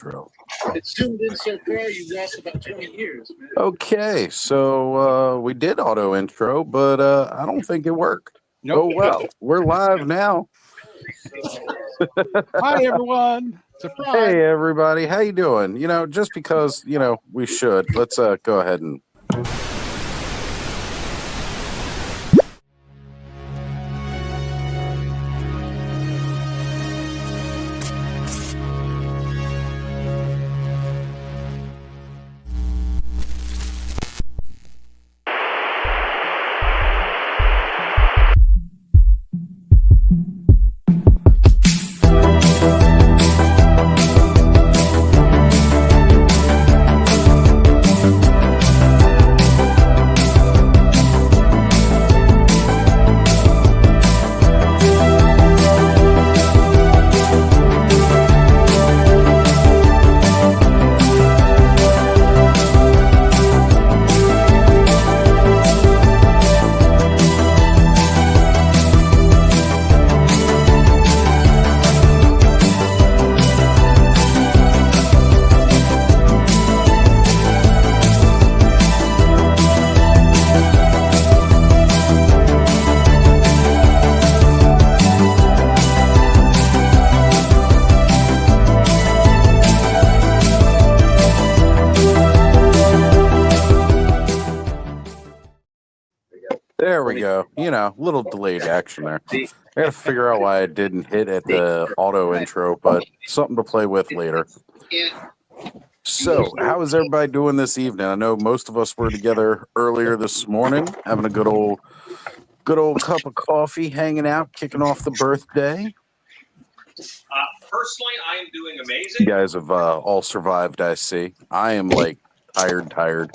intro. It zoomed in so far, you lost about 20 years, man. Okay, so we did auto intro, but I don't think it worked. Nope. Oh well, we're live now. Hi everyone. Surprise. Hey everybody, how you doing? Just because we should. Let's go ahead and. There we go. Little delayed action there. I got to figure out why I didn't hit at the auto intro, but something to play with later. So, how is everybody doing this evening? I know most of us were together earlier this morning, having a good old cup of coffee, hanging out, kicking off the birthday. Personally, I am doing amazing. You guys have all survived, I see. I am tired.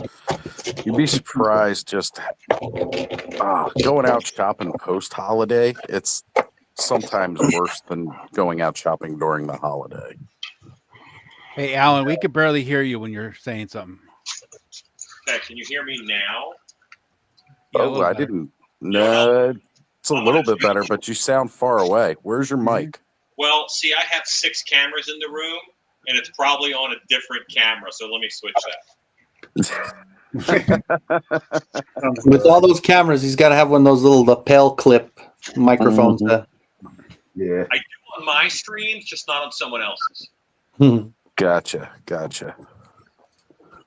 You'd be surprised just going out shopping post-holiday. It's sometimes worse than going out shopping during the holiday. Hey, Alan, we could barely hear you when you're saying something. Okay, can you hear me now? Yeah, I didn't. No, it's a little bit better, but you sound far away. Where's your mic? Well, see, I have 6 cameras in the room, and it's probably on a different camera, so let me switch that. With all those cameras, he's got to have one of those little lapel clip microphones. Yeah. I do on my streams, just not on someone else's. Gotcha.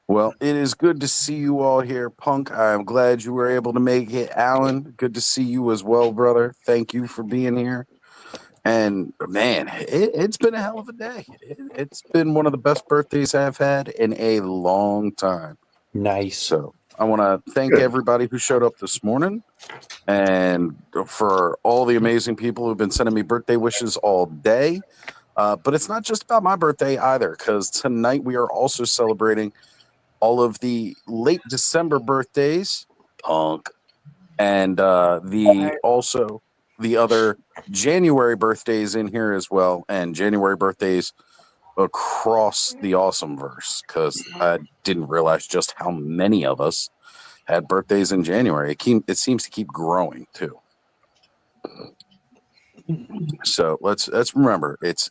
Well, it is good to see you all here, Punk. I'm glad you were able to make it. Alan, good to see you as well, brother. Thank you for being here. And, man, it's been a hell of a day. It's been one of the best birthdays I've had in a long time. Nice. So I want to thank everybody who showed up this morning and for all the amazing people who've been sending me birthday wishes all day. But it's not just about my birthday either, because tonight we are also celebrating all of the late December birthdays, Punk, and the other January birthdays in here as well, and January birthdays across the Awesomeverse, because I didn't realize just how many of us had birthdays in January. It seems to keep growing too. So let's remember it's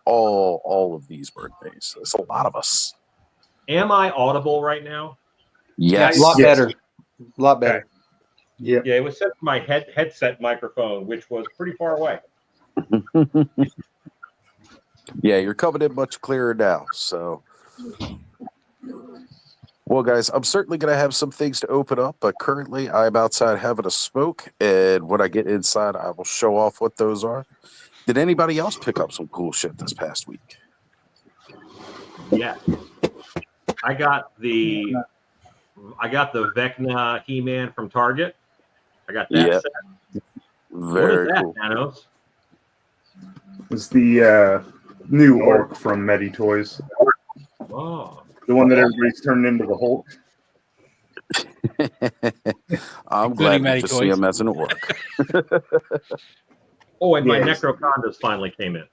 all of these birthdays. It's a lot of us. Am I audible right now? Yes, A lot better. A lot better. Okay. Yeah, it was set to my headset microphone, which was pretty far away. Yeah, you're coming in much clearer now. So, well, guys, I'm certainly going to have some things to open up, but currently I'm outside having a smoke, and when I get inside, I will show off what those are. Did anybody else pick up some cool shit this past week? Yeah, I got the Vecna He-Man from Target. I got that set. Very cool. Thanos? It's the new Orc from Medi Toys. Oh. The one that everybody's turned into the Hulk. I'm glad to see him as an orc. Oh, and my Necrocondas finally came in.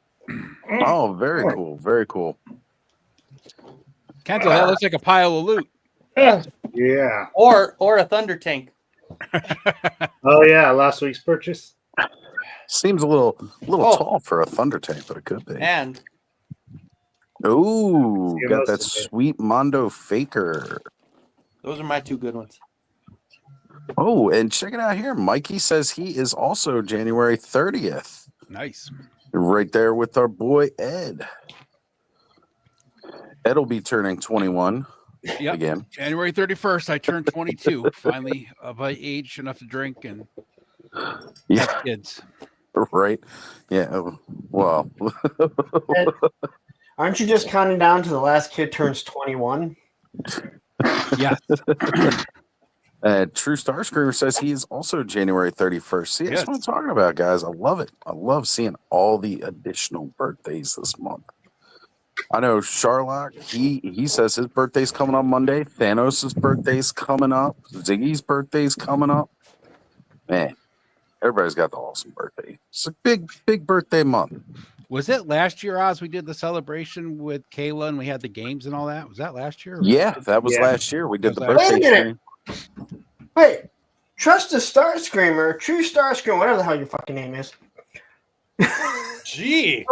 Oh, very cool. Very cool. Kento, that looks like a pile of loot. Yeah. Or a Thunder Tank. Oh yeah, last week's purchase. Seems a little tall for a Thunder Tank, but it could be. And Ooh, See you got most that of the day. sweet Mondo Faker. Those are my two good ones. Oh, and check it out here. Mikey says he is also January 30th. Nice. Right there with our boy Ed. Ed'll be turning 21 Yep. again. January 31st, I turned 22. Finally, of age enough to drink and Yeah, have kids. right. Yeah. Well, Aren't you just counting down to the last kid turns 21? Yes. True Star Screamer says he is also January 31st. See, that's Yes. what I'm talking about, guys. I love it. I love seeing all the additional birthdays this month. I know Sharlock, he says his birthday's coming up Monday. Thanos' birthday's coming up. Ziggy's birthday's coming up. Man, everybody's got the awesome birthday. It's a big, big birthday month. Was it last year, Oz? We did the celebration with Kayla and we had the games and all that. Was that last year? Yeah, that was Yeah. last year. We did the That was last birthday year. Wait a stream. Wait, trust the Star Screamer, True Star Screamer, whatever the hell your fucking name is. Gee.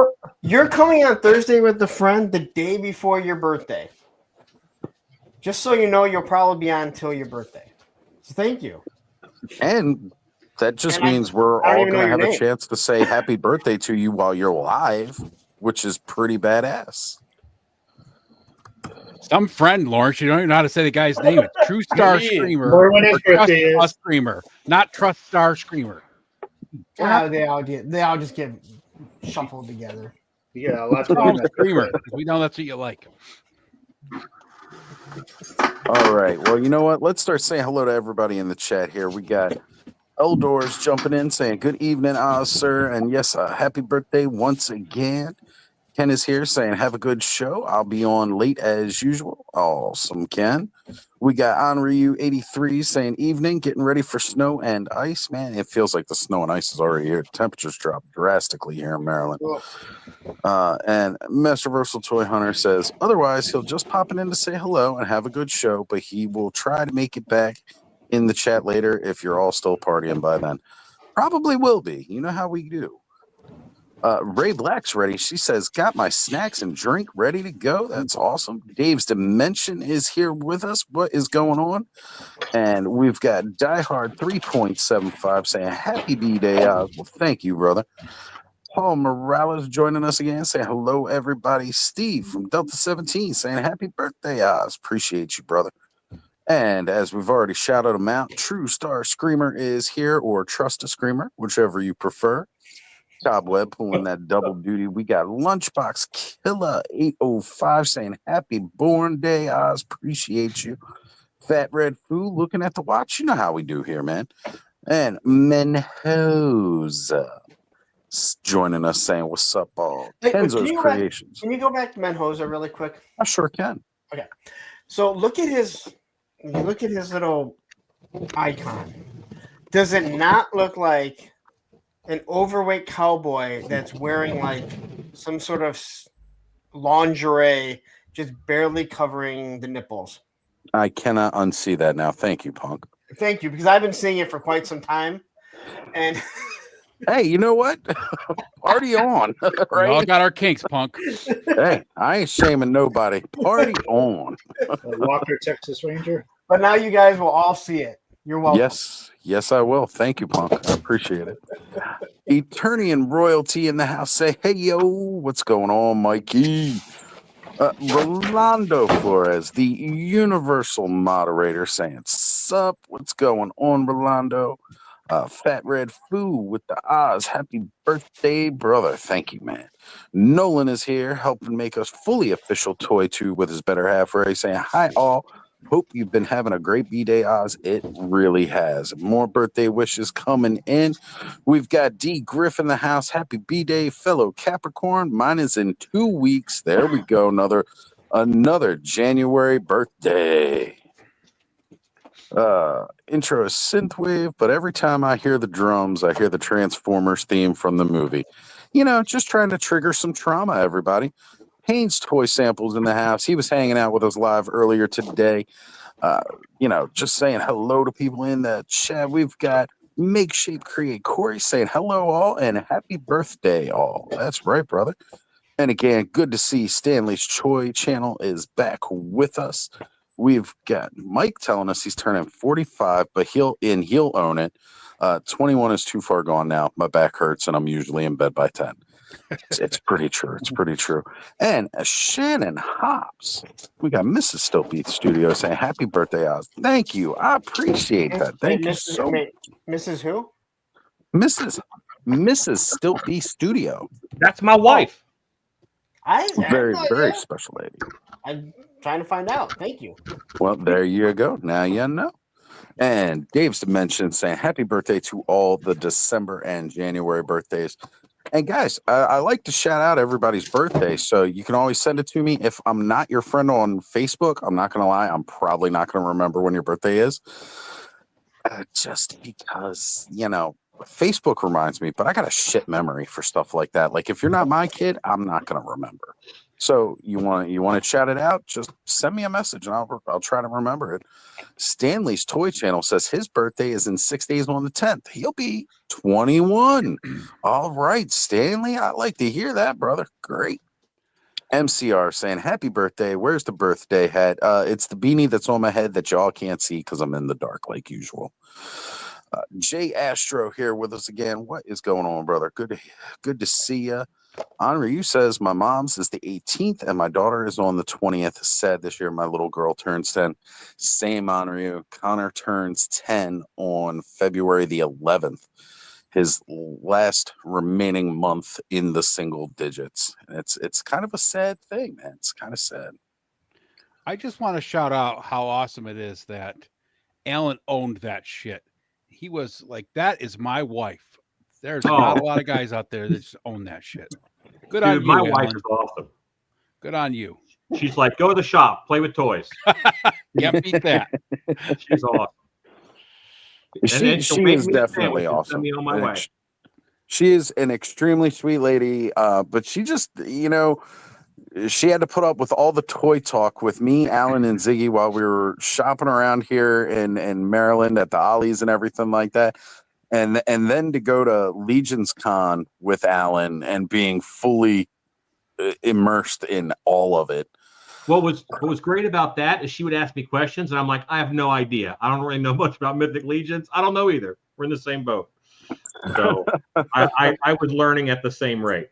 You're coming on Thursday with the friend the day before your birthday. Just so you know, you'll probably be on until your birthday. So thank you. And that just And I- means we're I don't all even know going to your have a name. chance to say happy birthday to you while you're live, which is pretty badass. Some friend, Lawrence. You don't even know how to say the guy's name. It's True Star Gee. Screamer. Or when his or Trust birthday is. Us Screamer, not Trust Star Screamer. They all just get shuffled together. Yeah, lots Call him of Screamer. 'Cause we know that's what you like. All right. Well, you know what? Let's start saying hello to everybody in the chat here. We got Eldors jumping in saying, good evening, Oz, sir. And yes, happy birthday once again. Ken is here saying, have a good show. I'll be on late as usual. Awesome, Ken. We got Onryu83 saying, evening, getting ready for snow and ice. Man, it feels like the snow and ice is already here. Temperatures dropped drastically here in Maryland. And Master Versal Toy Hunter says, otherwise, he'll just pop in to say hello and have a good show, but he will try to make it back in the chat later if you're all still partying by then. Probably will be. You know how we do. Ray Black's ready. She says, got my snacks and drink ready to go. That's awesome. Dave's Dimension is here with us. What is going on? And we've got Diehard 3.75 saying, happy B-Day. Well, thank you, brother. Paul Morales joining us again, saying hello, everybody. Steve from Delta 17 saying happy birthday, Oz. Appreciate you, brother. And as we've already shouted him out, True Star Screamer is here, or Trust a Screamer, whichever you prefer. Cobweb pulling that double duty. We got Lunchbox Killer 805 saying happy born day, Oz. Appreciate you. Fat Red Foo looking at the watch. You know how we do here, man. And Menhoza joining us saying, what's up, all? Hey, can Kenzo's you go back- Creations. Can you go back to Menhoza really quick? I sure can. So look at his little icon. Does it not look like an overweight cowboy that's wearing like some sort of lingerie, just barely covering the nipples? I cannot unsee that now. Thank you, Punk. Thank you, because I've been seeing it for quite some time, and Hey, you know what? Party on, We all right? got our kinks, punk. Hey, I ain't shaming nobody. Party on. Walker, Texas Ranger. but now you guys will all see it. You're welcome. Yes, I will. Thank you, Punk. I appreciate it. Eternian royalty in the house. Say, hey, yo, what's going on, Mikey? Rolando Flores, the universal moderator, saying, sup, what's going on, Rolando? Fat Red Foo with the Oz. Happy birthday, brother. Thank you, man. Nolan is here helping make us fully official Toy 2 with his better half, Ray, saying, hi, all. Hope you've been having a great B-Day, Oz. It really has. More birthday wishes coming in. We've got D. Griff in the house. Happy B-Day, fellow Capricorn. Mine is in 2 weeks. There we go. Another January birthday. Intro is synthwave, but every time I hear the drums, I hear the Transformers theme from the movie. You know, just trying to trigger some trauma, everybody. Haynes Toy Samples in the house. He was hanging out with us live earlier today. Just saying hello to people in the chat. We've got Make Shape Create Corey saying hello all and happy birthday all. That's right, brother. And again, good to see Stanley's Choi channel is back with us. We've got Mike telling us he's turning 45, but he'll own it. 21 is too far gone now. My back hurts, and I'm usually in bed by 10. It's pretty true. It's pretty true. And Shannon Hobbs, we got Mrs. Stillbeat Studio saying, happy birthday, Oz. Thank you. I appreciate that. Thank you so much. Mrs. Who? Mrs. Stillbeat Studio. That's my wife. Very, very special lady. I'm trying to find out. Thank you. Well, there you go. Now you know. And Dave's mentioned saying happy birthday to all the December and January birthdays. And guys, I like to shout out everybody's birthday. So you can always send it to me. If I'm not your friend on Facebook, I'm not going to lie. I'm probably not going to remember when your birthday is. Just because, Facebook reminds me, but I got a shit memory for stuff like that. Like if you're not my kid, I'm not going to remember. So you want to shout it out? Just send me a message and I'll try to remember it. Stanley's Toy Channel says his birthday is in 6 days on the 10th. He'll be 21. All right, Stanley, I like to hear that, brother. Great. MCR saying happy birthday. Where's the birthday hat? It's the beanie that's on my head that y'all can't see because I'm in the dark like usual. Jay Astro here with us again. What is going on, brother? Good to see you. Henri, you says my mom's is the 18th and my daughter is on the 20th. Sad this year my little girl turns 10. Same Henri. Connor turns 10 on February the 11th. His last remaining month in the single digits. It's kind of a sad thing, man. It's kind of sad. I just want to shout out how awesome it is that Alan owned that shit. He was like, that is my wife. There's not a lot of guys out there that just own that shit. Good on you, my Alan. wife is awesome. Good on you. She's like, go to the shop, play with toys. Can't beat that. She's awesome. She is definitely awesome. Send me on my way. She is an extremely sweet lady, but she just, she had to put up with all the toy talk with me, Alan, and Ziggy while we were shopping around here in Maryland at the Ollie's and everything like that. And then to go to Legion's Con with Alan and being fully immersed in all of it. What was great about that is she would ask me questions, and I'm like, I have no idea. I don't really know much about Mythic Legions. I don't know either. We're in the same boat. So I was learning at the same rate.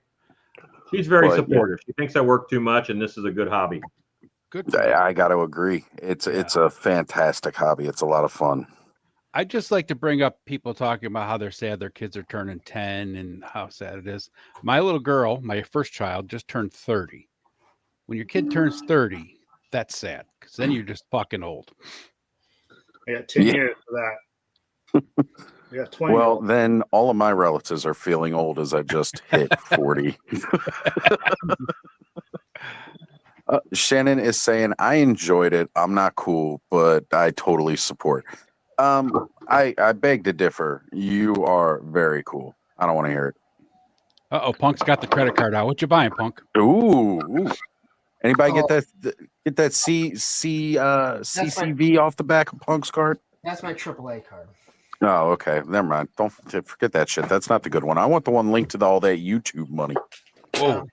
She's very supportive. She thinks I work too much, and this is a good hobby. Good. I got to agree. It's a fantastic hobby. It's a lot of fun. I just like to bring up people talking about how they're sad their kids are turning 10 and how sad it is. My little girl, my first child, just turned 30. When your kid turns 30, that's sad because then you're just fucking old. I got 10 years for that. I got 20. Well, then all of my relatives are feeling old as I just hit 40. Shannon is saying, I enjoyed it. I'm not cool, but I totally support. I beg to differ. You are very cool. I don't want to hear it. Punk's got the credit card out. What you buying, Punk? Ooh. Anybody get that CCV off the back of Punk's card? That's my AAA card. Oh, okay. Never mind. Don't forget that shit. That's not the good one. I want the one linked to all that YouTube money. Whoa.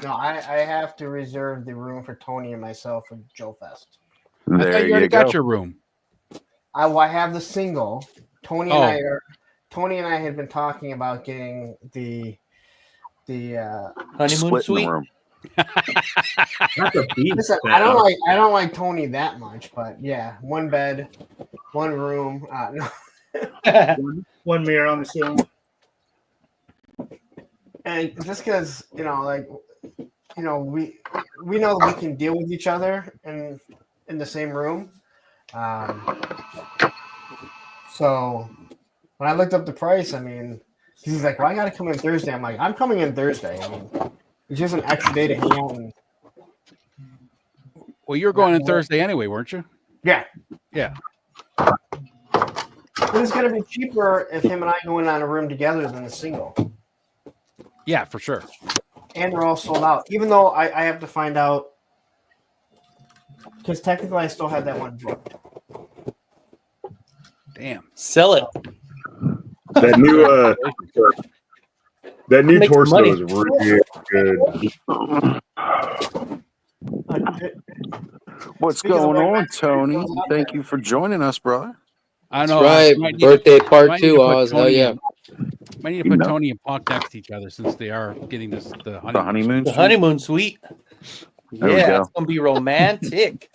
No, I have to reserve the room for Tony and myself for Joe Fest. There you already got your room. I have the single. Tony and I had been talking about getting the honeymoon suite. Room. Listen, I don't like Tony that much, but yeah, one bed, one room. One mirror on the ceiling. And just because we know that we can deal with each other in the same room. So when I looked up the price, I mean, he's like, "Well, I got to come in Thursday." I'm like, "I'm coming in Thursday." I mean, it's just an extra day to hang out. Well, you were going in Thursday anyway, weren't you? Yeah. Yeah. But it's going to be cheaper if him and I go in on a room together than a single. Yeah, for sure. And they're all sold out. Even though I have to find out, because technically I still have that one booked. Damn. Sell it. That That new Makes torso money. is really good. What's Speaking of going which, on, Matt, Tony? goes out Thank there. you for joining us, brother. I That's know. right. Might need Birthday to, part might need 2, to put Oz. Hell Tony yeah. and- Might need to You put know. Tony and Punk next to each other since they are getting the The honeymoon. honeymoon The suite? honeymoon suite. There we Yeah, go. it's gonna be romantic.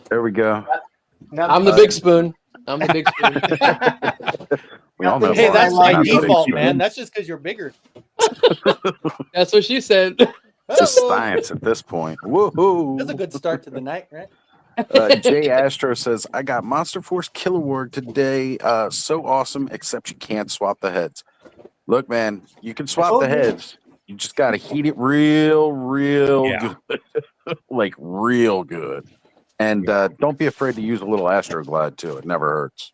There we go. I'm the big spoon. I'm the big spoon. We all know. Hey, Barnes that's is by not the big default, spoon. man. That's just because you're bigger. That's what she said. Just science at this point. That's a Woohoo! good start to the night, right? Jay Astro says, I got Monster Force Killer Ward today. So awesome, except you can't swap the heads. Look, man, you can swap the heads. You just got to heat it real Yeah. good. Like real good. And don't be afraid to use a little Astroglide too. It never hurts.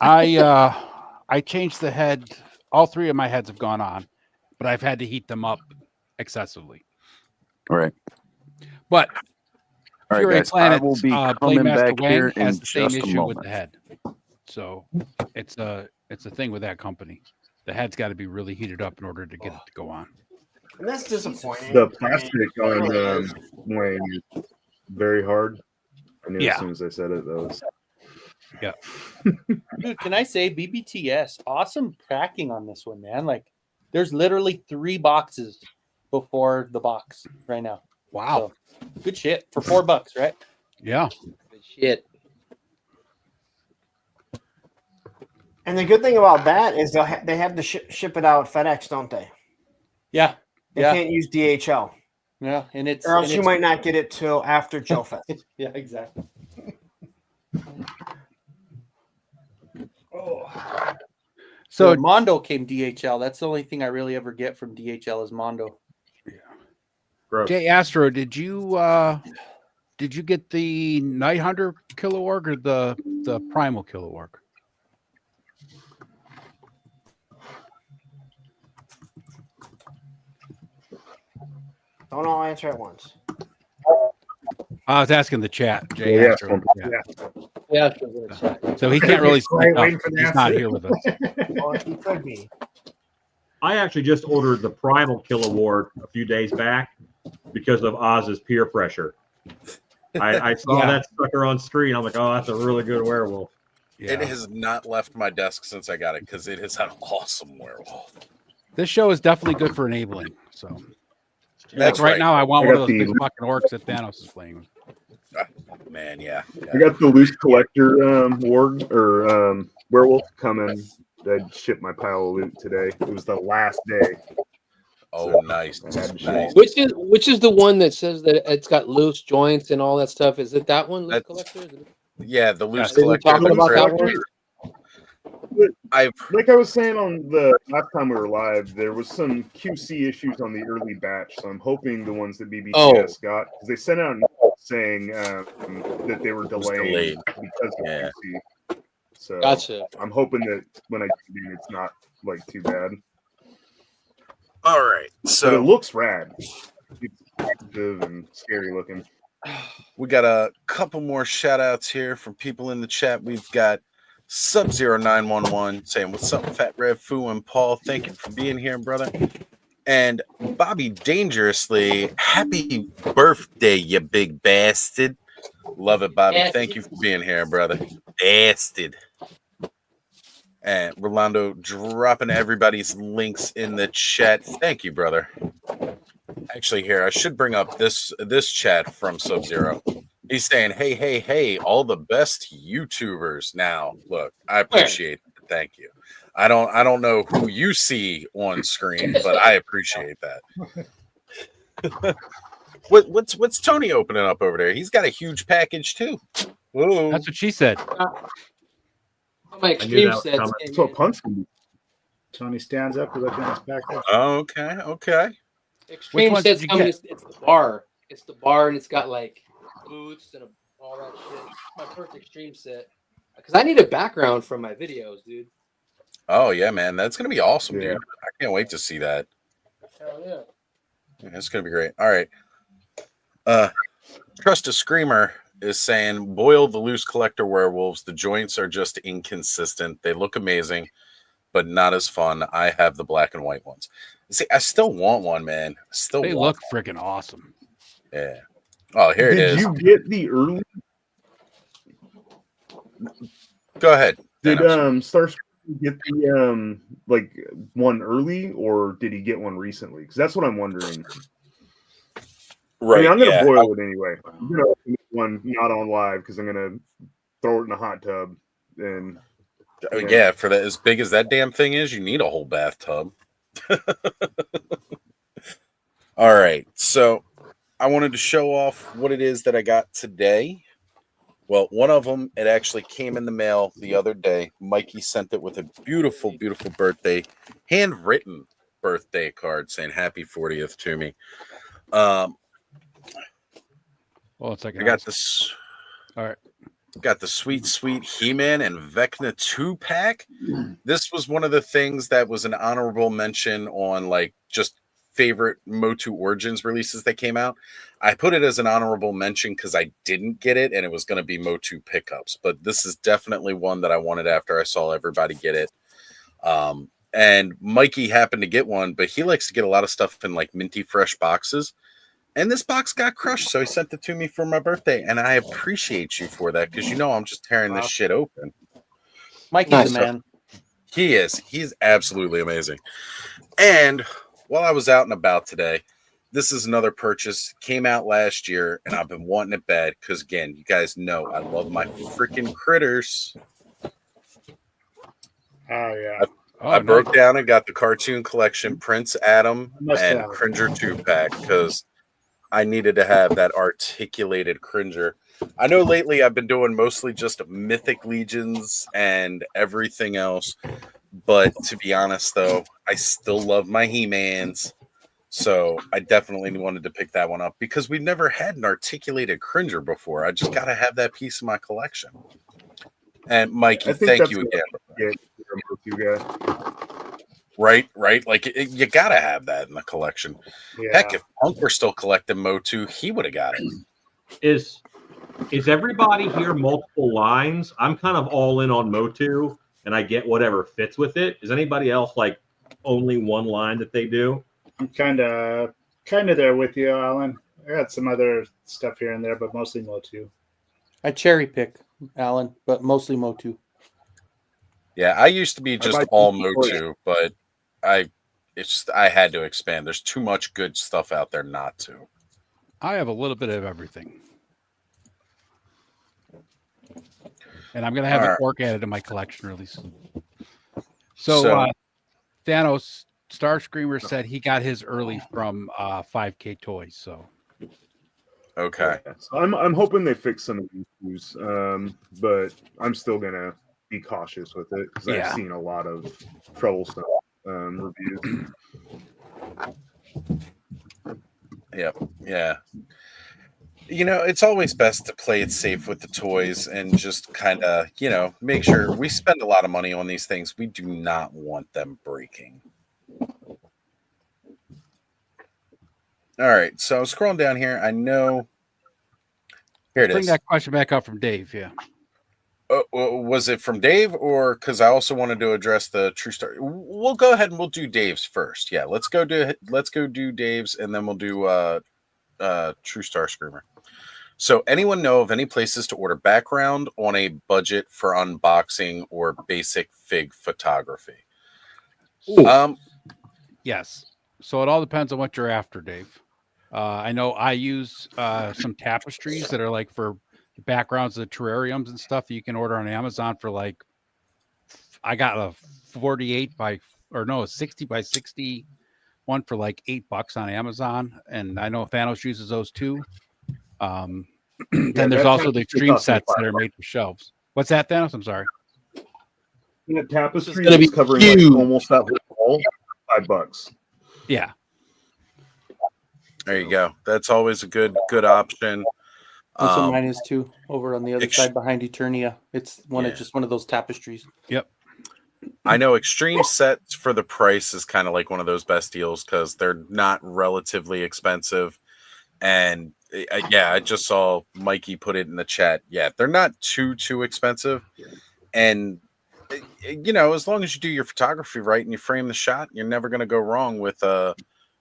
I changed the head. All 3 of my heads have gone on, but I've had to heat them up excessively. All right. But All right, Fury guys. Planet, I will be coming Playmaster back Wang here has in the same just a issue with moment. the head. So it's a thing with that company. The head's got to be really heated up in order to get it to go on. And that's disappointing. The I mean, plastic it really on is. Wayne is very hard. I knew Yeah. as soon as I said it, that was. Dude, can I say BBTS? Awesome cracking on this one, man. Like, there's literally 3 boxes before the box right now. Wow. So, good shit for $4, right? Yeah. Good shit. And the good thing about that is they have to ship it out FedEx, don't they? Yeah, They yeah, can't use DHL, yeah. And it's or else and you it's- might not get it till after Joe Fest. Yeah, exactly. So So Mondo came DHL. That's the only thing I really ever get from DHL is Mondo. Gross. Jay Astro, did you get the Night Hunter Killer Org or the Primal Killer Org? Don't all answer at once. I was asking the chat. Jay Yeah, Astro. yeah. Yeah. Yeah. So he can't really speak up. Waiting for the He's not answer. here with us. Or he could be. I actually just ordered the Primal Kill Award a few days back because of Oz's peer pressure. I saw Yeah. that sucker on screen. I'm like, oh, that's a really good werewolf. It Yeah. has not left my desk since I got it because it is an awesome werewolf. This show is definitely good for enabling. So That's right right. now, I want I one of got those big the- fucking orcs that Thanos is playing with. Man, yeah. I got the loose collector ward or werewolf coming. I shipped my pile of loot today. It was the last day. Oh, nice. I had to ship. Nice. Which is the one that says that it's got loose joints and all that stuff? Is it that one, Loose That's- Collector? Is it- Yeah, the loose Are we collector. talking the about that crypt- one? I've Like I was saying on the last time we were live, there was some QC issues on the early batch, so I'm hoping the ones that BBTS got, because they sent out a note saying that they were delaying delayed. because of Yeah. QC. So Gotcha. I'm hoping that when I get it, it's not like too bad. all right. But it So looks rad. It's active and scary looking. we got a couple more shout outs here from people in the chat. We've got Sub0911 saying, what's up, Fat Red Foo and Paul? Thank you for being here, brother. And Bobby Dangerously, happy birthday, you big bastard. Love it, Bobby. Thank you for being here, brother. Bastard. And Rolando dropping everybody's links in the chat. Thank you, brother. Actually, here, I should bring up this chat from Sub-Zero. He's saying, hey, all the best YouTubers. Now, look, I appreciate it. Thank you. I don't know who you see on screen, but I appreciate that. What's Tony opening up over there? He's got a huge package too. Whoa. That's what she said. My I knew extreme that was sets. coming. That's what punch can do. Tony stands up. We're looking at his back there. Okay. Extreme ones did sets you coming. get? It's the bar. It's the bar, and it's got like boots and all that shit. My first extreme set. Because I need a background from my videos, dude. Oh yeah, man. That's gonna be awesome, Yeah. dude. I can't wait to see that. Hell yeah. Yeah, it's gonna be great. All right. Trust a Screamer is saying, boil the loose collector werewolves. The joints are just inconsistent. They look amazing. but not as fun. I have the black and white ones. See, I still want one, man. They look freaking awesome. Yeah. Oh, here it is. Did you get the early? Go ahead. Did Thanos. Starscream get the like one early, or did he get one recently? Because that's what I'm wondering. Right. I mean, I'm gonna yeah. boil it anyway. I'm gonna open this one not on live because I'm gonna throw it in a hot tub and. Yeah, for that, as big as that damn thing is, you need a whole bathtub. All right, so I wanted to show off what it is that I got today. Well, one of them, it actually came in the mail the other day. Mikey sent it with a beautiful, beautiful birthday, handwritten birthday card saying happy 40th to me. Well, it's like I got this. All right. Got the sweet, sweet He-Man and Vecna 2-pack. This was one of the things that was an honorable mention on like just favorite Motu Origins releases that came out. I put it as an honorable mention because I didn't get it and it was going to be Motu pickups. But this is definitely one that I wanted after I saw everybody get it. And Mikey happened to get one, but he likes to get a lot of stuff in like minty fresh boxes. And this box got crushed, so he sent it to me for my birthday, and I appreciate you for that because you know I'm just tearing this shit open. Mikey's a man. He is. He's absolutely amazing. And while I was out and about today, this is another purchase. Came out last year, and I've been wanting it bad because, again, you guys know I love my freaking critters. Oh, yeah. I broke down and got the cartoon collection, Prince Adam and Cringer 2-pack because I needed to have that articulated Cringer. I know lately I've been doing mostly just Mythic Legions and everything else. But to be honest, though, I still love my He-Mans. So I definitely wanted to pick that one up because we've never had an articulated Cringer before. I just got to have that piece in my collection. And Mikey, thank you again. Right. Like you got to have that in the collection. Yeah. Heck, if Punk were still collecting Motu, he would have got it. Is everybody here multiple lines? I'm kind of all in on Motu, and I get whatever fits with it. Is anybody else like only one line that they do? I'm kind of there with you, Alan. I got some other stuff here and there, but mostly Motu. I cherry pick, Alan, but mostly Motu. Yeah, I used to be just all Motu, but I had to expand. There's too much good stuff out there not to. I have a little bit of everything. And I'm going to have an orc added to my collection really soon. So Thanos Starscreamer said he got his early from 5K Toys. So okay, so I'm hoping they fix some of these issues, but I'm still gonna be cautious with it because I've seen a lot of troublesome reviews. Yep. Yeah. You know, it's always best to play it safe with the toys and just kind of, make sure we spend a lot of money on these things. We do not want them breaking. All right. So scrolling down here, I know. Here it is. Bring that question back up from Dave. Yeah. Was it from Dave or because I also wanted to address the True Star? We'll go ahead and we'll do Dave's first. Yeah. Let's go do Dave's and then we'll do True Starscreamer. So anyone know of any places to order background on a budget for unboxing or basic fig photography? Yes. So it all depends on what you're after, Dave. I know I use some tapestries that are like for the backgrounds of the terrariums and stuff that you can order on Amazon for like, I got a 60 by 60 one for like $8 on Amazon. And I know Thanos uses those too. Then there's also the extreme sets that are made for shelves. What's that, Thanos? I'm sorry. The tapestry is covering like almost that whole wall. $5. Yeah. There you go. That's always a good option. That's what mine is too. Over on the other side behind Eternia, it's just one of those tapestries. Yep. I know extreme sets for the price is kind of like one of those best deals because they're not relatively expensive. And I just saw Mikey put it in the chat. Yeah, they're not too expensive. And you know, as long as you do your photography right and you frame the shot, you're never going to go wrong with Yeah,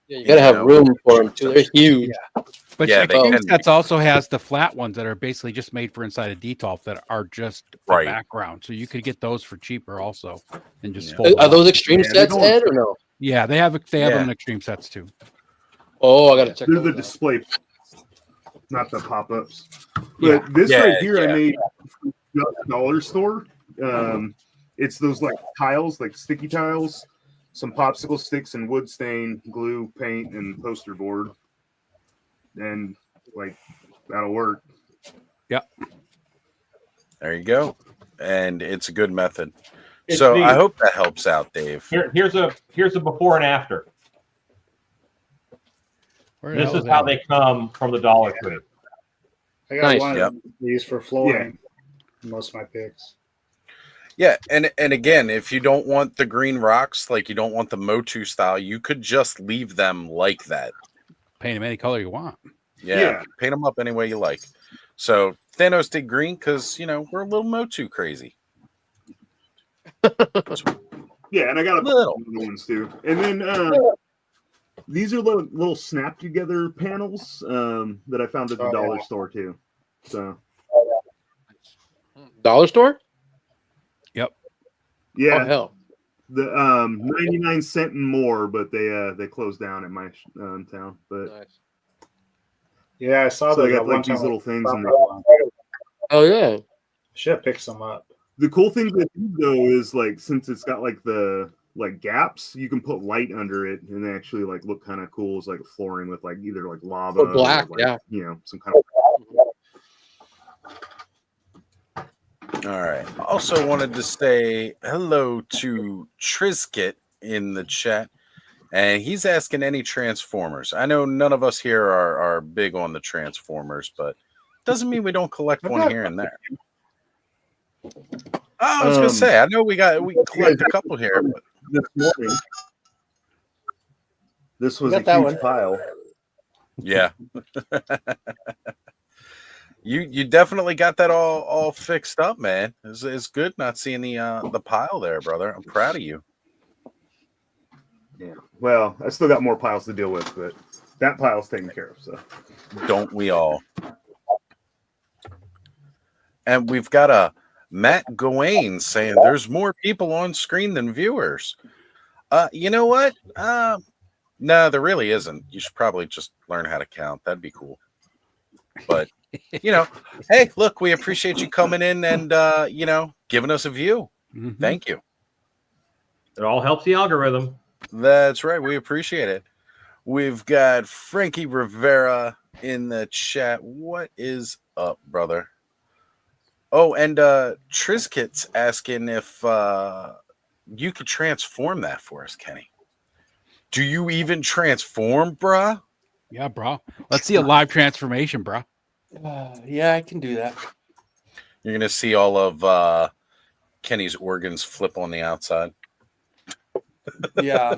you gotta have room for them too. They're huge. But Yeah, Extreme can be. Sets also has the flat ones that are basically just made for inside a detolf that are just the Right. background. So you could get those for cheaper also and just Yeah. fold them Are up. those extreme Yeah, they sets, don't- Ed, or no? Yeah, they have them Yeah. in Extreme Sets too. Oh, I gotta check They're the those out. display, not the pop-ups. But Yeah. this Yeah, right here, I yeah. made from the dollar store. It's those like tiles, like sticky tiles, some popsicle sticks, and wood stain, glue, paint, and poster board, and like that'll work. There you go. And it's a good method. It's So neat. I hope that helps out, Dave. Here's a before and after. Where the This hell is is how that? they come from the Dollar Tree. I got Nice. one Yep. of these for flooring. Most of my picks. Yeah, and again, if you don't want the green rocks, like you don't want the Motu style, you could just leave them like that. Paint them any color you want. Yeah, paint them up any way you like. So Thanos did green because, you know, we're a little Motu crazy. Yeah, and I got a Little. bunch of other ones too. And then these are little snap together panels that I found at the dollar store too. So Dollar store? yeah, Oh hell. the 99 cent and more, but they closed down at my town. But Nice. Yeah, I saw so those they at got one like these time. little things in there. Oh yeah. Should have picked some up. The cool thing with these though is like since it's got like the like gaps, you can put light under it and they actually like look kind of cool as like flooring with like either like lava Or black, like, yeah. you know, some kind of All right. Also wanted to say hello to Trisket in the chat. And he's asking any Transformers. I know none of us here are big on the Transformers, but doesn't mean we don't collect one here and there. I was gonna say, I know we collect a couple here, but this morning. This was You a got that huge one. pile. yeah. You definitely got that all fixed up, man. It's good not seeing the pile there, brother. I'm proud of you. Yeah. Well, I still got more piles to deal with, but that pile's taken care of. So Don't we all? And we've got a Matt Gawain saying there's more people on screen than viewers. You know what? No, there really isn't. You should probably just learn how to count. That'd be cool. But you know, hey, look, we appreciate you coming in and you know, giving us a view. Mhm. Thank you. It all helps the algorithm. That's right. We appreciate it. We've got Frankie Rivera in the chat. What is up, brother? Oh, and Trizkit's asking if you could transform that for us, Kenny. Do you even transform, bruh? Yeah, bro. Let's see a live transformation, bro. Yeah, I can do that. You're gonna see all of Kenny's organs flip on the outside. Yeah.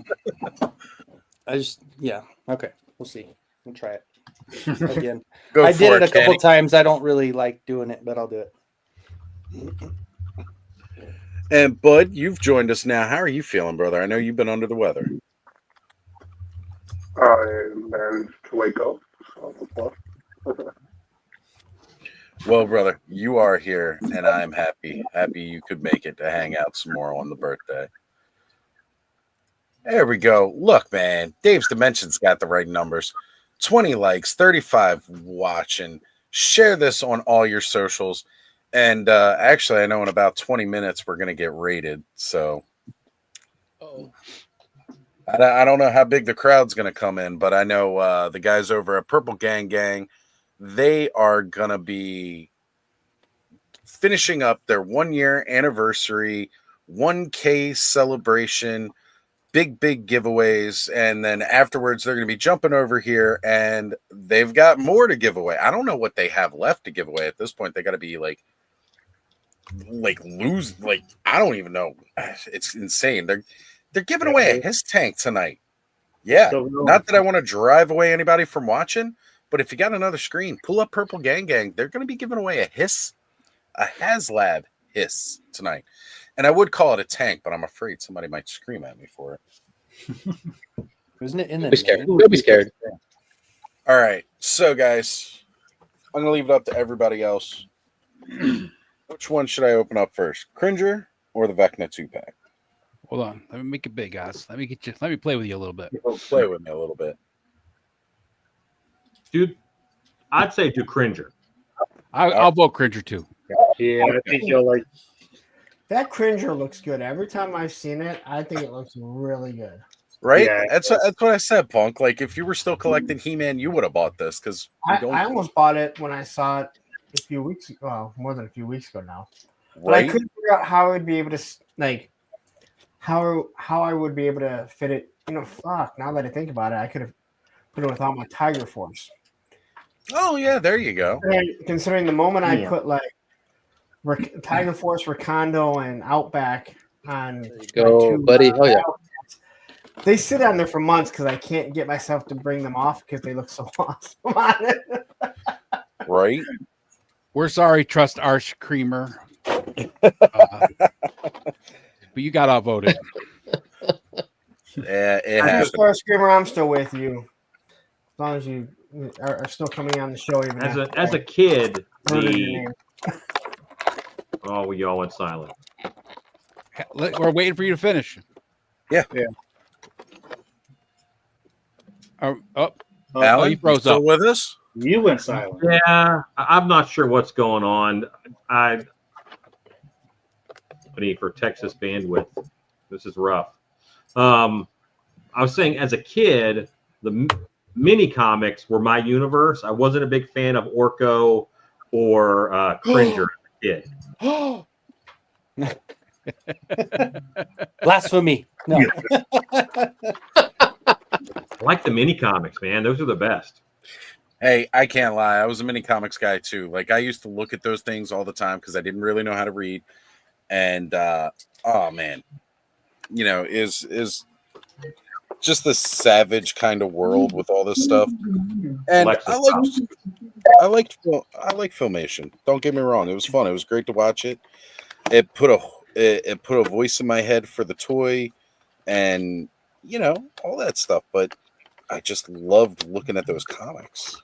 Yeah. Okay. We'll see. We'll try it again. Go I for did it a couple Kenny. times. I don't really like doing it, but I'll do it. And Bud, you've joined us now. How are you feeling, brother? I know you've been under the weather. I managed to wake up. Well, brother, you are here, and I'm happy you could make it to hang out some more on the birthday. There we go. Look, man, Dave's Dimensions got the right numbers. 20 likes, 35 watching. Share this on all your socials. And actually, I know in about 20 minutes we're going to get rated. So I don't know how big the crowd's going to come in, but I know the guys over at Purple Gang, they are going to be finishing up their 1-year anniversary 1K celebration, big giveaways. And then afterwards, they're going to be jumping over here and they've got more to give away. I don't know what they have left to give away at this point. They got to be like I don't even know. It's insane. They're giving away a Hiss tank tonight. Yeah. Not that I want to drive away anybody from watching, but if you got another screen, pull up Purple Gang. They're going to be giving away a HAZLab hiss tonight. And I would call it a tank, but I'm afraid somebody might scream at me for it. Isn't it in Don't be scared. the Don't be scared. All right. So, guys, I'm going to leave it up to everybody else. Which one should I open up first? Cringer or the Vecna 2-pack? Hold on. Let me make it big, guys. Let me play with you a little bit. Play with me a little bit. Dude, I'd say do Cringer. I'll vote Cringer too. Yeah, I think you'll like. That Cringer looks good. Every time I've seen it, I think it looks really good. Right? Yeah, that's what I said, Punk. Like, if you were still collecting He-Man, you would have bought this because I almost bought it when I saw it a few weeks ago. Well, more than a few weeks ago now. But right? I couldn't figure out how I would be able to like how I would be able to fit it. Fuck. Now that I think about it, I could have put it without my Tiger Force. Oh yeah, there you go. And considering the moment I put like Tiger Force, Recondo, and Outback on, There you go, buddy. Oh yeah. they sit on there for months because I can't get myself to bring them off because they look so awesome on it. Right? We're sorry, Trust Arch Creamer. But you got outvoted. Yeah, it happened. Star Screamer, I'm still with you. As long as you are still coming on the show, even As a kid, murder your name. we all went silent. We're waiting for you to finish. Yeah. Alan, you froze still up. with us? You went silent. Yeah, I'm not sure what's going on. I need for Texas bandwidth. This is rough. I was saying, as a kid, the mini comics were my universe. I wasn't a big fan of Orko or Cringer as a kid. Blasphemy. No. I like the mini comics, man. Those are the best. Hey, I can't lie. I was a mini comics guy too. Like, I used to look at those things all the time because I didn't really know how to read. And oh man, is just this savage kind of world with all this stuff. And I liked Filmation. Don't get me wrong; it was fun. It was great to watch it. It put a voice in my head for the toy, and all that stuff. But I just loved looking at those comics.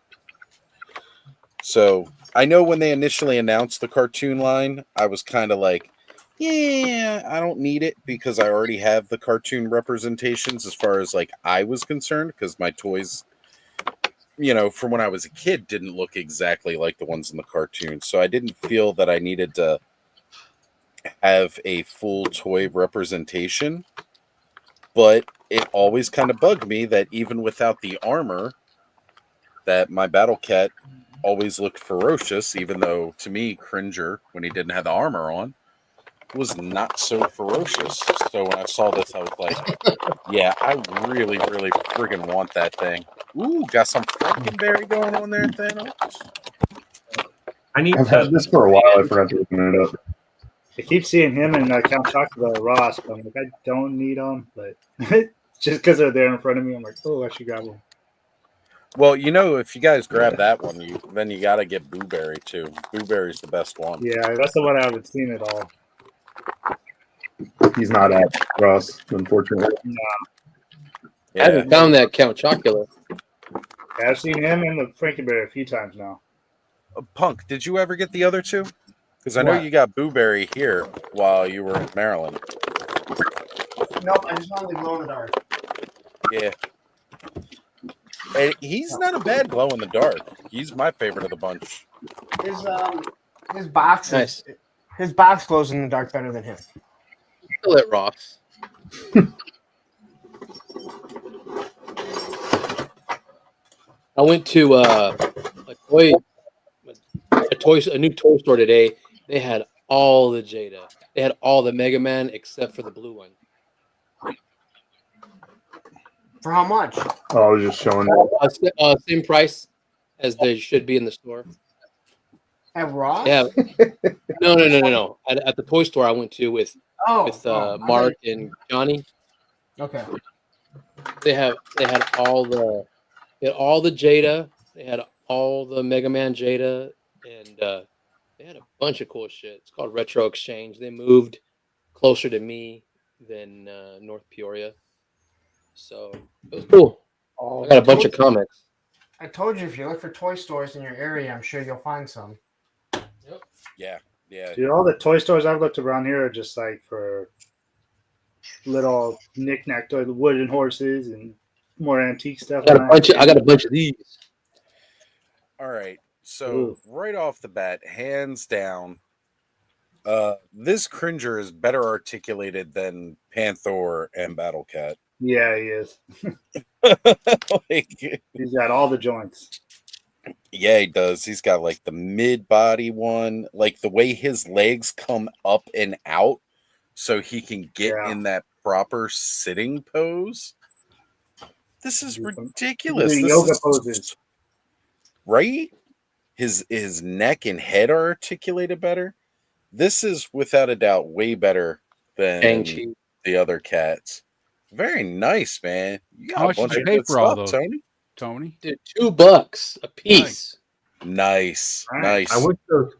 So I know when they initially announced the cartoon line, I was kind of like, yeah, I don't need it because I already have the cartoon representations as far as like I was concerned, because my toys, from when I was a kid didn't look exactly like the ones in the cartoon. So I didn't feel that I needed to have a full toy representation. But it always kind of bugged me that even without the armor, that my Battle Cat always looked ferocious, even though to me, Cringer, when he didn't have the armor on, was not so ferocious. So when I saw this, I was like, yeah, I really, really friggin' want that thing. Ooh, got some Frankenberry going on there, Thanos. I've had this for a while. I forgot to open it up. I keep seeing him and Count Chocula Ross, but I'm like, I don't need them, but just because they're there in front of me, I'm like, oh, I should grab them. Well, if you guys grab that one, then you got to get Boo Berry too. Boo Berry's the best one. Yeah, that's the one I haven't seen at all. He's not at Ross, unfortunately. No. I haven't found that Count Chocula. Yeah, I've seen him and the Frankenberry a few times now. Punk, did you ever get the other two? Because I know you got Boo Berry here while you were in Maryland. Nope, I just wanted to glow in the dark. Yeah. And he's not a bad glow in the dark. He's my favorite of the bunch. His box Nice. His box glows in the dark better than him. Still at Ross. I went to a new toy store today. They had all the Jada. They had all the Mega Man except for the blue one. For how much? Oh, I was just showing that. Same price as they should be in the store. At Ross? Yeah. No. At the toy store I went to with Mark and Johnny. Okay. They had all the Jada. They had all the Mega Man Jada, and They had a bunch of cool shit. It's called Retro Exchange. They moved closer to me than North Peoria, so it was cool. I got a bunch of comics. I told you if you look for toy stores in your area, I'm sure you'll find some. Yep. Yeah. Dude, all the toy stores I've looked around here are just like for little knick-knack toy, wooden horses and more antique stuff. I got a bunch of these. All right. So Ooh. right off the bat, hands down, this Cringer is better articulated than Panther and Battle Cat. Yeah, he is. Like, He's got all the joints. yeah, he does. He's got like the mid body one, like the way his legs come up and out so he can get in that proper sitting pose. This is ridiculous. The This yoga is, poses. right? His neck and head are articulated better. This is without a doubt way better than Shang-Chi. the other cats. Very nice, man. You got How much a bunch did you of pay good for all stuff, those? Tony. Tony? Dude, $2 a piece. Nice. Right. Nice. I wish those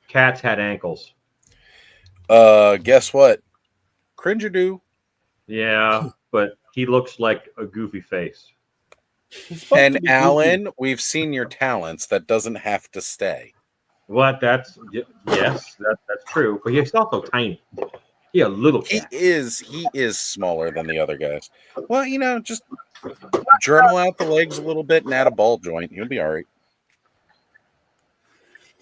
cats had ankles. Guess what? Cringer do. Yeah, but he looks like a goofy face. And Alan, we've seen your talents. That doesn't have to stay. What? That's yes, that's true. But he's also tiny. He a little He cat. is smaller than the other guys. Well, just dremel out the legs a little bit and add a ball joint. You'll be all right.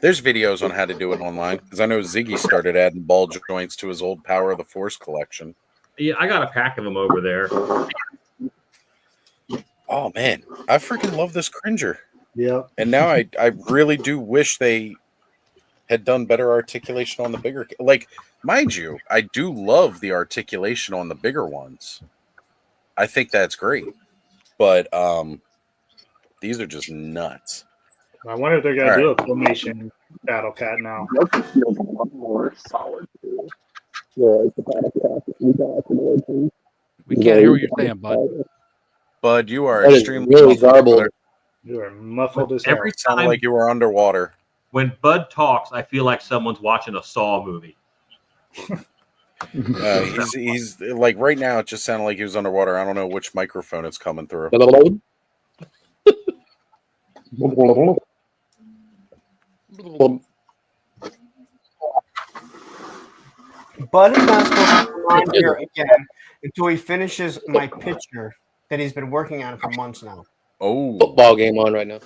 There's videos on how to do it online because I know Ziggy started adding ball joints to his old Power of the Force collection. Yeah, I got a pack of them over there. Oh man, I freaking love this Cringer. Yep. And now I really do wish they had done better articulation on the bigger. Like, mind you, I do love the articulation on the bigger ones. I think that's great. But these are just nuts. I wonder if they're gonna All do right. a Filmation Battle Cat now. Nope, feels a lot more solid too. Yeah, it's a Battle Cat. We got it today, We can't hear what you're saying, bud. Bud, you are That is extremely really muffled, garbled. brother. You are muffled as hell. Every Sounded time like you were underwater. when Bud talks, I feel like someone's watching a Saw movie. He's like right now. It just sounded like he was underwater. I don't know which microphone it's coming through. Bud is not supposed to come on here again until he finishes my picture that he's been working on for months now. Oh, Football game on right now.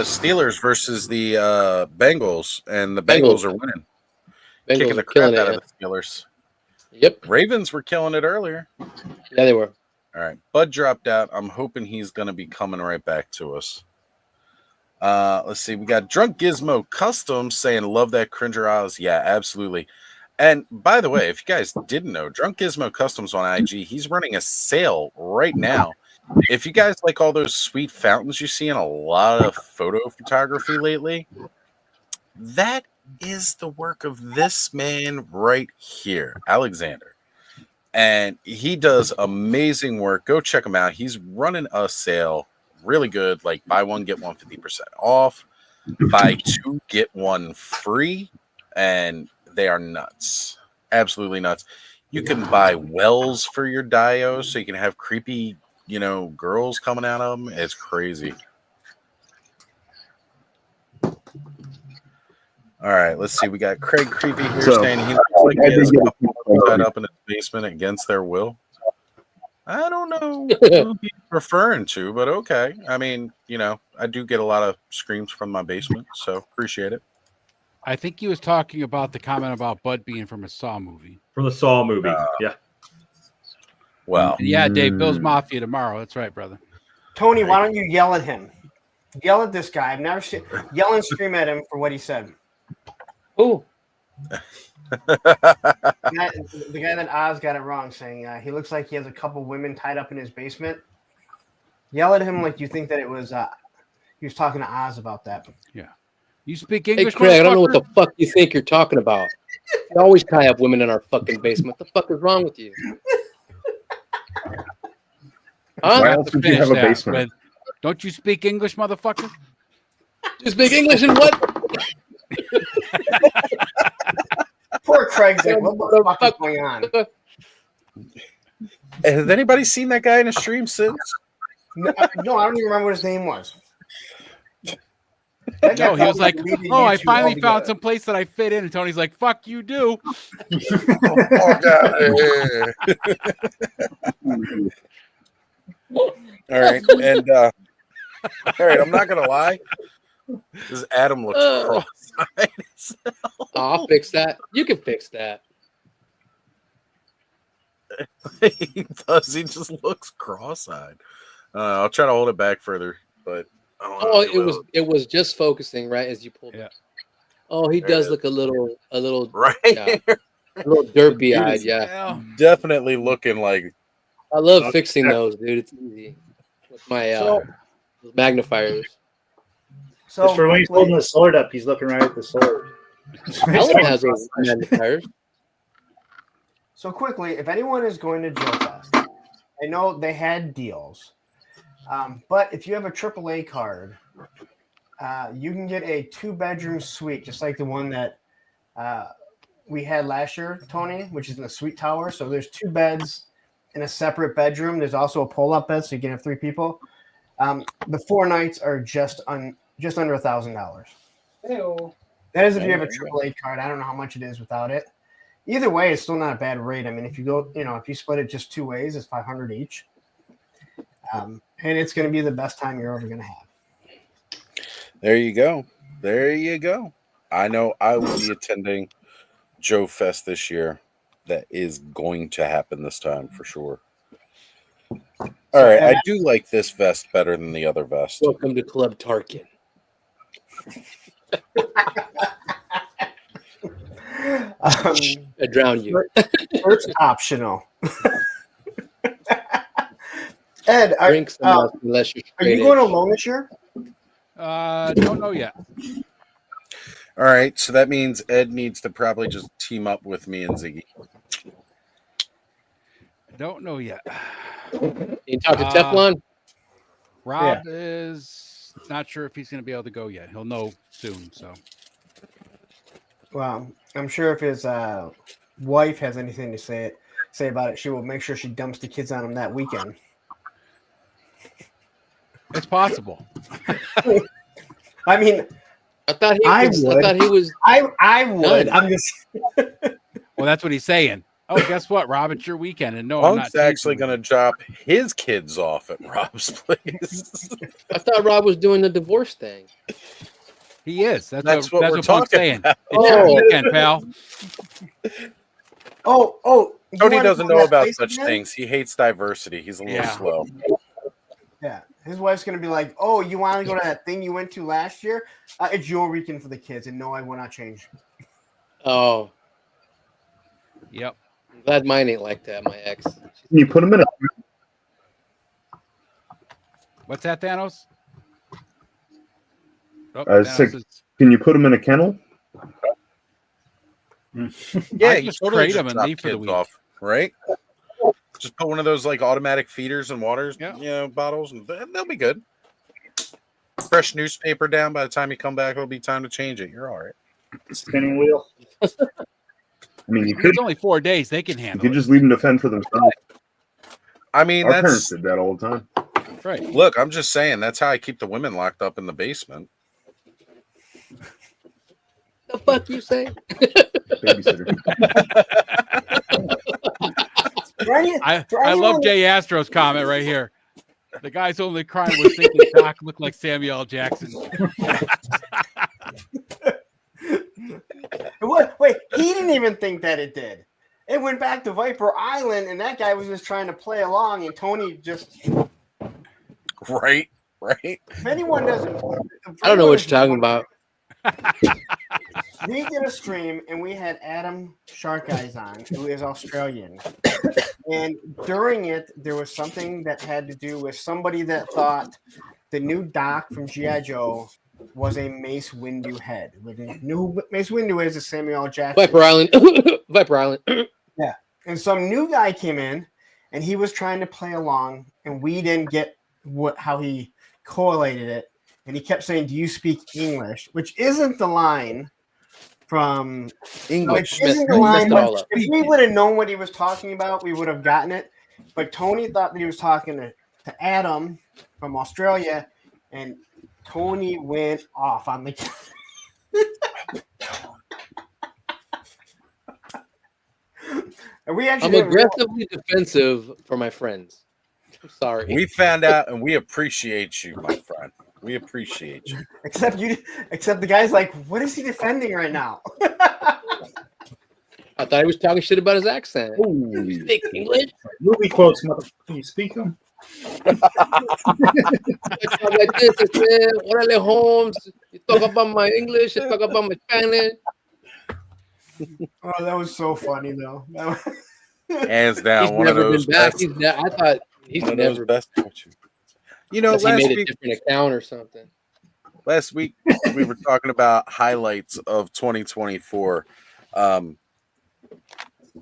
Steelers versus the Bengals, and the Bengals are winning, kicking Bengals the are killing crap it. out of the Steelers. Yep. Ravens were killing it earlier. Yeah, they were. All right, Bud dropped out. I'm hoping he's going to be coming right back to us. Let's see. We got Drunk Gizmo Custom saying, love that Cringer Oz. Yeah, absolutely. And by the way, if you guys didn't know, Drunk Gizmo Customs on IG, he's running a sale right now. If you guys like all those sweet fountains you see in a lot of photo photography lately, that is the work of this man right here, Alexander. And he does amazing work. Go check him out. He's running a sale. Really good, like buy one get one 50% off, buy two get one free, and they are nuts, absolutely nuts. You can buy wells for your dios, so you can have creepy, girls coming out of them. It's crazy. All right, let's see. We got Craig Creepy here saying he looks like he has a couple tied up in his basement against their will. I don't know who he's referring to, but okay. I mean, I do get a lot of screams from my basement, so appreciate it. I think he was talking about the comment about Bud being from a Saw movie. From the Saw movie. Yeah. Well, And yeah, Dave, Bill's Mafia tomorrow. That's right, brother. Tony, why don't you yell at him? Yell at this guy. I've never seen. Yell and scream at him for what he said. Ooh. The guy that Oz got it wrong, saying he looks like he has a couple women tied up in his basement. Yell at him like you think that it was he was talking to Oz about that. Yeah. You speak Hey, English, Craig, I don't know what the motherfucker? fuck you think you're talking about. You always tie up women in our fucking basement. What the fuck is wrong with you? Why Huh? else would you have a Finish that basement? with, don't you speak English, motherfucker? You speak English and what? Poor Craig's like, what the fuck is going on? Has anybody seen that guy in a stream since? No, I don't even remember what his name was. That guy No, he was like, probably deleted "Oh, I YouTube finally found altogether. some place that I fit in." And Tony's like, "Fuck you, do." All right, and all right, I'm not gonna lie. This Adam looks cross-eyed. I'll fix that. You can fix that. He does. He just looks cross-eyed. I'll try to hold it back further, but Oh, it was just focusing right as you pulled it. Oh, he There does it look a little right. yeah, a little derpy-eyed. Dude, Yeah, definitely looking like. I love fixing those, dude. It's easy with my magnifiers. So for when he's holding the sword up, he's looking right at the sword. Alan has those magnifiers. So quickly, if anyone is going to Joe Fest, I know they had deals. But if you have a AAA card, you can get a 2-bedroom suite, just like the one that we had last year, Tony, which is in the suite tower. So there's 2 beds in a separate bedroom. There's also a pull-up bed, so you can have 3 people. The 4 nights are just under $1,000. That is if you have a AAA card. I don't know how much it is without it. Either way, it's still not a bad rate. I mean, if you go, if you split it just 2 ways, it's $500 each. And it's going to be the best time you're ever going to have. There you go. There you go. I know I will be attending Joe Fest this year. That is going to happen this time for sure. All right. I do like this vest better than the other vest. Welcome to Club Tarkin. I drowned you. First optional. Ed, Drink some unless you're are you going alone this year? Don't know yet. All right. So that means Ed needs to probably just team up with me and Ziggy. Don't know yet. You talk to Teflon? Rob is not sure if he's going to be able to go yet. He'll know soon. So, Well, I'm sure if his wife has anything to say about it, she will make sure she dumps the kids on him that weekend. it's possible. I mean, I thought he was. I would. Done. I'm just. Well, that's what he's saying. Oh, guess what, Rob? It's your weekend, and no, I'm Punk's not actually going to drop his kids off at Rob's place. I thought Rob was doing the divorce thing. He is. That's what we're Punk's talking saying. about. It's your weekend, pal. Oh. you Tony wanna doesn't go to know that about place such again? things. He hates diversity. He's a little slow. Yeah, his wife's gonna be like, "Oh, you want to go to that thing you went to last year? It's your weekend for the kids, and no, I will not change." Oh, Yep. I'm glad mine ain't like that. My ex. Can you put them in a? What's that, Thanos? Oh, Can you put them in a kennel? Yeah, I you just totally trade just them and drop leave for the kids week. off, right? Just put one of those like automatic feeders and waters, bottles, and they'll be good. Fresh newspaper down. By the time you come back, it'll be time to change it. You're all right. Spinning wheel. I mean, you could. It's only 4 days. They can You handle could it. just leave them to fend for themselves. I mean, Our that's parents did that all the time. Right. look. I'm just saying that's how I keep the women locked up in the basement. The fuck you say? Babysitter. I love Jay Astro's comment right here. The guy's only crime was thinking Doc looked like Samuel L. Jackson. What? Wait, he didn't even think that it did. It went back to Viper Island, and that guy was just trying to play along, and Tony just. Right. If anyone doesn't, I don't know what you're talking about. We did a stream and we had Adam Shark Eyes on, who is Australian. And during it, there was something that had to do with somebody that thought the new Doc from G.I. Joe was a Mace Windu head. New Mace Windu is a Samuel L. Jackson. Viper Island. Viper Island. Yeah. And some new guy came in and he was trying to play along, and we didn't get how he correlated it. and he kept saying, "Do you speak English?" Which isn't the line from English. Which isn't the Messed line. it all up. If we would have known what he was talking about, we would have gotten it. But Tony thought that he was talking to Adam from Australia, and Tony went off on the. And we actually I'm didn't realize- aggressively defensive for my friends. I'm sorry. We found out, and we appreciate you, my friend. We appreciate you. except the guy's like, what is he defending right now? I thought he was talking shit about his accent. Ooh. Speak English? Movie quotes, mother. Can you speak them? I talk like this, man. Orale Holmes. You talk about my English. You talk about my Spanish. Oh, that was so funny though. That was- Hands down, He's one of never those been back. best. I thought he's One of those never. best. You know, Unless he last made a week, different account or something. last week we were talking about highlights of 2024.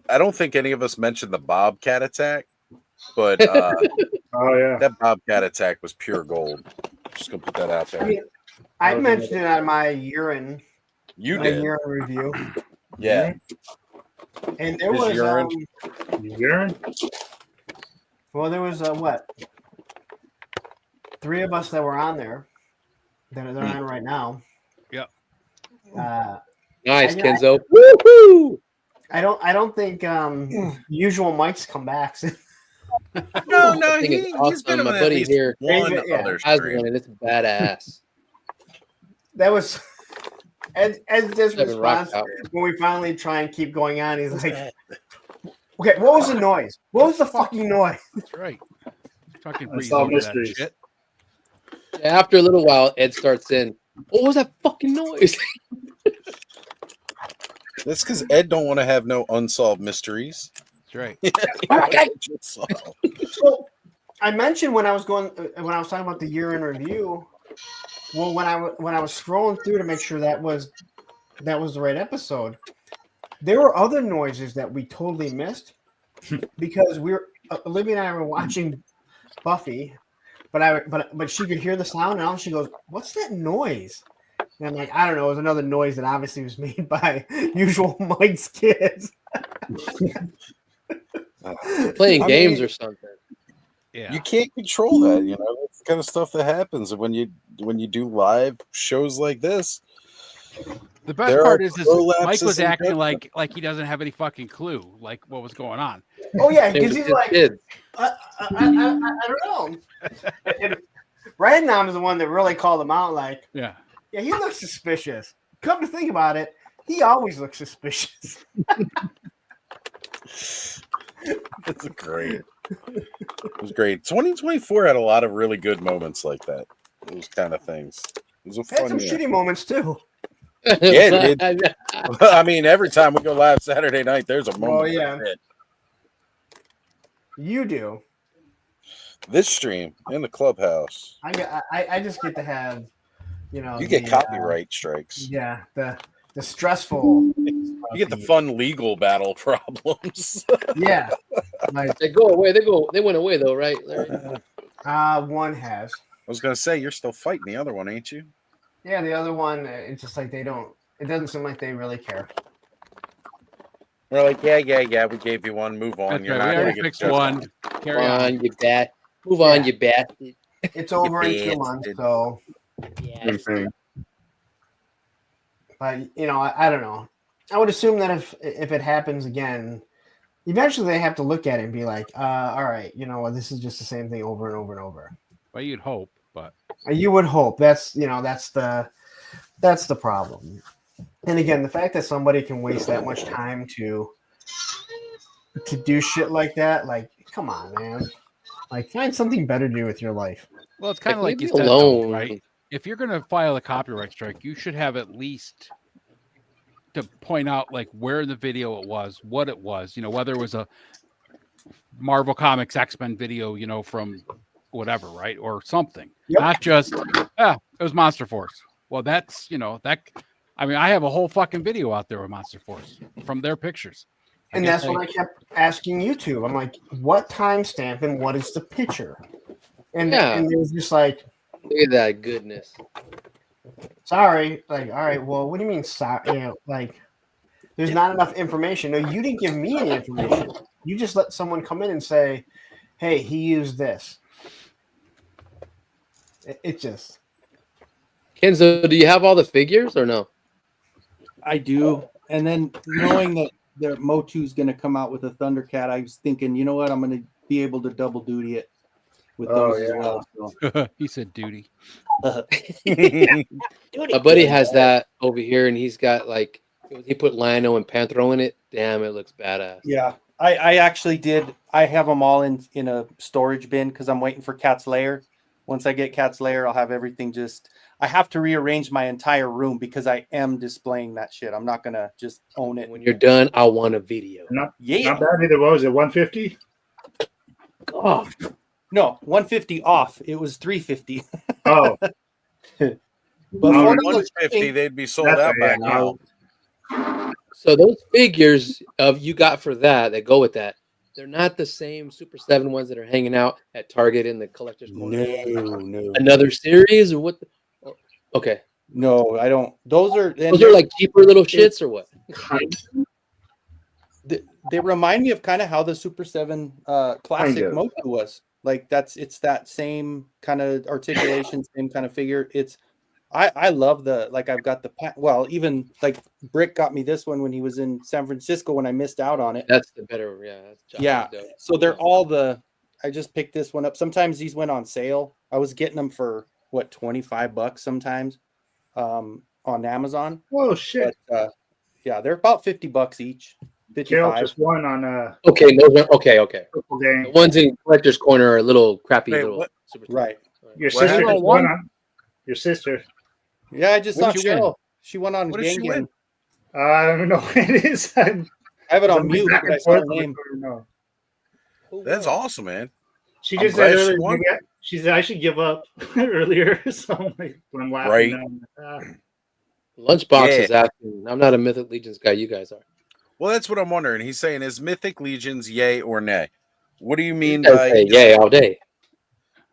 I don't think any of us mentioned the Bobcat attack, but Oh yeah. that Bobcat attack was pure gold. Just gonna put that out I there. mean, I mentioned it on my urine You did, review, yeah. and there His was urine. Urine. well, there was what? 3 of us that were on there that are on right now. Yep. Nice, I- Kenzo. Woohoo! I don't think usual Mike's come back. No, That thing is he's awesome. been on My at buddy least here one Yeah. other has stream. one, and it's badass. That was as this Seven rock response out. when we finally try and keep going on. He's like, "Okay, what was the noise? What was the fucking noise?" That's right. Fucking I breeze saw over that mysteries. shit. After a little while, Ed starts in. What was that fucking noise? That's because Ed don't want to have no unsolved mysteries. That's right. So I mentioned when I was talking about the year in review. Well, when I was scrolling through to make sure that was the right episode, there were other noises that we totally missed because Olivia and I were watching Buffy, but she could hear the sound and all she goes, "What's that noise?" And I'm like, I don't know. It was another noise that obviously was made by usual Mike's kids. Playing I games mean- or something. Yeah. You can't control that, you know. That's the kind of stuff that happens when you do live shows like this. The best There part are is Mike prolapses was in acting judgment. like he doesn't have any fucking clue, like what was going on. Oh yeah, They because were he's just like, kids. I don't know. And Radnam is the one that really called him out. Like, Yeah. yeah, he looks suspicious. Come to think about it, he always looks suspicious. It's great. It was great. 2024 had a lot of really good moments like that. Those kind of things. It was a Had fun some year. shitty moments too. Yeah, dude. I mean, every time we go live Saturday night, there's a moment. Oh, yeah. of it. You do. This stream in the clubhouse, I just get to have, you know, you get the, copyright strikes. Yeah, the stressful. You get the fun legal battle problems. Yeah, like They go away. They went away though, right? Larry? one has. I was gonna say you're still fighting the other one, ain't you? Yeah, the other one, it's just like they don't. It doesn't seem like they really care. We're like, yeah. We gave you one. Move on. That's You're right. We not already gonna get fixed judged. one. Move Carry on. on, you bat. Move on, Yeah. you bastard. It's over in 2 months, bastard. so. Same thing. But you know, I don't know. I would assume that if it happens again, eventually they have to look at it and be like, all right, you know what, this is just the same thing over and over and over. Well, you'd hope, but You would hope. That's the problem. And again, the fact that somebody can waste that much time to do shit like that, like, come on, man. Like, find something better to do with your life. well, it's kind of like you leave me said, though, alone. right? If you're going to file a copyright strike, you should have at least to point out like where in the video it was, what it was, you know, whether it was a Marvel Comics X-Men video, you know, from whatever, right? Or something. Yep. Not just, it was Monster Force. Well, that's, you know, I mean, I have a whole fucking video out there with Monster Force from their pictures. And that's what I kept asking YouTube. I'm like, what timestamp and what is the picture? And Yeah. and it was just like, Look at that goodness. Sorry. Like, all right. Well, what do you mean? Sorry. Like, there's not enough information. No, you didn't give me any information. You just let someone come in and say, "Hey, he used this." It just. Kenzo, do you have all the figures or no? I do. And then knowing that their Motu's going to come out with a Thundercat, I was thinking, you know what? I'm going to be able to double duty it with those as well. So. He said duty. My buddy has that over here, and he's got like he put Lino and Panthro in it. Damn, it looks badass. Yeah, I actually did. I have them all in a storage bin because I'm waiting for Cat's Lair. Once I get Cat's Lair, I'll have everything just. I have to rearrange my entire room because I am displaying that shit. I'm not gonna just own it. When you're done, I want a video. Not bad either. What was it? 150? Oh, no, 150 off. It was 350. Oh. But on 150, they'd be sold out by now. So those figures you got for that go with that, they're not the same Super 7 ones that are hanging out at Target in the collector's corner. No. Another series or what? Okay. No, I don't. Those are like cheaper little shits or what? They remind me of kind of how the Super 7 classic Motu was. Like it's that same kind of articulation, same kind of figure. I love I've got even like Brick got me this one when he was in San Francisco when I missed out on it. That's the better, yeah. So they're all I just picked this one up. Sometimes these went on sale. I was getting them for $25 sometimes on Amazon. Oh shit. But, yeah, they're about $50 each. 55. Carol just won on Okay, those are okay. The ones in collector's corner are a little crappy. Super right. Your sister just won on. Your sister. Yeah, I just saw Cheryl. She won on What did she win? I don't know what it is. I have it on mute. But I saw her name. No. That's awesome, man. She just said earlier. She said I should give up earlier. So I'm laughing. Right. Lunchbox is asking. I'm not a Mythic Legions guy. You guys are. Well, that's what I'm wondering. He's saying, is Mythic Legions yay or nay? What do you mean by yay all day?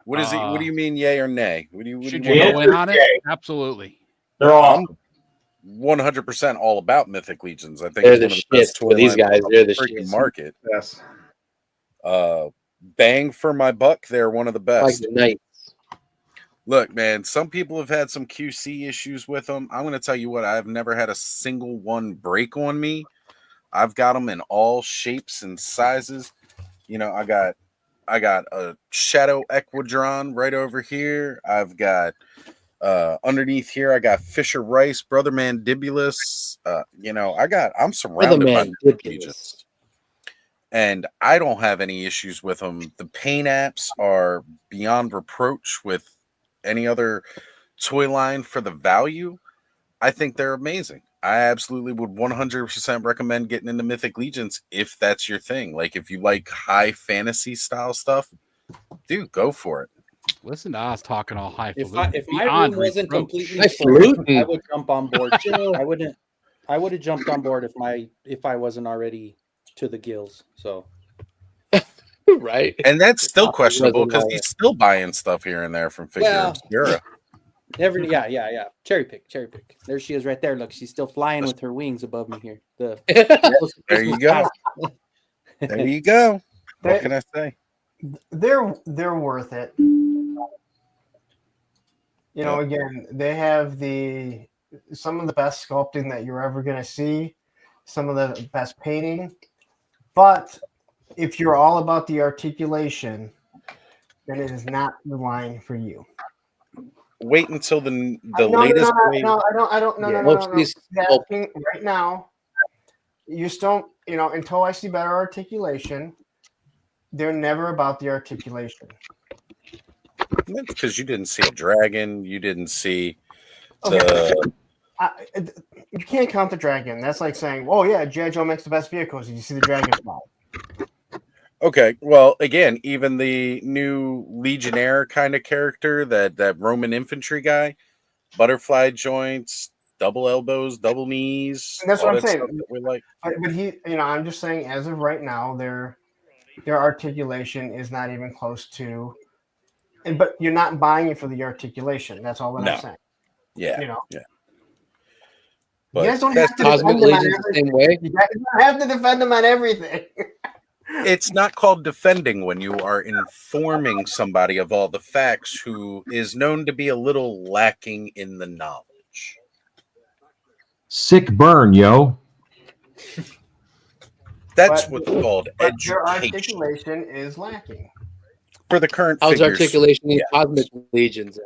What is it? What do you mean yay or nay? Should you go in on it? Absolutely. They're awesome. 100% all about Mythic Legions. I think they're the shit for these guys. They're the freaking shit. Market. Yes. Bang for my buck. They're one of the best. Like the Knights. Look, man, some people have had some QC issues with them. I'm going to tell you what, I've never had a single one break on me. I've got them in all shapes and sizes. You know, I got a Shadow Equidron right over here. I've got underneath here, I got Fisher Rice, Brother Mandibulus. You know, I'm surrounded by Legions. And I don't have any issues with them. The paint apps are beyond reproach with any other toy line for the value. I think they're amazing. I absolutely would 100% recommend getting into Mythic Legions if that's your thing. Like, if you like high fantasy style stuff, dude, go for it. Listen to us talking all high. If my room wasn't completely full, I would jump on board. I would have jumped on board if I wasn't already to the gills. So right, and that's still questionable because he's still buying stuff here and there from Figure Obscura. Yeah. Cherry pick. There she is, right there. Look, she's still flying with her wings above me here. There you go. There you go. What can I say? They're worth it. You know, again, they have some of the best sculpting that you're ever going to see, some of the best painting. But if you're all about the articulation, then it is not the line for you. Wait until the latest wave. No, I don't. No. Right now, you just don't. You know, until I see better articulation, they're never about the articulation. Because you didn't see a dragon, you didn't see you can't count the dragon. That's like saying, "Oh yeah, G.I. Joe makes the best vehicles." Did you see the dragon fly? Okay, well, again, even the new Legionnaire kind of character, that Roman infantry guy, butterfly joints, double elbows, double knees. And that's what I'm saying. We like. But he, you know, I'm just saying, as of right now, their articulation is not even close to. but you're not buying it for the articulation. That's all that No. I'm saying. Yeah. You know. Yeah. You guys don't that's have to Cosmic defend them on Legion's the same everything. way. You guys don't have to defend them on everything. it's not called defending when you are informing somebody of all the facts who is known to be a little lacking in the knowledge. Sick burn, yo. That's But- what's called But your education articulation is lacking. for the current How's figures. articulation in yeah. Cosmic Legions?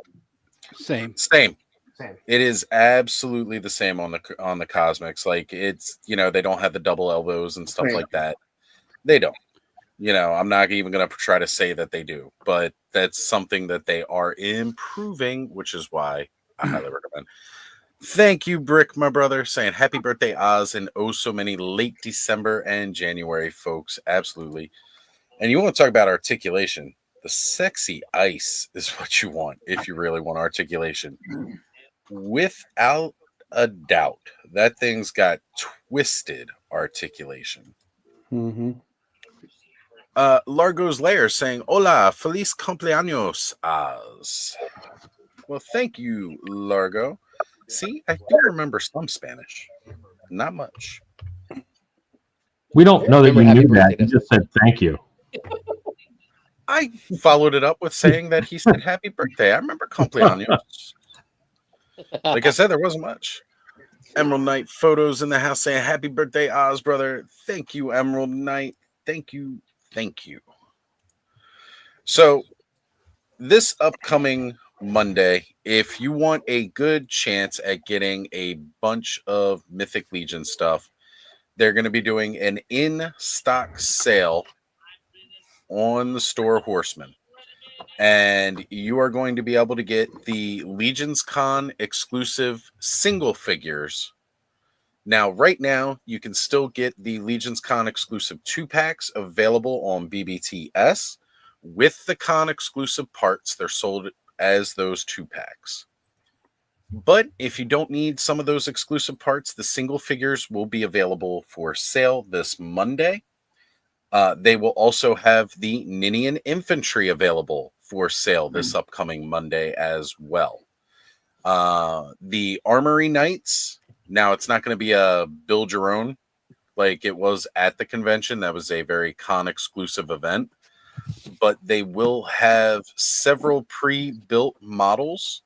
Same. Same. Same. It is absolutely the same on the Cosmics. Like it's, they don't have the double elbows and stuff Right. like that. They don't. I'm not even going to try to say that they do, but that's something that they are improving, which is why I highly recommend. Thank you, Brick, my brother, saying happy birthday, Oz, and oh so many late December and January, folks. Absolutely. And you want to talk about articulation? The sexy ice is what you want if you really want articulation. Without a doubt, that thing's got twisted articulation. Mm-hmm. Largo's Lair saying, Hola, feliz cumpleaños, Oz. Well, thank you, Largo. See, I do remember some Spanish. Not much. We don't know that you Remember, happy knew that. birthday, You just said thank you. I followed it up with saying that he said happy birthday. I remember cumpleaños. Like I said, there wasn't much. Emerald Knight photos in the house saying happy birthday, Oz, brother. Thank you, Emerald Knight. Thank you. Thank you. So this upcoming Monday, if you want a good chance at getting a bunch of Mythic Legion stuff, they're going to be doing an in-stock sale on the store Horseman. And you are going to be able to get the Legions Con exclusive single figures. Now, right now, you can still get the Legions Con exclusive 2-packs available on BBTS. With the con exclusive parts, they're sold as those 2-packs. But if you don't need some of those exclusive parts, the single figures will be available for sale this Monday. They will also have the Ninian Infantry available for sale this upcoming Monday as well. The Armory Knights, now it's not going to be a build your own like it was at the convention. That was a very con exclusive event. But they will have several pre-built models,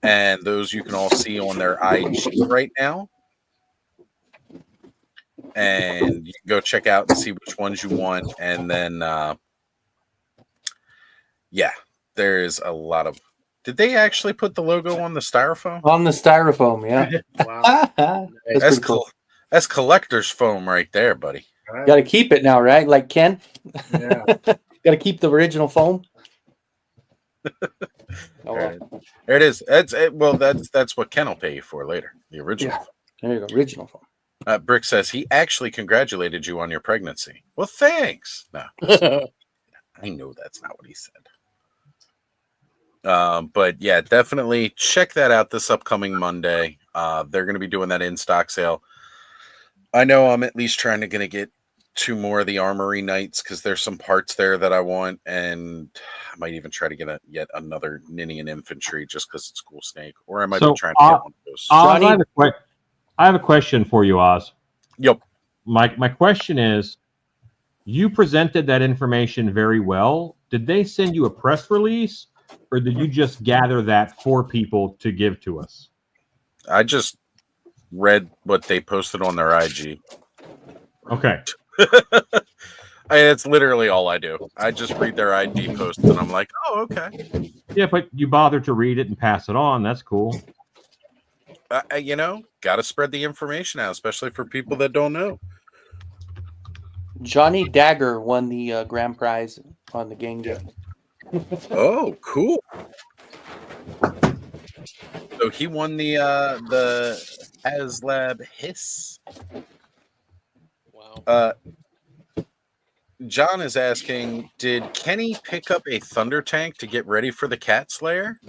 and those you can all see on their IG right now. And you can go check out and see which ones you want. And then, there's a lot of. Did they actually put the logo on the styrofoam? On the styrofoam, yeah. Wow. That's pretty cool. That's collector's foam right there, buddy. Got to keep it now, right? Like Ken. Yeah. Got to keep the original foam. There it is. That's what Ken will pay you for later. The original. Yeah. There you go. Original foam. Brick says he actually congratulated you on your pregnancy. Well, thanks. No, I know that's not what he said. But yeah, definitely check that out this upcoming Monday. They're going to be doing that in stock sale. I know I'm at least going to get 2 more of the Armory Knights because there's some parts there that I want, and I might even try to get yet another Ninian Infantry just because it's Cool Snake, or I might be trying to get one of those. Oz, I have a question for you, Oz. Yep. My question is, you presented that information very well. Did they send you a press release, or did you just gather that for people to give to us? I just read what they posted on their IG. Okay. It's literally all I do. I just read their ID posts and I'm like, oh, okay. Yeah, but you bothered to read it and pass it on. That's cool. Got to spread the information out, especially for people that don't know. Johnny Dagger won the grand prize on the game jam. Oh, cool. So he won the HasLab Hiss. Wow. John is asking, did Kenny pick up a Thunder Tank to get ready for the Cat Slayer?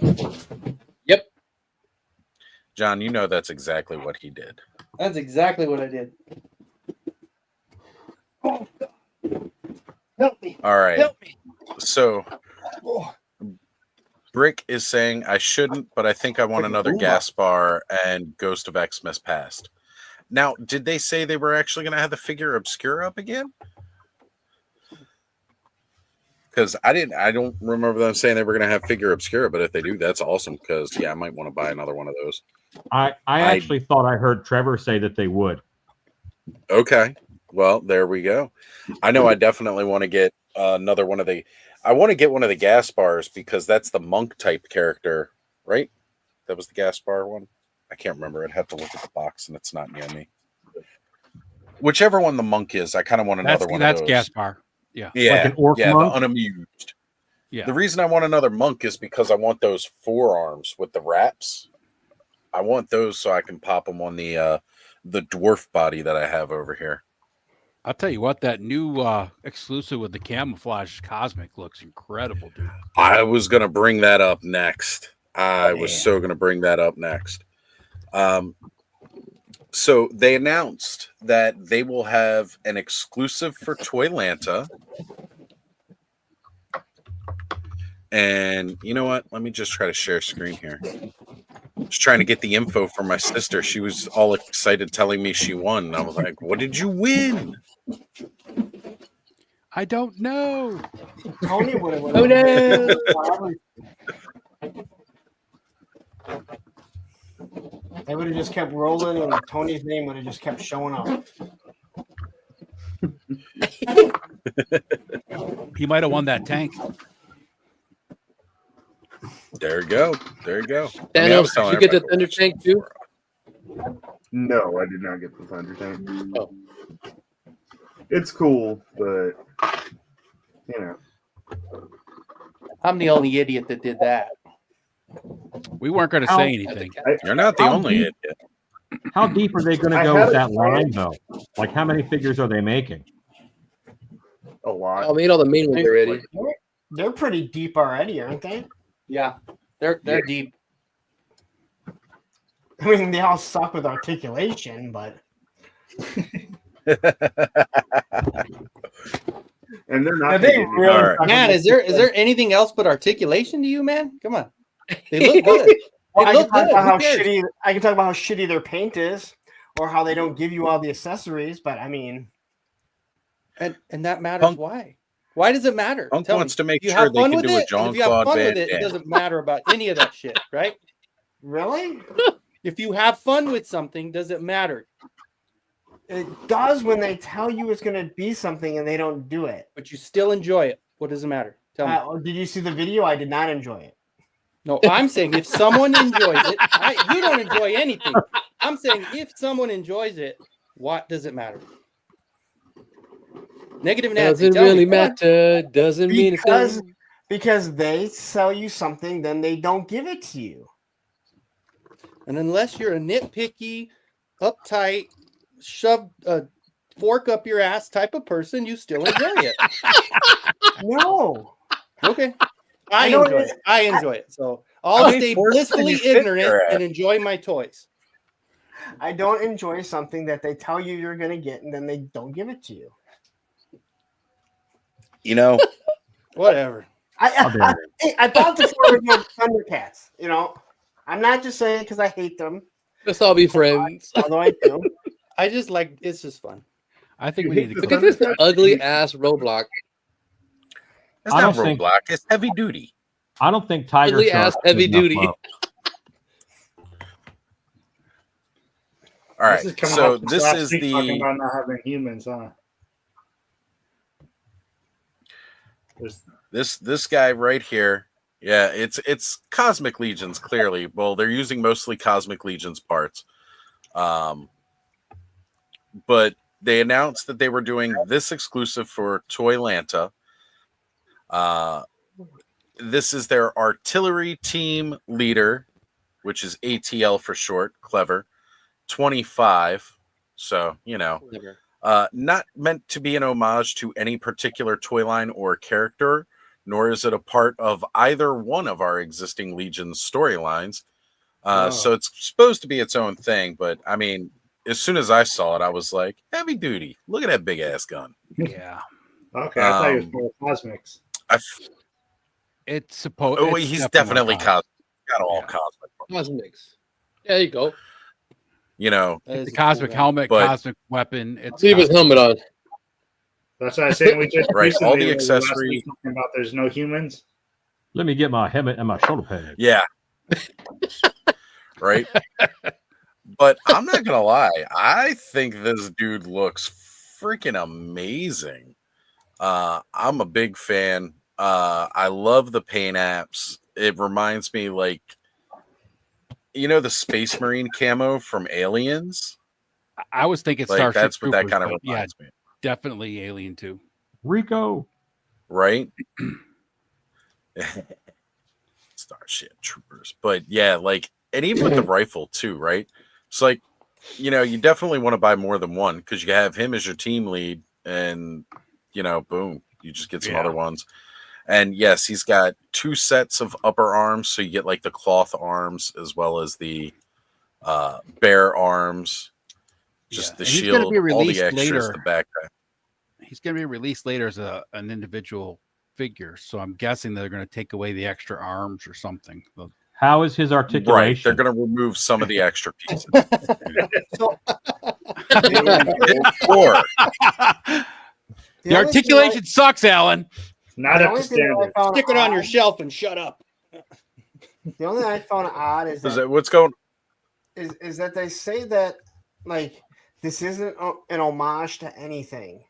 Yep. John, you know that's exactly what he did. That's exactly what I did. Help me. All right. Help me. So Brick is saying I shouldn't, but I think I want another Gaspar and Ghost of Xmas Past. Now, did they say they were actually going to have the figure Obscura up again? Because I don't remember them saying they were going to have figure Obscura, but if they do, that's awesome. Because I might want to buy another one of those. I actually thought I heard Trevor say that they would. Okay, well there we go. I know I definitely want to get another one of the. I want to get one of the Gaspars because that's the monk type character, right? That was the Gaspar one. I can't remember. I'd have to look at the box, and it's not near me. Whichever one the monk is, I kind of want another one. That's of those. Gaspar. Yeah, Yeah, like an orc yeah, monk? the unamused. Yeah. The reason I want another monk is because I want those forearms with the wraps. I want those so I can pop them on the dwarf body that I have over here. I'll tell you what, that new exclusive with the camouflage cosmic looks incredible, dude. I was gonna bring that up next. I was so gonna bring that up next. So they announced that they will have an exclusive for Toylanta. And you know what? Let me just try to share screen here. Just trying to get the info from my sister. She was all excited telling me she won. And I was like, what did you win? I don't know. Tony would have. Oh no! They would have just kept rolling, and Tony's name would have just kept showing up. He might have won that tank. There you go. There you go. Thanos, did you get the Thunder Tank too? No, I did not get the Thunder Tank. Oh. It's cool, but you know. I'm the only idiot that did that. We weren't going to say anything. You're not the only idiot. How deep are they going to go with that line, though? Like, how many figures are they making? A lot. I made all the main ones already. They're pretty deep already, aren't they? Yeah, they're deep. I mean, they all suck with articulation, but and they're not. They really Man, is there anything else but articulation to you, man? Come on, they look good. Well, I They can look talk good. about how Who cares? shitty. I can talk about how shitty their paint is, or how they don't give you all the accessories. But I mean, And that matters. Why? Why does it matter? Punk Tell wants me. to make You sure have they fun can with do a it? 'Cause if you have Jean-Claude fun Van with it, it Damme. doesn't matter about any of that shit, right? really, If you have fun with something, does it matter? it does when they tell you it's going to be something and they don't do it. But you still enjoy it. What does it matter? Tell me. Did you see the video? I did not enjoy it. No, I'm saying if someone enjoys it, you don't enjoy anything. I'm saying if someone enjoys it, what does it matter? Negative Nancy. Doesn't tell really me. matter. Doesn't mean a thing. Because they sell you something, then they don't give it to you. And unless you're a nitpicky, uptight, shove a fork up your ass type of person, you still enjoy it. No. Okay. I know enjoy it is. it. I enjoy it. So I'll many stay forks did blissfully you fit ignorant your ass? and enjoy my toys. I don't enjoy something that they tell you you're going to get and then they don't give it to you. You know, Whatever. I thought the four were Thundercats. You know, I'm not just saying because I hate them, Let's all be friends. although I do. I just like it's just fun. I think we need to Look go. at this ugly ass roadblock. it's I not don't think- roadblock. It's heavy duty. I don't think Tiger Ugly Shark ass is heavy enough duty. love. All right. This is coming So off this last is week talking the about not having humans, huh? There's this guy right here. Yeah, it's Cosmic Legions, clearly. Well, they're using mostly Cosmic Legions parts. But they announced that they were doing this exclusive for Toylanta. This is their artillery team leader, which is ATL for short, clever. 25. So, you know, not meant to be an homage to any particular toy line or character, nor is it a part of either one of our existing Legion storylines. So it's supposed to be its own thing, but I mean, as soon as I saw it, I was like, heavy duty. Look at that big ass gun. Yeah. okay. I thought it was more cosmics. It's supposed. Oh, it's he's definitely cosmic. got all Yeah. cosmic. Cosmics. Yeah, there you go. You know, That is It's a a cool cosmic gun. helmet, But- cosmic weapon. It's Leave his cosmic. helmet on. That's what I was saying. We just Right, all the recently, last week, accessories- talking about there's no humans. Let me get my helmet and my shoulder pads. Yeah. Right. But I'm not gonna lie, I think this dude looks freaking amazing. I'm a big fan. I love the paint apps. It reminds me, like, you know, the Space Marine camo from Aliens. I was thinking Like, Starship that's what that Troopers, kind of but yeah, reminds me. definitely Alien too. Rico. Right? Starship Troopers. But yeah, like, and even with the rifle too, right? It's like, you know, you definitely want to buy more than one because you have him as your team lead, and you know, boom, you just get some other ones. And yes, he's got 2 sets of upper arms, so you get like the cloth arms as well as the bare arms, just the And he's gonna shield, be all the released extras, later. the backpack. He's going to be released later as an individual figure, so I'm guessing they're going to take away the extra arms or something. How is his Right, articulation? they're going to remove some of the extra pieces. So, Or The articulation sucks, Alan. Not the up only to thing that I standard. found Stick it on your odd- shelf and shut up. The only thing I found odd is is that that what's going? is that they say that like this isn't an homage to anything,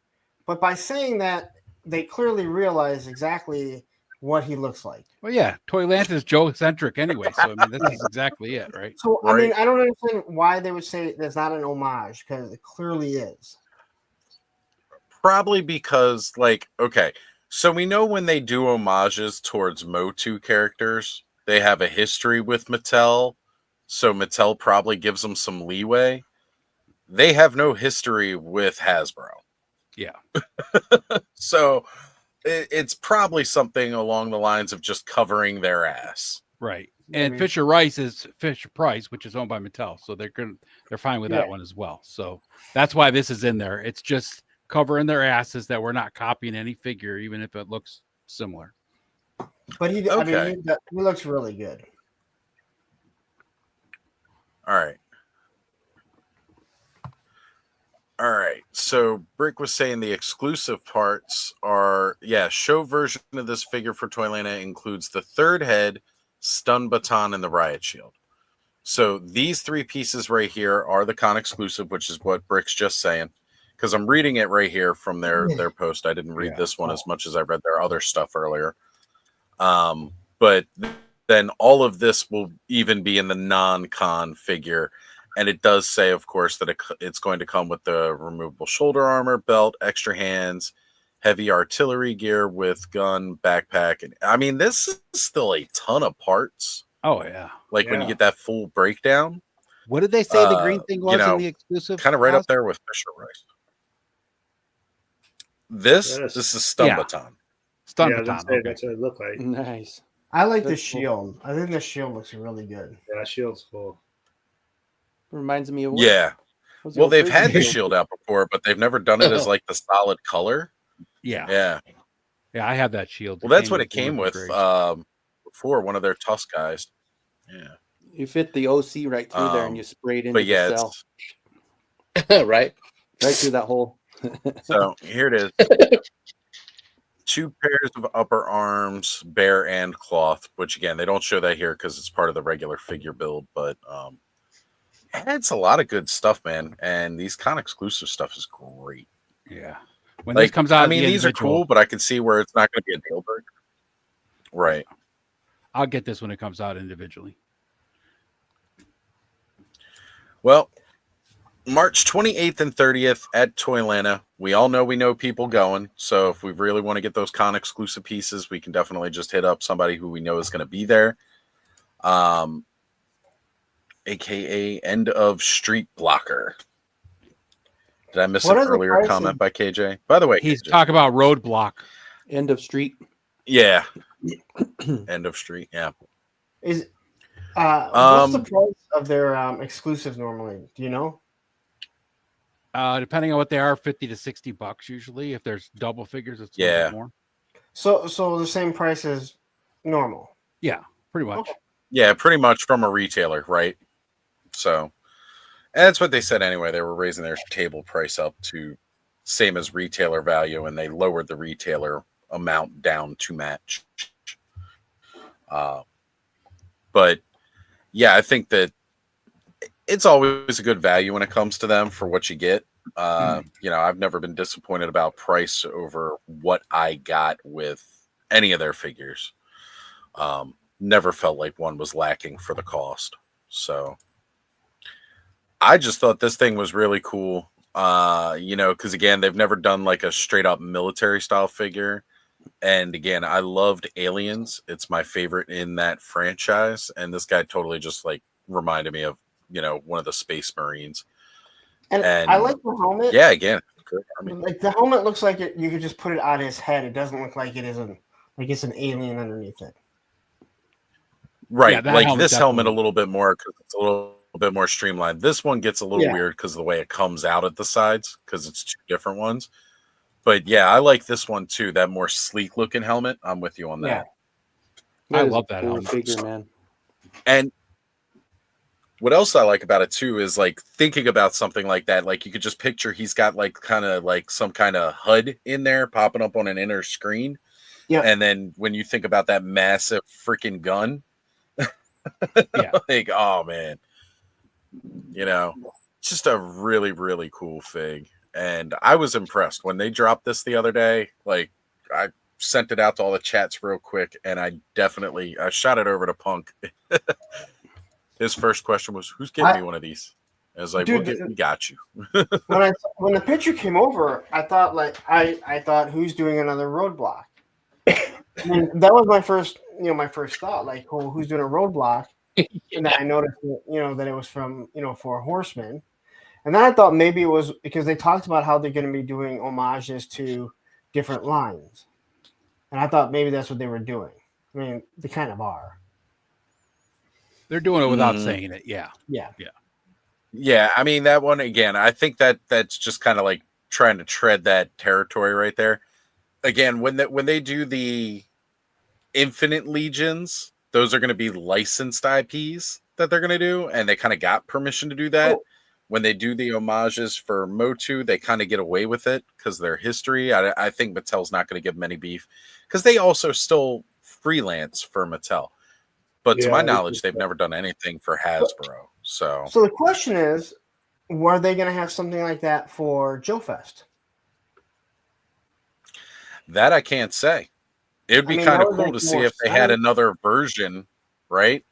but by saying that they clearly realize exactly what he looks like. Well, yeah, Toyland is Joe-centric anyway, so I mean, this is exactly it, right? So I mean, Right. I don't understand why they would say there's not an homage because it clearly is. Probably because, like, okay, so we know when they do homages towards Motu characters, they have a history with Mattel, so Mattel probably gives them some leeway. They have no history with Hasbro. Yeah. So it's probably something along the lines of just covering their ass. Right. And Maybe. Fisher Rice is Fisher Price, which is owned by Mattel, so they're fine with Yeah. that one as well. So that's why this is in there. It's just covering their asses that we're not copying any figure, even if it looks similar. But he, I Okay. mean, he looks really good. All right. All right. So Brick was saying the exclusive parts are, yeah, show version of this figure for Toylanta includes the third head, stun baton, and the riot shield. So these 3 pieces right here are the con exclusive, which is what Brick's just saying. Because I'm reading it right here from their post. I didn't read this one as much as I read their other stuff earlier. But then all of this will even be in the non-con figure. And it does say, of course, that it's going to come with the removable shoulder armor, belt, extra hands, heavy artillery gear with gun, backpack. And I mean, this is still a ton of parts. Oh, yeah. Like when you Yeah. get that full breakdown, What did they say the green thing you was know, in the exclusive? kind of right Oz? up there with Fisher Rice. This Yes. is stun Yeah. baton. Stun Yeah, I was gonna baton. say, Okay. that's what it looked like. Nice. I like the That's cool. shield. I think the shield looks really good. Yeah, shield's cool. Reminds me of what? Yeah. What's the Well, old they've version had the of it? shield out before, but they've never done it as like the solid color. Yeah. Yeah. Yeah, I have that shield. Well, that's what in it came Warrior with Grades. before, one of their Tusk guys. Yeah. You fit the OC right through there, and you sprayed into But yeah, the cell it's, Right. right through that hole. so here it is. 2 pairs of upper arms, bare and cloth, which again, they don't show that here because it's part of the regular figure build, but it's a lot of good stuff, man. And these con exclusive stuff is great. Yeah. When Like, this comes out, I mean, these are cool, but I can see where it's not going to be a deal breaker. Right. I'll get this when it comes out individually. Well, March 28th and 30th at Toylanta. We all know we know people going. So if we really want to get those con exclusive pieces, we can definitely just hit up somebody who we know is going to be there. AKA End of Street Blocker. Did I miss What an are the earlier prices? comment by KJ? By the way, He's KJ, talking about Roadblock. End of street. yeah. End of Street. Yeah. Is what's the Um, price of their exclusives normally? Do you know? Depending on what they are, $50 to $60 usually. If there's double figures, it's a little Yeah. bit more. So the same price as normal. Yeah, pretty much. Okay. Yeah, pretty much from a retailer, right? So and that's what they said anyway. They were raising their table price up to same as retailer value, and they lowered the retailer amount down to match. But yeah, I think that it's always a good value when it comes to them for what you get. I've never been disappointed about price over what I got with any of their figures. Never felt like one was lacking for the cost. So I just thought this thing was really cool. Because again, they've never done like a straight up military style figure. And again, I loved Aliens. It's my favorite in that franchise. And this guy totally just like reminded me of, one of the Space Marines. And I like the helmet. Yeah, again, good. Like the helmet looks like you could just put it on his head. It doesn't look like it's an alien underneath it. Right, Yeah, like this helmet a little bit more because it's a little bit more streamlined. This one gets a little weird because of the way it comes out at the sides because it's two different ones. But yeah, I like this one too. That more sleek looking helmet. I'm with you on that. I love that helmet. Figure, man. And what else I like about it too is like thinking about something like that. Like you could just picture he's got like kind of like some kind of HUD in there popping up on an inner screen. Yeah. And then when you think about that massive freaking gun, yeah, like, oh man, just a really, really cool fig. And I was impressed when they dropped this the other day. Like I sent it out to all the chats real quick and I shot it over to Punk. His first question was, "Who's getting me one of these?" I was like, Dude, we got you. when the picture came over, I thought I thought, who's doing another roadblock? That was my first thought. Like, oh, who's doing a roadblock? And then I noticed, that it was from, Four Horsemen. And then I thought maybe it was because they talked about how they're going to be doing homages to different lines. And I thought maybe that's what they were doing. I mean, they kind of are. They're doing it without saying it. Yeah. Yeah, I mean that one again. I think that's just kind of like trying to tread that territory right there. Again, when they do the Infinite Legions, those are going to be licensed IPs that they're going to do, and they kind of got permission to do that. Oh. When they do the homages for Motu, they kind of get away with it because their history. I think Mattel's not going to give them any beef because they also still freelance for Mattel. But to my knowledge, they've never done anything for Hasbro. So the question is, were they going to have something like that for Joe Fest? that I can't say. It would be kind of cool to see if they had another version, right?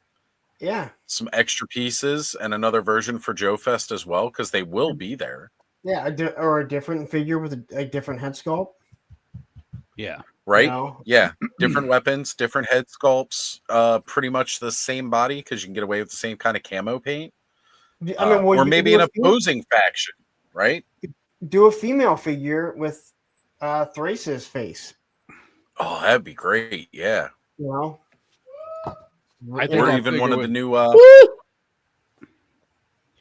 Yeah. Some extra pieces and another version for Joe Fest as well, because they will be there. Yeah, or a different figure with a different head sculpt. Yeah. Right? You know? Yeah. Different weapons, different head sculpts, pretty much the same body because you can get away with the same kind of camo paint. I mean, or maybe an opposing faction, right? Do a female figure with Thrace's face. Oh, that'd be great. Yeah. You know? Or even one of the new.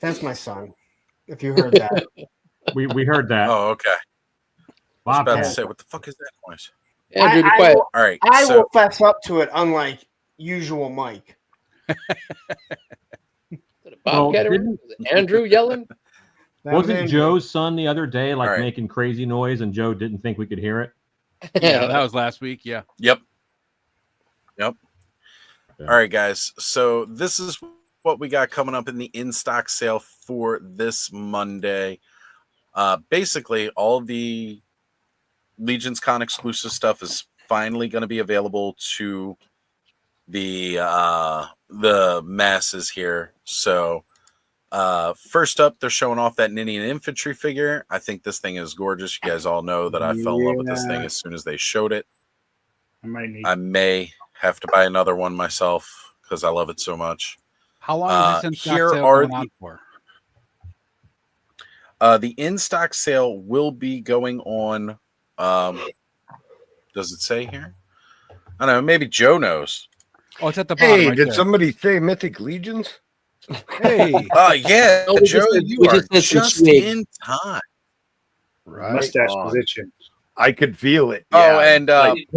That's my son. If you heard that. we heard that. Oh, okay. I was about to Bobcat. say, what the fuck is that noise? Andrew, be quiet. All right. I so, will fess up to it, unlike usual Mike. Bobcat or was it Andrew yelling? Wasn't Joe's son the other day making crazy noise and Joe didn't think we could hear it? Yeah, that was last week. Yeah. Yep. All right, guys. So this is what we got coming up in the in-stock sale for this Monday. Basically, all the Legions Con exclusive stuff is finally going to be available to the masses here. So first up, they're showing off that Ninian infantry figure. I think this thing is gorgeous. You guys all know that I fell in love with this thing as soon as they showed it. I may have to buy another one myself because I love it so much. How long is this in-stock here sale are going on for? The in-stock sale will be going on. Does it say here? I don't know. Maybe Joe knows. Oh, it's at the bottom. Hey, right did there. somebody say Mythic Legions? Hey. Yeah, No, we Joe, just said- you we are just said some just swig. in time. Right. Mustache on. position. I could feel it. Oh, Yeah. and Like,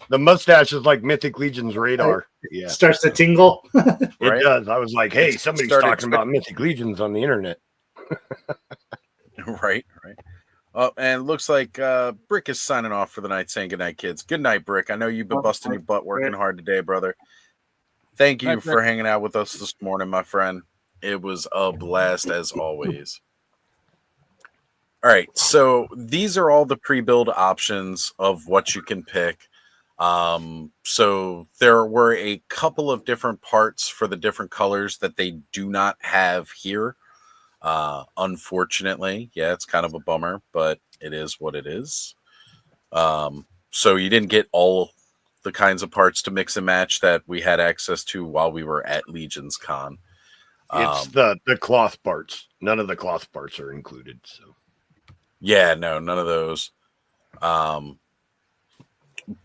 the mustache is like Mythic Legion's radar. Yeah, Starts to tingle. it right? does. I was like, hey, It somebody's started talking about Mythic Legions on the internet. right. Oh, and looks like Brick is signing off for the night, saying good night, kids. Good night, Brick. I know you've been busting your butt working hard today, brother. Thank you Night, for Brick. hanging out with us this morning, my friend. It was a blast as always. All right, so these are all the pre-build options of what you can pick. So there were a couple of different parts for the different colors that they do not have here. Unfortunately, yeah, it's kind of a bummer, but it is what it is. So you didn't get all the kinds of parts to mix and match that we had access to while we were at Legion's Con. It's the cloth parts. None of the cloth parts are included. So yeah, no, none of those.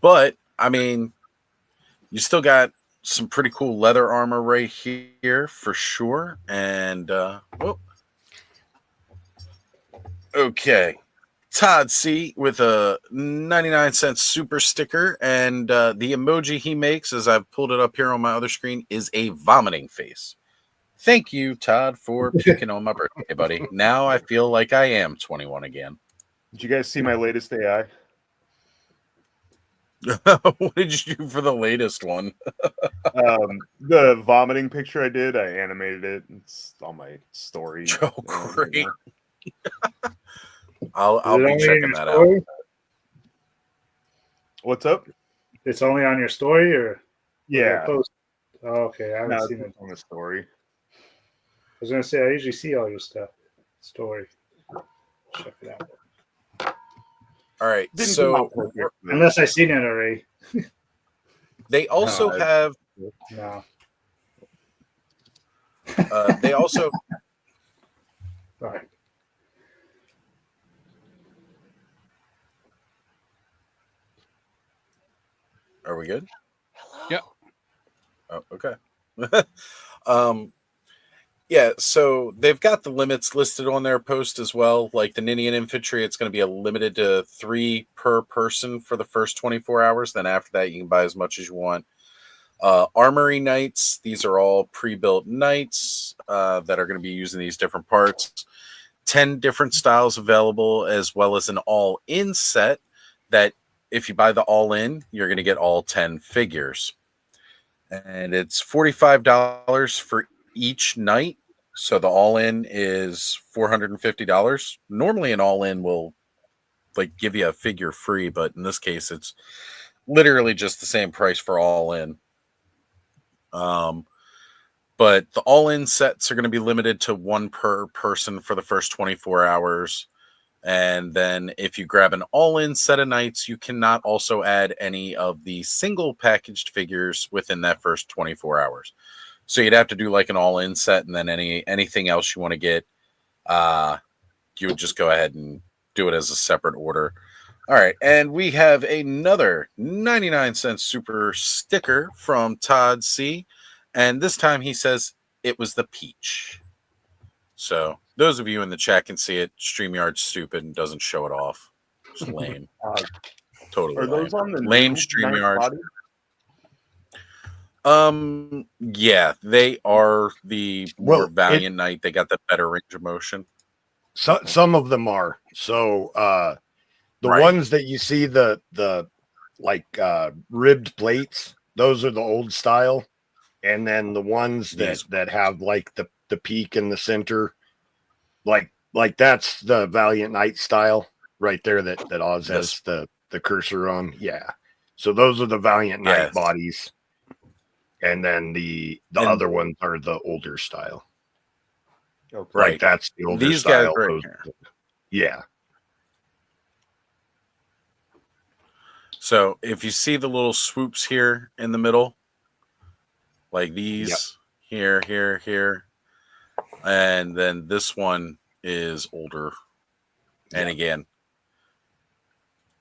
But I mean, you still got some pretty cool leather armor right here for sure. And whoop. Okay. Todd C with a 99-cent super sticker, and the emoji he makes, as I've pulled it up here on my other screen, is a vomiting face. Thank you, Todd, for puking on my birthday, buddy. Now I feel like I am 21 again. Did you guys see my latest AI? What did you do for the latest one? The vomiting picture I did, I animated it. It's on my story. Oh, great. You know. I'll be checking that out. What's up? It's only on your story, or Yeah. post? Oh, okay, I haven't seen it on the story. I was gonna say I usually see all your stuff. Story. Check it out. All right, Didn't so come out perfect. Unless I seen it already. they also have. No. They also. All right. Are we good? Yep. Oh, okay. Yeah, so they've got the limits listed on their post as well. Like the Ninian Infantry, it's going to be limited to 3 per person for the first 24 hours. Then after that, you can buy as much as you want. Armory Knights, these are all pre-built knights that are going to be using these different parts. 10 different styles available, as well as an all-in set that if you buy the all-in, you're going to get all 10 figures. And it's $45 for each night. So the all-in is $450. Normally an all-in will like give you a figure free, but in this case it's literally just the same price for all-in. But the all-in sets are going to be limited to 1 per person for the first 24 hours. And then if you grab an all-in set of knights, you cannot also add any of the single packaged figures within that first 24 hours. So you'd have to do like an all-in set, and then anything else you want to get, you would just go ahead and do it as a separate order. All right, and we have another 99-cent super sticker from Todd C. And this time he says it was the peach. So those of you in the chat can see it. StreamYard's stupid and doesn't show it off. It's lame. Totally Are those lame. on the Lame new StreamYard. body? Yeah, they are the more Valiant Knight. They got the better range of motion. Some of them are. So the Right. ones that you see the like ribbed plates, those are the old style. And then the ones that have like the peak in the center, like that's the Valiant Knight style right there that Oz has the cursor on. Yeah. So those are the Valiant Knight bodies. And then the other ones are the older style. Okay. Right. Like that's the older These style. guys right here. Yeah. So if you see the little swoops here in the middle, like these here, and then this one is older. And again,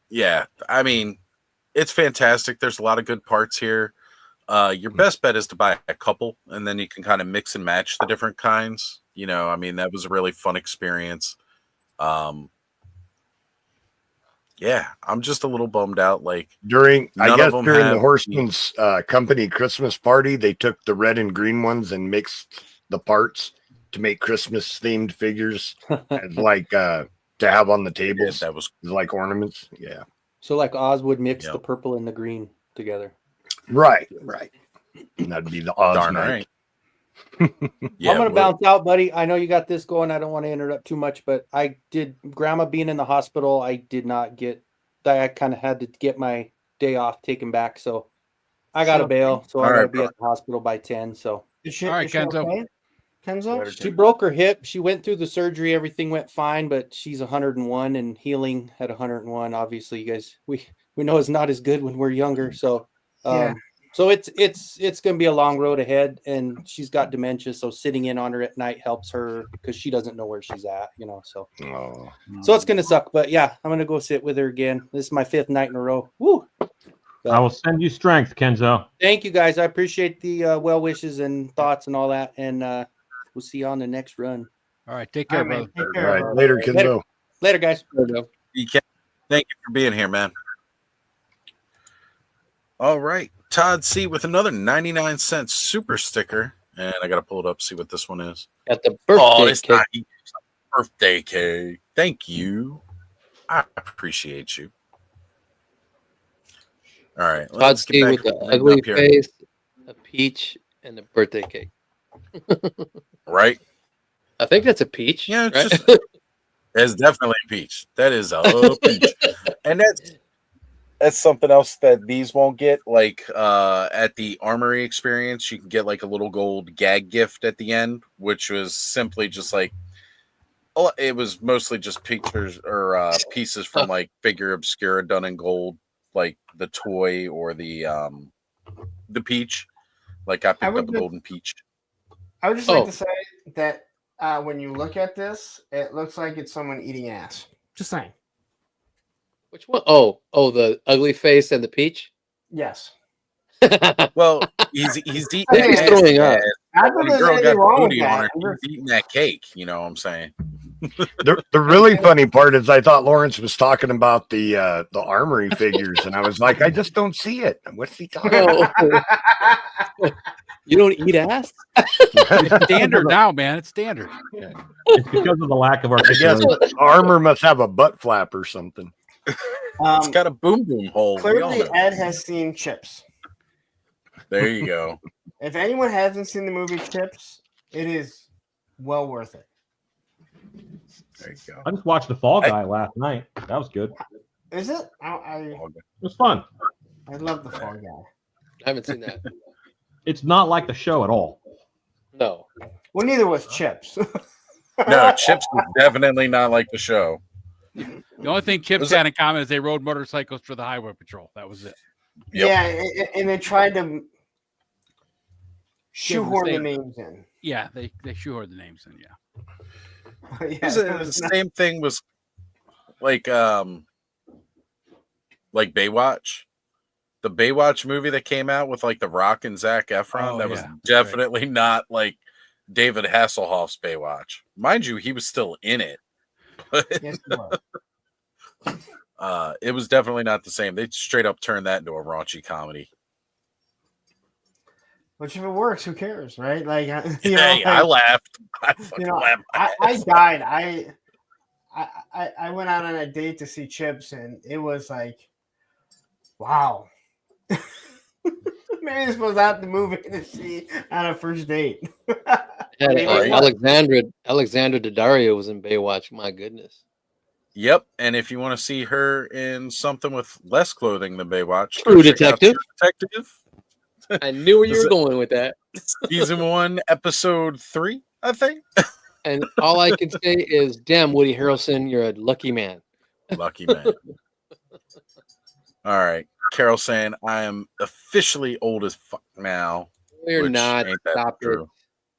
yeah, I mean, it's fantastic. There's a lot of good parts here. Your best bet is to buy a couple, and then you can kind of mix and match the different kinds. You know, I mean, that was a really fun experience. Yeah, I'm just a little bummed out. Like during none of them during the have Horseman's company Christmas party, they took the red and green ones and mixed the parts to make Christmas themed figures, as like to have on the tables. that was like ornaments. Yeah. So like Oz would mix Yep. the purple and the green together. Right. And that'd be the Oz darn night. right. I'm gonna bounce out, buddy. I know you got this going. I don't want to interrupt too much, but I did. Grandma being in the hospital, I did not get. I kind of had to get my day off taken back, so I got to bail. So I got to be at the hospital by 10. So Is she, All right, is she Kenzo. okay? Kenzo? she broke her hip. She went through the surgery. Everything went fine, but she's 101 and healing at 101. Obviously, you guys, we know it's not as good when we're younger. So Yeah. So it's gonna be a long road ahead, and she's got dementia. So sitting in on her at night helps her because she doesn't know where she's at, So so it's gonna suck. But yeah, I'm gonna go sit with her again. This is my 5th night in a row. Woo! I will send you strength, Kenzo. Thank you guys. I appreciate the well wishes and thoughts and all that. And we'll see you on the next run. All right, take care, All right, brother. take care. All right. Later, Kenzo. Later, guys. Thank you for being here, man. All right, Todd C with another 99-cent super sticker, and I gotta pull it up, see what this one is. Got the birthday it's cake. not birthday cake. Thank you. I appreciate you. All right, Todd let's get C back with the up ugly here. face, a peach, and a birthday cake. Right? I think that's a peach. Yeah, it's right? just it's definitely a peach. That is a peach, and that's something else that these won't get. Like at the Armory experience, you can get like a little gold gag gift at the end, which was simply just like, oh, it was mostly just pictures or pieces from like Figure Obscura done in gold, like the toy or the peach. Like I picked up a golden peach. I would just like to say that when you look at this, it looks like it's someone eating ass. Just saying. Which one? Oh, the ugly face and the peach. Yes. Well, he's eating. I think he's throwing up. I When think a there's girl anything got wrong with booty on that. her, he's eating that cake. You know what I'm saying? The really funny part is I thought Lawrence was talking about the Armory figures, and I was like, I just don't see it. What's he talking about? You don't eat ass? It's standard now, man. It's standard. Yeah. It's because of the lack of I guess articulation. armor must have a butt flap or something. It's got a boom boom hole. We all Clearly, know. Ed has seen Chips. There you go. If anyone hasn't seen the movie Chips, it is well worth it. There you go. I just watched The Fall Guy last night. That was good. Is it? It was fun. I love the Fall Guy. I haven't seen that. It's not like the show at all. No. Well, neither was Chips. No, Chips is definitely not like the show. The only thing Chips had in common is they rode motorcycles for the highway patrol. That was it. Yep. Yeah, and they tried to shoehorn the same- names in. Yeah, they shoehorned the names in. Yeah. Yeah, It was it the was not- same thing was like Baywatch. The Baywatch movie that came out with like The Rock and Zac Efron, Oh, that was yeah, definitely not like David Hasselhoff's Baywatch. Mind you, he was still in it. But Yes, it was. it was definitely not the same. They straight up turned that into a raunchy comedy. Which if it works, who cares, right? Like, Hey, I laughed. I fucking laughed. I died. I went out on a date to see Chips, and it was like, wow. Maybe this was not the movie to see on a first date. And Maybe it was. Alexandra Daddario was in Baywatch. My goodness. Yep, and if you want to see her in something with less clothing than Baywatch, True go check out Detective. True Detective. I knew where you were going with that. Season 1, episode 3, I think. And all I can say is, damn, Woody Harrelson, you're a lucky man. Lucky man. All right. Carol saying, I am officially old as fuck now. We're which not. ain't that Stop it. true.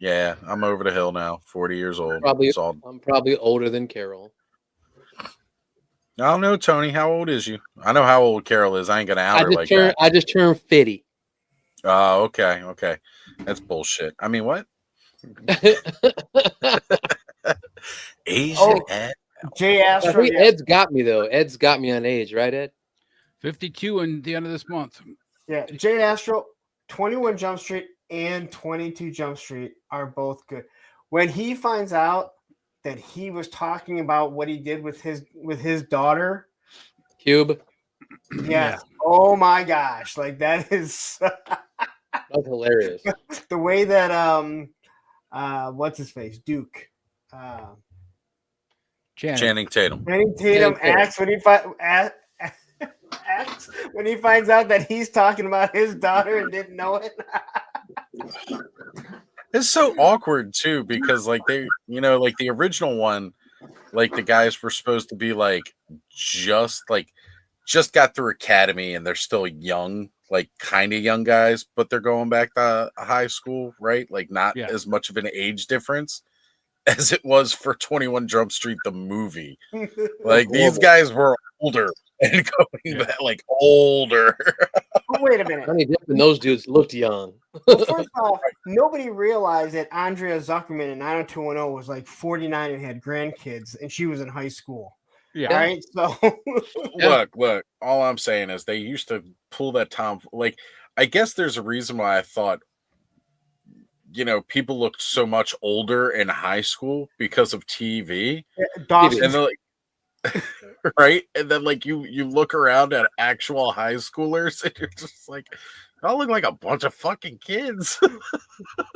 Yeah, I'm over the hill now. 40 years old. Probably, It's all- I'm probably older than Carol. I don't know, Tony. How old is you? I know how old Carol is. I ain't gonna out her like that. I just turned 50. Oh, okay, okay. That's bullshit. I mean, what? Asian Oh, at Jay I Astro, think yeah. Ed's got me though. Ed's got me on age, right, Ed? 52 in the end of this month. Yeah, Jay Astro, 21 Jump Street and 22 Jump Street are both good. When he finds out that he was talking about what he did with his daughter, Cube. yes. Oh my gosh, like that is That's hilarious. the way that what's his face, Duke, Channing Tatum. Channing Tatum acts when he finds out that he's talking about his daughter and didn't know it. It's so awkward too because like they, like the original one, like the guys were supposed to be like just got through academy and they're still young, like kind of young guys, but they're going back to high school, right? Like not as much of an age difference as it was for 21 Jump Street the movie. Like these guys were older and going back like older. But wait a minute. Johnny Depp and those dudes looked young. Well, first off, nobody realized that Andrea Zuckerman in 90210 was like 49 and had grandkids, and she was in high school. Yeah. Right. So Look. All I'm saying is they used to pull that Tom. Like, I guess there's a reason why I thought, people looked so much older in high school because of TV. Dawson. And they're like, right? And then like you look around at actual high schoolers and you're just like, y'all look like a bunch of fucking kids.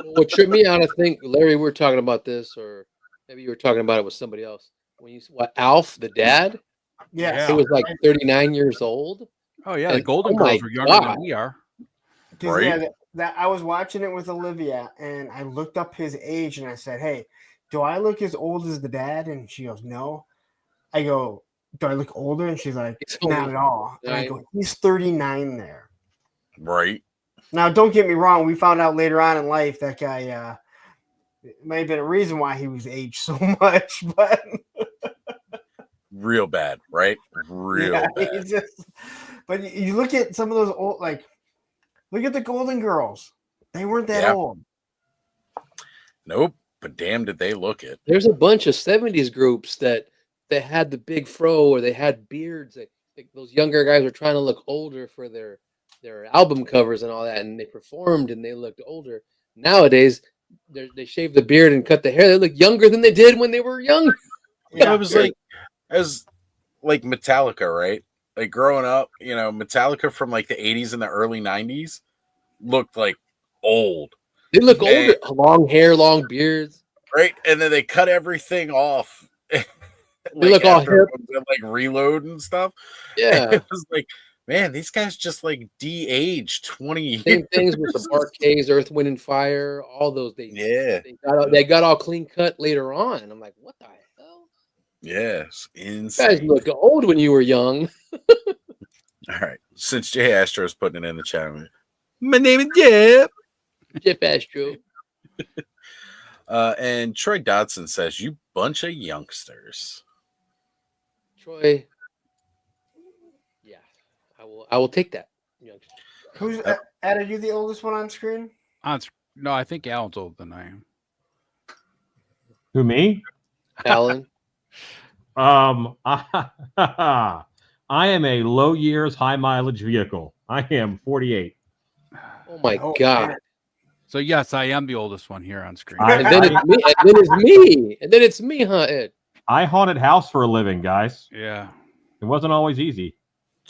What tripped me out, I think, Larry, we were talking about this, or maybe you were talking about it with somebody else. When Alf, the dad? Yes. He was like 39 years old. Oh yeah, And, the Golden oh my Girls were younger God. than we are. Right? Yeah, that I was watching it with Olivia, and I looked up his age, and I said, "Hey, do I look as old as the dad?" And she goes, "No." I go, "Do I look older?" And she's like, "Not at all." And I go, "He's 39 there." Right. Now, don't get me wrong. We found out later on in life that guy it may have been a reason why he was aged so much, but real bad, right? Real bad. But you look at some of those old, like, look at the Golden Girls. They weren't that old. Nope. But damn, did they look it? There's a bunch of 70s groups that they had the big fro or they had beards. Like those younger guys were trying to look older for their album covers and all that, and they performed and they looked older. Nowadays, they shave the beard and cut the hair. They look younger than they did when they were young. Yeah, it was like Metallica, right? Like growing up, Metallica from like the 80s and the early 90s looked like old. They look older. Long hair, long beards. Right? And then they cut everything off. They look all hip. Like Reload and stuff. Yeah. It was like, man, these guys just like de-aged 20 years. Same things with the Bar-Kays, Earth, Wind, and Fire, all those. They got all clean cut later on. And I'm like, what the hell? Yes. You guys looked old when you were young. All right. Since Jay Astro is putting it in the chat, my name is Jeff. Jeff Astro. And Troy Dodson says, "You bunch of youngsters." Troy, yeah, I will take that. Who's Ed? Are you the oldest one on screen? No, I think Alan's older than I am. Who, me? Alan. I am a low years, high mileage vehicle. I am 48. Oh my God. So yes, I am the oldest one here on screen. And then it's me. And then it's me. And then it's me, huh, Ed? I haunted house for a living, guys. Yeah. It wasn't always easy.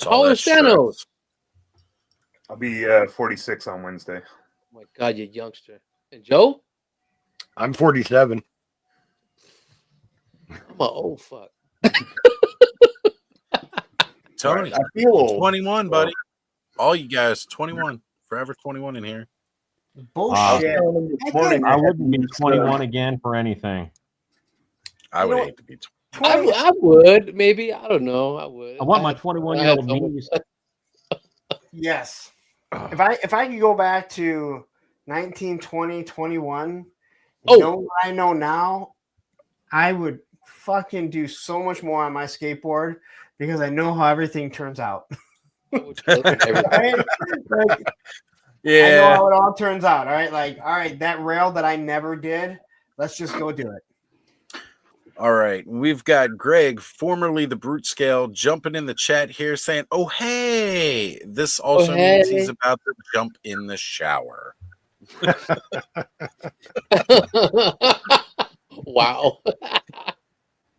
How old is Thanos? I'll be 46 on Wednesday. Oh my God, you youngster. And Joe? I'm 47. I'm an old fuck. Tony, I feel old. 21, buddy. All you guys, 21. Forever 21 in here. Bullshit. I wouldn't be 21 again for anything. I would hate to be 21. I would, maybe. I don't know. I would. I want my 21-year-old me. Yes. If I could go back to 19, 20, 21, know what I know now, I would fucking do so much more on my skateboard because I know how everything turns out. Right? Like, yeah. I know how it all turns out. All right. Like, all right, that rail that I never did, let's just go do it. All right, we've got Greg, formerly the Brute Scale, jumping in the chat here saying, "Oh hey!" This also means he's hey. about to jump in the shower. Wow.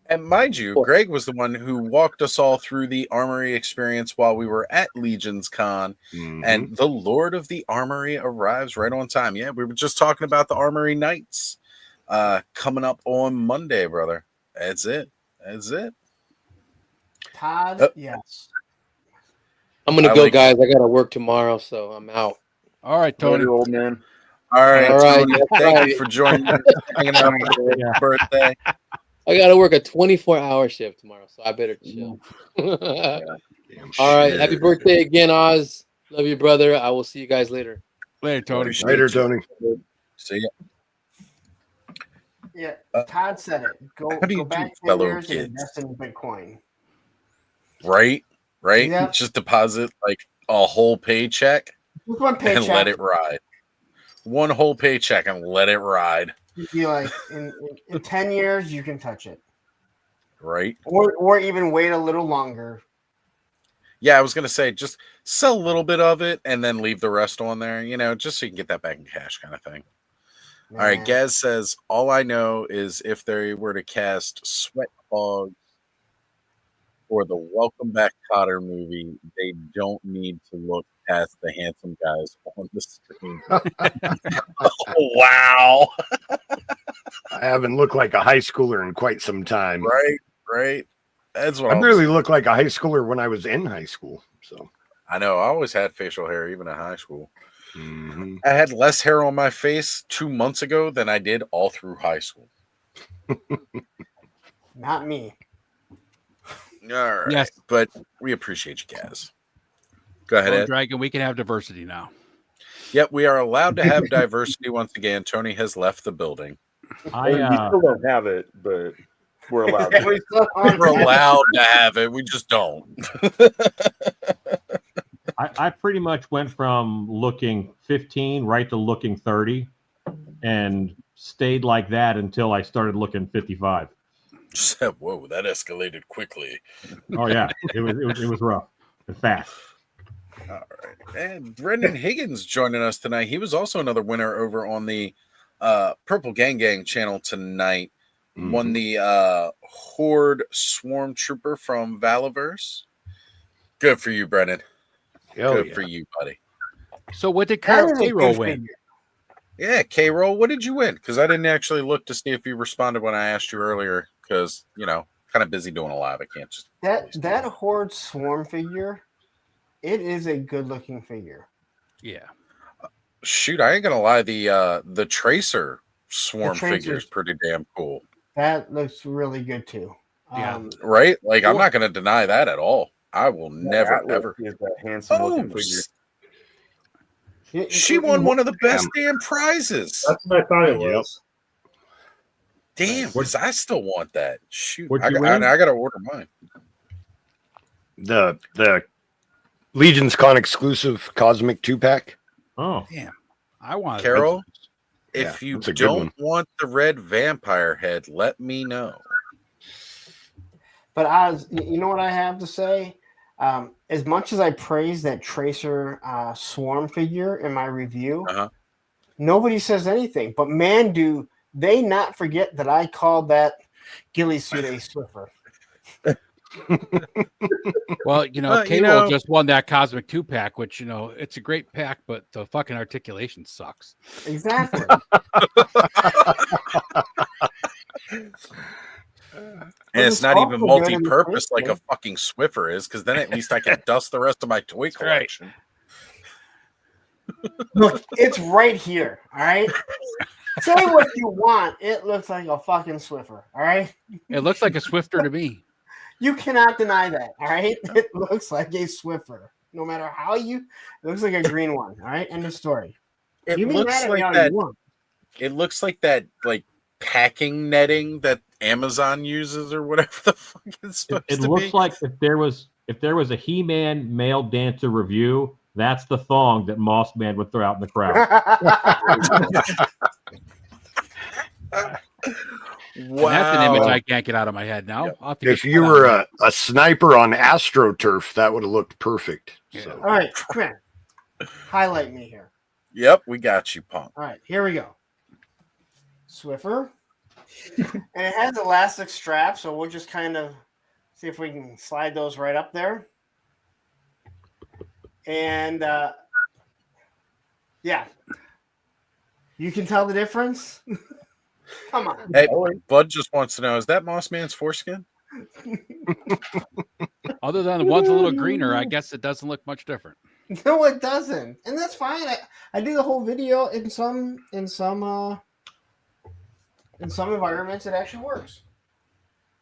And mind you, Greg was the one who walked us all through the Armory experience while we were at Legion's Con, and the Lord of the Armory arrives right on time. Yeah, we were just talking about the Armory Nights coming up on Monday, brother. That's it. That's it. Todd, yes. I'm gonna go, guys. I gotta work tomorrow, so I'm out. All right, Tony. Later, old man. All right, All right, Tony. that's Thank right. you for joining us, hanging out for your birthday. I gotta work a 24-hour shift tomorrow, so I better chill. All right, happy birthday again, Oz. Love you, brother. I will see you guys later. Later, Tony. Later, Tony. See ya. Yeah, Todd said it. Go how do you back do, 10 fellow years and kids? invest in Bitcoin. Right? Yeah. Just deposit like a whole paycheck Just one and paycheck. let it ride. One whole paycheck and let it ride. You'd be like, in 10 years, you can touch it. Right? Or even wait a little longer. Yeah, I was gonna say just sell a little bit of it and then leave the rest on there, just so you can get that back in cash kind of thing. All right, Man. Gaz says, all I know is if they were to cast Sweat Hogs for the Welcome Back Kotter movie, they don't need to look past the handsome guys on the screen. Oh, wow. I haven't looked like a high schooler in quite some time. Right. That's what I I was barely looked like a high schooler when I was in high school. So I know. I always had facial hair, even in high school. I had less hair on my face 2 months ago than I did all through high school. Not me. All right. Yes. But we appreciate you guys. Go ahead, Well, Ed. Dragon, we can have diversity now. Yep, we are allowed to have diversity once again. Tony has left the building. We still don't have it, but we're allowed to. We're allowed to have it. We just don't. I pretty much went from looking 15 right to looking 30 and stayed like that until I started looking 55. Whoa, that escalated quickly. Oh yeah, it was rough and fast. All right. And Brendan Higgins joining us tonight. He was also another winner over on the Purple Gang Gang channel tonight. Won the Horde Swarm Trooper from Valaverse. Good for you, Brendan. Good for you, buddy. So what did K-Roll win? Yeah, K-Roll, what did you win? Because I didn't actually look to see if you responded when I asked you earlier. Because, kind of busy doing a live. I can't just... That Horde Swarm figure, it is a good-looking figure. Yeah. Shoot, I ain't going to lie. The Tracer Swarm Tracer's- figure is pretty damn cool. That looks really good, too. Yeah. Right? Like, I'm not going to deny that at all. I will never, ever. Is that handsome looking figure? She won one of the best damn prizes. That's what I thought it was. Damn, because I still want that. Shoot, What'd I you win? got to order mine. The Legion's Con exclusive Cosmic 2-pack. Oh, damn! I want Carol. Yeah, If you that's a good don't one. want the red vampire head, let me know. But Oz, you know what I have to say? As much as I praise that Tracer Swarm figure in my review, nobody says anything. But man, do they not forget that I called that ghillie suit a Swiffer. Well, K-Roll just won that Cosmic 2-pack, which, it's a great pack, but the fucking articulation sucks. Exactly. And it's not even also good in the multi-purpose like face, a fucking Swiffer is, because then at least I can dust the rest of my toy collection. Look, it's right here. All right. Say what you want. It looks like a fucking Swiffer. All right. It looks like a Swifter to me. You cannot deny that. All right. It looks like a Swiffer. No matter how it looks like a green one. All right. End of story. It You be looks mad at me like all that. you want. It looks like that, like packing netting that Amazon uses or whatever the fuck it's supposed it to looks be. like if there was a He-Man male dancer review, that's the thong that Moss Man would throw out in the crowd. And that's an image Wow. I can't get out of my head now. Yep. I'll have to If get you that were out. a sniper on AstroTurf, that would have looked perfect. Yeah. So. All right, come here. Highlight me here. Yep, we got you, punk. All right, here we go. Swiffer. And it has elastic straps, so we'll just kind of see if we can slide those right up there. And yeah, you can tell the difference. Come on. Hey, Bud just wants to know: is that Moss Man's foreskin? Other than one's a little greener, I guess it doesn't look much different. No, it doesn't, and that's fine. I do the whole video in some environments. It actually works.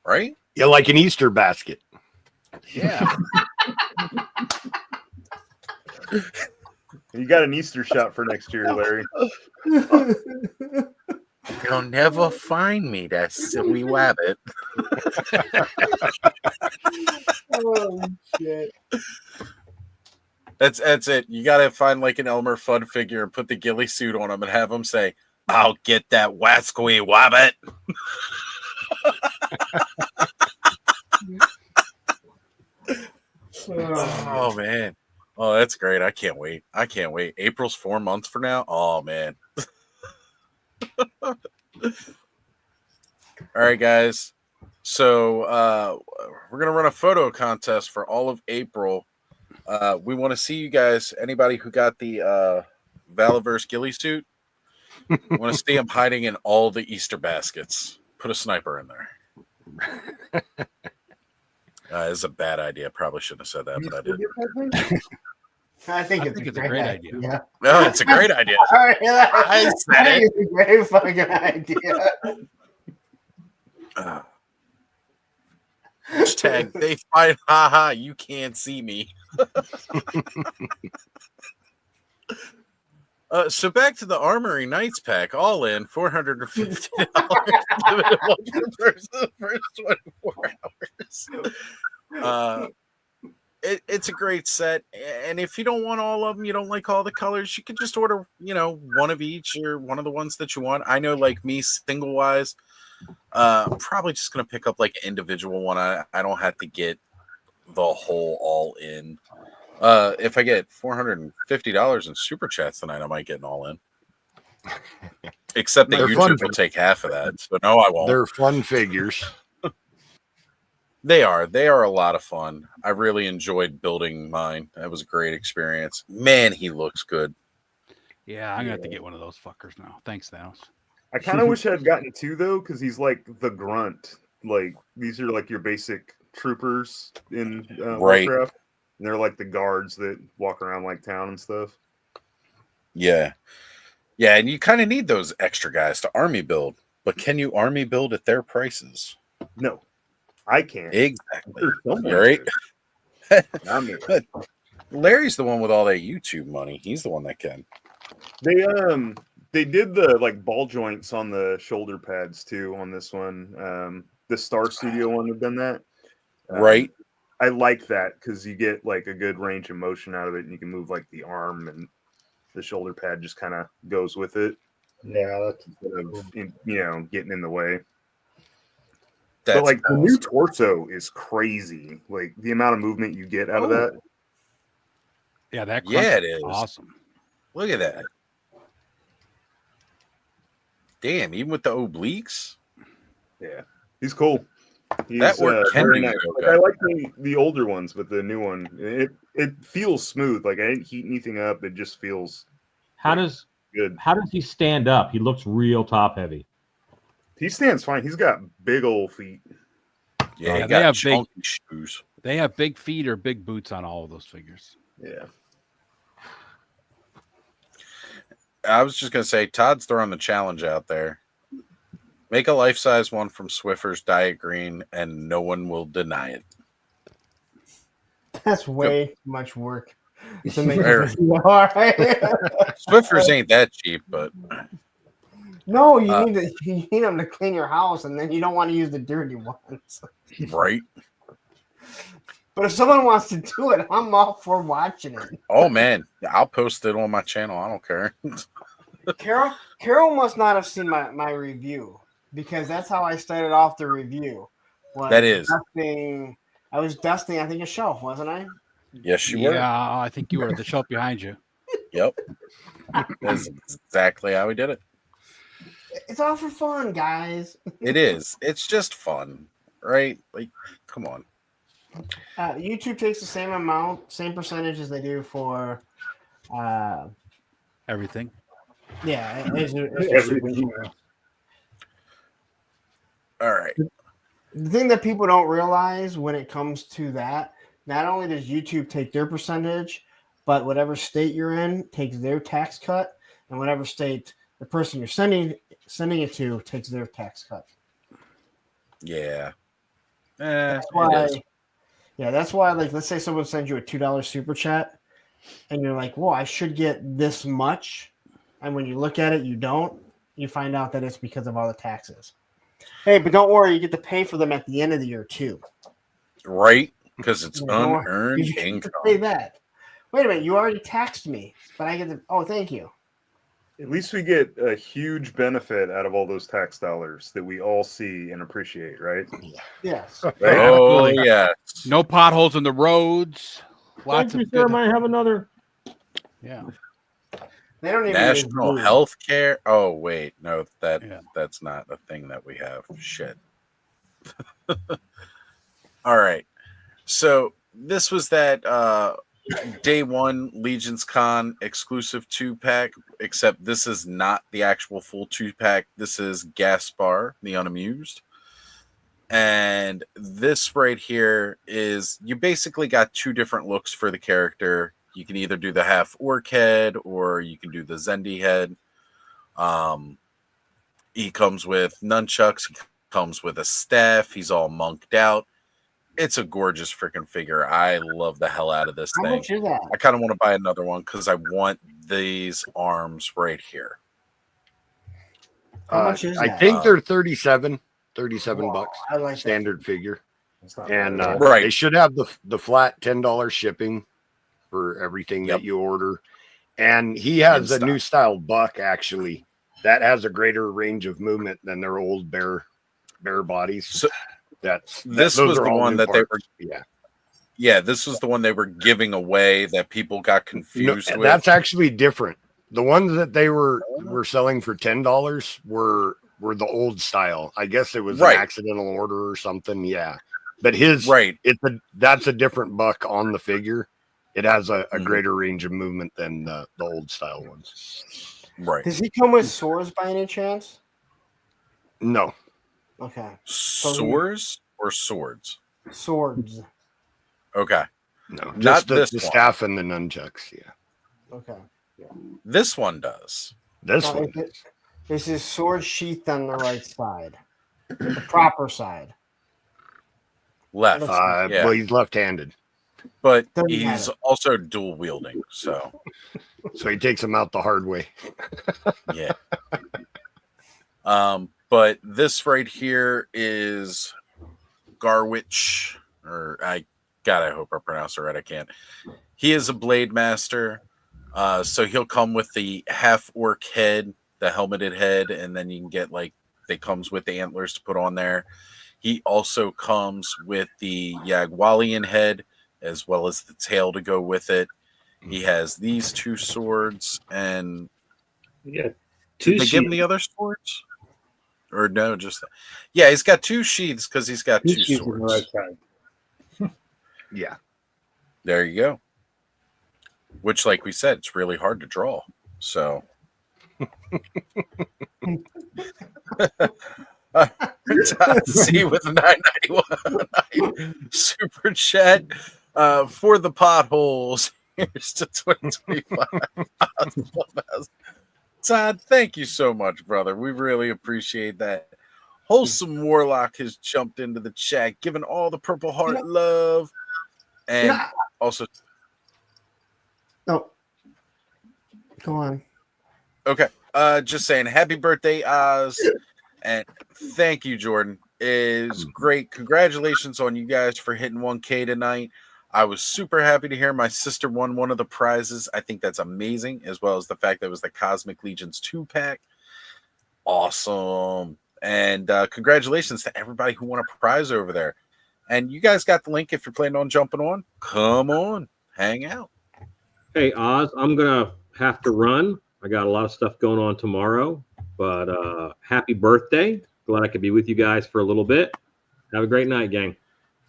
Right? Yeah, like an Easter basket. Yeah. You got an Easter shot for next year, Larry. You'll never find me, that silly wabbit. Oh shit! That's it. You gotta find like an Elmer Fudd figure and put the ghillie suit on him and have him say, "I'll get that wascally wabbit." Oh man. Oh, that's great. I can't wait. April's 4 months from now. Oh man. All right, guys. So we're gonna run a photo contest for all of April. We want to see you guys. Anybody who got the Valaverse ghillie suit, want to see him hiding in all the Easter baskets. Put a sniper in there. This is a bad idea. Probably shouldn't have said that, but I did. I think it's a great idea. Yeah. No, it's a great idea. All right, I said it. It's a great fucking idea. Hashtag they fight. Haha, you can't see me. So back to the Armory Knights pack, all in $450. Limited one per person the first 24 hours. It's a great set, and if you don't want all of them, you don't like all the colors, you can just order, one of each or one of the ones that you want. I know, like me, single wise, I'm probably just gonna pick up like an individual one. I don't have to get the whole all in. If I get $450 in super chats tonight, I might get an all in. Except that YouTube will take half of that. So no, I won't. They're fun figures. They are a lot of fun. I really enjoyed building mine. That was a great experience. Man, he looks good. Yeah, I'm gonna have to get one of those fuckers now. Thanks, Thanos. I kind of wish I'd gotten two though, because he's like the grunt. Like these are like your basic troopers in Right. Warcraft. And they're like the guards that walk around like town and stuff. Yeah. Yeah, and you kind of need those extra guys to army build. But can you army build at their prices? No, I can't. Exactly. Someone You're right. Not me. But Larry's the one with all that YouTube money. He's the one that can. They did the like ball joints on the shoulder pads too on this one. The Star Studio one have done that. Right. I like that because you get like a good range of motion out of it, and you can move like the arm, and the shoulder pad just kind of goes with it. Yeah, that's instead of, getting in the way. That's but like awesome. the new torso is crazy. Like the amount of movement you get out of that. Yeah, that. Yeah, it is awesome. Look at that. Damn, even with the obliques. Yeah, he's cool. That work can very do nice. yoga. Like, I like the older ones, but the new one, it feels smooth. Like I didn't heat anything up. It just feels How does good. How does he stand up? He looks real top heavy. He stands fine. He's got big old feet. Yeah, Yeah, he they got have chunky shoes. They have big feet or big boots on all of those figures. Yeah. I was just gonna say, Todd's throwing the challenge out there. Make a life-size one from Swiffer's Diet Green, and no one will deny it. That's way too much work to make. Fair. All right. Swiffer's ain't that cheap, but No, you need them to clean your house, and then you don't want to use the dirty ones. right. But if someone wants to do it, I'm all for watching it. Oh man, I'll post it on my channel. I don't care. Carol must not have seen my review. because that's how I started off the review. That is. I was dusting, I think, a shelf, wasn't I? Yes, you were. Yeah, I think you were the shelf behind you. Yep. That's exactly how we did it. It's all for fun, guys. It is. It's just fun, right? Like, come on. YouTube takes the same percentage as they do for everything. Yeah, Everything. All right. The thing that people don't realize when it comes to that, not only does YouTube take their percentage, but whatever state you're in takes their tax cut, and whatever state the person you're sending it to takes their tax cut. Yeah. That's why. Yeah, that's why. Like, let's say someone sends you a $2 super chat, and you're like, "Well, I should get this much," and when you look at it, you don't. You find out that it's because of all the taxes. Hey, but don't worry, you get to pay for them at the end of the year too. Right? Because it's Yeah, unearned you get to income. Say that. Wait a minute, you already taxed me, but I get to. Oh, thank you. At least we get a huge benefit out of all those tax dollars that we all see and appreciate, right? Yes. Right? Oh, yeah. No potholes in the roads. Lots Thank of you, sir. good. Might have another. Yeah. They don't even National use health care. Oh, wait. No, that's not a thing that we have. Shit. All right. So this was that day one Legion's Con exclusive 2-pack, except this is not the actual full 2-pack. This is Gaspar, the Unamused. And this right here is, you basically got two different looks for the character. You can either do the half orc head or you can do the Zendi head. He comes with nunchucks. He comes with a staff. He's all monked out. It's a gorgeous freaking figure. I love the hell out of this How thing. much is that? I kind of want to buy another one because I want these arms right here. How much is I that? think they're 37 Wow, bucks. I like that. Standard figure. not And bad. Right. they should have the flat $10 shipping for everything that you order. And he has In a new style buck, actually, that has a greater range of movement than their old bare bodies. So this was are the all one new that they parts. were. Yeah, this was the one they were giving away that people got confused with. That's actually different. The ones that they were selling for $10 were the old style. I guess it was an accidental order or something. Yeah, but that's a different buck on the figure. It has a greater range of movement than the old style ones. Right. Does he come with swords by any chance? No. Okay. Swords or swords? Swords. Okay. No, Not just the this one. staff and the nunchucks. Yeah. Okay. This one does. This Now, one. Is his sword sheathed on the right side? The proper side. Left. Yeah. Well, he's left-handed. But Doesn't he's matter. also dual wielding, so he takes him out the hard way. yeah. But this right here is Garwich, or I hope I pronounced it right. I can't. He is a blade master, so he'll come with the half orc head, the helmeted head, and then you can get they comes with the antlers to put on there. He also comes with the Yagwalian head, as well as the tail to go with it. He has these two swords, and Yeah, did they give him the other swords? Or no, just yeah, he's got two sheaths because he's got two sheaths on the swords. right side. Yeah. There you go. Which, like we said, it's really hard to draw. So see with 991 super chat for the potholes. Here's to 2025. Todd, thank you so much, brother. We really appreciate that. Wholesome Warlock has jumped into the chat, giving all the Purple Heart love. And also, no. Go on. Okay. Just saying happy birthday, Oz. And thank you, Jordan. It is great. Congratulations on you guys for hitting 1K tonight. I was super happy to hear my sister won one of the prizes. I think that's amazing, as well as the fact that it was the Cosmic Legions 2-pack. Awesome. And congratulations to everybody who won a prize over there. And you guys got the link if you're planning on jumping on. Come on, hang out. Hey, Oz, I'm going to have to run. I got a lot of stuff going on tomorrow, but happy birthday. Glad I could be with you guys for a little bit. Have a great night, gang.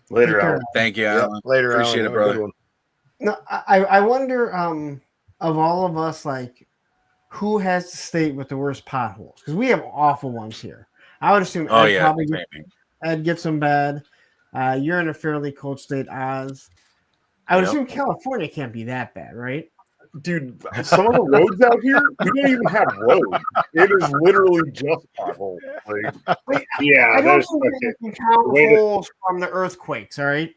Later, Alan. Thank you, Alan. Later, Appreciate Alan. it, brother. No, I wonder of all of us, like, who has the state with the worst potholes? Because we have awful ones here. I would assume I'd get some bad. You're in a fairly cold state, Oz. I would assume California can't be that bad, right? Dude, some of the roads out here, we don't even have roads. It is literally just potholes. Like, yeah, I don't there's think you can count holes from the earthquakes, all right?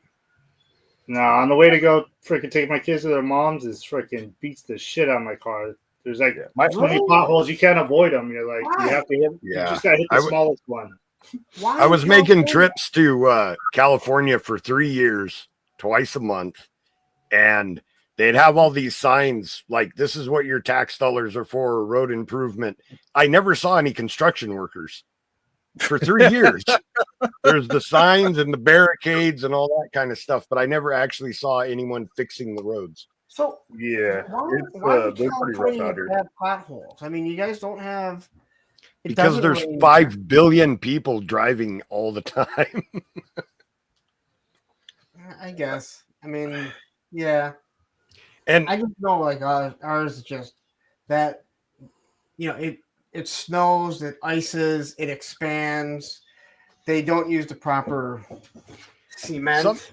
No, on the way to go freaking take my kids to their moms is freaking beats the shit out of my car. There's like so many potholes, you can't avoid them. You're like, you have to hit, you just gotta hit the smallest one. I was making trips to California for 3 years, twice a month, and they'd have all these signs like, this is what your tax dollars are for, road improvement. I never saw any construction workers for 3 years. There's the signs and the barricades and all that kind of stuff, but I never actually saw anyone fixing the roads. So yeah, why they're pretty rough out here. have potholes? I mean, you guys don't have. Because there's 5 billion people driving all the time. I guess. I mean, yeah. And I just know, like, ours is just that, it snows, it ices, it expands. They don't use the proper cement.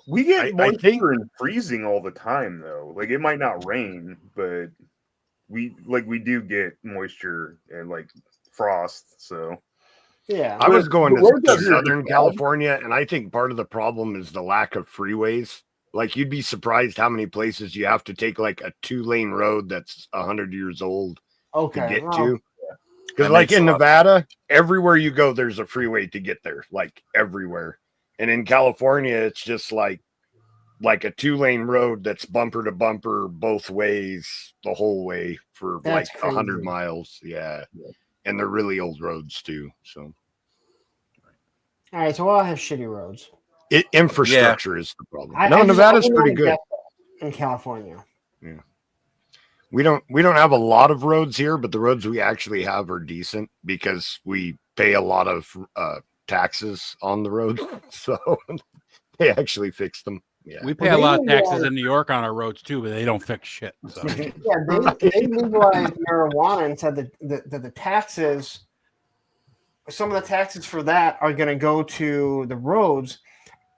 We get moisture and freezing all the time, though. Like, it might not rain, but we do get moisture and like frost. So yeah, I was going to Southern California, and I think part of the problem is the lack of freeways. Like, you'd be surprised how many places you have to take like a 2-lane road that's 100 years old to get to. Because like in Nevada, everywhere you go, there's a freeway to get there, like everywhere. And in California, it's just like a 2-lane road that's bumper to bumper both ways the whole way for like 100 miles. Yeah. And they're really old roads too. So. All right. So we'll have shitty roads. Infrastructure is the problem. Nevada's pretty good in California. Yeah. We don't have a lot of roads here, but the roads we actually have are decent because we pay a lot of taxes on the road. So they actually fix them. Yeah. We pay a lot of taxes in New York on our roads too, but they don't fix shit. So. Yeah, they legalized marijuana and said that the taxes, some of the taxes for that are going to go to the roads.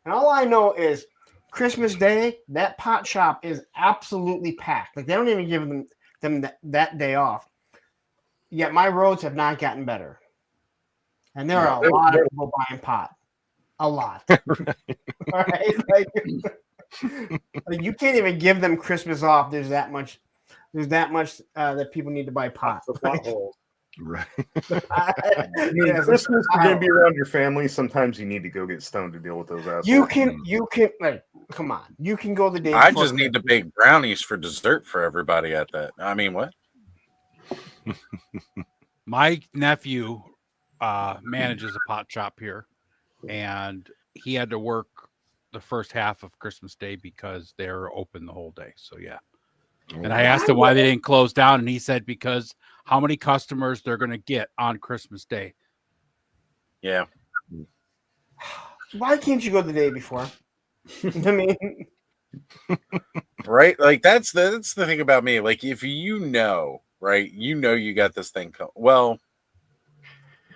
And all I know is Christmas Day, that pot shop is absolutely packed. Like, they don't even give them that day off. Yet my roads have not gotten better. And there are a lot of people buying pot. A lot. All right? Like, you can't even give them Christmas off. There's that much that people need to buy pot. Right. Christmas is going to be around your family. Sometimes you need to go get stoned to deal with those assholes. You can like, come on. You can go the day. I just need to bake brownies for dessert for everybody at that. I mean, what? My nephew manages a pot shop here, and he had to work the first half of Christmas Day because they're open the whole day. So yeah. And I asked him why they didn't close down, and he said because how many customers they're going to get on Christmas Day. Yeah. Why can't you go the day before? I mean, right? Like that's the thing about me. Like, if right, you got this thing. Well,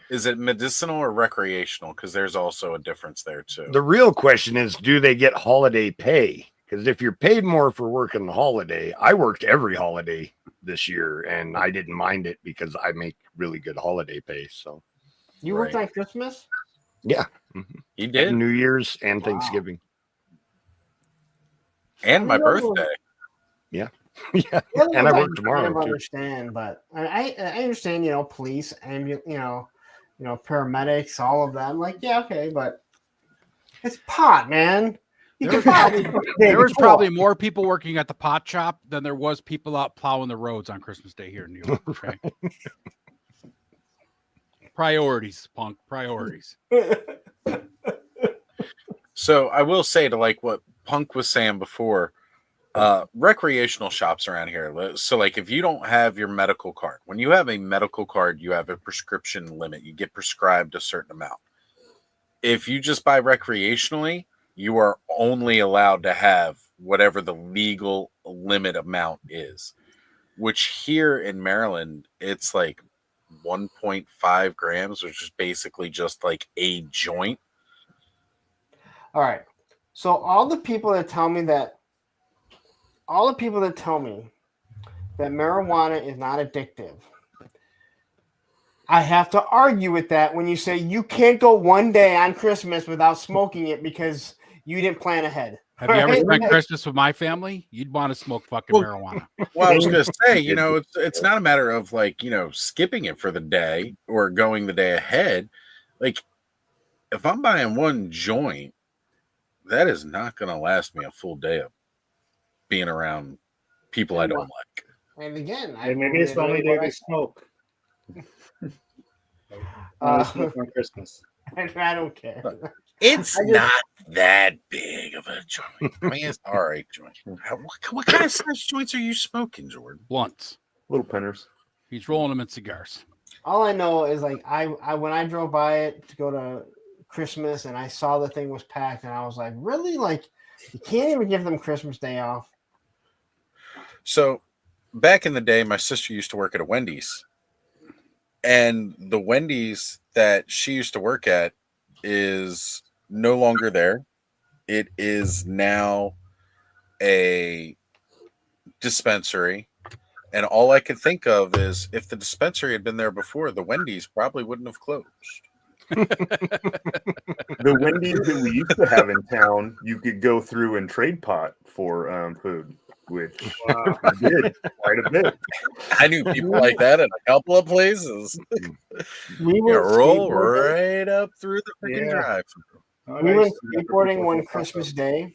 is it medicinal or recreational? Because there's also a difference there too. The real question is, do they get holiday pay? Because if you're paid more for working the holiday, I worked every holiday this year, and I didn't mind it because I make really good holiday pay. So you worked on Christmas? Yeah, you did. And New Year's and Thanksgiving, and my birthday. Yeah, yeah. And I work tomorrow too. Understand, but I understand. Police and paramedics, all of them. Like, yeah, okay, but it's pot, man. There was probably more people working at the pot shop than there was people out plowing the roads on Christmas Day here in New York. Okay? Priorities, punk. Priorities. So I will say to like what Punk was saying before, recreational shops around here. So like if you don't have your medical card, when you have a medical card, you have a prescription limit. You get prescribed a certain amount. If you just buy recreationally, you are only allowed to have whatever the legal limit amount is, which here in Maryland, it's like 1.5 grams, which is basically just like a joint. All right. So all the people that tell me that marijuana is not addictive, I have to argue with that when you say you can't go one day on Christmas without smoking it because you didn't plan ahead. Have you ever Right? spent Christmas with my family? You'd want to smoke fucking marijuana. Well, I was going to say, it's not a matter of like, skipping it for the day or going the day ahead. Like, if I'm buying one joint, that is not going to last me a full day of being around people I don't like. And again, maybe it's the only day they smoke. Smoke on Christmas. I don't care. It's not that big of a joint. I mean, it's all right joint. What kind of size joints are you smoking, Jordan? Blunts. Little penners. He's rolling them in cigars. All I know is like I when I drove by it to go to Christmas and I saw the thing was packed and I was like, really? Like you can't even give them Christmas Day off. So back in the day, my sister used to work at a Wendy's. And the Wendy's that she used to work at is no longer there. It is now a dispensary. And all I could think of is if the dispensary had been there before, the Wendy's probably wouldn't have closed. The Wendy's that we used to have in town, you could go through and trade pot for food, which I did quite a bit. I knew people like that in a couple of places. We You roll right up through the freaking drive. We went skateboarding one Christmas Day.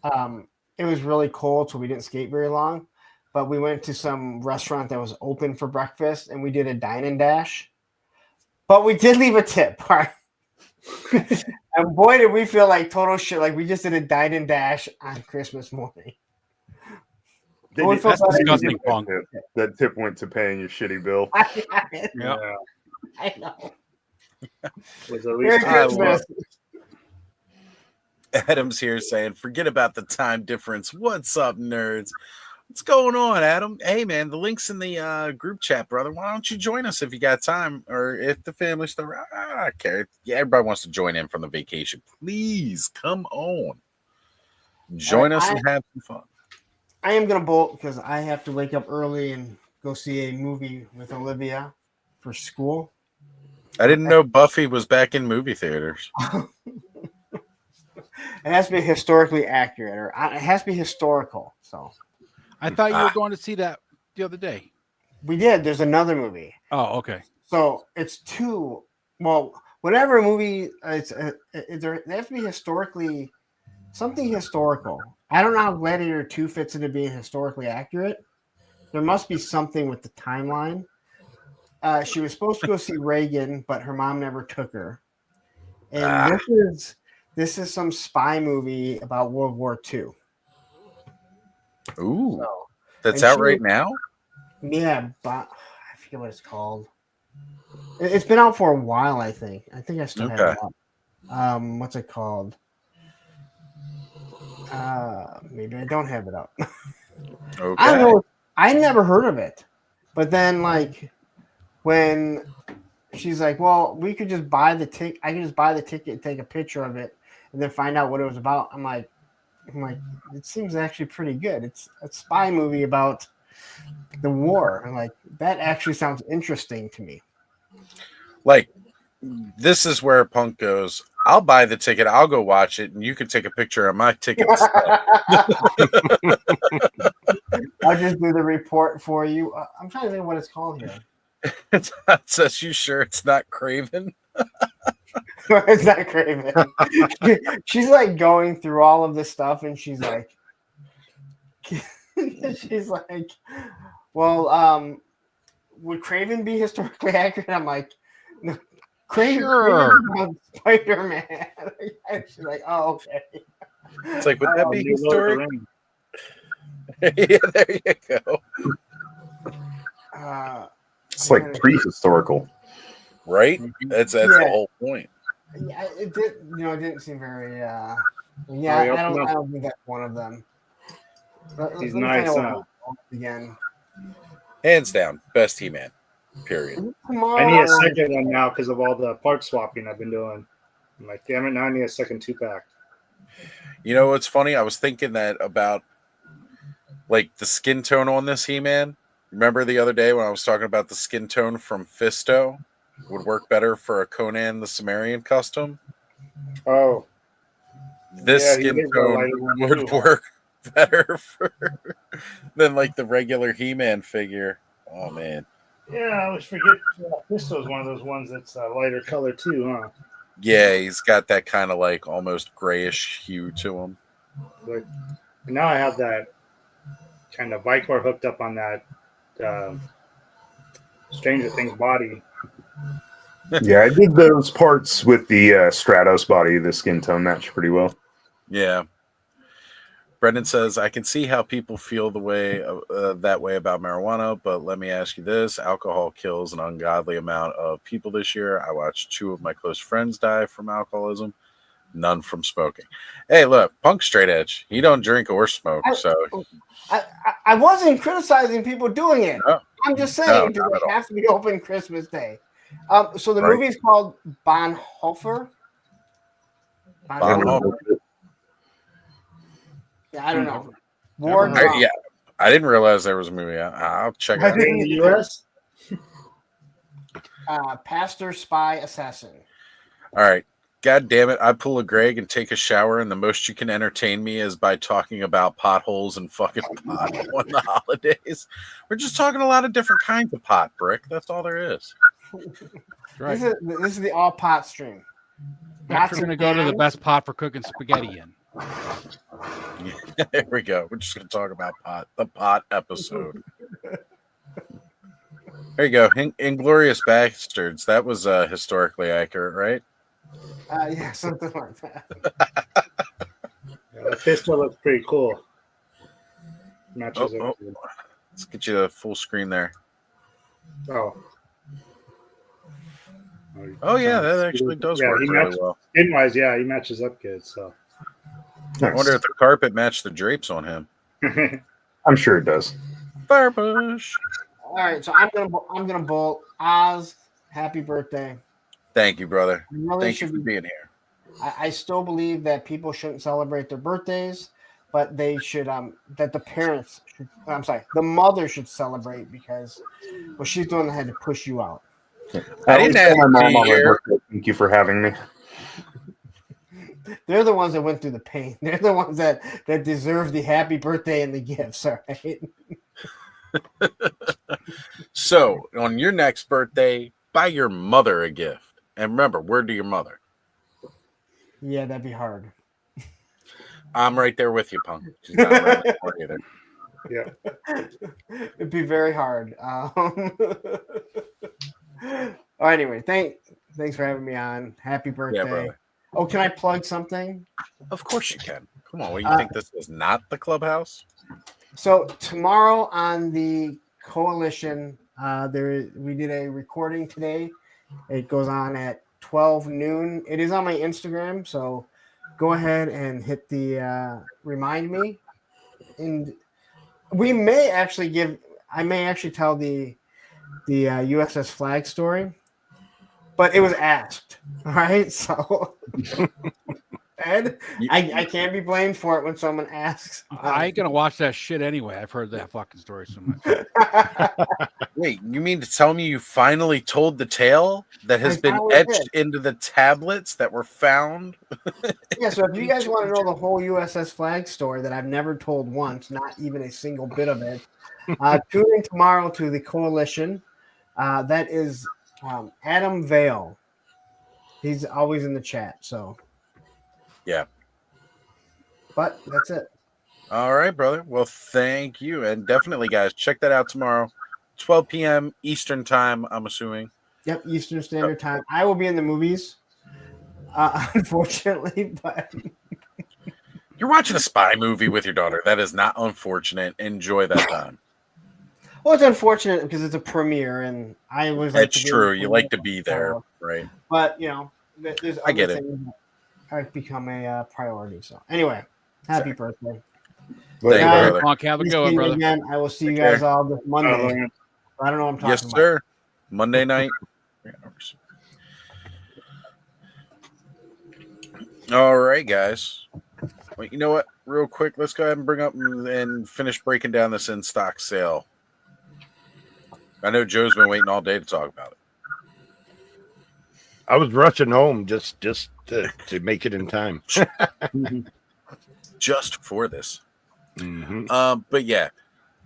It was really cold, so we didn't skate very long. But we went to some restaurant that was open for breakfast, and we did a dine and dash. But we did leave a tip, right? And boy, did we feel like total shit. Like we just did a dine and dash on Christmas morning. That's disgusting, Punk. That tip went to paying your shitty bill. Yeah. I know. Merry Christmas. Adam's here saying, forget about the time difference. What's up, nerds? What's going on, Adam? Hey, man, the link's in the group chat, brother. Why don't you join us if you got time or if the family's still around? I don't care. Yeah, everybody wants to join in from the vacation. Please come on. Join us and have some fun. I am going to bolt because I have to wake up early and go see a movie with Olivia for school. I didn't know Buffy was back in movie theaters. It has to be historically accurate, or it has to be historical. So, I thought you were going to see that the other day. We did. There's another movie. Oh, okay. So it's two. Well, whatever movie, they have to be historically something historical. I don't know how Gladiator 2 fits into being historically accurate. There must be something with the timeline. She was supposed to go see Reagan, but her mom never took her. And this is some spy movie about World War II. Ooh, that's out right now? Yeah, but I forget what it's called. It's been out for a while, I think. I think I still have it up. What's it called? Maybe I don't have it up. Okay. I don't know. I never heard of it. But then, like, when she's like, well, we could just buy the ticket. I can just buy the ticket and take a picture of it and then find out what it was about. I'm like, it seems actually pretty good. It's a spy movie about the war. I'm like, that actually sounds interesting to me. Like, this is where Punk goes, I'll buy the ticket, I'll go watch it, and you can take a picture of my ticket. I'll just do the report for you. I'm trying to think what it's called here. Says you sure it's not Craven? It's not Craven. She's like going through all of this stuff, and she's like, well, would Craven be historically accurate? I'm like, no, Sure. Spider-Man. She's like, oh, okay. It's like, would that be New Lord of the historic? Rings. Yeah, there you go. It's like prehistorical. Right? That's Yeah. the whole point. Yeah, it did. It didn't seem very. Yeah, Hurry up, I no. don't think that's one of them. He's Let me nice, find out huh? what again. Hands down, best He-Man. Period. Tomorrow. I need a second one now because of all the part swapping I've been doing. I'm like, damn it, now I need a second 2-pack. You know what's funny? I was thinking that about like the skin tone on this He-Man. Remember the other day when I was talking about the skin tone from Fisto would work better for a Conan the Cimmerian custom? Oh. This Yeah, he skin is a tone lighter one would too. work better than like the regular He-Man figure. Oh man. Yeah, I always forget Pisto's one of those ones that's a lighter color too, huh? Yeah, he's got that kind of like almost grayish hue to him. But now I have that kind of Vicor hooked up on that Stranger Things body. Yeah, I did those parts with the Stratos body. The skin tone matched pretty well. Yeah. Brendan says, I can see how people feel the way that way about marijuana, but let me ask you this. Alcohol kills an ungodly amount of people this year. I watched 2 of my close friends die from alcoholism, none from smoking. Hey, look, Punk's straight edge. He don't drink or smoke, so... I wasn't criticizing people doing it. No. I'm just saying, No, do not at they all. have to be open Christmas Day? So the Right. movie is called Bonhoeffer. Bonhoeffer. Yeah, I don't know. I didn't realize there was a movie. I'll check it out. In the U.S.? Pastor, Spy, Assassin. All right. God damn it. I pull a Greg and take a shower, and the most you can entertain me is by talking about potholes and fucking pot on the holidays. We're just talking a lot of different kinds of pot, Brick. That's all there is. Right. This is the all pot stream. Next, we're going to go to the best pot for cooking spaghetti in. There we go. We're just going to talk about pot, the pot episode. There you go. Inglorious Bastards. That was historically accurate, right? Yeah, something like that. Yeah, the pistol looks pretty cool. Matches up. Let's get you the full screen there. Oh. Oh, yeah, that actually does work really well. Skin-wise, yeah, he matches up good. So I wonder if the carpet matched the drapes on him. I'm sure it does. Firebush. All right, so I'm gonna bolt Oz. Happy birthday! Thank you, brother. Really Thank you for being here. I still believe that people shouldn't celebrate their birthdays, but they should. That the parents should. I'm sorry, the mother should celebrate because what she's doing had to push you out. I didn't ask my mom on my birthday. Thank you for having me. They're the ones that went through the pain. They're the ones that deserve the happy birthday and the gifts. All right. So, on your next birthday, buy your mother a gift. And remember, word to your mother. Yeah, that'd be hard. I'm right there with you, Punk. She's not around anymore either. Yeah. It'd be very hard. Oh, anyway, thanks for having me on. Happy birthday. Yeah, brother. Oh, can I plug something? Of course you can. Come on, what do you think this is not the clubhouse? So tomorrow on the Coalition, we did a recording today. It goes on at 12 noon. It is on my Instagram, so go ahead and hit the remind me. And we may actually I may actually tell the USS Flag story, but it was asked. All right, so Ed, I can't be blamed for it when someone asks. I ain't gonna watch that shit anyway. I've heard that fucking story so much. Wait, you mean to tell me you finally told the tale that has been etched into the tablets that were found? Yeah, so if you guys want to know the whole USS Flag story that I've never told once, not even a single bit of it, tune in tomorrow to the Coalition. That is Adam Vale. He's always in the chat, so. Yeah. But that's it. All right, brother. Well, thank you. And definitely, guys, check that out tomorrow, 12 p.m. Eastern time, I'm assuming. Yep, Eastern Standard Time. I will be in the movies, unfortunately, but You're watching a spy movie with your daughter. That is not unfortunate. Enjoy that time. well, it's unfortunate because it's a premiere, and I always like It's to be true. in the You like to premiere. be there, right? But there's I other get it. things that have become a priority. So anyway, happy birthday. Thank you, Guys, brother. Honk, have a please good one, see you brother. again. I will see you Take guys care. all this Monday. I don't know what I'm talking Yes, about. sir. Monday night. 3 hours. All right, guys. Well, you know what? Real quick, let's go ahead and bring up and finish breaking down this in stock sale. I know Joe's been waiting all day to talk about it. I was rushing home just to make it in time. Just for this. Mm-hmm. But yeah,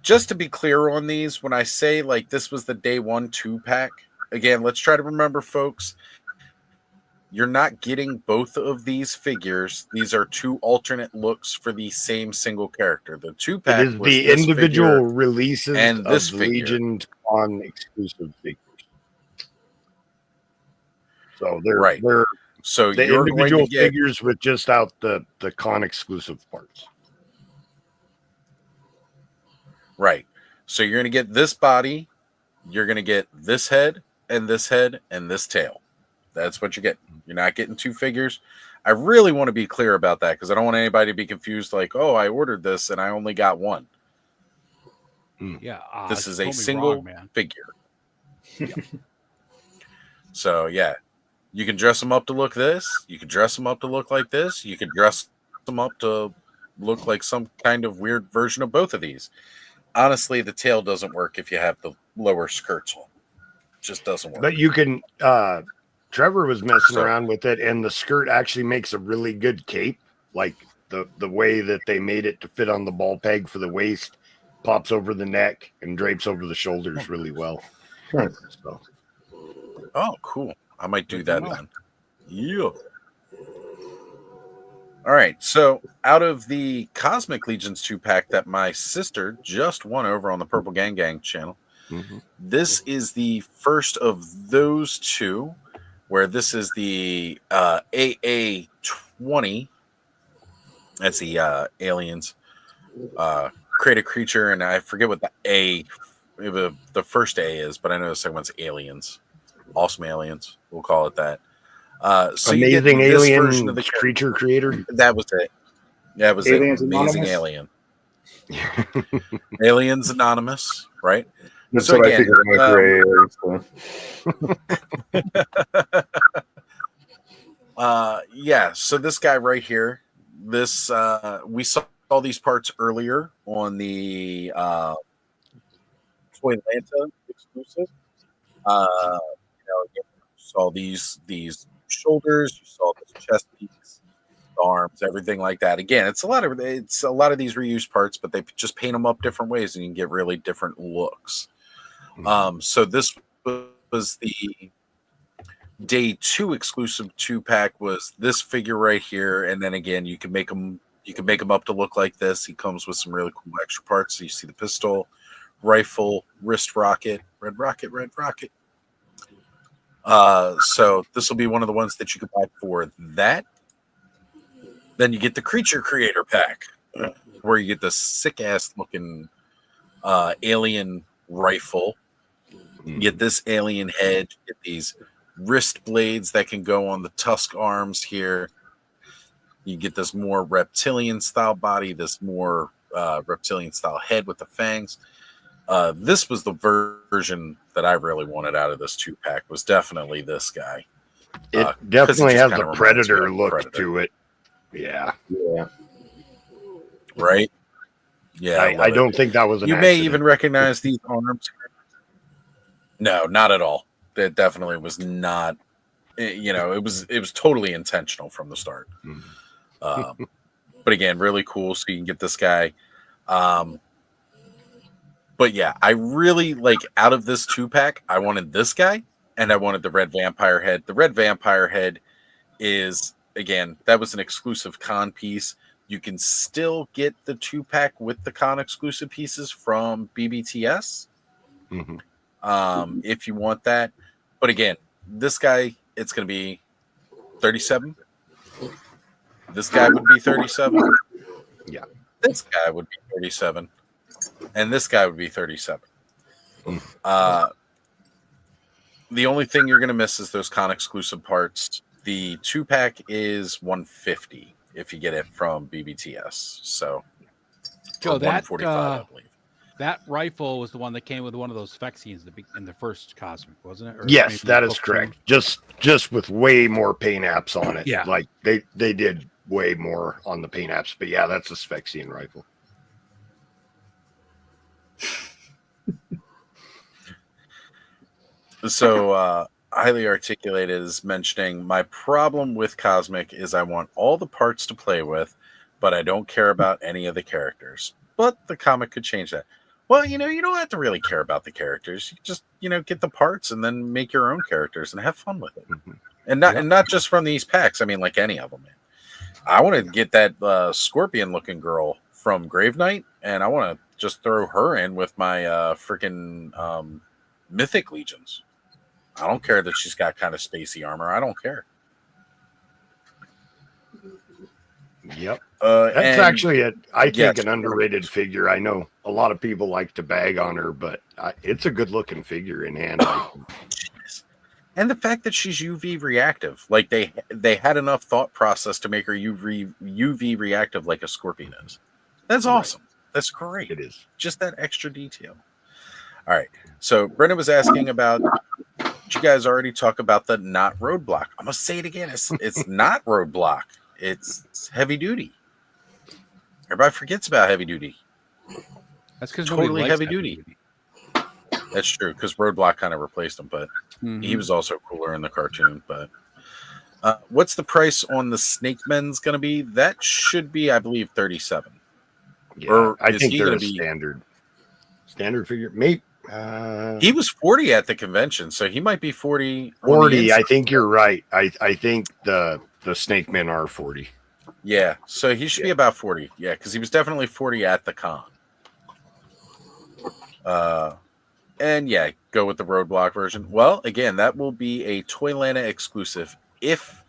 just to be clear on these, when I say like this was the day 1 2-pack, again, let's try to remember, folks, you're not getting both of these figures. These are 2 alternate looks for the same single character. The 2-pack It is was the this individual figure releases and this of the figure. Legion on exclusive figures. So they're Right. So the you're individual going to get figures with just out the con exclusive parts. right. So you're going to get this body, you're going to get this head and this tail. That's what you're getting. You're not getting 2 figures. I really want to be clear about that because I don't want anybody to be confused like, oh, I ordered this and I only got 1. Yeah, This you is a told me single wrong, man. figure. So, yeah, you can dress them up to look this. You can dress them up to look like this. You can dress them up to look like some kind of weird version of both of these. Honestly, the tail doesn't work if you have the lower skirts on. It just doesn't work. But you can Trevor was messing around with it, and the skirt actually makes a really good cape. Like the way that they made it to fit on the ball peg for the waist, pops over the neck and drapes over the shoulders really well. So. Oh, cool. I might do that then. Yeah. All right. So out of the Cosmic Legions 2-pack that my sister just won over on the Purple Gang Gang channel, this is the first of those 2, where this is the AA-20. That's the aliens. Create a creature, and I forget what the first A is, but I know the second one's aliens. Awesome aliens. We'll call it that. So Amazing you get this alien version of the creature creator. That was it. That was Aliens it. Amazing Anonymous? alien. Aliens Anonymous, right? That's So what again, I figured my gray area. yeah. So this guy right here, this we saw all these parts earlier on the Toy Atlanta exclusive. You saw these shoulders, you saw this chest piece, the arms, everything like that. Again, it's a lot of these reused parts, but they just paint them up different ways, and you can get really different looks. So this was the day 2 exclusive 2-pack. Was this figure right here, and then again, you can make them up to look like this. He comes with some really cool extra parts. So you see the pistol, rifle, wrist rocket, red rocket. So this will be one of the ones that you can buy for that. Then you get the Creature Creator pack, where you get the sick ass looking alien rifle. You get this alien head. You get these wrist blades that can go on the tusk arms here. You get this more reptilian style body, this more reptilian style head with the fangs. This was the version that I really wanted out of this 2-pack. Was definitely this guy. It definitely has kinda a reminds me Predator of look Predator. to it. Yeah. Right? Yeah, I don't think that was an You may accident. even recognize these arms. No, not at all. It definitely was not. It was totally intentional from the start. But again, really cool. So you can get this guy. But yeah, I really like out of this 2-pack, I wanted this guy and I wanted the red vampire head. The red vampire head is, again, that was an exclusive con piece. You can still get the 2-pack with the con exclusive pieces from BBTS. If you want that. But again, this guy, it's going to be 37. This guy would be 37. Yeah. This guy would be 37. And this guy would be 37. The only thing you're going to miss is those con exclusive parts. The 2-pack is $150 if you get it from BBTS. So, Joe, that $145, I believe. That rifle was the one that came with one of those spec scenes in the first Cosmic, wasn't it? Or Yes, maybe that is correct. Just with way more paint apps on it. Yeah. Like they did way more on the paint apps. But yeah, that's a spec scene rifle. So, Highly Articulated is mentioning, my problem with Cosmic is I want all the parts to play with, but I don't care about any of the characters. But the comic could change that. Well, you don't have to really care about the characters. You just, get the parts and then make your own characters and have fun with it. Mm-hmm. And not just from these packs. I mean, like any of them, man. I want to get that scorpion-looking girl from Grave Knight, and I want to just throw her in with my freaking Mythic Legions. I don't care that she's got kind of spacey armor. I don't care. Yep. That's actually I think an underrated figure. I know a lot of people like to bag on her, but it's a good looking figure in hand. And the fact that she's UV reactive, like they had enough thought process to make her UV reactive like a Scorpion is. That's awesome. That's great. It is. Just that extra detail. All right. So Brendan was asking about, did you guys already talk about the not roadblock? I'm going to say it again. It's not roadblock. It's heavy duty. Everybody forgets about heavy duty. That's because totally heavy duty. That's true, because roadblock kind of replaced him, but he was also cooler in the cartoon. But what's the price on the Snake Men's going to be? That should be, I believe, 37. Yeah, or I is think he they're going a to be standard figure. Maybe he was 40 at the convention, so he might be 40. 40. I think you're right. I think the Snake Men are 40. Yeah, so he should be about 40. Yeah, because he was definitely 40 at the con. And yeah, go with the roadblock version. Well, again, that will be a Toylanta exclusive. If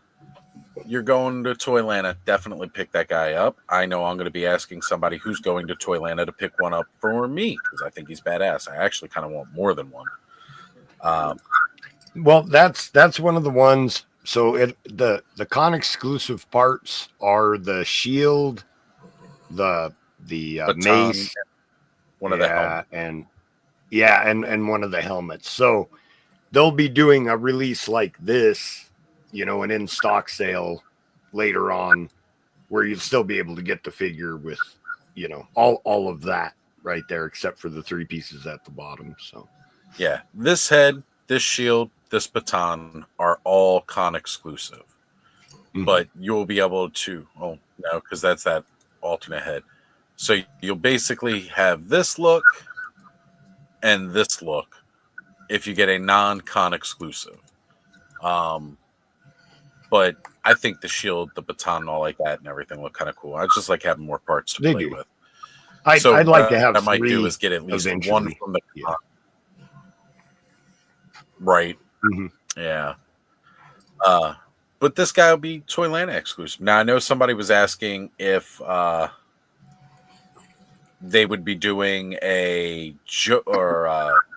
you're going to Toylanta, definitely pick that guy up. I know I'm going to be asking somebody who's going to Toylanta to pick one up for me because I think he's badass. I actually kind of want more than one. Well, that's one of the ones. So the con exclusive parts are the shield, the mace, one of the helmets. and one of the helmets. So they'll be doing a release like this, an in stock sale later on, where you'll still be able to get the figure with, all of that right there, except for the 3 pieces at the bottom. So yeah, this head, this shield, this baton are all con exclusive, but you'll be able to, because that's that alternate head. So you'll basically have this look and this look if you get a non-con exclusive. But I think the shield, the baton, and all like that and everything look kind of cool. I just like having more parts to play with. I'd like to have what I might 3 do is get at least eventually. one from the con. Right. Mm-hmm. Yeah. But this guy will be Toylanta exclusive. Now I know somebody was asking if they would be doing a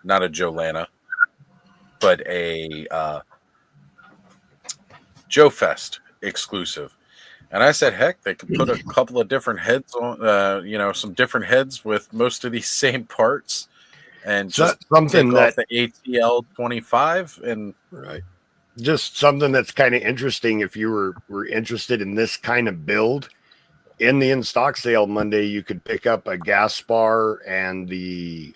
not a Joe-Lana, but a Joe Fest exclusive. And I said, heck, they could put a couple of different heads on, some different heads with most of these same parts, and just something take off the ATL 25 and right. Just something that's kind of interesting. If you were interested in this kind of build, in the in stock sale Monday, you could pick up a Gaspar and the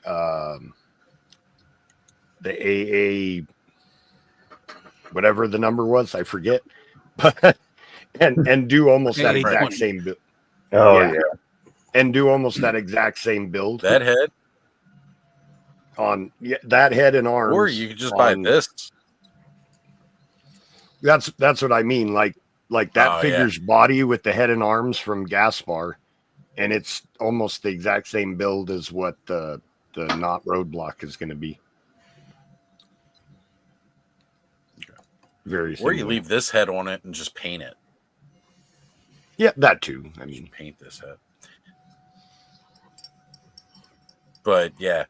AA, whatever the number was, I forget, but and do almost that exact same build. Oh yeah, and do almost that exact same build. That head on that head and arms, or you could just buy this. That's what I mean. Like that figure's body with the head and arms from Gaspar, and it's almost the exact same build as what the not roadblock is going to be. very Or similar. you leave this head on it and just paint it. Yeah, that too. I mean, paint this head. But yeah,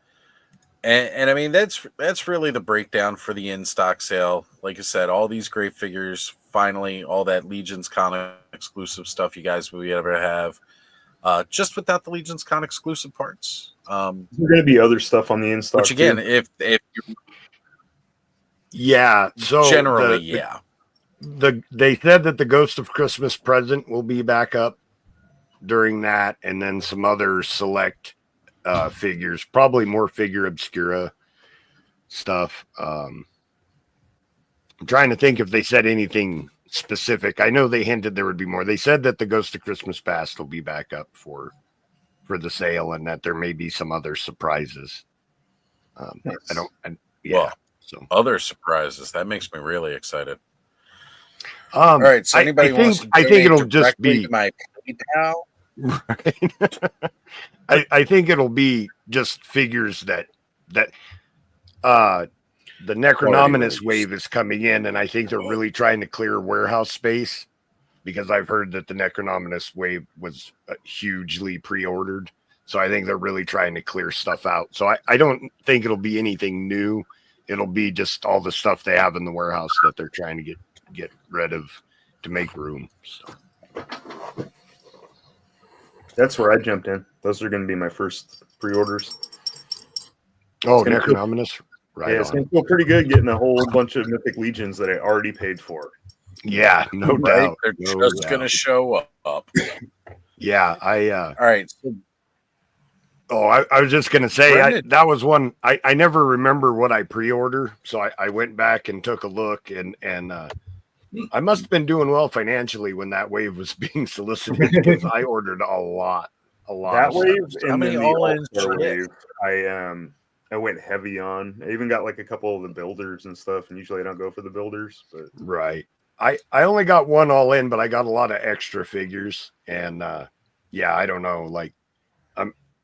and I mean that's really the breakdown for the in stock sale. Like I said, all these great figures. Finally, all that Legion's Con exclusive stuff you guys will ever have. Just without the Legion's Con exclusive parts. There's going to be other stuff on the in stock. Which again, too. if you so generally, they said that the Ghost of Christmas Present will be back up during that, and then some other select figures, probably more figure obscura stuff. I'm trying to think if they said anything specific. I know they hinted there would be more. They said that the Ghost of Christmas Past will be back up for the sale, and that there may be some other surprises. So other surprises. That makes me really excited. All right, so anybody wants to I think it'll just directly be to my PayPal. Right. I think it'll be just figures that the Necronominus wave is coming in, and I think they're really trying to clear warehouse space, because I've heard that the Necronominus wave was hugely pre-ordered. So I think they're really trying to clear stuff out. So I don't think it'll be anything new. It'll be just all the stuff they have in the warehouse that they're trying to get rid of to make room. So that's where I jumped in. Those are going to be my first pre-orders. Oh, Necronominus. Right. Yeah, it's going to feel pretty good getting a whole bunch of Mythic Legions that I already paid for. Yeah, no doubt. They're just going to show up. Yeah, all right. Oh, I was just going to say, that was one, I never remember what I pre-order. So I went back and took a look, and I must have been doing well financially when that wave was being solicited, because I ordered a lot. That wave How and many then the all-ins All-Star did wave, I went heavy on. I even got like a couple of the builders and stuff, and usually I don't go for the builders, but right. I only got one all in, but I got a lot of extra figures, and yeah, I don't know, like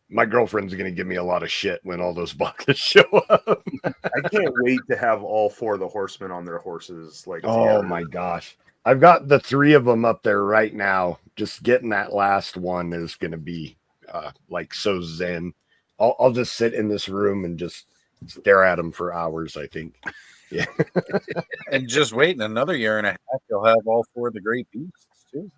my girlfriend's going to give me a lot of shit when all those boxes show up. I can't wait to have all four of the horsemen on their horses. Like, oh together. my gosh. I've got the 3 of them up there right now. Just getting that last one is going to be like so zen. I'll just sit in this room and just stare at them for hours, I think. Yeah. And just wait, in another year and a half, you'll have all 4 of the great beasts too.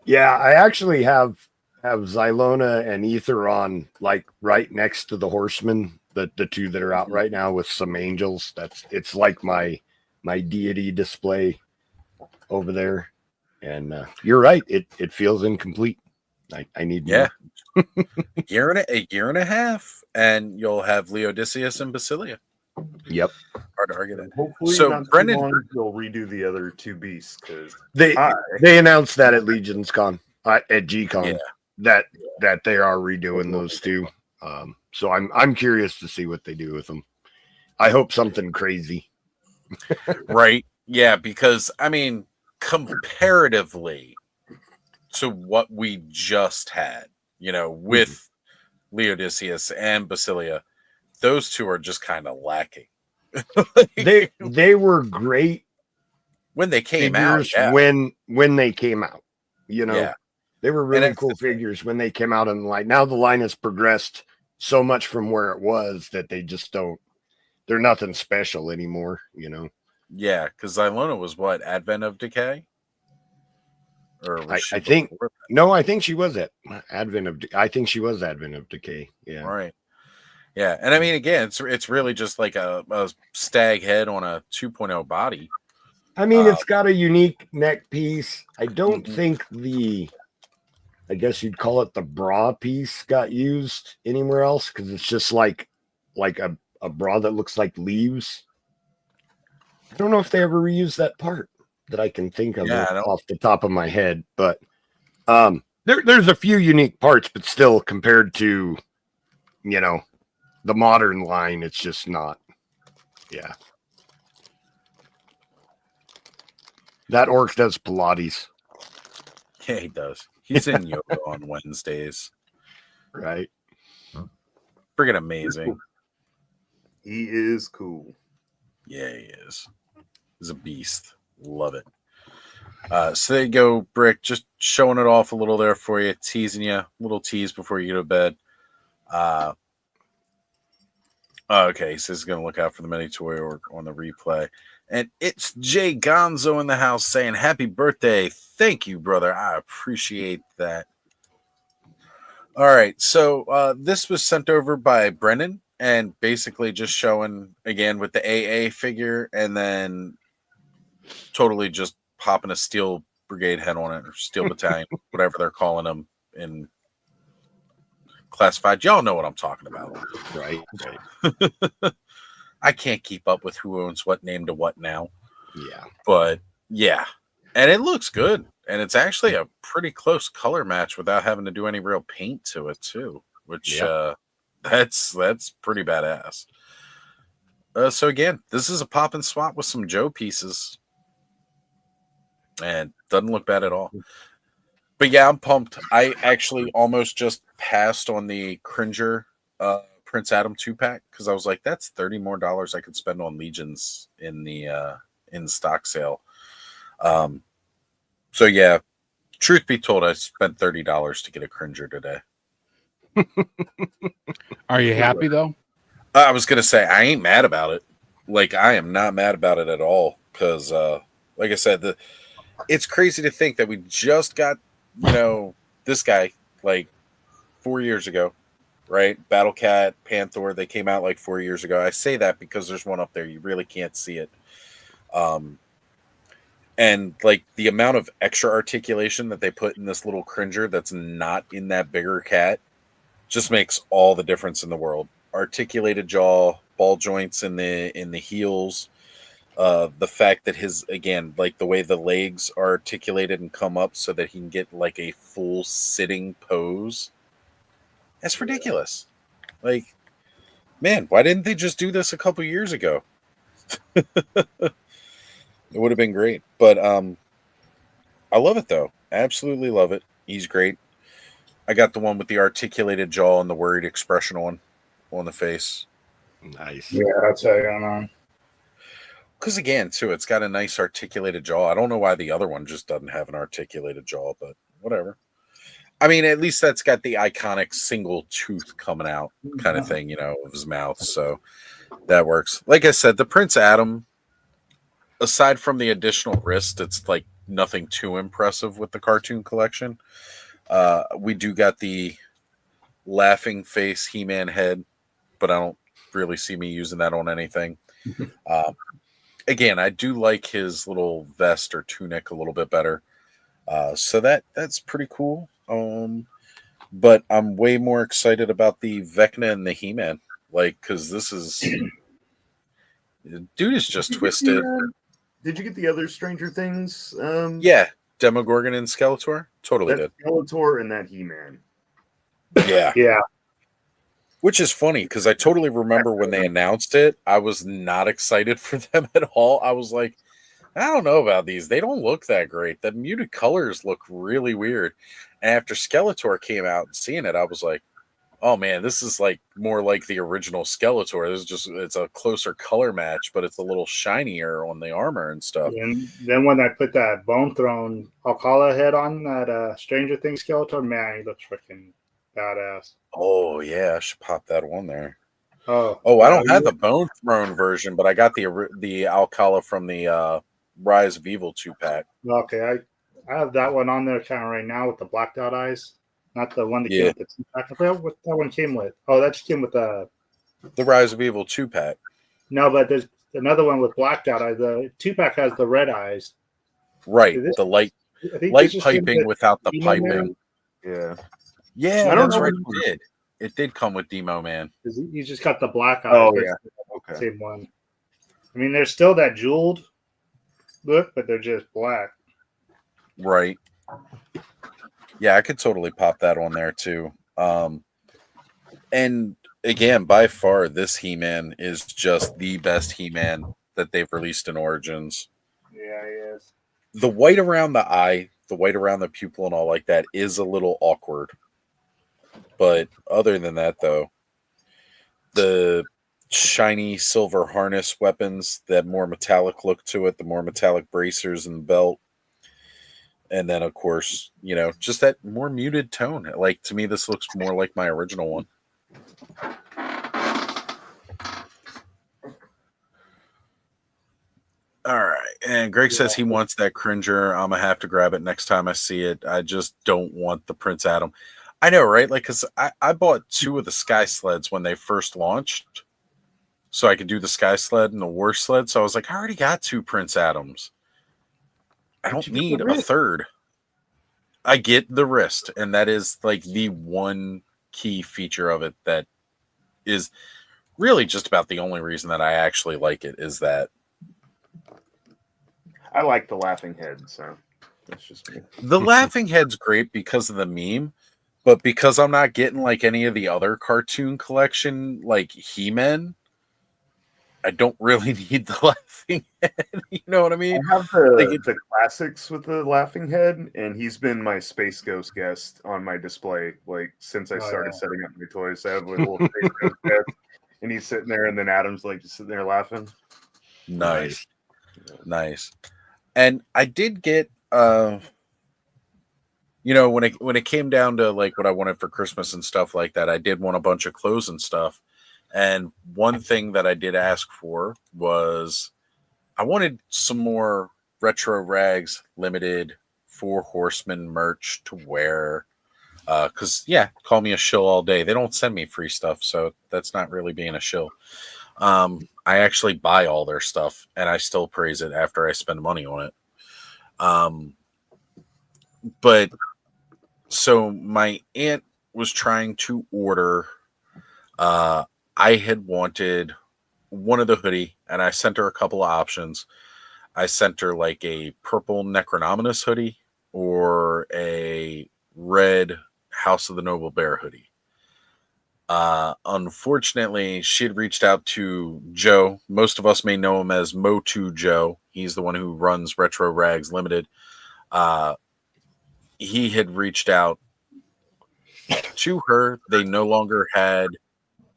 Yeah, I actually have Xylona and Ether on, like right next to the horsemen, the 2 that are out right now with some angels. It's like my deity display over there. And you're right, it feels incomplete. I need more. a year and a half, and you'll have Leodicius and Basilia. Yep. Hard to argue that. Hopefully, so not Brendan, they'll redo the other 2 beasts, because they announced that at Legion's Con, at G-Con. Yeah. That they are redoing those 2. So I'm curious to see what they do with them. I hope something crazy. Right? Yeah, because I mean, comparatively to what we just had, with Leodicius and Basilia, those 2 are just kind of lacking. they were great when they came out. Yeah. When they came out, Yeah. They were really cool figures when they came out in the line. Now the line has progressed so much from where it was that they just they're nothing special anymore, Yeah, because Xylona was what, Advent of Decay? Or was I think no, I think she was Advent of Decay. Yeah. Right. Yeah. And I mean, again, it's really just like a stag head on a 2.0 body. I mean, it's got a unique neck piece. I don't think I guess you'd call it the bra piece got used anywhere else, because it's just like a bra that looks like leaves. I don't know if they ever reused that part that I can think of off the top of my head, but there's a few unique parts, but still compared to the modern line, it's just not. Yeah. That orc does Pilates. Yeah, he does. He's in yoga on Wednesdays. Right. Friggin' amazing. He is cool. Yeah, he is. He's a beast. Love it. So there you go, Brick. Just showing it off a little there for you, teasing you, a little tease before you go to bed. Okay, he says he's going to look out for the mini toy or on the replay. And it's Jay Gonzo in the house saying, happy birthday. Thank you, brother. I appreciate that. All right, so this was sent over by Brennan and basically just showing, again, with the AA figure and then totally just popping a Steel Brigade head on it or Steel Battalion, whatever they're calling them in classified. Y'all know what I'm talking about. Right. I can't keep up with who owns what name to what now. Yeah. But yeah. And it looks good. And it's actually a pretty close color match without having to do any real paint to it too. Which that's pretty badass. So again, this is a pop and swap with some Joe pieces. And doesn't look bad at all. But yeah, I'm pumped. I actually almost just passed on the Cringer Prince Adam 2-pack because I was like, that's $30 more I could spend on Legions in the in stock sale. So yeah, truth be told, I spent $30 to get a Cringer today. Are you happy though? I was gonna say I ain't mad about it. Like I am not mad about it at all because, like I said, it's crazy to think that we just got this guy like 4 years ago, right? Battle Cat, Panther, they came out like 4 years ago. I say that because there's one up there. You really can't see it. And like the amount of extra articulation that they put in this little Cringer that's not in that bigger cat just makes all the difference in the world. Articulated jaw, ball joints in the heels, the fact that like the way the legs are articulated and come up so that he can get like a full sitting pose. That's ridiculous. Like, man, why didn't they just do this a couple years ago? It would have been great. But I love it though. Absolutely love it. He's great. I got the one with the articulated jaw and the worried expression on the face. Nice. Yeah, that's how I got on. Because again, too, it's got a nice articulated jaw. I don't know why the other one just doesn't have an articulated jaw, but whatever. I mean, at least that's got the iconic single tooth coming out kind of thing, of his mouth. So that works. Like I said, the Prince Adam, aside from the additional wrist, it's like nothing too impressive with the cartoon collection. We do got the laughing face He-Man head, but I don't really see me using that on anything. Again, I do like his little vest or tunic a little bit better. So that's pretty cool. But I'm way more excited about the Vecna and the He-Man. Like, because this is... Dude is just twisted. Did you get the other Stranger Things? Yeah, Demogorgon and Skeletor. Totally did. Skeletor and that He-Man. Yeah. Yeah. Which is funny because I totally remember when they announced it, I was not excited for them at all. I was like, I don't know about these. They don't look that great. The muted colors look really weird. And after Skeletor came out and seeing it, I was like, oh man, this is like more like the original Skeletor. It's a closer color match, but it's a little shinier on the armor and stuff. And then when I put that Bone Throne Alcala head on that Stranger Things Skeletor, man, he looks freaking badass. Oh yeah, I should pop that one there. Oh, I don't have the Bone Throne version, but I got the Alcala from the Rise of Evil 2-pack. Okay, I have that one on there kind of right now with the blacked out eyes. Not the one that came with the 2-pack. I forgot what that one came with. Oh, that just came with the Rise of Evil 2-pack. No, but there's another one with blacked out eyes. The 2-pack has the red eyes. Right, the light piping without the piping. Yeah. Yeah, I don't that's know right. what It did come with Demo Man. You just got the black eyes. Oh, yeah. Okay. Same one. I mean, there's still that jeweled look, but they're just black. Right. Yeah, I could totally pop that on there too. And again, by far, this He-Man is just the best He-Man that they've released in Origins. Yeah, he is. The white around the eye, the white around the pupil and all like that is a little awkward. But other than that, though, the shiny silver harness weapons that more metallic look to it, the more metallic bracers and the belt. And then, of course, just that more muted tone. Like, to me, this looks more like my original one. All right. And Greg says he wants that Cringer. I'm going to have to grab it next time I see it. I just don't want the Prince Adam. I know, right? Like, because I bought 2 of the Sky Sleds when they first launched. So I could do the Sky Sled and the War Sled. So I was like, I already got 2 Prince Adams. I don't need a third. I get the wrist. And that is like the one key feature of it that is really just about the only reason that I actually like it is that. I like the laughing head, so that's just me. The laughing head's great because of the meme, but because I'm not getting like any of the other cartoon collection, like He-Man, I don't really need the laughing head. You know what I mean? I have the classics with the laughing head, and he's been my Space Ghost guest on my display like since I started setting up my toys. I have a little Space Ghost guest, and he's sitting there, and then Adam's like just sitting there laughing. Nice. And I did get, when it came down to like what I wanted for Christmas and stuff like that, I did want a bunch of clothes and stuff. And one thing that I did ask for was I wanted some more Retro Rags limited 4 Horsemen merch to wear. Because, call me a shill all day. They don't send me free stuff, so that's not really being a shill. I actually buy all their stuff, and I still praise it after I spend money on it. But so my aunt was trying to order. I had wanted one of the hoodie, and I sent her a couple of options. I sent her like a purple Necronominus hoodie or a red House of the Noble Bear hoodie. Unfortunately, she had reached out to Joe. Most of us may know him as Motu Joe. He's the one who runs Retro Rags Limited. He had reached out to her. They no longer had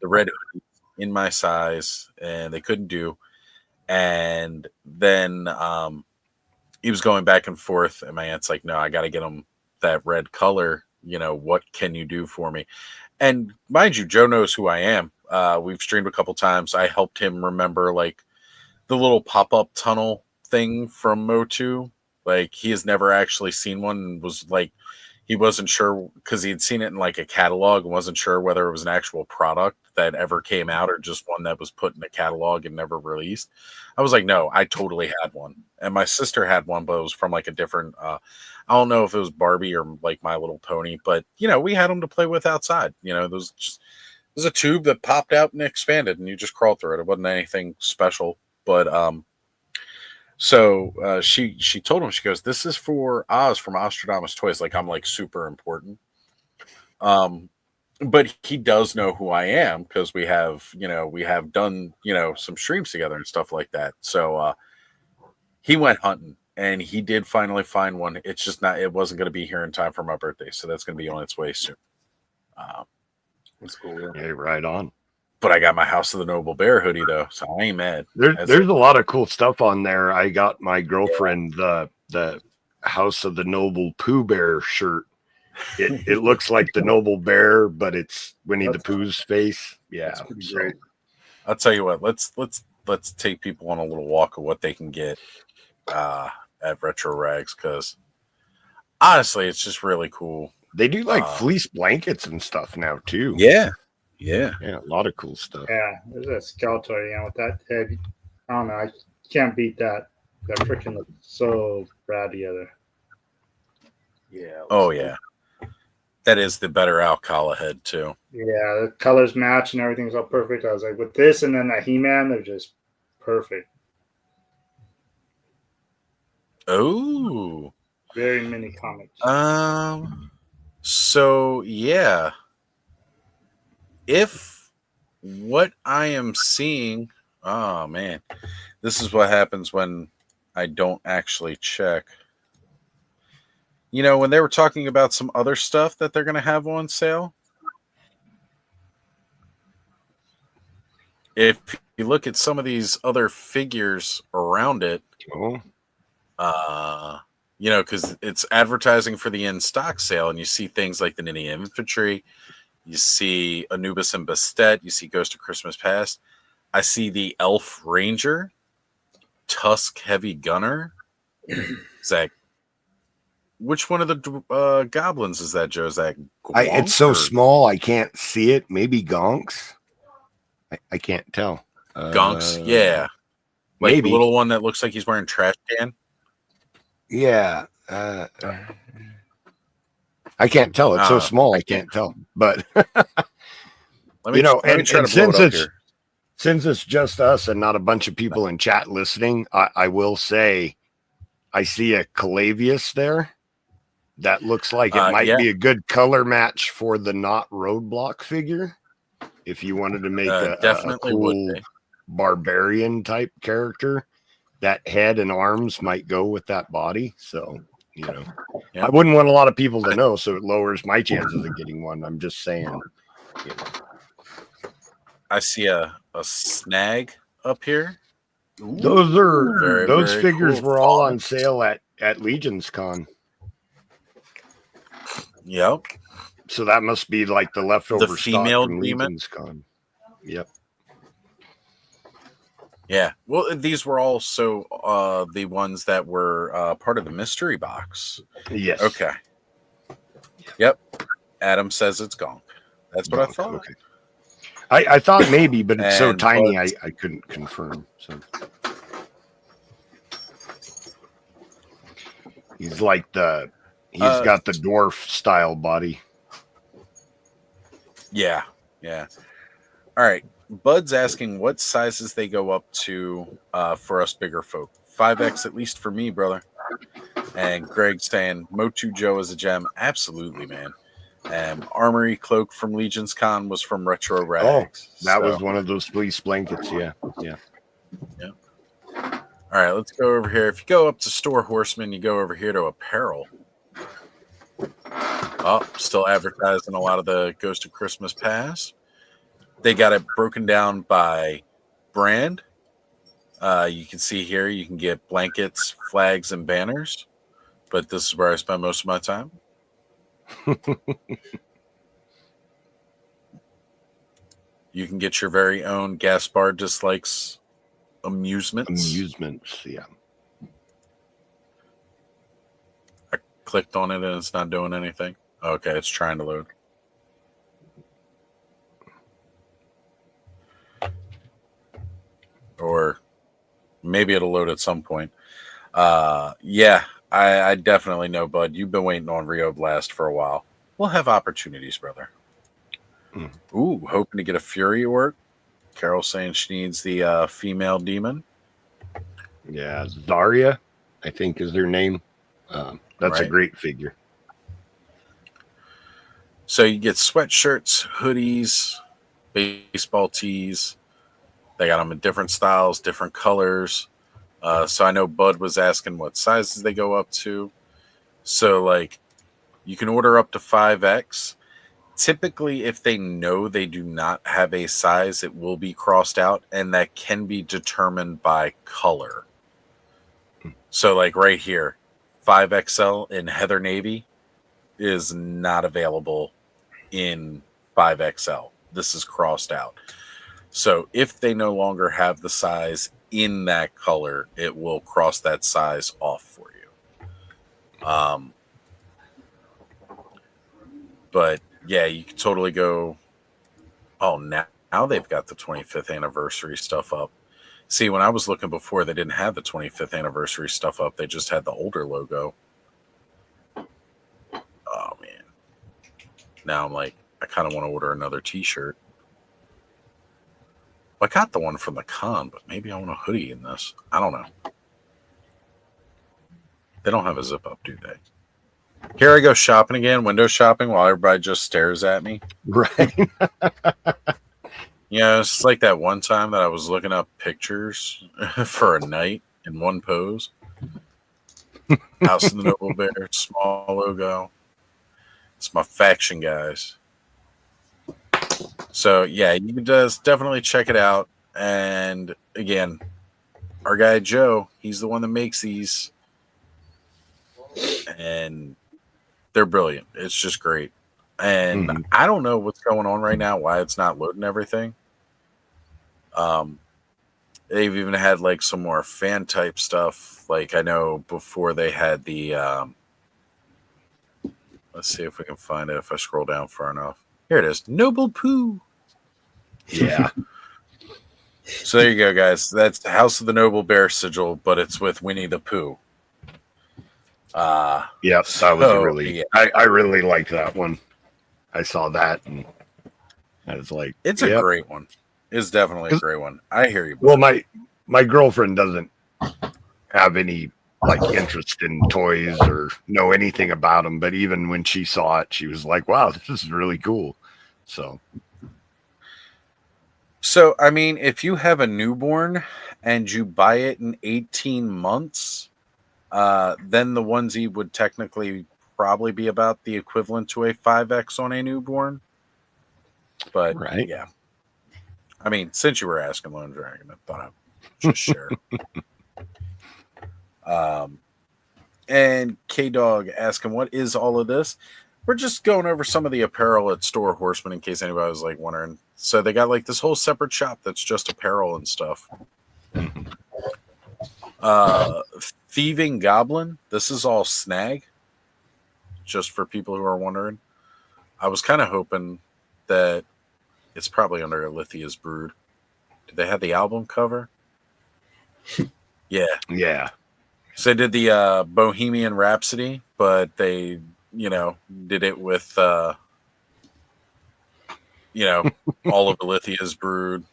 the red hoodie in my size, and they couldn't do. And then he was going back and forth, and my aunt's like, no, I got to get him that red color. What can you do for me? And mind you, Joe knows who I am. We've streamed a couple times. I helped him remember like the little pop-up tunnel thing from Motu. Like, he has never actually seen one and was like, he wasn't sure because he had seen it in like a catalog and wasn't sure whether it was an actual product that ever came out or just one that was put in a catalog and never released. I was like, no, I totally had one. And my sister had one, but it was from like a different, I don't know if it was Barbie or like My Little Pony, but we had them to play with outside. There's a tube that popped out and expanded and you just crawled through it. It wasn't anything special, but, so she told him, she goes, this is for Oz from Ostradamus Toys. Like, I'm like super important. But he does know who I am because we have done, some streams together and stuff like that. So he went hunting and he did finally find one. It's just it wasn't going to be here in time for my birthday. So that's going to be on its way soon. That's cool. Yeah, right on. But I got my House of the Noble Bear hoodie though, so I ain't mad. There's a lot of cool stuff on there. I got my girlfriend the House of the Noble Pooh Bear shirt. It looks like the Noble Bear, but it's Winnie the Pooh's face. Yeah, that's pretty great. I'll tell you what. Let's take people on a little walk of what they can get at Retro Rags, because honestly, it's just really cool. They do like fleece blankets and stuff now too. Yeah, a lot of cool stuff. Yeah, there's a Skeletor, with that head. I don't know. I can't beat that. That freaking looks so rad together. Yeah. Oh yeah. That is the better Alcala head too. Yeah, the colors match and everything's all perfect. I was like, with this and then that He-Man, they're just perfect. Oh. Very mini comics. So yeah. If what I am seeing, oh man, this is what happens when I don't actually check. When they were talking about some other stuff that they're going to have on sale, if you look at some of these other figures around it, you know, because it's advertising for the in-stock sale, and you see things like the Ninny Infantry, you see Anubis and Bastet, you see Ghost of Christmas Past. I see the Elf Ranger, Tusk Heavy Gunner. Zach, which one of the goblins is that, Joe? Is that it's so small I can't see it. Maybe Gonks. I can't tell. Gonks, yeah. Like Maybe the little one that looks like he's wearing trash can. Yeah. I can't tell. It's so small I can't tell. But you know, and since it's just us and not a bunch of people in chat listening, I will say I see a Calavius there. That looks like it might be a good color match for the Not Roadblock figure. If you wanted to make a cool barbarian type character, that head and arms might go with that body. So, you know, I wouldn't want a lot of people to know, so it lowers my chances of getting one. I'm just saying. You know. I see a snag up here. Those figures were all on sale at Legion's Con. Yep. So that must be like the leftover the female stock from demon. Legion's Con. Yep. Yeah. Well, these were also the ones that were part of the mystery box. Yes. Okay. Yep. Adam says it's gone. That's what I thought. Okay. I thought maybe, but it's so tiny I couldn't confirm. So he's like he's got the dwarf style body. Yeah. Yeah. All right. Bud's asking what sizes they go up to for us bigger folk. 5X at least for me, brother. And Greg saying Motu Joe is a gem. Absolutely, man. And Armory Cloak from Legion's Con was from Retro Rags. Oh, that was one of those fleece blankets. Yeah. Yeah. Yeah. All right, let's go over here. If you go up to Store Horseman, you go over here to Apparel. Oh, still advertising a lot of the Ghost of Christmas Past. They got it broken down by brand. You can see here, you can get blankets, flags, and banners. But this is where I spend most of my time. You can get your very own Gaspar Dislikes amusements. Yeah. I clicked on it and it's not doing anything. Okay, it's trying to load. Or maybe it'll load at some point. Yeah, I definitely know, Bud. You've been waiting on Rio Blast for a while. We'll have opportunities, brother. Ooh, hoping to get a Fury work. Carol saying she needs the female demon. Yeah, Zarya, I think is their name. That's a great figure. So you get sweatshirts, hoodies, baseball tees. They got them in different styles, different colors. So I know Bud was asking what sizes they go up to. So, like, you can order up to 5X. Typically, if they know they do not have a size, it will be crossed out, and that can be determined by color. So, like right here, 5XL in Heather Navy is not available in 5XL. This is crossed out. So if they no longer have the size in that color, it will cross that size off for you. But yeah, you can totally go. Oh, now they've got the 25th anniversary stuff up. See, when I was looking before, they didn't have the 25th anniversary stuff up. They just had the older logo. Oh man. Now I'm like, I kind of want to order another t-shirt. I got the one from the con, but maybe I want a hoodie in this. I don't know. They don't have a zip up, do they? Here I go shopping again, window shopping, while everybody just stares at me. Right. Yeah, it's like that one time that I was looking up pictures for a night in one pose. House of the Noble Bear, small logo. It's my faction, guys. So, yeah, you can just definitely check it out. And again, our guy Joe, he's the one that makes these, and they're brilliant. It's just great. And I don't know what's going on right now, why it's not loading everything. They've even had like some more fan type stuff. Like I know before they had the let's see if we can find it if I scroll down far enough. Here it is. Noble Pooh. Yeah. So there you go, guys. That's the House of the Noble Bear sigil, but it's with Winnie the Pooh. Yep, that was really. Yeah. I really liked that one. I saw that and I was like, it's a great one. It's definitely a great one. I hear you. Well, my girlfriend doesn't have any like interest in toys or know anything about them, but even when she saw it, she was like, "Wow, this is really cool." So I mean, if you have a newborn and you buy it in 18 months, then the onesie would technically probably be about the equivalent to a 5X on a newborn. But yeah. I mean, since you were asking Lone Dragon, I thought I'd just share. And K-Dog asking, what is all of this? We're just going over some of the apparel at Store Horseman in case anybody was like wondering. So they got like this whole separate shop that's just apparel and stuff. Thieving Goblin. This is all snag. Just for people who are wondering. I was kind of hoping that it's probably under Alithia's Brood. Did they have the album cover? Yeah. Yeah. So they did the Bohemian Rhapsody, but they, did it with, all of Alithia's Brood.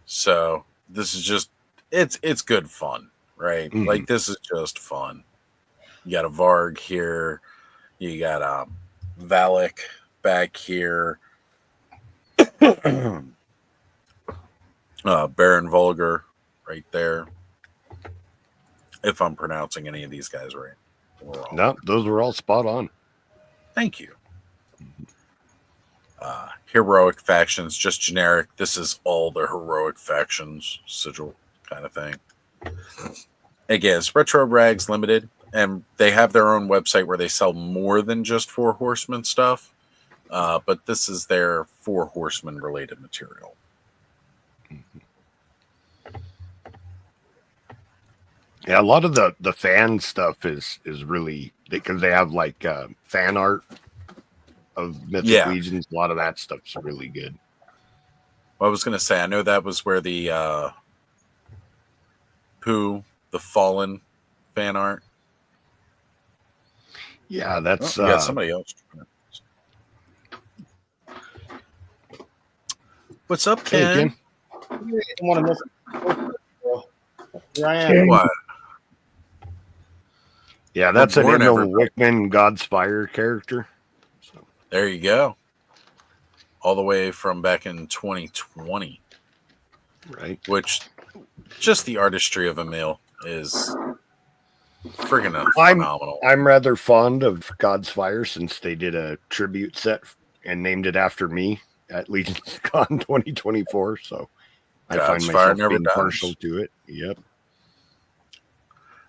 So this is just, it's good fun, right? Mm-hmm. Like this is just fun. You got a Varg here. You got Valak back here. Baron Vulgar right there. If I'm pronouncing any of these guys right. No, those were all spot on. Thank you. Heroic factions, just generic. This is all the heroic factions sigil kind of thing. Again, it's Retro Rags Limited, and they have their own website where they sell more than just Four Horsemen stuff. But this is their Four Horsemen related material. Yeah, a lot of the fan stuff is really because they have like fan art of Mythic Legions. A lot of that stuff's really good. Well, I was going to say, I know that was where the Pooh, the Fallen fan art. Yeah, that's we got somebody else. What's up, Ken? Hey, Ken. You don't want to miss it. Here I am. What? Yeah, that's an Emil Wickman Godspire character. So. There you go. All the way from back in 2020. Right. Which, just the artistry of Emil is friggin' phenomenal. I'm rather fond of Godspire since they did a tribute set and named it after me at Legion's Con 2024. So I find myself being partial to it. Yep.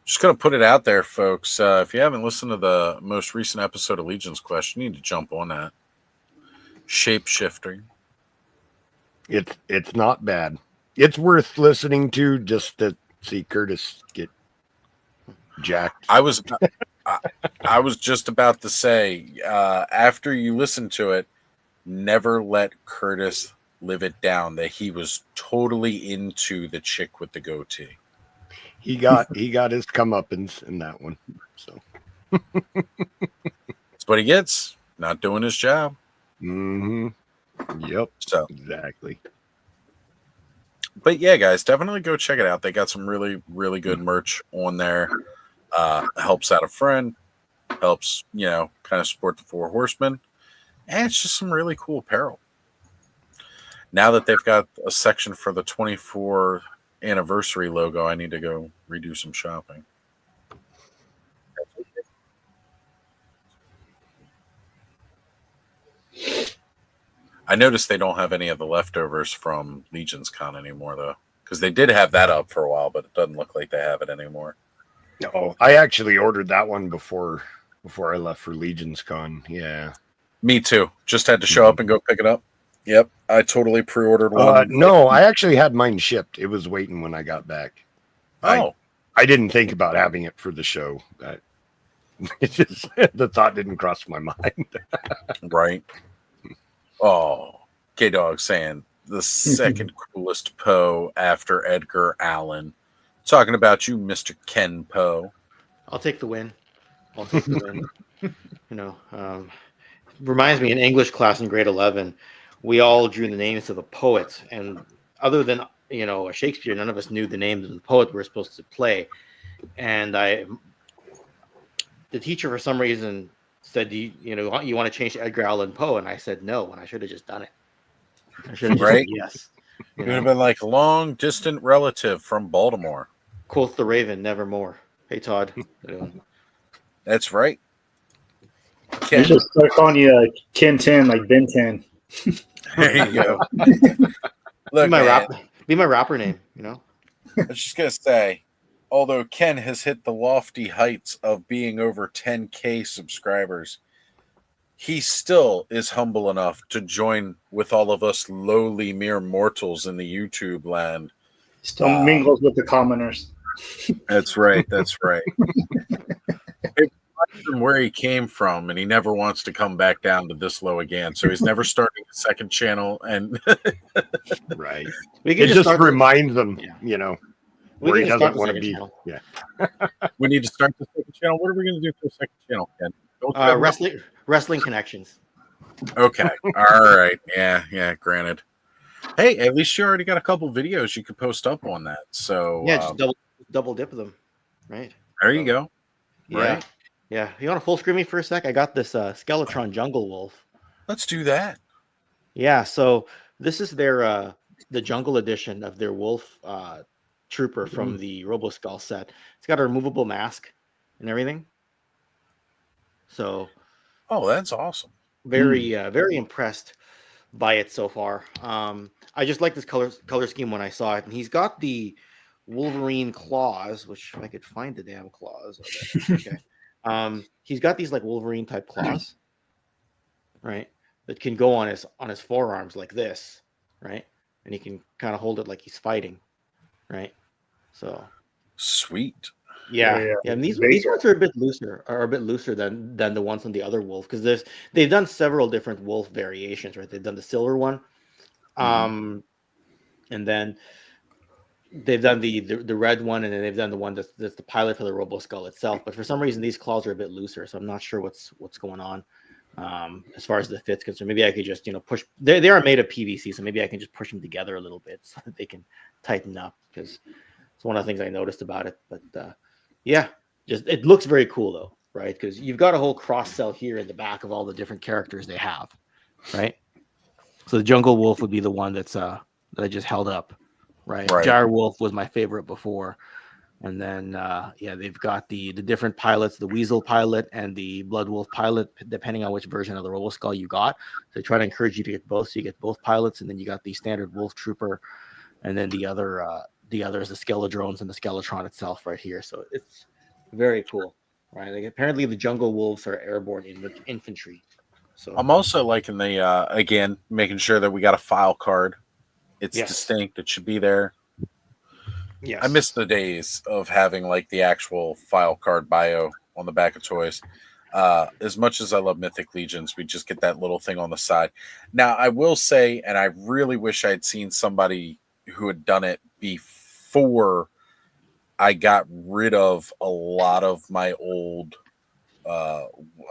Just going to put it out there, folks. If you haven't listened to the most recent episode of Legion's Quest, you need to jump on that. Shape-shifting. It's not bad. It's worth listening to just to see Curtis get jacked. I was just about to say, after you listen to it, never let Curtis live it down that he was totally into the chick with the goatee. He got his comeuppance in that one. So that's what he gets. Not doing his job. Mm-hmm. Yep. So exactly. But yeah, guys, definitely go check it out. They got some really, really good merch on there. Helps out a friend. Helps, kind of support the Four Horsemen. And it's just some really cool apparel. Now that they've got a section for the 24 anniversary logo, I need to go redo some shopping. I noticed they don't have any of the leftovers from Legion's Con anymore, though, because they did have that up for a while, but it doesn't look like they have it anymore. No, I actually ordered that one before I left for Legion's Con. Yeah, me too. Just had to show up and go pick it up. Yep, I totally pre-ordered one. No, I actually had mine shipped. It was waiting when I got back. Oh, I didn't think about having it for the show. It just the thought didn't cross my mind. right. Oh, K-Dog saying the second coolest Poe after Edgar Allan. Talking about you, Mr. Ken Poe. I'll take the win. Reminds me in English class in grade 11, we all drew the names of the poets, and other than a Shakespeare, none of us knew the names of the poet we were supposed to play. And the teacher for some reason said, you want to change to Edgar Allan Poe? And I said no, and I should have just done it. I should have just said yes. It would have been like long distant relative from Baltimore. Quoth the Raven, nevermore. Hey Todd. That's right. You just start calling you Ken 10, like Ben 10. There you go. Look, be my rapper name, I was just gonna say, although Ken has hit the lofty heights of being over 10K subscribers, he still is humble enough to join with all of us lowly mere mortals in the YouTube land. Still mingles with the commoners. That's right. That's right. From where he came from, and he never wants to come back down to this low again. So he's never starting a second channel, and right. It just reminds him, where he doesn't want to be. Channel. Yeah. We need to start the second channel. What are we going to do for the second channel, Ken? Wrestling connections. Okay. All right. Yeah. Granted. Hey, at least you already got a couple videos you could post up on that. So yeah, just double dip them, right? There you go. Yeah. Right. Yeah. You want to full screen me for a sec? I got this Skeletron Jungle Wolf. Let's do that. Yeah. So this is their the Jungle edition of their Wolf Trooper from the RoboSkull set. It's got a removable mask and everything. So. Oh, that's awesome. Very impressed by it so far. I just like this color scheme when I saw it, and he's got the Wolverine claws, which if I could find the damn claws. Okay. He's got these like Wolverine type claws, right? That can go on his forearms like this, right? And he can kind of hold it like he's fighting, right? So sweet. Yeah. And these ones are a bit looser than the ones on the other wolf, because they've done several different wolf variations, right? They've done the silver one, and then they've done the red one, and then they've done the one that's the pilot for the RoboSkull itself. But for some reason, these claws are a bit looser, so I'm not sure what's going on as far as the fit's concerned. Maybe I could just push. They are made of PVC, so maybe I can just push them together a little bit so that they can tighten up, because it's one of the things I noticed about it. But yeah, just it looks very cool though, right? Because you've got a whole cross cell here in the back of all the different characters they have, right? So the Jungle Wolf would be the one that I just held up, right? Gyre Wolf was my favorite before, and then they've got the different pilots, the Weasel pilot and the Blood Wolf pilot, depending on which version of the RoboSkull you got. So they try to encourage you to get both, so you get both pilots, and then you got the standard Wolf Trooper, and then the other is the Skeledrones and the Skeletron itself right here. So it's very cool, right? Like apparently the Jungle Wolves are airborne infantry. So I'm also liking the again, making sure that we got a file card. It's distinct. It should be there. Yes. I miss the days of having like the actual file card bio on the back of toys. As much as I love Mythic Legions, we just get that little thing on the side. Now, I will say, and I really wish I'd seen somebody who had done it before I got rid of a lot of my old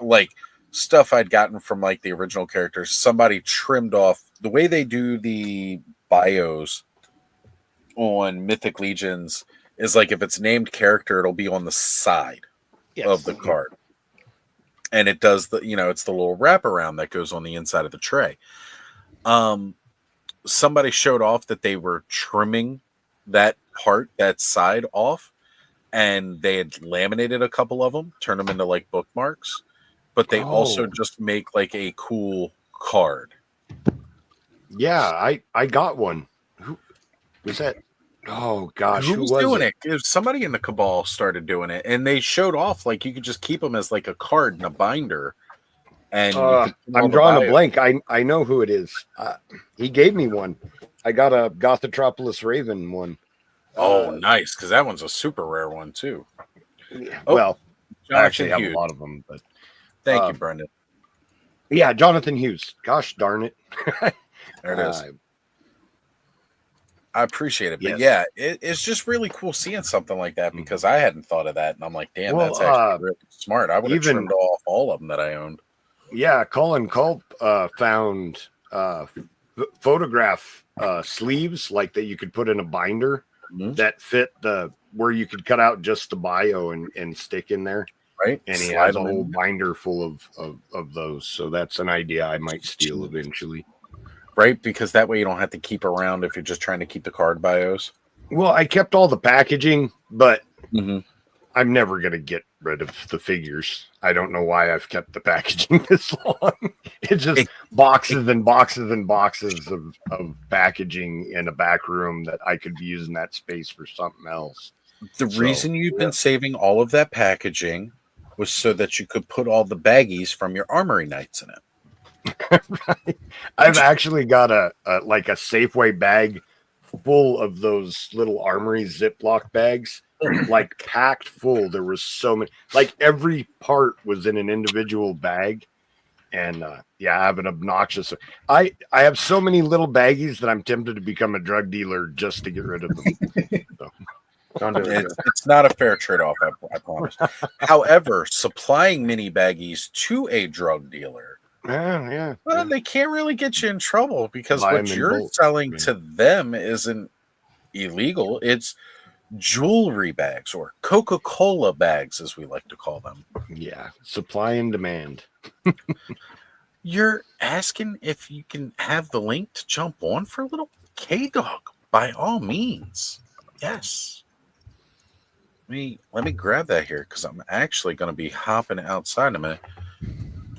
like stuff I'd gotten from like the original characters. Somebody trimmed off the way they do the bios on Mythic Legions is like if it's named character, it'll be on the side of the card. And it does the, it's the little wraparound that goes on the inside of the tray. Somebody showed off that they were trimming that part, that side off, and they had laminated a couple of them, turned them into like bookmarks, but they also just make like a cool card. Yeah, I got one. Who was that? Oh gosh, Who who was was doing it? it? Somebody in the cabal started doing it, and they showed off like you could just keep them as like a card in a binder, and you could put all I'm the drawing a bio- blank. I know who it is. He gave me one. I got a Gothotropolis Raven one. Oh, nice, because that one's a super rare one too. Well, I Jonathan actually have Hughes. a lot of them, but Thank you, Brendan. yeah, Jonathan Hughes. Gosh darn it. There it is. I appreciate it, but yes. yeah, it's just really cool seeing something like that because I hadn't thought of that, and I'm like, damn, Well, that's actually really smart. I would have even- trimmed off all of them that I owned. Yeah, Colin Culp found photograph sleeves like that you could put in a binder that fit where you could cut out just the bio and stick in there. Right. And he Slide has a them whole in. binder full of those. So that's an idea I might steal eventually. Right, because that way you don't have to keep around if you're just trying to keep the card bios. Well, I kept all the packaging, but I'm never going to get rid of the figures. I don't know why I've kept the packaging this long. It's just boxes and boxes and boxes of packaging in a back room that I could be using that space for something else. The reason you've been saving all of that packaging was so that you could put all the baggies from your armory nights in it. Right. I've actually got a Safeway bag full of those little Armory Ziploc bags, like packed full. There was so many, like every part was in an individual bag. And yeah, I have an obnoxious. I have so many little baggies that I'm tempted to become a drug dealer just to get rid of them. So. It's not a fair trade-off, I promise. However, supplying mini baggies to a drug dealer, well, they can't really get you in trouble because Buy what 'em in you're bulk, selling to them isn't illegal. It's jewelry bags or Coca-Cola bags, as we like to call them. Yeah, supply and demand. You're asking if you can have the link to jump on for a little K-Dog. By all means, yes. Let me grab that here because I'm actually going to be hopping outside in a minute.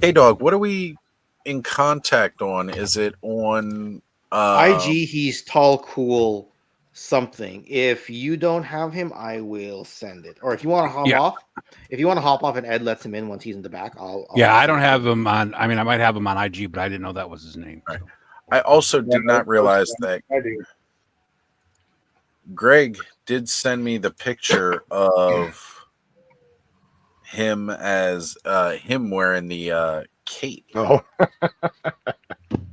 K-Dog, what are we in contact on? Is it on IG? He's tall, cool, something. If you don't have him, I will send it. Or if you want to hop off, and Ed lets him in once he's in the back, I'll I don't have him on. I mean, I might have him on IG, but I didn't know that was his name. Right. I also did not realize that I do. Greg did send me the picture of him as him wearing the cape. Oh.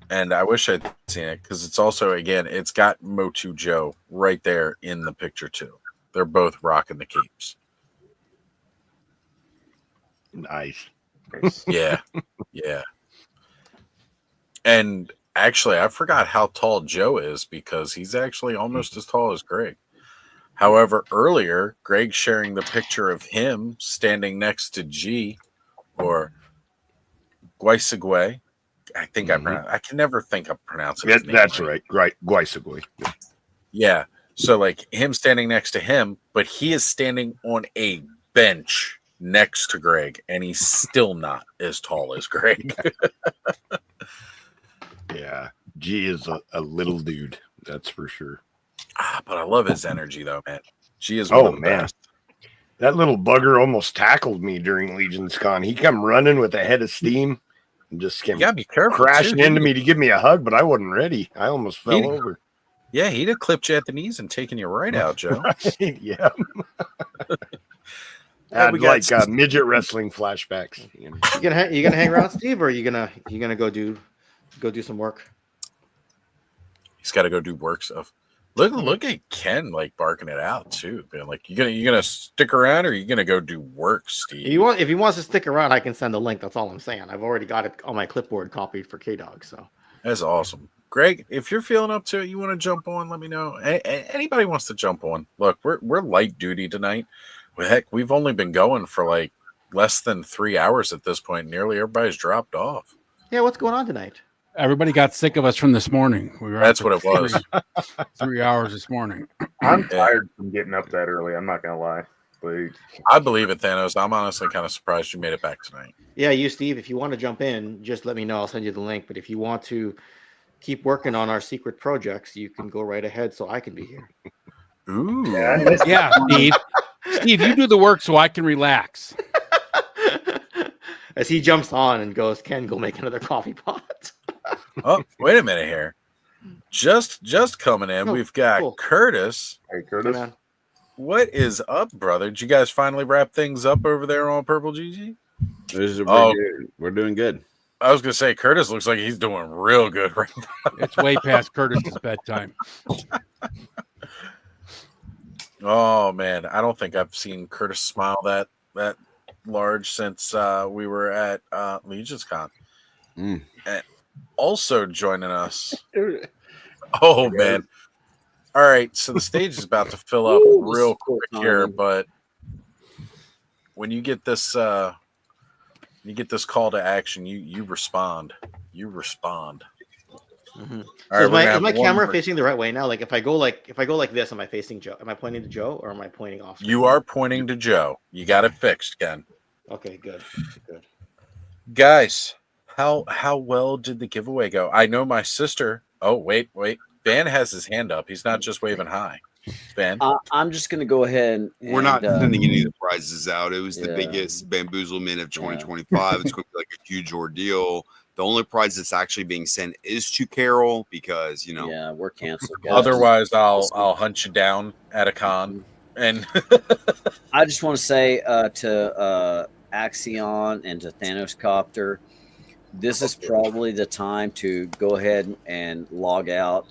And I wish I'd seen it because it's also, again, it's got Motu Joe right there in the picture too. They're both rocking the capes. Nice. Yeah. Yeah. And actually, I forgot how tall Joe is because he's actually almost as tall as Greg. However, earlier, Greg sharing the picture of him standing next to G or Guaisagwe. I think I can never think of pronouncing his name. That's right. Guaisagwe. Yeah. So like him standing next to him, but he is standing on a bench next to Greg, and he's still not as tall as Greg. Yeah. G is a little dude. That's for sure. But I love his energy though, man. G is one of the best. That little bugger almost tackled me during Legion's Con. He come running with a head of steam and just came be careful crashing into me to give me a hug, but I wasn't ready. I almost fell over. Yeah, he'd have clipped you at the knees and taken you right out, Joe. Right, yeah. Had like midget wrestling flashbacks. You know. You gonna hang around, Steve, or are you gonna go do some work? He's got to go do work stuff. Look at Ken like barking it out too, man. Like you gonna stick around or are you gonna go do work, Steve? If he wants to stick around, I can send a link. That's all I'm saying. I've already got it on my clipboard copied for K-Dog. So that's awesome. Greg, if you're feeling up to it, you want to jump on, let me know. Anybody wants to jump on. Look, we're light duty tonight. Well, heck, we've only been going for like less than 3 hours at this point. Nearly everybody's dropped off. Yeah, what's going on tonight? Everybody got sick of us from this morning. That's what it was. 3 hours this morning. I'm tired from getting up that early. I'm not gonna lie, but I believe it, Thanos. I'm honestly kind of surprised you made it back tonight. Yeah, you, Steve. If you want to jump in, just let me know. I'll send you the link. But if you want to keep working on our secret projects, you can go right ahead so I can be here. Ooh. Yeah, Steve. Steve, you do the work so I can relax. As he jumps on and goes, Ken, go make another coffee pot. Oh, wait a minute here. Just coming in, we've got Curtis. Hey, Curtis. Hey, man. What is up, brother? Did you guys finally wrap things up over there on Purple GG? We're doing good. I was gonna say Curtis looks like he's doing real good right now. It's way past Curtis's bedtime. Oh man, I don't think I've seen Curtis smile that large since we were at Legion's Con. And also joining us. Oh man. All right, so the stage is about to fill up real quick here, but when you get this call to action, you respond. You respond. Mm-hmm. All So right, is my camera facing the right way now? Like if I go like this, am I facing Joe? Am I pointing to Joe or am I pointing off? You are pointing to Joe. You got it fixed, Ken. Okay, good. Guys, how well did the giveaway go? I know my sister. Oh, wait. Van has his hand up. He's not just waving hi. Van? I'm just going to go ahead and... We're not sending any of the prizes out. It was the biggest bamboozlement of 2025. It's going to be like a huge ordeal. The only prize that's actually being sent is to Carol because, Yeah, we're canceled, guys. Otherwise, I'll hunt you down at a con. And I just want to say to Axion and to Thanos Copter, this is probably the time to go ahead and log out.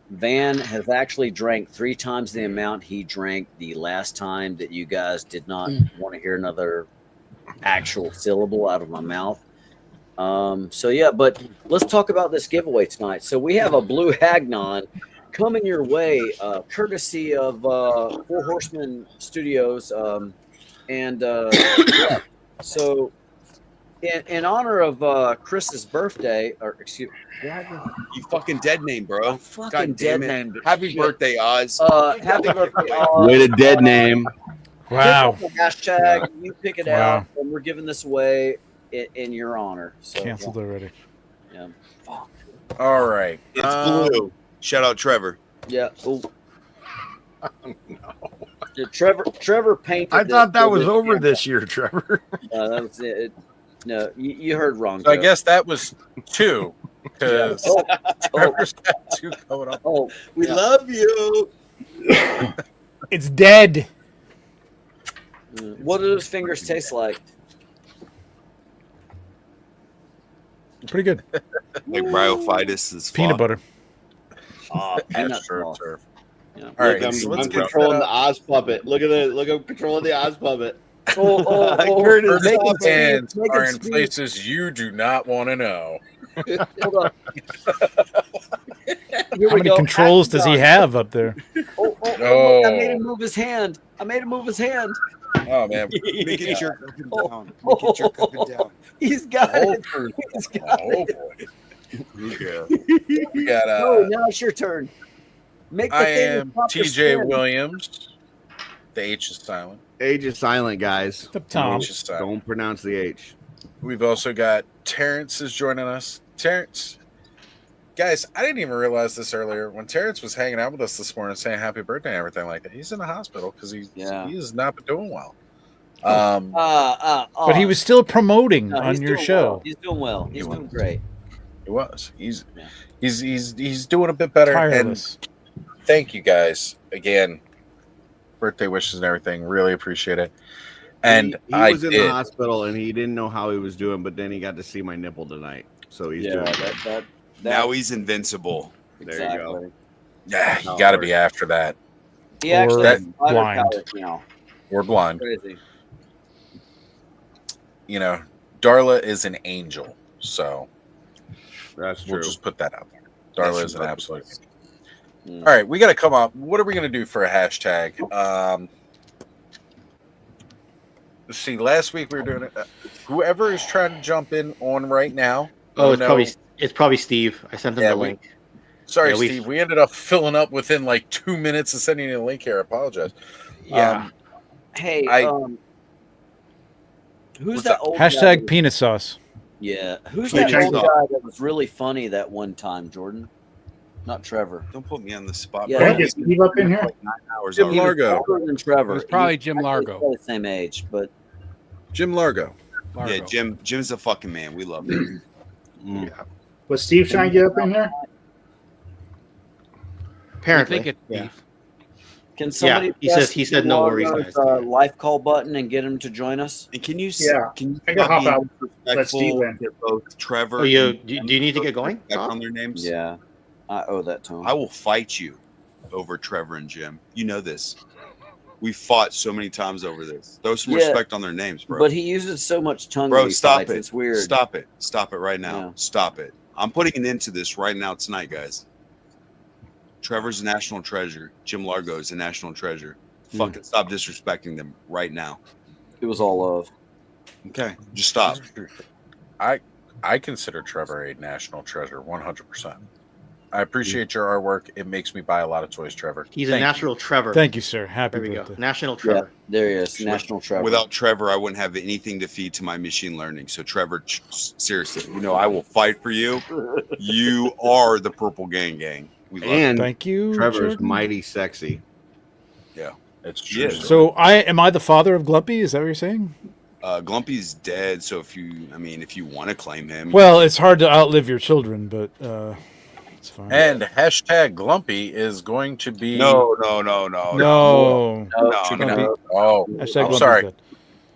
Van has actually drank 3 times the amount he drank the last time that you guys did not want to hear another actual syllable out of my mouth. So yeah, but let's talk about this giveaway tonight. So we have a blue Hagnon coming your way, courtesy of Four Horsemen Studios. Yeah. So in honor of Chris's birthday, or excuse me, you fucking dead name, bro. fucking dead name. Happy birthday, Oz. Happy birthday, Oz. Way to dead name. Wow. Pick the hashtag, you pick it out, and we're giving this away in your honor. So, Canceled already. Yeah. Fuck. all right. It's blue. Shout out Trevor. Yeah. Oh. Yeah, Trevor painted. I thought that was over this year, Trevor. That was it. No, you heard wrong. So I Joe. guess that was 2 because Trevor's got 2 coming up. Oh, We love you. It's dead. What do those fingers taste like? Pretty good. Like bryophytus is Peanut butter. Peanut Sure, sauce. sure. Yeah. All right, I'm, so let's I'm get controlling the Oz puppet. Look I'm controlling the Oz puppet. Curtis' Make it hands speed, make are it in speed. places you do not want to know. Hold on. Here How we many go. controls does he Action. have up there? Oh, I made him move his hand. Oh man, Making sure up and Oh. down. Making sure up and down. He's got Oh, it. He's got oh it. boy. We got Oh, now it's your turn. Make the I thing am pop your TJ spin. Williams. The H is silent. H is silent, guys. Up Tom. H is silent. Don't pronounce the H. We've also got Terrence is joining us. Terrence, guys, I didn't even realize this earlier. When Terrence was hanging out with us this morning saying happy birthday and everything like that, he's in the hospital because he has not been doing well. But he was still promoting No, on he's your doing show. well. He's doing well. He's doing great. He was. He's doing a bit better. Tireless. And thank you guys again. Birthday wishes and everything. Really appreciate it. And he I was in did. the hospital and he didn't know how he was doing, but then he got to see my nipple tonight. So he's doing good. Now he's invincible. There you go. Yeah, you got to be after that. He actually Or has spider blind. powers now. We're blind. Crazy. You know, Darla is an angel, so that's we'll true. just put that out there. Darla That's is an true. absolute angel. All right, we got to come up. What are we going to do for a hashtag? Let's see. Last week we were doing it. Whoever is trying to jump in on right now. Oh, let me it's probably Steve. I sent him the link. Sorry, Yeah, Steve. We ended up filling up within like 2 minutes of sending you a link here. I apologize. Yeah. Hey, I- who's that old guy? Hashtag penis sauce. Yeah. Who's Hey, that check old it guy out. that was really funny that one time, Jordan? Not Trevor. Don't put me on the spot. Yeah, bro. Can I get Steve up in here? Like 9 hours Jim already. Largo. older than Trevor. It was probably He's Jim actually Largo. probably the same age, but Jim Largo. Yeah, Jim's a fucking man. We love him. Was Steve trying to get up in here? Apparently, I think it's yeah. beef. can somebody he said no worries, guys. life call button and get him to join us? And can you Yeah. can you I can hop be out. Let Steve respectful in. to both Trevor? Oh, do you and need to get going? respect on their names? Yeah, I owe that to him. I will fight you over Trevor and Jim. You know this. We fought so many times over this. Throw some Yeah, respect on their names, bro. But he uses so much tongue. Bro, when he stop fights, it. It's weird. Stop it. Stop it right now. Yeah. Stop it. I'm putting an end to this right now tonight, guys. Trevor's a national treasure. Jim Largo is a national treasure. Fucking stop disrespecting them right now. It was all love. Okay, just stop. I consider Trevor a national treasure, 100%. I appreciate your artwork. It makes me buy a lot of toys, Trevor. He's a Thank natural Trevor. Thank you, sir. Happy There we birthday. go. National Trevor. There he is. National Trevor. Without Trevor, I wouldn't have anything to feed to my machine learning. So, Trevor, seriously, I will fight for you. You are the Purple Gang. We love And you. Thank you, Trevor's Jordan. mighty sexy. Yeah, it's true. So am I the father of Glumpy? Is that what you're saying? Glumpy's dead. So if you want to claim him, Well, it's hard to outlive your children, but it's fine. And hashtag Glumpy is going to be No. No. Glumpy- Oh, Hashtag I'm Glumpy's sorry. dead.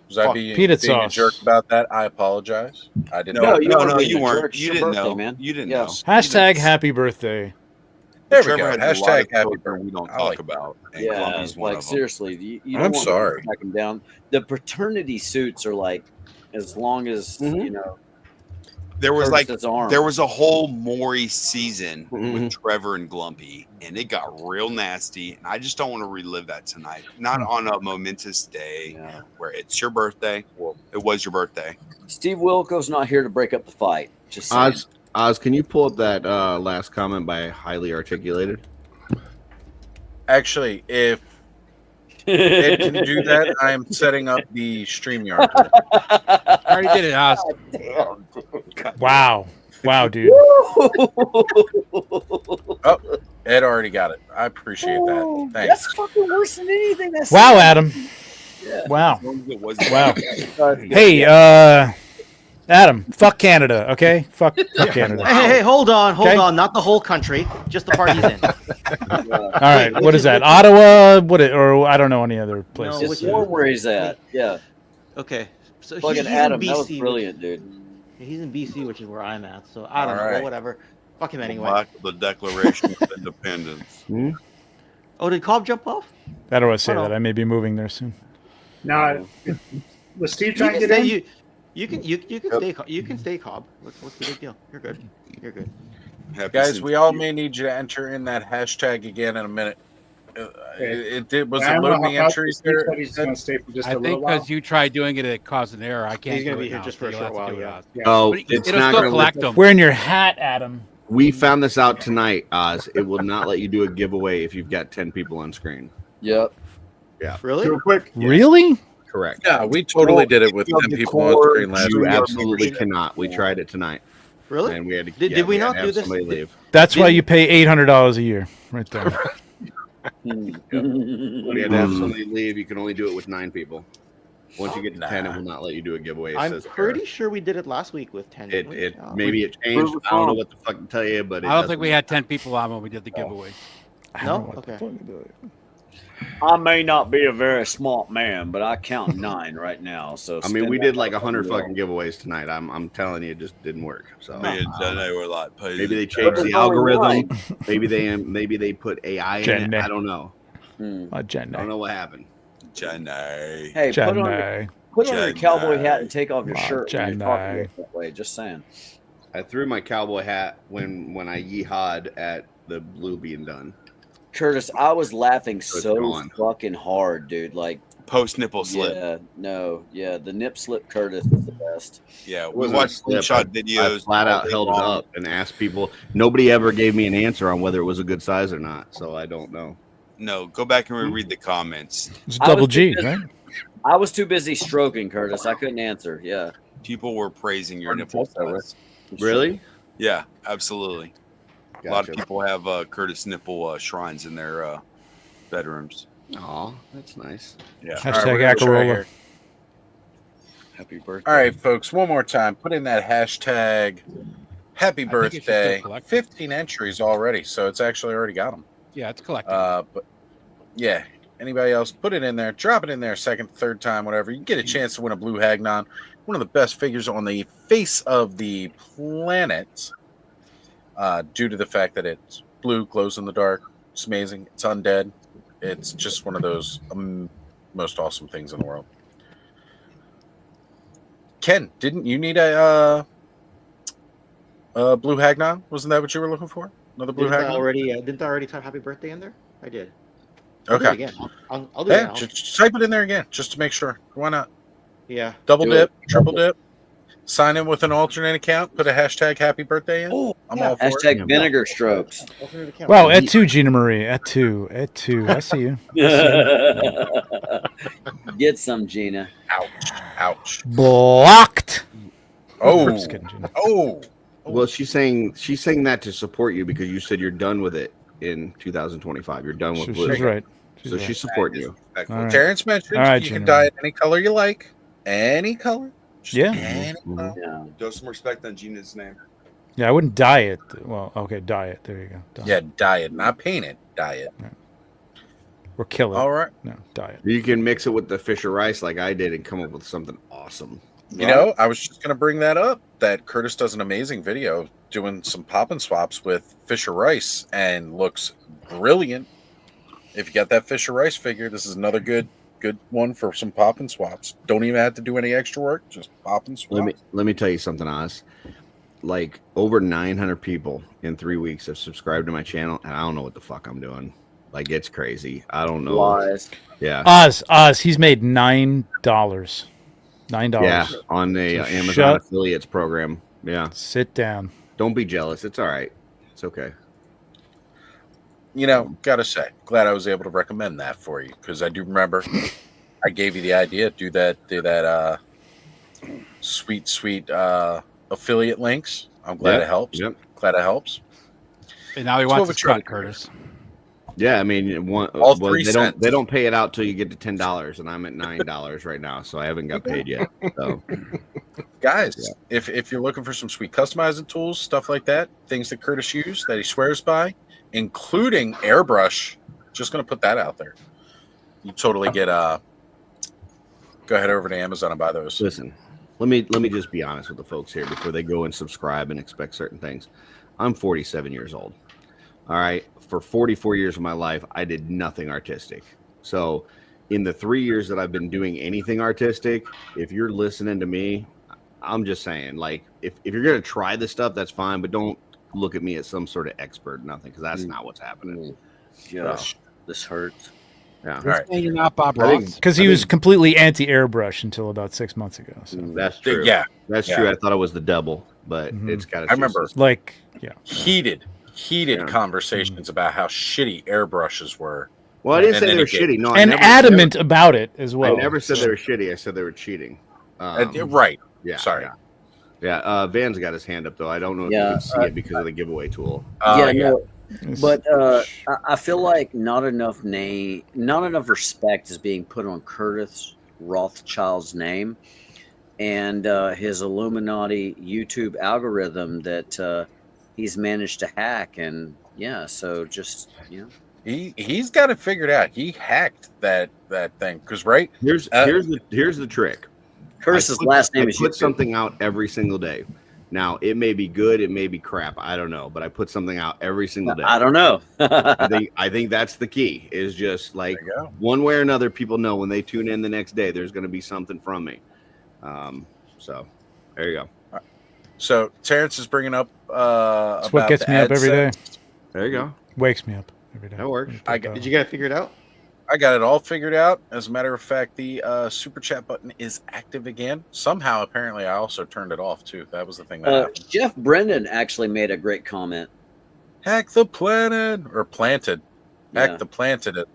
Was I Fuck, being peanut a sauce. jerk about that? I apologize. I didn't No, know. you weren't. It's You your didn't birthday, know, man. You didn't Yeah. know. Hashtag happy birthday. There we Trevor go. had a lot Hashtag of happy children birthday. we don't I talk like about, and Yeah, Glumpy's one like of them. seriously, you I'm don't want sorry. to track him down. The paternity suits are like as long as There was like Curtis's arm. there was a whole Maury season with Trevor and Glumpy, and it got real nasty. And I just don't want to relive that tonight. Not on a momentous day where it's your birthday. Well, it was your birthday. Steve Wilco's not here to break up the fight. Just saying. Oz, can you pull up that last comment by highly articulated? Actually, if it can do that, I'm setting up the StreamYard. I already did it, Oz. Wow. Wow, dude. Oh, Ed already got it. I appreciate that. Thanks. That's fucking worse than anything. That's Wow, Adam. Yeah. Wow. As long as it wasn't- Wow. Yeah. Hey, Adam, fuck Canada, okay? Fuck Canada. Hey, hold on. Okay. Not the whole country, just the part he's in. All right, what is that? Ottawa? Or I don't know any other place. No, It's more where he's at. Yeah. Okay, so Fucking he's Adam, in that was BC, brilliant, dude. He's in BC, which is where I'm at. So I don't know, Alright. whatever. Fuck him anyway. Back to the Declaration of Independence. Oh, did Cobb jump off? I don't want to say Oh, no. that. I may be moving there soon. No, was Steve You trying to can get stay. in? You can stay. You can stay, Cobb. What's the big deal? You're good. You're good. Guys, we all may need you to enter in that hashtag again in a minute. Was I it don't know loading the how entries Steve there? said he's going to stay for just I a little think while. because you tried doing it, it caused an error. I can't. He's gonna do be it here now, just so for a you'll short have to while, do it, yeah. Oz. Oh, But it's it'll not still gonna collect let- them. Wearing your hat, Adam. We found this out tonight, Oz. It will not let you do a giveaway if you've got 10 people on screen. Yep. Yeah. Really? Real quick. Really? Correct. Yeah, we totally did it with 10 people on screen last You week. absolutely cannot. We tried it tonight. Really? And we had to, Did we had not to do have this? somebody leave. That's why you pay $800 a year, right there. We had to have somebody leave. You can only do it with 9 people. Once you get to 10, it will not let you do a giveaway. It I'm says pretty sure we did it last week with 10. didn't we? maybe it changed. I don't know what the fuck to tell you, but it I don't think we doesn't- had 10 people on when we did the giveaway. No. Okay. I may not be a very smart man, but I count 9 right now. So I mean, we spend did that like 100 fucking fucking giveaways tonight. I'm telling you, it just didn't work. So Me and Jenny were like, maybe they changed the algorithm. maybe they put AI in Jenny. it. I don't know. My Jenny. I don't know what happened. Jenny. Hey, put on Jenny. your cowboy hat and take off your Wow, shirt when you're talking Jenny. that way. Just saying. I threw my cowboy hat when I yeehawed at the blue being done. Curtis, I was laughing So it's so gone. fucking hard, dude. Like Post nipple slip. Yeah, the nip slip Curtis is the best. Yeah, It we wasn't a watched slip. screenshot I videos. flat all out day held it long. up and asked people. Nobody ever gave me an answer on whether it was a good size or not. So I don't know. No, go back and reread the comments. It's I double was G, too busy- right? I was too busy stroking Curtis. I couldn't answer. Yeah. People were praising your Hard to nipple test that with. size. Really? Yeah, absolutely. A lot of Gotcha. people have Curtis nipple shrines in their bedrooms. Aw, that's nice. Yeah. Hashtag we're gonna try Acarola. here. Happy birthday. All right, folks, one more time. Put in that hashtag happy I think it should still birthday. collect. 15 entries already, so it's actually already got them. Yeah, it's collected. But yeah, anybody else, put it in there, drop it in there second, third time, whatever. You get a chance to win a blue Hagnon, one of the best figures on the face of the planet, due to the fact that it's blue, glows in the dark. It's amazing. It's undead. It's just one of those most awesome things in the world. Ken, didn't you need a blue Hagnon? Wasn't that what you were looking for? Another blue Didn't I Hagnon? already type happy birthday in there? I did. I'll do it Okay. again. I'll do it Yeah, now. just type it in there again, just to make sure. Why not? Yeah. Double Do dip, it. triple dip. Sign in with an alternate account. Put a hashtag happy birthday in. I'm all for Hashtag it. vinegar strokes. Wow, at two, Gina Marie. At two. I see you. Get some, Gina. Ouch. Blocked. Oh. Just kidding, Gina. Oh. Well, she's saying that to support you because you said you're done with it in 2025. You're done with She's blue. right. So she's supporting you. All right. Terrence mentioned All right, you Gina can dye Marie. it any color you like. Any color. Just Yeah. any color. Yeah. Throw some respect on Gina's name. Yeah, I wouldn't dye it. Well, okay, dye it. There you go. Dye Yeah, it. dye it, not paint it. Dye it. Or kill it. All right. No, dye it. You can mix it with the Fisher Rice like I did and come up with something awesome. You know, I was just going to bring that up. That Curtis does an amazing video doing some pop and swaps with Fisher Rice and looks brilliant. If you got that Fisher Rice figure, this is another good one for some pop and swaps. Don't even have to do any extra work. Just pop and swap. Let me tell you something, Oz. Like over 900 people in 3 weeks have subscribed to my channel, and I don't know what the fuck I'm doing. Like it's crazy. I don't know. Lies. Yeah. Oz, he's made $9. $9. Yeah, on the So Amazon shut- affiliates program. Yeah. Sit down. Don't be jealous. It's all right. It's okay. You know, gotta say, glad I was able to recommend that for you because I do remember I gave you the idea. Do that sweet affiliate links. I'm glad Yep, it helps. yep. Glad it helps. And now he That's wants what his we're trying cut, to do. Curtis. Yeah, I mean, All 3 cents. They don't pay it out till you get to $10, and I'm at $9 right now, so I haven't got paid yet. So, Guys, if you're looking for some sweet customizing tools, stuff like that, things that Curtis used that he swears by, including airbrush, just going to put that out there. You totally get go ahead over to Amazon and buy those. listen, let me just be honest with the folks here before they go and subscribe and expect certain things. I'm 47 years old. All right, for 44 years of my life, I did nothing artistic. So, in the 3 years that I've been doing anything artistic, if you're listening to me, I'm just saying, like, if you're gonna try this stuff, that's fine, but don't look at me as some sort of expert, nothing, because that's not what's happening. Gosh, this hurts. Yeah, All right. You're not Bob I think- Ross. Because he was completely anti-airbrush until about 6 months ago. So. That's true. Yeah, That's yeah. true. I thought it was the double, but Mhm. it's got. I remember Like, yeah. heated Yeah. conversations about how shitty airbrushes were. Well, I didn't And say then they were it get- shitty. No, And adamant about it as well. I never said they were shitty. I said they were cheating. Right. Yeah. Sorry. Yeah. Van's got his hand up though. I don't know if you Yeah, can see it because of the giveaway tool. No, but I feel like not enough respect is being put on Curtis Rothschild's name and his Illuminati YouTube algorithm that he's managed to hack. And yeah, so just He's got it figured out. He hacked that thing because here's the trick. Curtis's I last name I is put YouTube. something out every single day. Now it may be good, it may be crap. I don't know, but I put something out every single day. I don't know. I think that's the key. Is just like one way or another, people know when they tune in the next day, there's going to be something from me. So there you go. So Terrence is bringing up. That's what about gets the me up every day. AdSense. There you go. Wakes me up every day. That works. Did you get it figured out? I got it all figured out. As a matter of fact, the super chat button is active again. Somehow, apparently, I also turned it off too. That was the thing that happened. Jeff Brendan actually made a great comment. Hack the planet or planted. Yeah. Hack the planted it.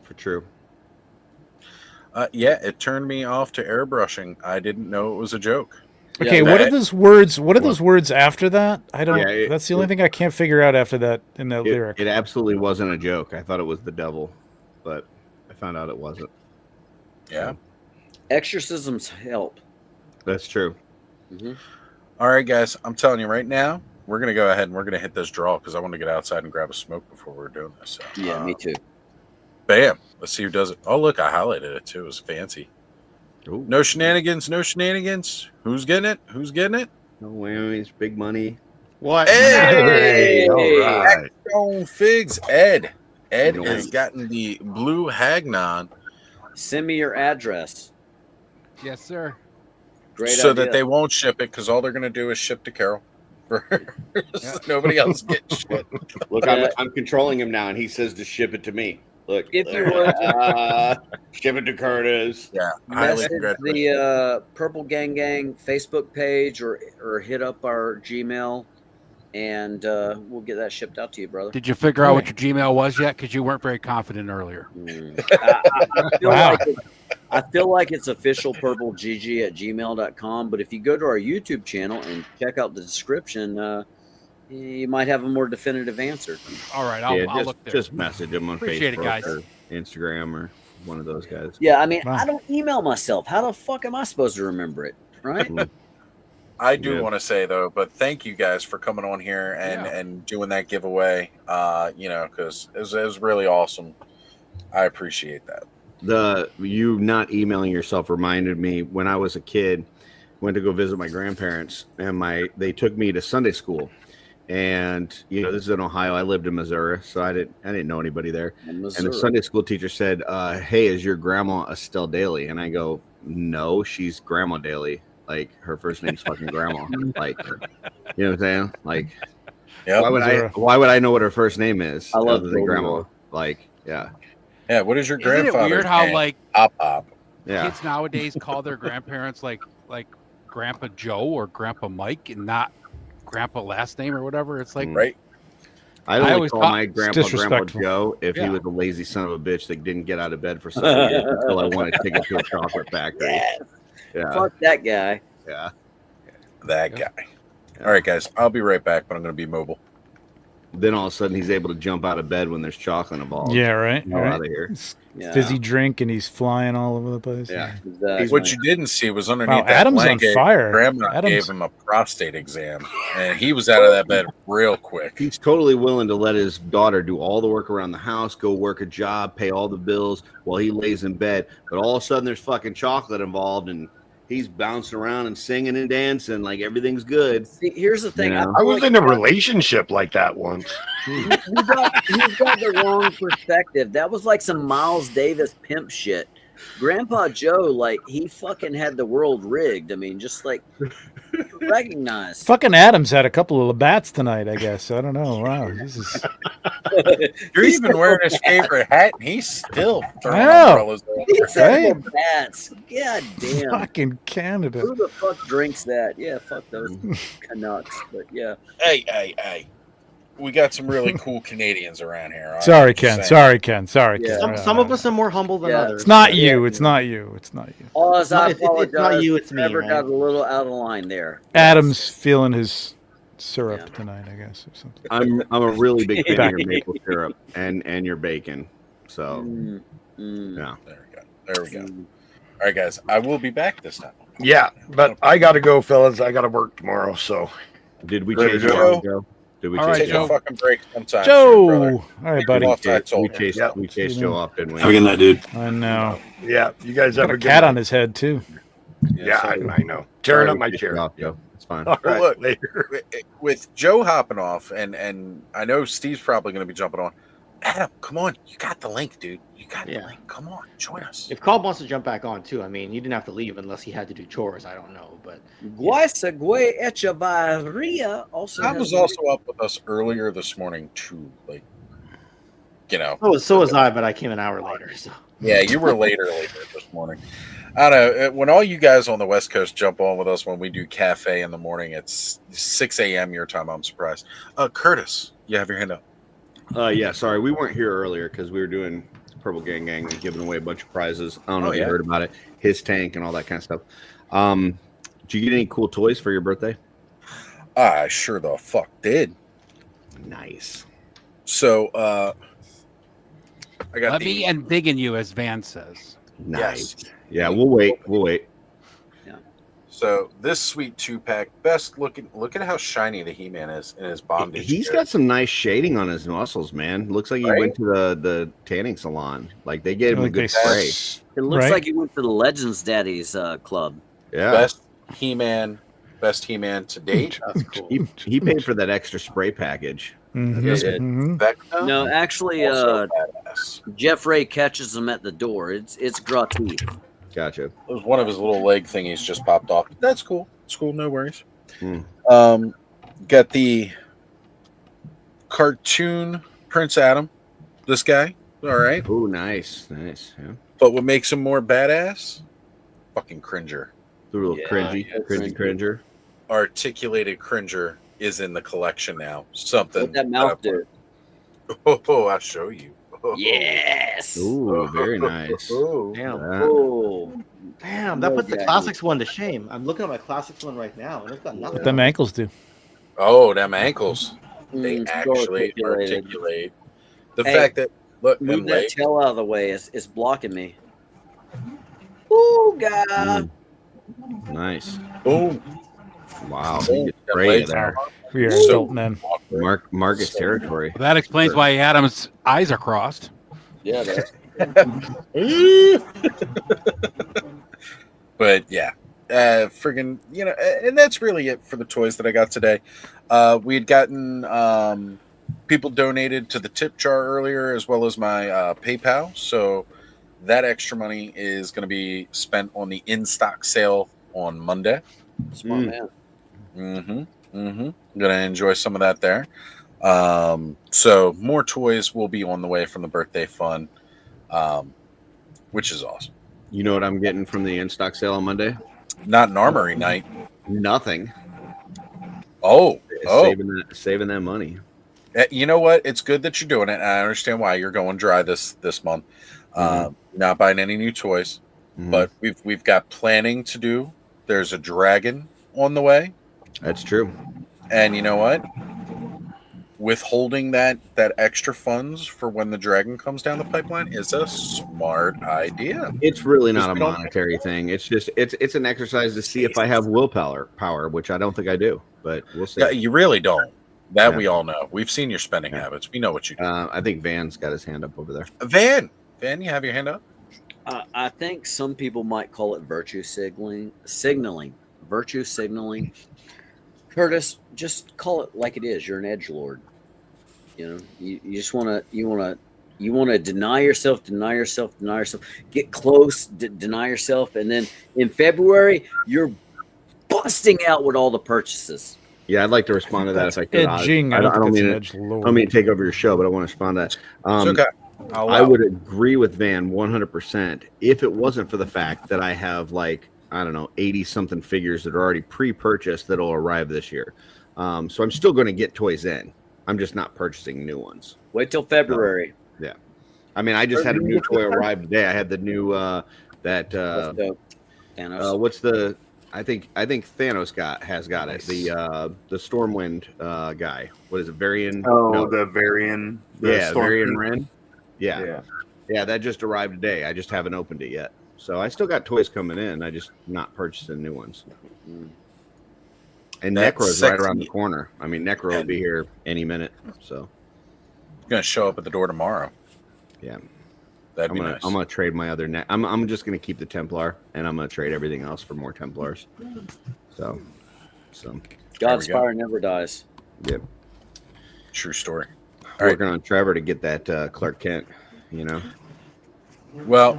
For true. Yeah, it turned me off to airbrushing. I didn't know it was a joke. Okay, what are those words? What are those words after that? I don't. That's the only thing I can't figure out after that in that lyric. It absolutely wasn't a joke. I thought it was the devil, but I found out it wasn't. Yeah. Exorcisms help. That's true. Mm-hmm. All right, guys. I'm telling you right now, we're going to go ahead and we're going to hit this draw because I want to get outside and grab a smoke before we're doing this. So, Yeah, me too. Bam. Let's see who does it. Oh, look, I highlighted it too. It was fancy. Ooh. No shenanigans. No shenanigans. Who's getting it? Who's getting it? No whammies. Big money. What? Hey! All right. Stone Figs. Ed. Ed Nice. has gotten the blue Hagnon. Send me your address. Yes, sir. Great so idea. that they won't ship it because all they're going to do is ship to Carol. Nobody else gets shit. Look, I'm controlling him now, and he says to ship it to me. Look, If you would ship it to Curtis. Yeah, message the Purple Gang Gang Facebook page or hit up our Gmail, and we'll get that shipped out to you, brother. Did you figure out what your Gmail was yet? Because you weren't very confident earlier. I feel like it's official purplegg@gmail.com, but if you go to our YouTube channel and check out the description, you might have a more definitive answer. All right, I'll look there. Just message him on Appreciate Facebook it, guys. or Instagram or one of those guys. Yeah, I mean, I don't email myself. How the fuck am I supposed to remember it? Right? I do want to say though, but thank you guys for coming on here and doing that giveaway. Because it was really awesome. I appreciate that. You not emailing yourself reminded me when I was a kid, went to go visit my grandparents, and they took me to Sunday school. And this is in Ohio. I lived in Missouri, so I didn't know anybody there. And the Sunday school teacher said, "Hey, is your grandma Estelle Daly?" And I go, "No, she's Grandma Daly. Like her first name's fucking Grandma. Like, you know what I'm saying? Like, why would I know what her first name is? I love other than Grandma. Like, yeah." Yeah, what is your Isn't grandfather? it weird how like Pop? Yeah. Kids nowadays call their grandparents like Grandpa Joe or Grandpa Mike and not Grandpa last name or whatever? It's like right. I always call my grandpa Grandpa disrespectful. Joe if he was a lazy son of a bitch that didn't get out of bed for 7 years until I wanted to take him to a chocolate factory. Yes. Yeah. Fuck that guy. Yeah. That guy. All right, guys. I'll be right back, but I'm going to be mobile. Then all of a sudden he's able to jump out of bed when there's chocolate involved. Yeah, right. Get out of here. Fizzy drink and he's flying all over the place. Yeah. What you didn't see was underneath Wow, that Adam's on blanket, fire. Grandma Adam's- gave him a prostate exam, and he was out of that bed real quick. He's totally willing to let his daughter do all the work around the house, go work a job, pay all the bills while he lays in bed. But all of a sudden there's fucking chocolate involved, and he's bouncing around and singing and dancing like everything's good. See, here's the thing. I was in a relationship like that once. You've got the wrong perspective. That was like some Miles Davis pimp shit. Grandpa Joe, like, he fucking had the world rigged. I mean, just like recognize. Fucking Adams had a couple of Labatt's tonight, I guess. I don't know. Wow, this is. You're even wearing his favorite hat, and he's still throwing I know. umbrellas. He said Right? bats. God damn. Fucking Canada. Who the fuck drinks that? Yeah, fuck those Canucks. But yeah. Hey. We got some really cool Canadians around here. all right? Sorry, Just Ken. saying. Sorry, Ken. Sorry, Ken. Some of us are more humble than others. It's not you. It's not you. It's not you. Oh, as I It's not apologize. you, it's me, Trevor man. got a little out of line there. Adam's feeling his syrup tonight, I guess, or something. I'm a really big fan Back. of your maple syrup and your bacon. So yeah. There we go. All right, guys. I will be back this time. Yeah, but I got to go, fellas. I got to work tomorrow. So did we Ready chase to you go? off, Joe? Did we All chase right, you Joe. off? Fucking break sometime. Joe. soon, brother. All right, buddy. We chased Joe off, didn't we? Have a good night, dude. I know. Yeah, you guys have Got a a good cat night. on his head too. Yeah, I know. Tearing Sorry, up my we chased you chair. off, Joe. It's fine. All right, Well, look, later. with Joe hopping off, and I know Steve's probably going to be jumping on. Adam, come on. You got the link, dude. You got the link. Come on. Join us. If Cobb wants to jump back on too, I mean, he didn't have to leave unless he had to do chores. I don't know, but Guaysagüe Echevarria also. I has was a- also up with us earlier this morning, too. Like, so was I, but I came an hour later. So Yeah, you were later this morning. I don't know. When all you guys on the West Coast jump on with us when we do cafe in the morning, it's 6 a.m. your time. I'm surprised. Curtis, you have your hand up. Yeah, sorry, we weren't here earlier because we were doing Purple Gang Gang was giving away a bunch of prizes. I don't know Oh, if you yeah. heard about it. His tank and all that kind of stuff. Did you get any cool toys for your birthday? I sure the fuck did. Nice. So I got Levy and digging you, as Van says. Nice. Yeah, we'll wait. We'll wait. So this sweet 2-pack, best looking. Look at how shiny the He-Man is in his bondage. He's gear. got some nice shading on his muscles, man. Looks like he went to the tanning salon. Like they gave him a good spray. It looks like he went to the Legends Daddies club. Yeah. Best He-Man to date. That's cool. He paid for that extra spray package. Mhm. Yes, Mhm. Vecna, No, actually, also badass. Jeff Ray catches him at the door. It's gratis. Gotcha. It was one of his little leg thingies just popped off. That's cool. It's cool. No worries. Got the cartoon Prince Adam. This guy. All right. Oh, nice. Nice. Yeah. But what makes him more badass? Fucking Cringer. The little cringer. Articulated Cringer is in the collection now. Something. What that mouth do? Oh, I'll show you. Yes. Ooh, very nice. Damn. Oh, Damn, that puts the classics one to shame. I'm looking at my classics one right now, and it's got nothing. What them ankles do? Oh, them ankles. They it's actually articulated. articulate. The Hey, fact that look, move them that legs. tail out of the way. It's blocking me. Ooh, God. Nice. Boom. Wow. Boom. He gets sprayed there. We are So- adult men. Marcus territory. That explains why Adam's eyes are crossed. Yeah. But yeah, friggin', and that's really it for the toys that I got today. We had gotten people donated to the tip jar earlier, as well as my PayPal. So that extra money is going to be spent on the in-stock sale on Monday. Smart man. Gonna enjoy some of that there. So more toys will be on the way from the birthday fun, which is awesome. You know what I'm getting from the in-stock sale on Monday? Not an armory night. Nothing. Saving that money. You know what? It's good that you're doing it. And I understand why you're going dry this month. Not buying any new toys, but we've got planning to do. There's a dragon on the way. That's true. And you know what? Withholding that extra funds for when the dragon comes down the pipeline is a smart idea. It's really not a monetary thing. It's just it's an exercise to see if I have willpower, which I don't think I do. But we'll see. Yeah, you really don't. That we all know. We've seen your spending habits. We know what you do. I think Van's got his hand up over there. Van, you have your hand up? I think some people might call it virtue signaling. Virtue signaling. Curtis, just call it like it is. You're an edgelord. You just want to deny yourself, get close, deny yourself, and then in February you're busting out with all the purchases. Yeah, I'd like to respond to that if I could. Edging. I don't mean edge I don't mean to take over your show, but I want to respond to that. It's okay. I would agree with Van 100% if it wasn't for the fact that I have 80 something figures that are already pre-purchased that'll arrive this year. So I'm still going to get toys in. I'm just not purchasing new ones. Wait till February. Yeah. I mean, I just had a new toy arrive today. I had the new Thanos. What's the I think Thanos has got it. The Stormwind guy. What is it? Varian? The Varian. Varian Wren. Yeah. That just arrived today. I just haven't opened it yet. So I still got toys coming in. I just not purchasing new ones. And Necro's right around the corner. I mean, Necro will be here any minute. So going to show up at the door tomorrow. Yeah. That'd be nice. I'm going to trade my other I'm just going to keep the Templar, and I'm going to trade everything else for more Templars. So God's fire never dies. Yep. True story. Working on Trevor to get that Clark Kent, Well,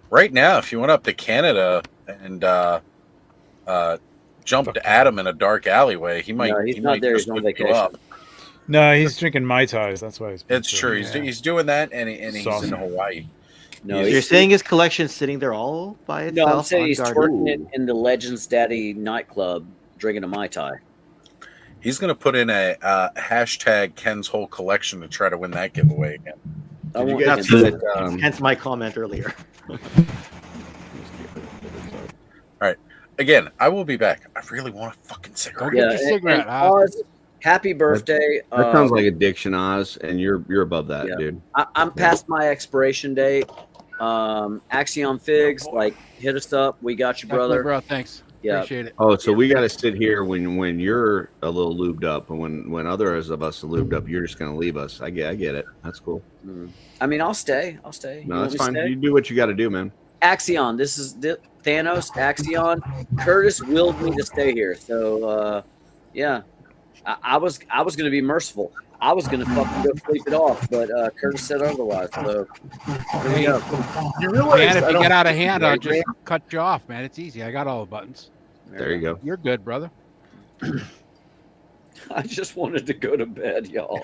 right now, if you went up to Canada and jumped Adam in a dark alleyway, he might. No, he's he not might there. just He's on whip you vacation. up. No, he's drinking Mai Tais. That's why he's. It's true. He's doing that, and he's in Hawaii. No, you're saying his collection's sitting there all by No, itself. I'm saying he's unguarded? twerking it in the Legends Daddy nightclub, drinking a Mai Tai. He's going to put in a hashtag Ken's whole collection to try to win that giveaway again. I Did you won't guys get see into that, it. Hence my comment earlier. All right. Again, I will be back. I really want a fucking cigarette. Go get your cigarette, and huh? Oz, happy birthday. That sounds like addiction, Oz, and you're above that, Yeah. dude. I'm past my expiration date. Axion Figs, like, hit us up. We got you, Definitely, brother. bro. Thanks. Yeah. Appreciate it. Oh, so we got to sit here when you're a little lubed up, and when others of us are lubed up, you're just gonna leave us. I get it. That's cool. I mean, I'll stay. I'll stay. No, You that's want me to fine. stay? You do what you got to do, man. Axion. This is Thanos. Axion. Curtis willed me to stay here. So, yeah, I was going to be merciful. I was going to fucking go sleep it off, but Curtis said otherwise. So, here we go. You realize man, if you get out of hand, I'll just cut you off, man. It's easy. I got all the buttons. There you go. You're good, brother. I just wanted to go to bed, y'all.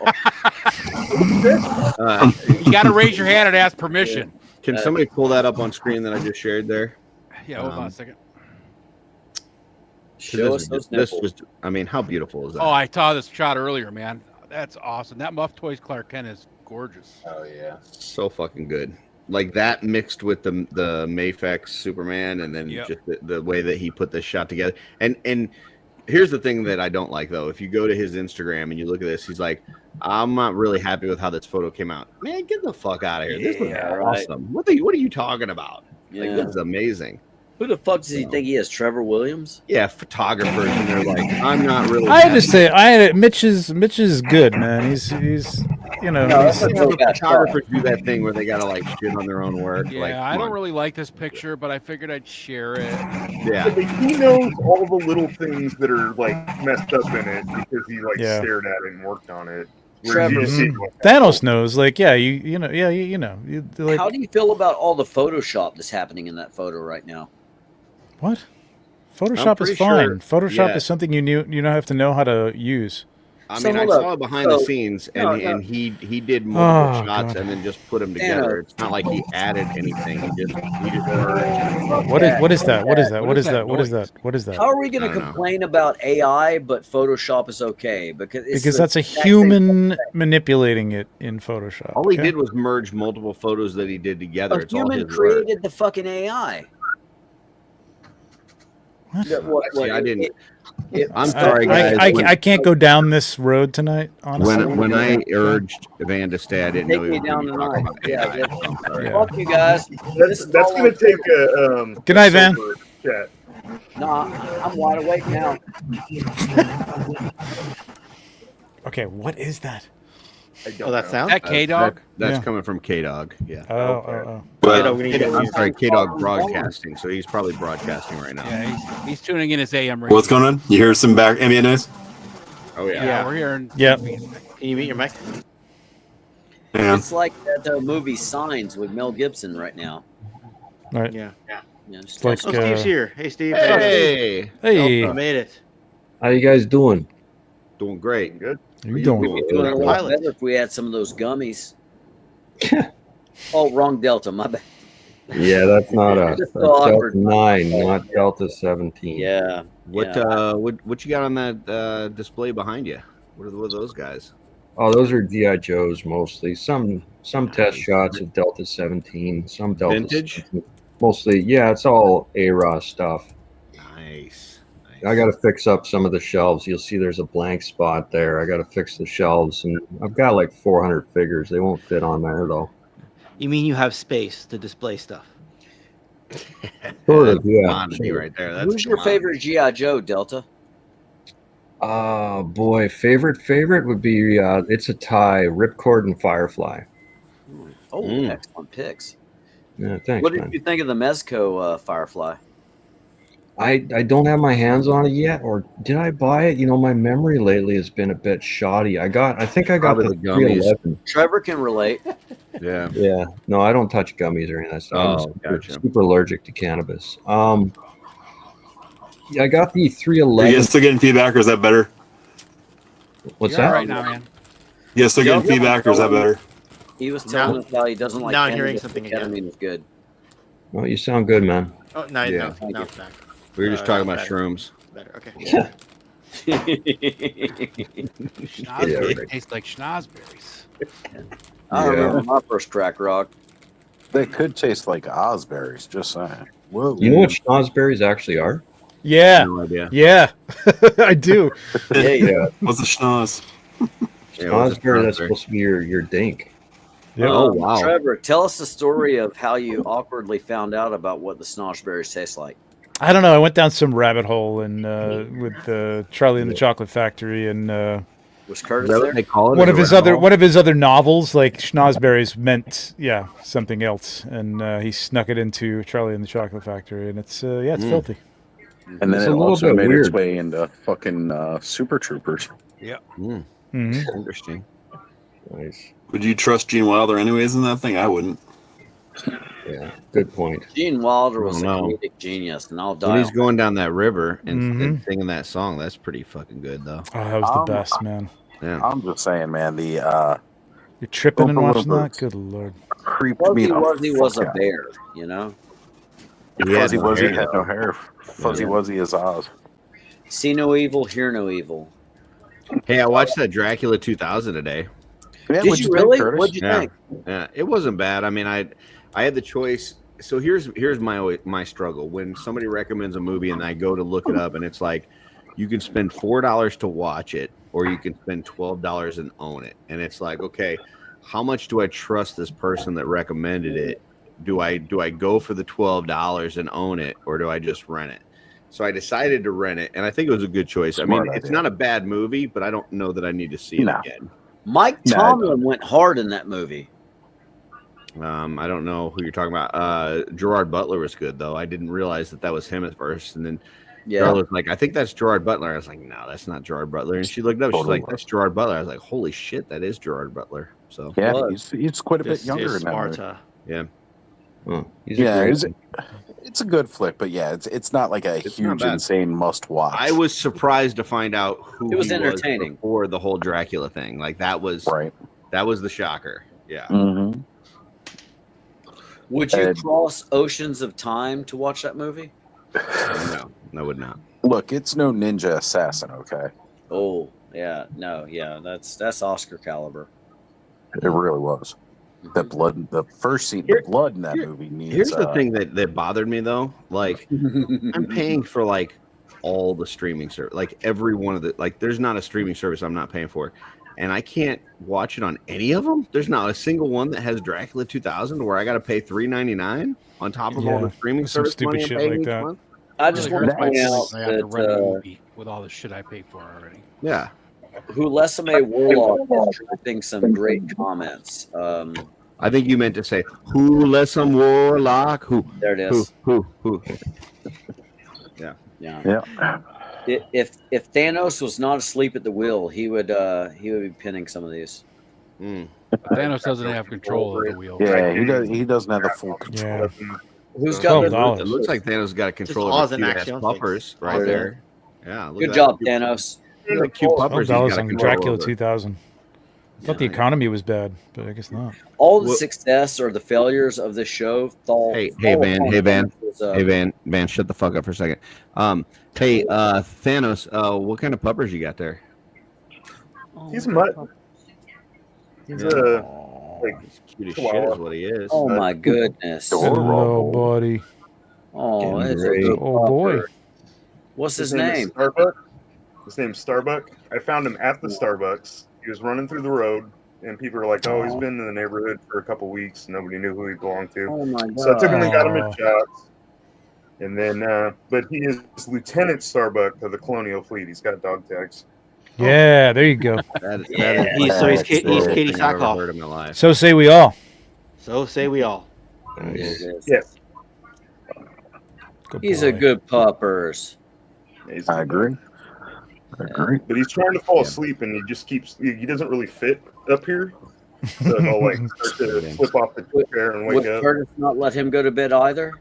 You got to raise your hand and ask permission. Can somebody pull that up on screen that I just shared there? Yeah, hold on a second. Show us those this nipples. was, I mean, how beautiful is that? Oh, I saw this shot earlier, man. That's awesome. That Muff Toys Clark Kent is gorgeous. Oh yeah, so fucking good. Like that mixed with the Mayfex Superman, and then just the way that he put this shot together. And here's the thing that I don't like though. If you go to his Instagram and you look at this, he's like, "I'm not really happy with how this photo came out." Man, get the fuck out of here! This was awesome. What are you talking about? Like, this is amazing. Who the fuck does he think he is? Trevor Williams? Yeah, photographers, and they're like, I'm not really. I had to say, Mitch is good, man. He's you know. No, he's, photographers do that thing where they gotta like shit on their own work. Yeah, like, I don't really like this picture, but I figured I'd share it. Yeah. Like, he knows all the little things that are like messed up in it because he like Yeah. stared at it and worked on it. Where Trevor, you just see, Thanos knows. Like, yeah, you know, yeah, you know, you like. How do you feel about all the Photoshop that's happening in that photo right now? What? Photoshop is pretty fine. sure- Photoshop yeah. is something you don't have to know how to use. I So mean, I hold up. saw behind the So- scenes, no, and no. he did multiple Oh, shots God. and then just put them together. It's not like he added anything. He just What is that? What is that? What is that? What is noise? that? What is that? How are we going I to don't know. complain about AI, but Photoshop is okay? Because That's a human manipulating it in Photoshop. all he okay? did was merge multiple photos that he did together. A It's all his human work. created the fucking AI. What? See, I didn't. it- I'm sorry, guys. I can't go down this road tonight. Honestly, When I urged Van to stay, I didn't know Take he me was down going to talk tonight. about Yeah, AI. yeah. I'm sorry. Fuck you guys. that's going to take a Good night, Van. sober chat. Nah, I'm wide awake now. Okay, what is that? I don't Oh, that know. sound? That K Dog? That's Yeah. coming from K Dog. Yeah. Oh. I'm sorry, K Dog Broadcasting. So he's probably broadcasting right now. Yeah, he's tuning in his AM radio. What's going on? You hear some back ambient noise? Oh yeah. Yeah, we're hearing. Yeah. Can you mute your mic? Yeah. It's like that movie Signs with Mel Gibson right now. Right. Yeah. Yeah, just It's like, Oh, Steve's here. Hey, Steve. Hey, Hey, I made it. How you guys doing? doing great. Good. you doing? We'd be doing a lot Pilot. better if we had some of those gummies. Oh, wrong Delta. My bad. Yeah, that's not us. Just That's so awkward. Delta 9, not Delta 17. Yeah. What yeah. what you got on that display behind you? What are those guys? Oh, those are GI Joes mostly. Some test shots of Delta 17. Some Delta Vintage? 17. Mostly, yeah. It's all A-Raw stuff. Nice. I got to fix up some of the shelves. You'll see there's a blank spot there. I got to fix the shelves, and I've got like 400 figures. They won't fit on there though. You mean you have space to display stuff? Sort of, yeah. Commodity right there. That's Who's your favorite G.I. Joe, Delta? Boy, favorite would be it's a tie, Ripcord and Firefly. Oh, excellent picks. Yeah, thanks, What did man. you think of the Mezco Firefly? I don't have my hands on it yet, or did I buy it? You know, my memory lately has been a bit shoddy. I think I got Probably the the gummies. 311. Trevor can relate. Yeah. Yeah, no, I don't touch gummies or anything. Of that stuff. Oh, I'm gotcha. super allergic to cannabis. Yeah, I got the Are you 311. guys still getting feedback, or is that better? What's You're all that? right now, man. You guys still getting Yeah. feedback, or is that better? He was telling us how he doesn't like Now I'm hearing cannabis, something but again. ketamine is good. Well, you sound good, man. Oh, no, Yeah. no, it's back. We were just talking about better. shrooms. Better. Okay. Yeah. Schnozberries taste like schnozberries. I remember my first crack rock. They could taste like Osberries, just saying. Whoa. You know what schnozberries actually are? Yeah. No idea. Yeah. I do. Yeah. What's a schnoz? Schnozberry, that's supposed to be your dink. Yep. Oh, wow. Trevor, tell us the story of how you awkwardly found out about what the schnozberries taste like. I don't know. I went down some rabbit hole and with Charlie and the Chocolate Factory and Was Curtis Is that there? what they call it? one Is of it his rabbit other hole? one of his other novels. Like schnozberries meant something else, and he snuck it into Charlie and the Chocolate Factory, and it's it's filthy. And then It's it a little also bit made its weird. way into fucking Super Troopers. Yeah. Interesting. Nice. Would you trust Gene Wilder anyways in that thing? I wouldn't. Yeah, good point. Gene Wilder was a I don't know. comedic genius, and I'll die. When he's on going down that river and Mhm. singing that song, that's pretty fucking good, though. Oh, that was the best, man. Yeah. I'm just saying, man. The You're tripping and Oompa watching Loompas that. Good lord. creeped Fuzzy me the Wuzzy was a fuck out. bear, you know. Fuzzy Wuzzy had no though. hair. Fuzzy Yeah. Wuzzy is Oz. See no evil, hear no evil. Hey, I watched that Dracula 2000 today. Yeah, Did you really? What'd you Yeah. think? Yeah, it wasn't bad. I mean, I had the choice. So here's my struggle. When somebody recommends a movie and I go to look it up, and it's like, you can spend $4 to watch it, or you can spend $12 and own it. And it's like, okay, how much do I trust this person that recommended it? Do I go for the $12 and own it, or do I just rent it? So I decided to rent it, and I think it was a good choice. I mean, Smart it's idea. not a bad movie, but I don't know that I need to see it No. again. Mike No, Tomlin went hard in that movie. I don't know who you're talking about. Gerard Butler was good though. I didn't realize that was him at first, and then Darla was like, "I think that's Gerard Butler." I was like, "No, that's not Gerard Butler." And she looked up. She's Totally like, "That's Gerard Butler." I was like, "Holy shit, that is Gerard Butler." So Yeah, he's quite a bit This younger is in that movie. Sparta. yeah. Oh, he's a Yeah, great- it's a good flick, but yeah, it's not like a It's not huge, bad. insane must watch. I was surprised to find out who It was he entertaining. before the whole Dracula thing. Like that was right. That was the shocker. Yeah. Mm-hmm. Would you cross oceans of time to watch that movie? No, I would not. Look, it's no Ninja Assassin, okay? Oh, yeah, no, yeah, that's Oscar caliber. It really was. The blood, the first scene, the blood in that movie needs. Here's the thing that bothered me though. Like, I'm paying for like all the streaming service, like every one of the like. There's not a streaming service I'm not paying for, and I can't watch it on any of them. There's not a single one that has Dracula 2000 where I got to pay $3.99 on top of all the streaming some service stupid money I'm shit paying like each that. month. I just Really want to hurts my point out feelings I have to rent a that movie with all the shit I paid for already. Yeah. Hulesame Warlock is dropping some great comments. I think you meant to say who let some warlock who. There it is. Who. Yeah. Yeah. If Thanos was not asleep at the wheel, he would be pinning some of these. Thanos doesn't have control of the wheel. Yeah, he doesn't have the full control. Who's got the $12? It looks like Thanos got control Just of the Oz and cute-ass Action puppers right Oh, there. Yeah. look Good at job, that. Thanos. Look at the cute puppers. he's $12 got on control Dracula over. 2000. I thought the economy was bad, but I guess not. All the success or the failures of this show fall. Hey, fall Van, upon hey, Van, Thanos', hey, Van, shut the fuck up for a second. Hey, Thanos, what kind of puppers you got there? He's a mutt. He's a like Cute as shit is what he is. Oh my goodness! Hello, buddy. Oh, that's a Great. good Oh, boy. pupper. What's his is name? Starbuck. His name's Starbuck. I found him at the Starbucks. He was running through the road, and people were like, "Oh, he's been in the neighborhood for a couple weeks. Nobody knew who he belonged to." Oh my god! So I took him and got him Aw. his shots. And then, but he is Lieutenant Starbuck of the Colonial Fleet. He's got dog tags. Yeah, there you go. That is, Yeah. He's Katie thing I've ever Sackhoff. heard in my life. So say we all. So say we all. Yes. Good He's boy. a good puppers. I agree. But he's trying to fall asleep, and he just keeps. He doesn't really fit up here, so he'll like start to slip off the chair and wake Would up. Curtis not let him go to bed either?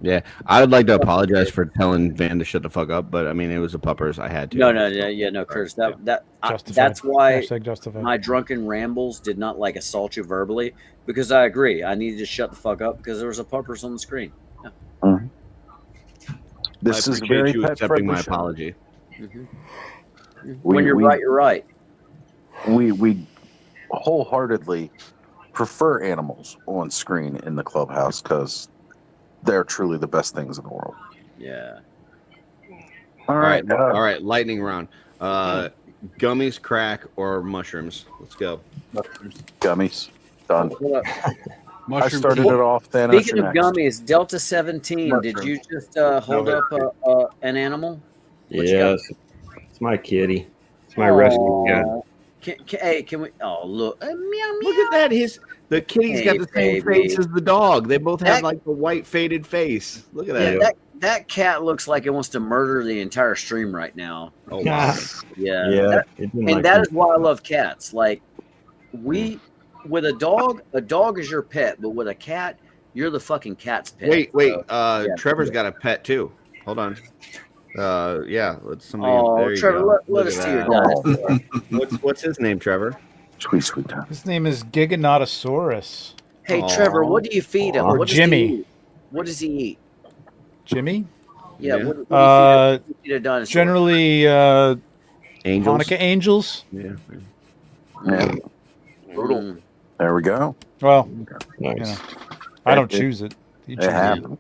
Yeah, I would like to apologize for telling Van to shut the fuck up, but I mean, it was the puppers. I had to. No, Curtis. Justified. That's why Hashtag justified. my drunken rambles did not like assault you verbally, because I agree. I needed to shut the fuck up because there was a puppers on the screen. Yeah. This I is appreciate very you pet accepting friendly my show. apology. When you're right, you're right. We wholeheartedly prefer animals on screen in the clubhouse because they're truly the best things in the world. Yeah. All All right. right. Lightning round. Gummies, crack, or mushrooms? Let's go. Gummies. Done. I Mushrooms. started it off. Thanos, Speaking you're of next. gummies, Delta 17, did you just hold up an animal? What you got? Yes, it's my kitty. It's my rescue cat. Aw. Hey, can we? Oh, look. Meow, meow. Look at that. The kitty's got Hey, the same baby. face as the dog. They both have That- like the white faded face. Look at Yeah, that. that cat looks like it wants to murder the entire stream right now. Oh wow. Yeah. Yeah, And that is why I love cats. Like, with a dog is your pet, but with a cat, you're the fucking cat's pet. Wait. So, yeah. Trevor's got a pet too. Hold on. Yeah. Let's somebody. Oh, there you Trevor, go. let Look us at see your that. dinosaur. What's his name, Trevor? Sweet time. His name is Giganotosaurus. Hey, Trevor, what do you feed him? Or What does Jimmy. He eat? What does he eat? Jimmy? Yeah. What do you feed a dinosaur? Generally, Angels. Hanukkah angels. Yeah. Brutal. There we go. Well, Nice. you know, I don't choose it. You It choose it. happened.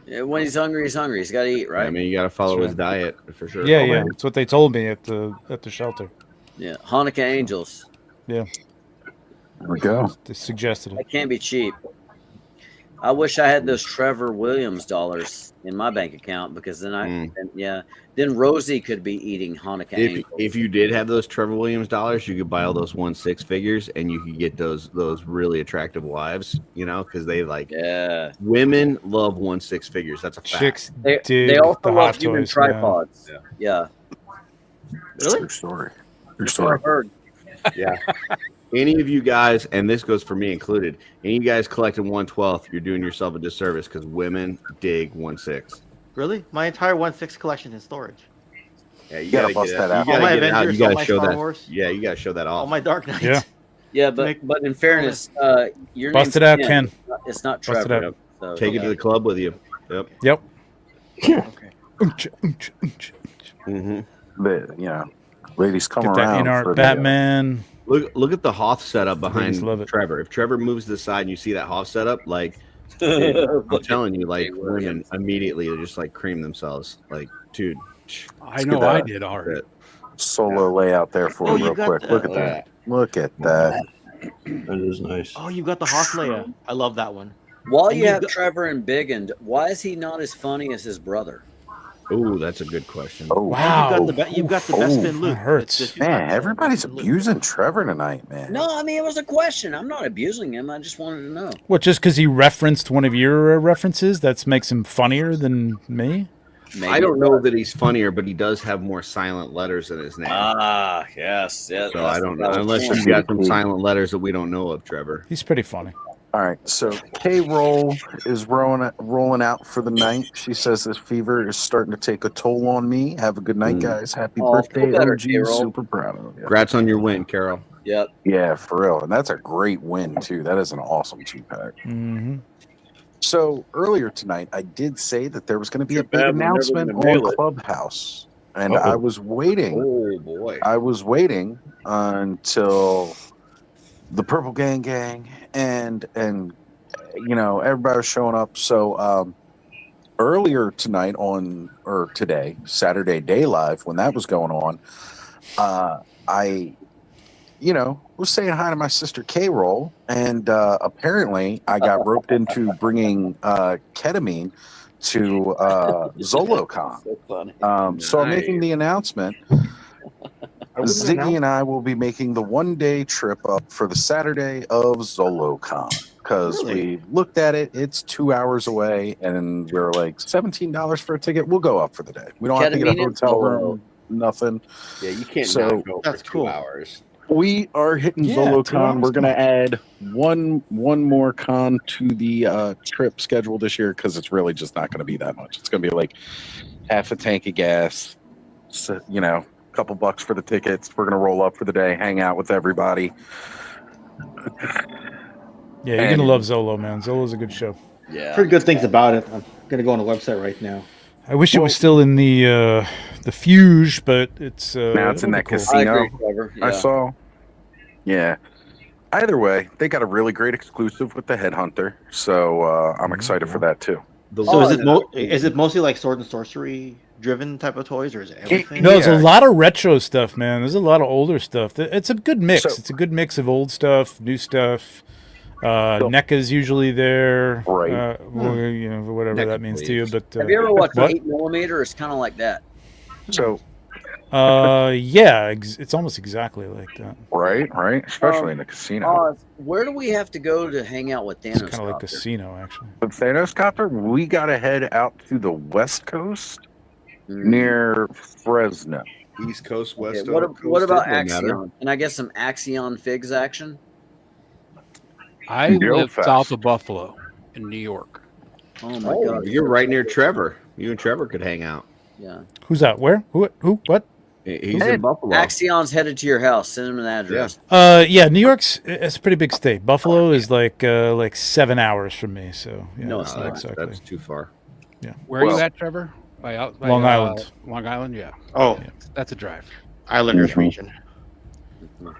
Yeah, when he's hungry, he's hungry. He's got to eat, right? I mean, you got to follow his diet for sure. Yeah. That's what they told me at the shelter. Yeah. Hanukkah angels. Yeah. There we go. They suggested it. That can't be cheap. I wish I had those Trevor Williams dollars in my bank account because then then Rosie could be eating Hanukkah angels. If you did have those Trevor Williams dollars, you could buy all those 1/6 figures, and you could get those really attractive wives. You know, because they women love 1/6 figures. That's a fact. Chicks They dig also the love hot human toys. tripods. Yeah. Really? True story. That's what I've heard. Yeah. Any of you guys, and this goes for me included, any of you guys collecting 1/12, you're doing yourself a disservice because women dig 1/6. Really? My entire 1/6 collection in storage. Yeah, you gotta gotta bust get that it. out. You All my gotta get it out. You Avengers, all gotta my show Star that. Wars. Yeah, you gotta show that All off. my Dark Knights. Yeah. Yeah, but in fairness, your Bust name's it out, Ken. Ken. It's not Bust it Trevor. out. So, Take it to the club with you. Yep. Yep. Mm-hmm. Ladies come Get that around. in art for Batman. Look at the Hoth setup Ladies behind love it. Trevor. If Trevor moves to the side and you see that Hoth setup, like dude, I'm telling you, like women immediately are just like cream themselves. Like, dude, I know I did already. Solo layout there for Oh, you you real got quick. the- Look at that. Look at that. That is nice. Oh, you got the Hawk Leia. I love that one. While And you you have got- Trevor and Biggin, why is he not as funny as his brother? Oh, that's a good question. Oh, Wow. You've got the best Finn Luke. That hurts. It's just- Man, everybody's abusing Trevor tonight, man. No, I mean it was a question. I'm not abusing him. I just wanted to know. What, just because he referenced one of your references, that makes him funnier than me? Maybe I don't know that he's funnier, but he does have more silent letters in his name. Ah, yes. So I don't know. Unless you got some silent letters that we don't know of, Trevor. He's pretty funny. All right, so K-Roll is rolling out for the night. She says this fever is starting to take a toll on me. Have a good night, guys. Happy birthday, feel better, OG. K-Roll. Super proud of you. Congrats on your win, Carol. Yep. Yeah, for real. And that's a great win, too. That is an awesome two-pack. Mm-hmm. So earlier tonight, I did say that there was going to be a big bad, we're never announcement gonna nail on it. Clubhouse. And I was waiting. Oh, boy. I was waiting until the Purple Gang and you know, everybody was showing up. So earlier tonight today, Saturday Day Live, when that was going on, I was saying hi to my sister K-Roll, and apparently I got roped into bringing ketamine to ZoloCon. So funny. So I'm making the announcement. Ziggy and I will be making the one-day trip up for the Saturday of ZoloCon because we looked at it. It's 2 hours away, and we're like $17 for a ticket. We'll go up for the day. We don't have to get a Ketamine hotel or- room, nothing. Yeah, you can't So- not go for That's 2 cool. hours. We are hitting Yeah, 2 ZoloCon. hours, We're going to come add one more con to the trip schedule this year because it's really just not going to be that much. It's going to be like half a tank of gas, so, a couple bucks for the tickets. We're going to roll up for the day, hang out with everybody. Yeah, you're going to love Zolo, man. Zolo's a good show. Yeah. Heard good things about it. I'm gonna go on the website right now. I wish it was still in the Fuge, but it's Now it's in that casino. I agree, Trevor. I Yeah. saw. Yeah. Either way, they got a really great exclusive with the Headhunter, so I'm excited for that too. So is it mostly like sword and sorcery driven type of toys, or is it everything? No, there's a lot of retro stuff, man. There's a lot of older stuff. It's a good mix. It's a good mix of old stuff, new stuff. NECA's usually there, right? Well, you know, whatever that means to you. But Have you ever watched what? 8mm? It's kind of like that. So, yeah, it's almost exactly like that. Right, especially in the casino. Where do we have to go to hang out with Thanos? It's kind of like casino, actually. With Thanos Copter, we got to head out to the West Coast near Fresno. East Coast, Okay, West what Coast. about it don't matter. Axion? Can I get some Axion figs action? I Go live fast. south of Buffalo in New York. Oh my Oh, god. you're right near Trevor. You and Trevor could hang out. Yeah. Who's that? Where? Who? What? He's in Buffalo. Axion's headed to your house. Send him an address. Yeah, New York's it's a pretty big state. Buffalo is like 7 hours from me, so yeah, No, it's not not. exactly. That's too far. Yeah. Where are you at, Trevor? By Long Island. Long Island, yeah. Oh, That's a drive. Islanders region.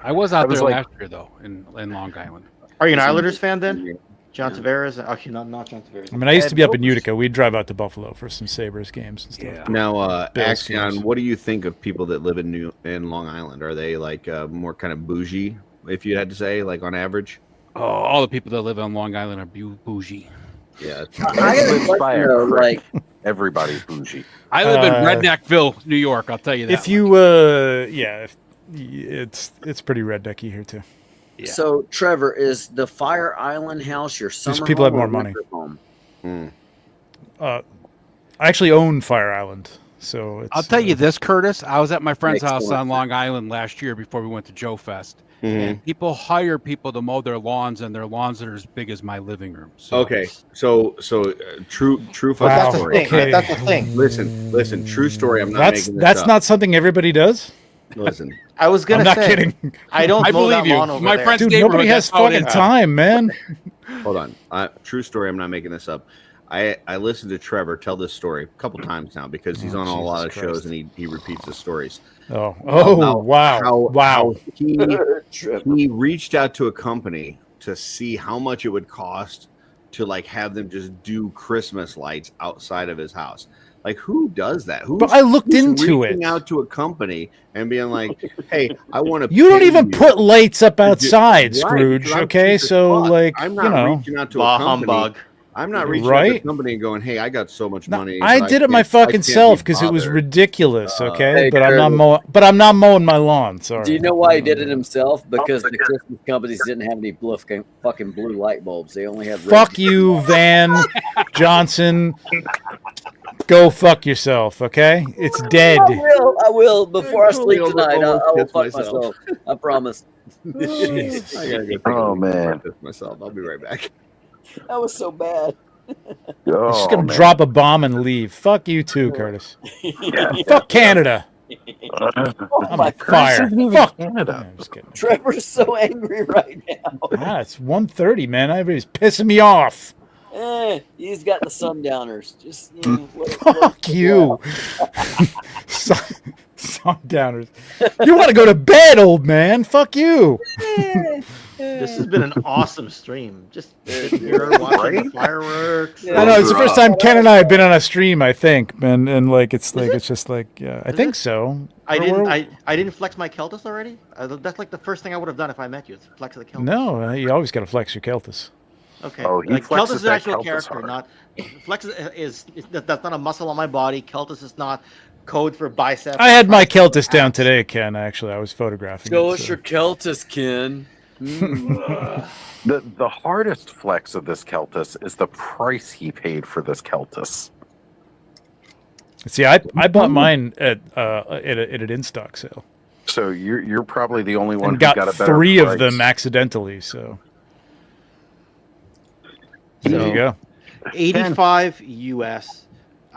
I was out I was there like- last year though, in Long Island. Are you an Islanders fan then? John Tavares? Okay, not John Tavares. I mean, I used to be up in Utica. We'd drive out to Buffalo for some Sabres games and stuff. Now, Bills Axion, games. what do you think of people that live in Long Island? Are they like more kind of bougie, if you had to say, like on average? Oh, all the people that live on Long Island are bougie. Yeah. I got a question, though, like, Everybody's bougie. I live in Redneckville, New York. I'll tell you that. If you, it's pretty rednecky here too. so Trevor, is the Fire Island house your summer people home have more or money. winter home? I actually own Fire Island, so it's, I'll tell you this, Curtis. I was at my friend's house Excellent. on Long Island last year before we went to Joe Fest. And people hire people to mow their lawns, and their lawns are as big as my living room. So Okay, so true fucking Wow, story. okay. That's the thing. Listen, true story. I'm not that's making this that's up. not something everybody does. Listen, I was gonna I'm not say, kidding. I don't I mow that believe you. lawn over My there. friend's Dude, neighborhood, nobody has that's how it fucking is. time, man. hold on. True story. I'm not making this up. I listened to Trevor tell this story a couple times now because he's on a lot of Jesus shows Christ. and he repeats his stories. Oh, About wow, how he reached out to a company to see how much it would cost to like have them just do Christmas lights outside of his house. Like, who does that? But I looked who's into reaching it. out to a company and being like, "Hey, I want to." You don't even put lights up outside, Right, Scrooge. because I'm Okay, cheap as so fuck. like I'm you not know, reaching out to Bah a company. humbug. I'm not reaching out to a Right? company and going, "Hey, I got so much money." I but did it my can't- I fucking can't be self because it was bothered." ridiculous. Okay, Hey, but I'm not Trevor. mowing. But I'm not mowing my lawn. Sorry. Do you know why he did it himself? Because the Christmas companies didn't have any fucking blue light bulbs. They only had red. Fuck you, Van Johnson. Go fuck yourself. Okay, it's dead. I will. Before I sleep I'll tonight, I will piss fuck myself. myself. I promise. Jeez. I gotta go take Oh, a leak man. before I piss myself. I'll be right back. That was so bad. Oh, She's gonna man. drop a bomb and leave. Fuck you too, Curtis. Fuck Canada. I'm on fire. Fuck Canada. I'm just kidding. Trevor's so angry right now. Ah, it's 1:30, man. Everybody's pissing me off. He's got the sundowners. Just Fuck you. Sundowners. You want to go to bed, old man. Fuck you. This has been an awesome stream. Just sitting here watching the fireworks. I know it's the first time Ken and I have been on a stream, I think, and like it's just like yeah, I think so. I didn't flex my Keltis already. That's like the first thing I would have done if I met you. It's flex the Keltis. No, you always got to flex your Keltis. Okay. Oh, he Like, flexes Keltis is an that actual Keltis character, hard. not flex is that's not a muscle on my body. Keltis is not code for bicep. I had my Keltis down today, Ken. Actually, I was photographing. Show it, us so. your Keltis, Ken. The hardest flex of this Keltis is the price he paid for this Keltis. See, I bought mine at an in stock sale. So you're probably the only one And who got, got a better 3 price. of them accidentally. So there you go. 85 US.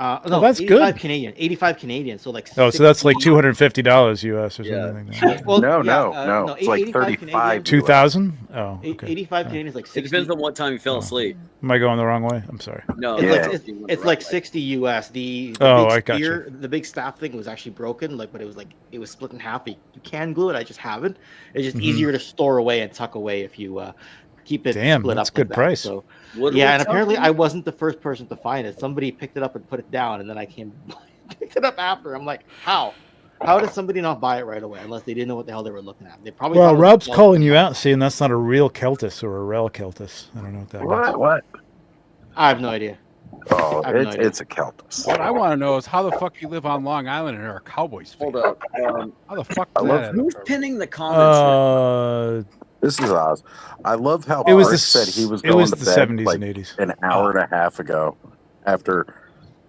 No, that's 85 good. Canadian. 85 Canadian. So like. Oh, so that's like $250 US or Yeah. something like that. Well, no, yeah, no. It's like 85 35. 2,000? Oh, okay. 85 Canadian is like 60. It depends on what time you fell asleep. Am I going the wrong way? I'm sorry. No, It's like 60 US. The Oh, I big got spear, the big staff thing was actually broken, but it was split in half. You can glue it. I just haven't. It's just Mhm. easier to store away and tuck away if you keep it Damn, split that's up. good like price. That. So What are yeah, we and apparently talking? I wasn't the first person to find it. Somebody picked it up and put it down, and then I came picked it up after. I'm like, how? How did somebody not buy it right away unless they didn't know what the hell they were looking at? They probably. Well, thought it was Rob's a calling you out, saying that's not a real Keltis or a rel Keltis. I don't know what that means. What? I have no idea. Oh, I have no idea. it's a Keltis. What I want to know is how the fuck you live on Long Island and are a Cowboys fan. Hold up. How the fuck? I love Who's pinning the comments? This is Oz. I love how It was Rick the said he was it going was to the bed 70s like and 80s. an hour and a half ago after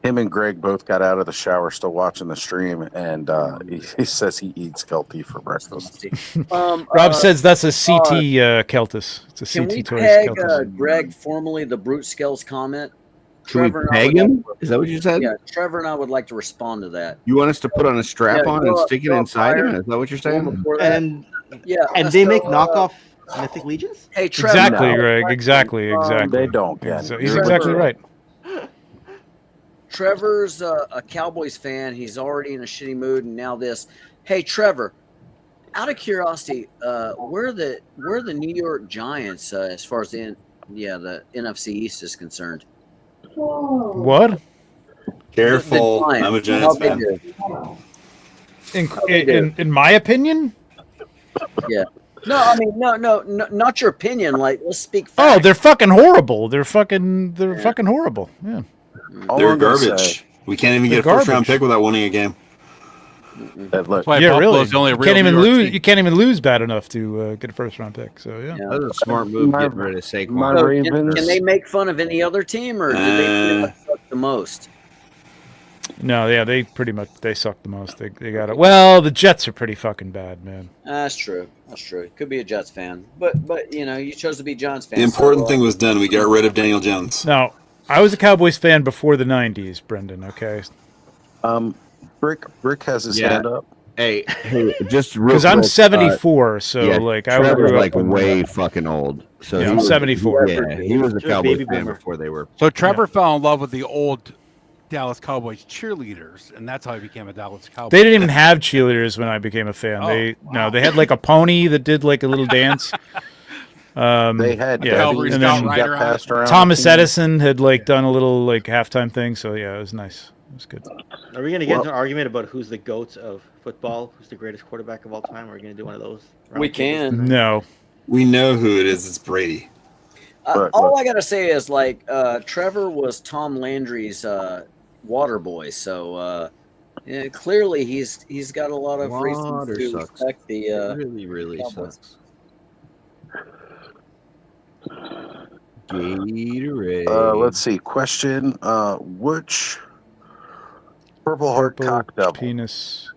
him and Greg both got out of the shower still watching the stream, and he says he eats Kelty for breakfast. Rob says that's a CT Keltis. It's a Can CT we Toys peg Keltis. Greg formally the Brute Scales comment? Can we and I peg would like him? to- Is that what you said? Yeah, Trevor and I would like to respond to that. You want us to put on a strap Yeah, on go and up- stick it go up inside him? higher. Is that what you're The one saying? before that. And Yeah, they so, make knockoff Mythic Legions. Hey, Trevor. Exactly, no. Greg. Exactly. They don't get So it. he's Trevor- exactly right. Trevor's a Cowboys fan. He's already in a shitty mood, and now this. Hey, Trevor. Out of curiosity, where are the New York Giants as far as the NFC East is concerned? What? Careful. The Giants, I'm a how Giants they fan. do. In my opinion, Yeah. No, I mean, no, not your opinion. Like, let's speak oh, facts. they're fucking horrible. They're fucking horrible. Yeah. All They're I'm gonna garbage. say- We can't even They're get a first round garbage. pick without winning a game. That look, That's why Yeah, really. Buffalo's the only You real can't even New York lose. team. You can't even lose bad enough to get a first round pick. So yeah. Yeah. That was a smart move My- getting rid of Saquon. my So Ravens. can they make fun of any other team, or do they pretty much suck the most? No, yeah, they pretty much suck the most. They got it. Well, the Jets are pretty fucking bad, man. That's true. That's true. Could be a Jets fan, but you chose to be Giants fan. The important so, thing was done. We got rid of Daniel Jones. Now, I was a Cowboys fan before the '90s, Brendan. Okay, Rick has his Yeah. hand up. Hey, just real because I'm quick, 74, so yeah, like I Trevor's grew up like when- way fucking old. So Yeah, he I'm was- 74. Yeah, he was a Just Cowboys baby fan boomer. before they were. So Trevor fell in love with the old Dallas Cowboys cheerleaders, and that's how he became a Dallas Cowboy. They didn't even have cheerleaders when I became a fan. They had like a pony that did like a little dance. They had yeah, Calvary and Scout then Rider on it. passed around. Thomas Edison had like done a little like halftime thing. So yeah, it was nice. It was good. Are we going to get into an argument about who's the GOAT of football? Who's the greatest quarterback of all time? Are we going to do one of those? We can. No. We know who it is. It's Brady. All I gotta say is like Trevor was Tom Landry's water boy, so yeah, clearly he's got a lot of reasons Water to sucks. respect the It really Cowboys. sucks. Gatorade. Let's see. Question: which Purple Heart cock devil? Penis.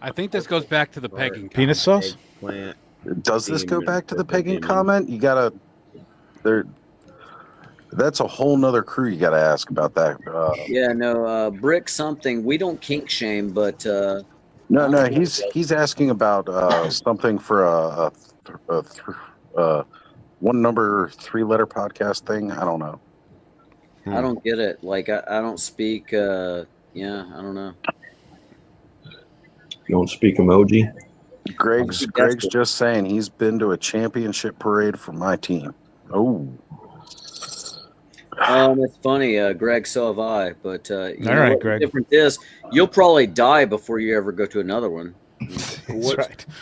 I think this goes back to the pegging. Penis comment. sauce. Plant. Does this go back to the pegging Demon. comment? You gotta. There. That's a whole nother crew. You gotta ask about that. Yeah, no, Brick something. We don't kink shame, but No, he's asking about something for a one number 3-letter podcast thing. I don't know. I don't get it. Like I don't speak. Yeah, I don't know. You don't speak emoji. Greg's just saying he's been to a championship parade for my team. Oh. It's funny, Greg. So have I. But you know right, what Greg. the difference is, you'll probably die before you ever go to another one.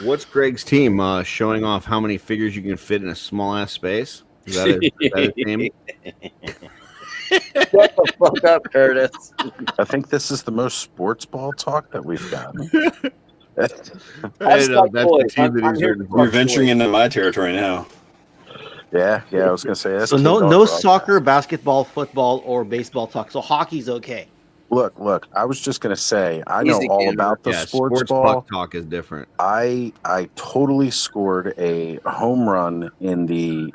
What's Greg's team? Showing off how many figures you can fit in a small ass space. Is that his team? Shut the fuck up, Curtis. I think this is the most sports ball talk that we've gotten. That's the team that he's rooting for. You're venturing into my territory now. Yeah, I was gonna say that's So no kickoff no broadcast. soccer, basketball, football, or baseball talk. So hockey's okay. Look. I was just gonna say I know Easy, all Gator. about the Yeah, sports sports ball. puck talk is different. I totally scored a home run in the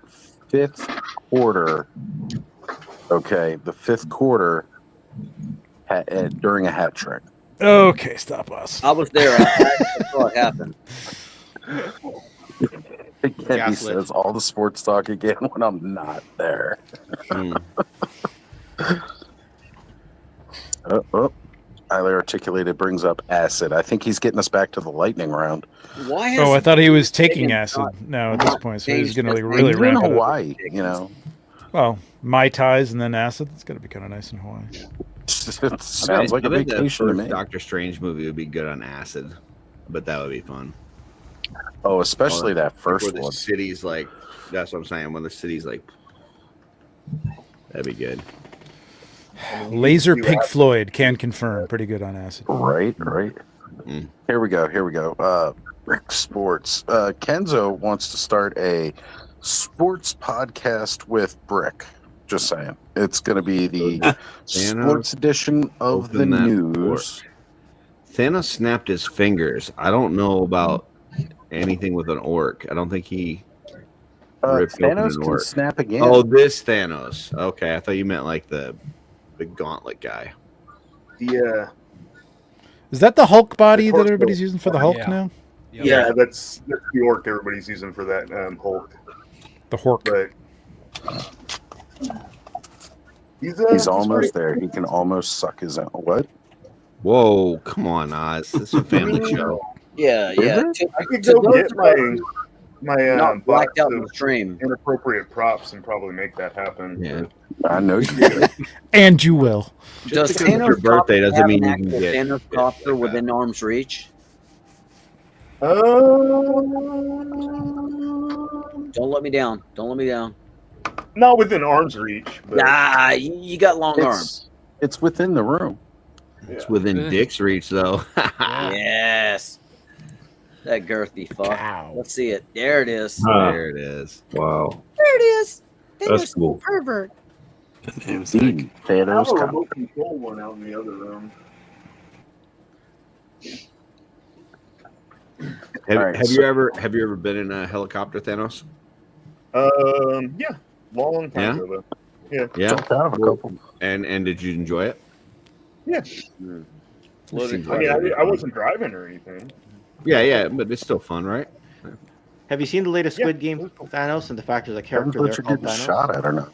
5th quarter. Okay, the 5th quarter during a hat trick. Okay, stop us. I was there. I saw it happen. Again, he Gaslit. says all the sports talk again when I'm not there. Highly articulated brings up acid. I think he's getting us back to the lightning round. Why has Oh, I thought he was taking Megan acid not- now at this not point, so he's changed going to his like really He's in ramp it up. Hawaii, you know. Well, Mai Tais and then acid. That's got to be kind of nice in Hawaii. It sounds like a vacation to me. Doctor Strange movie would be good on acid, but that would be fun. Oh, especially that Where first the one. city's like, that's what I'm saying. When the city's like, that'd be good. Laser Pink Floyd can confirm. Pretty good on acid. Right. Here we go. Rick Sports. Kenzo wants to start a sports podcast with Brick. Just saying. It's going to be the sports edition of the news. Thanos snapped his fingers. I don't know about anything with an orc. I don't think he ripped open Thanos an can orc. snap again. Oh, this Thanos. Okay, I thought you meant like the gauntlet guy. Yeah. Is that the Hulk body The that torso. everybody's using for the Hulk Yeah. now? Yeah, that's the orc everybody's using for that Hulk. The Hork. But He's almost there. He can almost suck his own. What? Whoa, come on, Oz. This is a family show. Yeah. I could To go those get my not blacked box out in of the stream. inappropriate props and probably make that happen. Yeah. I know you did. And you will. Does because it's your Thanos birthday doesn't have mean an you can actual get Thanos copter within arm's reach? Don't let me down. Don't let me down. Not within arm's reach. But Nah, you got long arms. It's within the room. It's within Dick's reach, though. Yes. That girthy fuck. Let's see it. There it is. There it is. Wow. There it is. That's cool. Pervert. Thanos I have a copter. remote control one out in the other room. Have you ever been in a helicopter, Thanos? Yeah, long time Yeah? ago. Yeah. Yeah. Jumped out of a couple. And did you enjoy it? Yeah. Seems I mean, like I wasn't driving or anything. yeah, but it's still fun, right? Have you seen the latest Squid Game Thanos and the fact there's a Depends character what there you're called getting Thanos? shot at or not.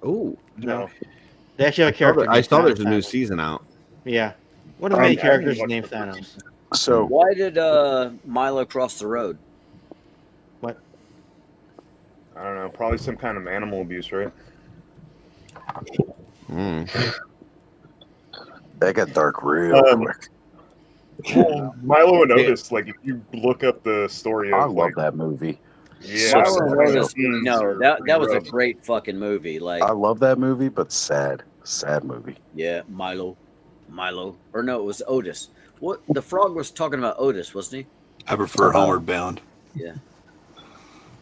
Oh, No. They actually have a character. I named saw there's a Thanos. new season out. Yeah. One of many I characters haven't named watched the first Thanos. So Why did Milo cross the road? What? I don't know. Probably some kind of animal abuse, right? that got dark real quick. Well, Milo and Otis, like if you look up the story of I love like that movie. yeah, So Milo sad. and Otis- no, that was a great fucking movie. Like, I love that movie, but sad movie. yeah, Milo, or no, it was Otis. What the frog was talking about Otis, wasn't he? I prefer Homeward Bound. Yeah.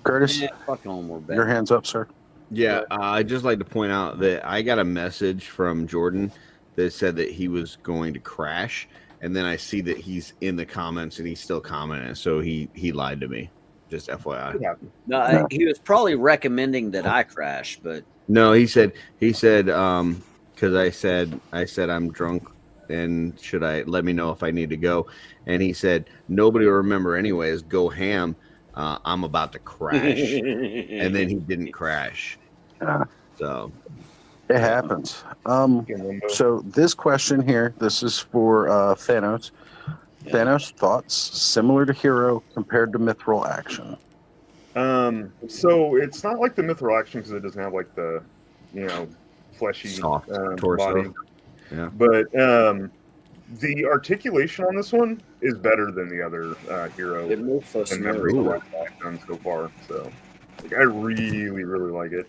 Curtis, Yeah, fuck Homeward Bound. your hands up, sir. Yeah, I'd just like to point out that I got a message from Jordan that said that he was going to crash, and then I see that he's in the comments and he's still commenting, so he lied to me. Just FYI. No, he was probably recommending that I crash, but No, he said because I said I'm drunk and should I let me know if I need to go, and he said nobody will remember anyways. Go ham. I'm about to crash, and then he didn't crash. So It happens. So this question here, this is for Thanos. Thanos, thoughts similar to Hero compared to Mithril action. So it's not like the Mithril action because it doesn't have like the, fleshy soft torso. body. Yeah. But the articulation on this one is better than the other Hero it moves so and smooth. Memory that I've done so far. So I really, really like it.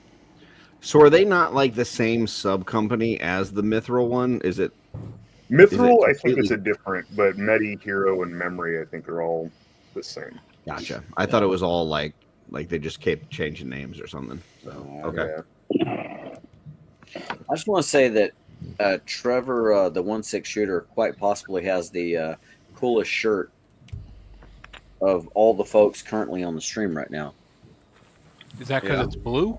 So are they not like the same sub company as the Mithril one? Is it? Mithril, I think completely- it's a different, but Medi, Hero, and Memory, I think are all the same. Gotcha. I thought it was all like they just kept changing names or something. So okay. I just want to say that Trevor, the 1/6 shooter, quite possibly has the coolest shirt of all the folks currently on the stream right now. Is that because it's blue?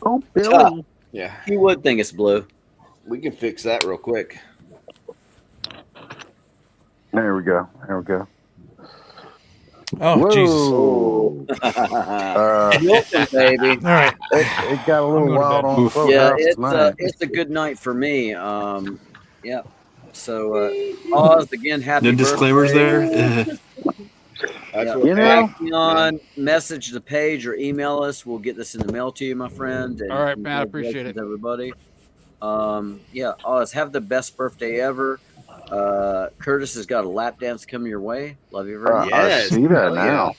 Oh, Billy. Yeah. You would think it's blue. We can fix that real quick. There we go. There we go. Oh, Jesus. Wilson, baby. All right. It got a little going to wild bed. on the Yeah, clubhouse tonight. it's a good night for me. Yeah. So Oz, again, happy No disclaimers birthday. there. Yeah. You know, Action, message the page or email us. We'll get this in the mail to you, my friend. And All right, man, I appreciate it. everybody. Yeah, Oz, have the best birthday ever. Curtis has got a lap dance coming your way. Love you very much. I see that now.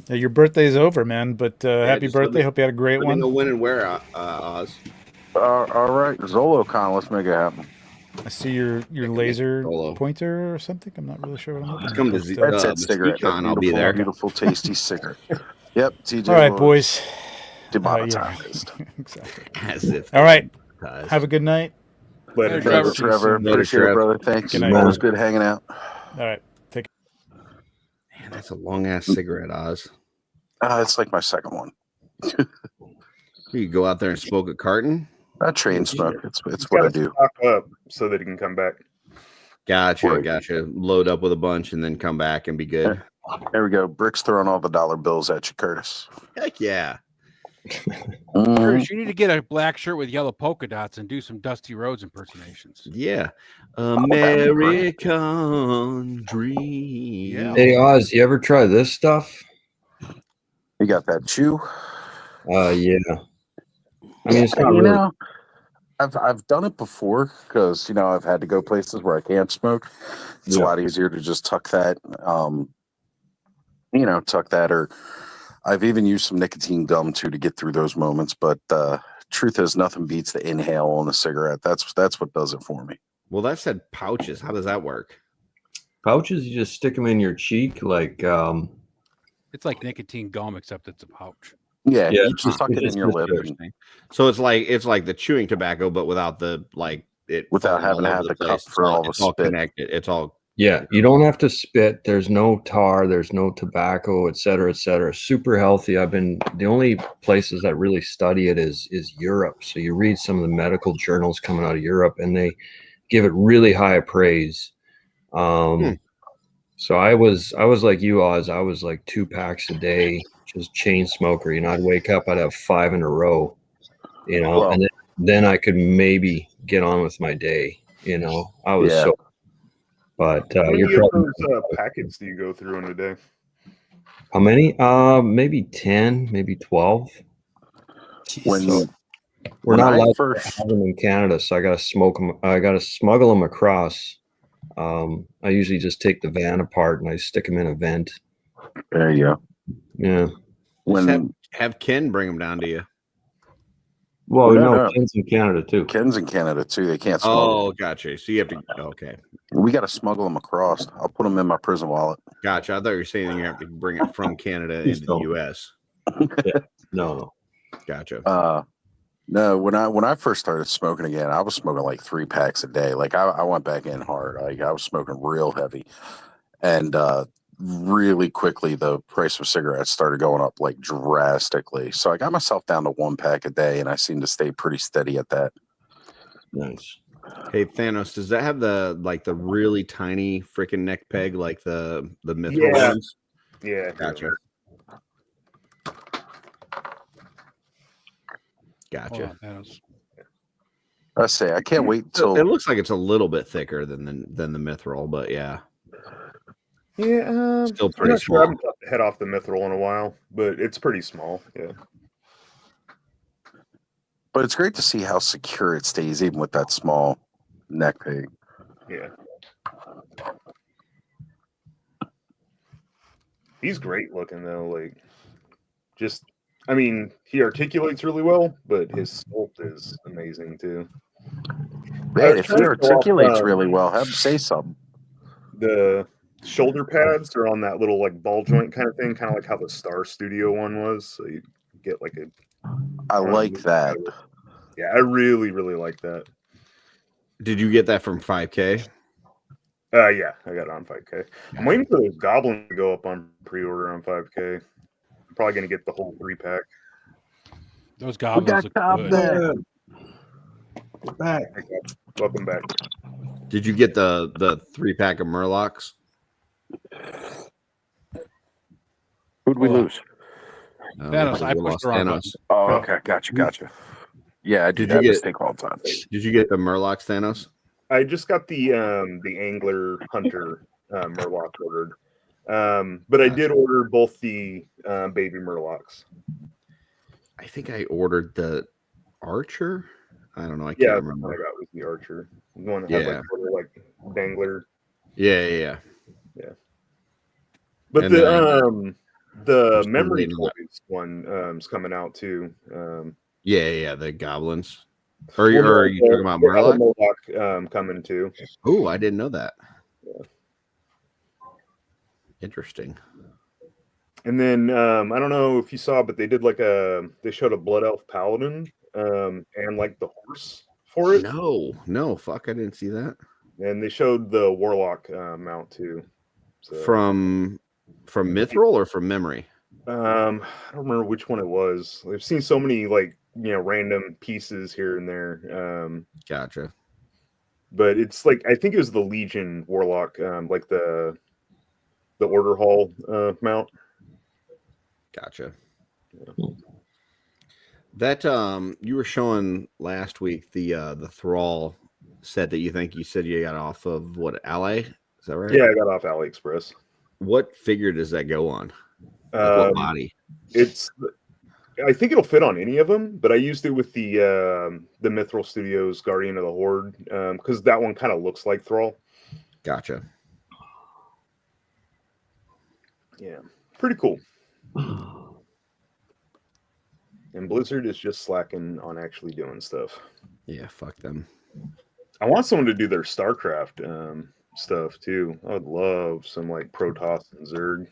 Yeah, your birthday's over, man. But happy just let birthday. me- Hope you had a great Let one. me know when and where, Oz. All right, ZoloCon, let's make it happen. I see your laser pointer or something. I'm not really sure what I'm looking at. Come to but, That's that cigarette. That I'll be there. Beautiful, tasty cigarette. Yep, TJ. All right, boys. Demonetized. Exactly. As if. All right. Have a good night. Later, Trevor. Trevor. Later, Appreciate it, Trev. brother. Thanks. Good night. Always good hanging out. All right. Take Man, that's a long ass cigarette, Oz. It's like my second one. You go out there and smoke a carton. I train smoke. It's He's what I gotta do. stock up so that he can come back. Gotcha. Load up with a bunch and then come back and be good. There we go. Brick's throwing all the dollar bills at you, Curtis. Heck yeah. Curtis, you need to get a black shirt with yellow polka dots and do some Dusty Rhodes impersonations. Yeah. American dream. Yeah. Hey Oz, you ever try this stuff? You got that chew? Yeah. I mean, it's not You really. know, I've done it before because I've had to go places where I can't smoke. It's a lot easier to just tuck that, or I've even used some nicotine gum too to get through those moments. But truth is, nothing beats the inhale on a cigarette. That's what does it for me. Well, that said pouches. How does that work? Pouches, you just stick them in your cheek, like. It's like nicotine gum, except it's a pouch. Yeah, Yeah, you just tuck it in your lip. So it's like the chewing tobacco, but without the Without falling having to all have over the cup place. for all the It's all spit. connected. It's all Yeah, you don't have to spit. There's no tar. There's no tobacco, et cetera, et cetera. Super healthy. The only places that really study it is Europe. So you read some of the medical journals coming out of Europe, and they give it really high praise. So I was like you, Oz. I was like 2 packs a day, just chain smoker. I'd wake up, I'd have 5 in a row, and then I could maybe get on with my day. I was so. But How many you're of probably those packets do you go through in a day? how many? Maybe 10, maybe 12. When We're not I allowed first- to have them in Canada, so I gotta smoke them. I gotta smuggle them across. I usually just take the van apart and I stick them in a vent. There you go. Yeah. When have Ken bring them down to you. Well, No. Ken's in Canada too. Ken's in Canada too. They can't smuggle. Oh, gotcha. So you have to. Okay, We got to smuggle them across. I'll put them in my prison wallet. gotcha. I thought you were saying you have to bring it from Canada into the U.S. No. Gotcha. No, when I first started smoking again, I was smoking like 3 packs a day. Like I went back in hard. Like I was smoking real heavy, and really quickly the price of cigarettes started going up like drastically. So I got myself down to 1 pack a day, and I seem to stay pretty steady at that. Nice. Hey Thanos, does that have the really tiny freaking neck peg like the mithril Yeah. ones? Yeah. Gotcha. Hold on, Thanos. I say I can't wait until It looks like it's a little bit thicker than the mithril, but yeah. Yeah, Still I'm pretty not sure. I small. haven't got the head off the mithril in a while, but it's pretty small. Yeah. But it's great to see how secure it stays, even with that small neck peg. Yeah. He's great looking though. Like, he articulates really well, but his sculpt is amazing too. Man, if he articulates really well, have him say something. The shoulder pads are on that little like ball joint kind of thing, kind of like how the Star Studio one was. So you get like a. I like that. Yeah, I really, really like that. Did you get that from 5K? Yeah, I got it on 5K. I'm waiting for those goblins to go up on pre-order on 5K. I'm probably gonna get the whole 3-pack. Those goblins look good. Back. Welcome back. Did you get the 3-pack of Murlocs? Who'd we lose? Thanos, I pushed the wrong button. Oh, okay. Gotcha. Yeah, I do that mistake all the time. Did you get the Murlocs, Thanos? I just got the Angler Hunter Murloc ordered. But I did order both the baby Murlocs. I think I ordered the Archer. I don't know. I can't Yeah, remember. I got was the Archer. The one that had like dangler. Yeah. But And the then memory later toys one is coming out too. Yeah, the goblins. Or are you talking about Murloc? Murloc coming too. Oh, I didn't know that. Yeah. Interesting. And then I don't know if you saw, but they did they showed a Blood Elf Paladin and like the horse for it. No, fuck, I didn't see that. And they showed the Warlock mount too. So, From Mithril or from memory? I don't remember which one it was. I've seen so many random pieces here and there. Gotcha. But it's I think it was the Legion Warlock, like the Order Hall mount. Gotcha. That you were showing last week the Thrall set that you said you got off of what, Ally? Is that right? Yeah, I got off AliExpress. What figure does that go on? What body? I think it'll fit on any of them, but I used it with the Mithril Studios Guardian of the Horde because that one kind of looks like Thrall. Gotcha. Yeah, pretty cool. And Blizzard is just slacking on actually doing stuff. Yeah, fuck them. I want someone to do their StarCraft stuff too. I would love some Protoss and Zerg.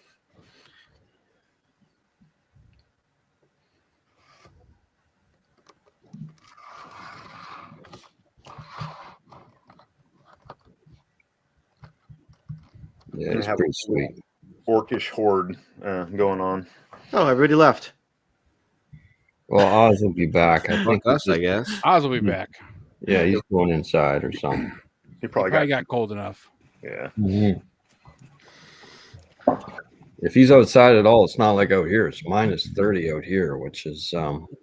Yeah, it's pretty sweet. Orcish horde going on. Oh, everybody left. Well, Oz will be back. I think us, I guess. Oz will be back. Yeah, he's going inside or something. He probably got cold enough. Yeah. Mm-hmm. If he's outside at all, it's not like out here. It's -30 out here, which is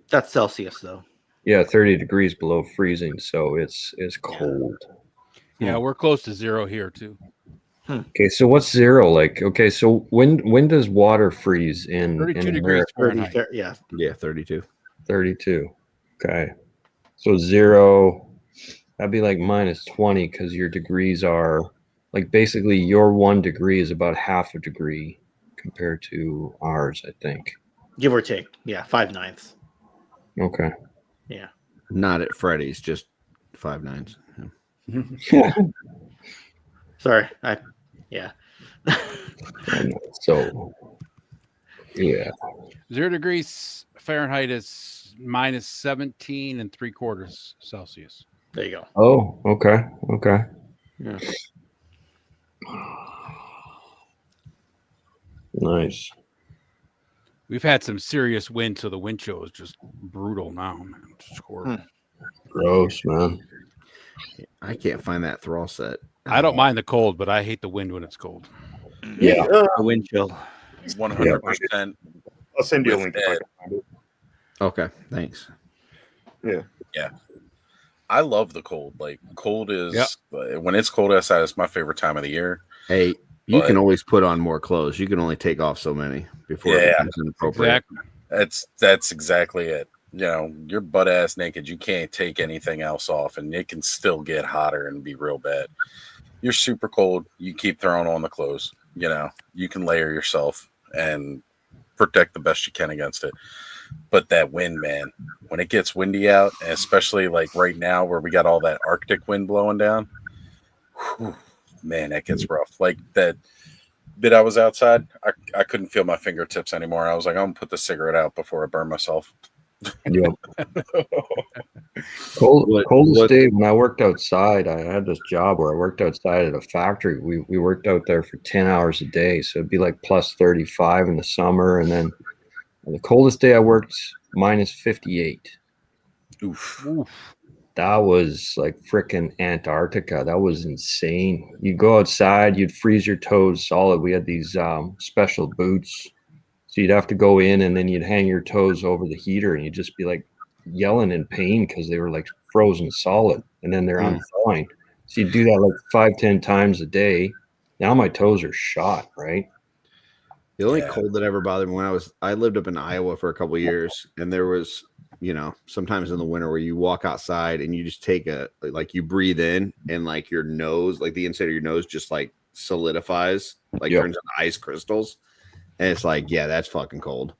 that's Celsius though. Yeah, 30 degrees below freezing, so it's cold. Yeah, we're close to 0 here too. Okay, so what's 0 like? Okay, so when does water freeze in 32 degrees Fahrenheit? Yeah, 32. 32. Okay, so 0, that'd be like -20 because your degrees are basically your 1 degree is about half a degree compared to ours, I think. Give or take. Yeah, 5/9. Okay. Yeah. Not at Freddy's, just 5/9. Yeah. Sorry. Yeah. So, yeah. 0 degrees Fahrenheit is -17 3/4 Celsius. There you go. Oh, okay. Okay. Yeah. Nice. We've had some serious wind, so the wind chill is just brutal now, man. Just horrible. Gross, man. I can't find that Thrall set. I don't mind the cold, but I hate the wind when it's cold. Yeah. The wind chill. 100%. I'll send you a with link. that. Okay, thanks. Yeah. I love the cold. Cold is when it's cold outside, it's my favorite time of the year. Hey, you can always put on more clothes. You can only take off so many before it becomes inappropriate. That's exactly it. You're butt ass naked. You can't take anything else off, and it can still get hotter and be real bad. You're super cold. You keep throwing on the clothes. You can layer yourself and protect the best you can against it. But that wind, man, when it gets windy out, and especially right now where we got all that Arctic wind blowing down, whew, man, that gets rough. That bit I was outside, I couldn't feel my fingertips anymore. I was like, I'm gonna put the cigarette out before I burn myself. Yep. Coldest day when I worked outside, I had this job where I worked outside at a factory. We worked out there for 10 hours a day, so it'd be +35 in the summer, and then the coldest day I worked -58. Oof. that was like freaking Antarctica. That was insane. You go outside, you'd freeze your toes solid. We had these special boots. So you'd have to go in and then you'd hang your toes over the heater and you'd just be like yelling in pain because they were like frozen solid and then they're unthawing. So you do that like 5-10 times a day. Now my toes are shot, right? The only cold that ever bothered me when I lived up in Iowa for a couple of years, and there was, sometimes in the winter where you walk outside and you just take you breathe in and like your nose, like the inside of your nose just like solidifies, like turns into ice crystals. And it's like, yeah, that's fucking cold.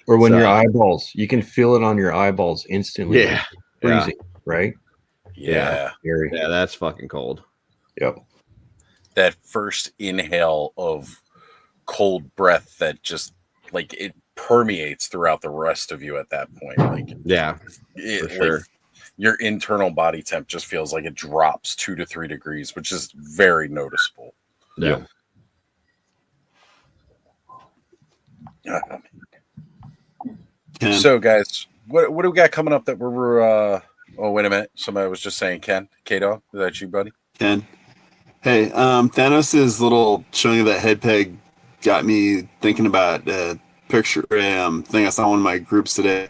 Or when your eyeballs, you can feel it on your eyeballs instantly. Yeah. Freezing, right? Yeah. Yeah, that's fucking cold. Yep. That first inhale of cold breath that just like it permeates throughout the rest of you at that point. Like, for sure. Like, your internal body temp just feels like it drops 2 to 3 degrees, which is very noticeable. Yeah. So, guys, what do we got coming up that we're? Oh, wait a minute. Somebody was just saying, Ken, K-Dog, is that you, buddy? Ken. Hey, Thanos' little showing of that head peg got me thinking about a picture, thing I saw in one of my groups today.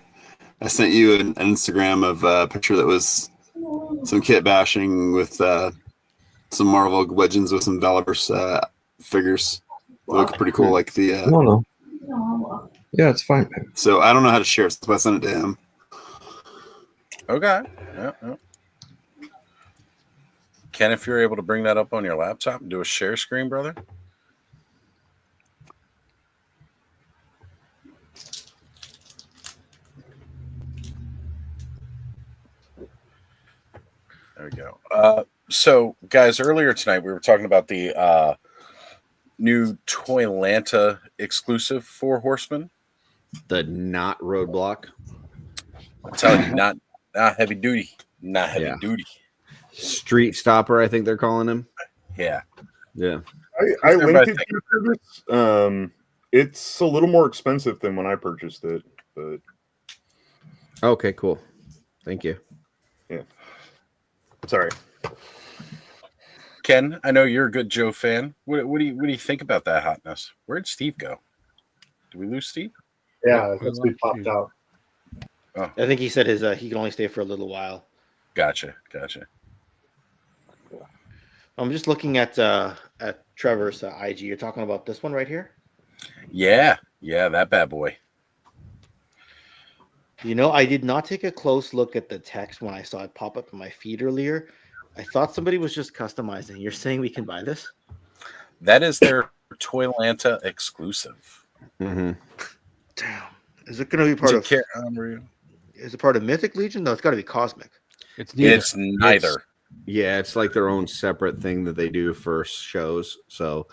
I sent you an Instagram of a picture that was some kit bashing with some Marvel Legends with some Valiverse figures. They look pretty cool, like the. No. Yeah, it's fine. So I don't know how to share it, so I sent it to him. Okay. Yeah. Ken, if you're able to bring that up on your laptop and do a share screen, brother. There we go. So, guys, earlier tonight we were talking about the new Toylanta exclusive 4 Horsemen. The not roadblock. I'm telling you, not heavy duty. Not heavy duty. Street stopper, I think they're calling him. Yeah. Yeah. I linked it to this. It's a little more expensive than when I purchased it, but okay, cool. Thank you. Yeah. Sorry. Ken, I know you're a good Joe fan. What do you think about that hotness? Where'd Steve go? Did we lose Steve? Yeah, that's we popped out. Oh. I think he said he can only stay for a little while. Gotcha. I'm just looking at Trevor's IG. You're talking about this one right here? Yeah, that bad boy. I did not take a close look at the text when I saw it pop up in my feed earlier. I thought somebody was just customizing. You're saying we can buy this? That is their Toylanta exclusive. Mm-hmm. Damn. Is it going to be part of? Is it part of Mythic Legion? No, it's got to be Cosmic. It's neither. It's like their own separate thing that they do for shows. So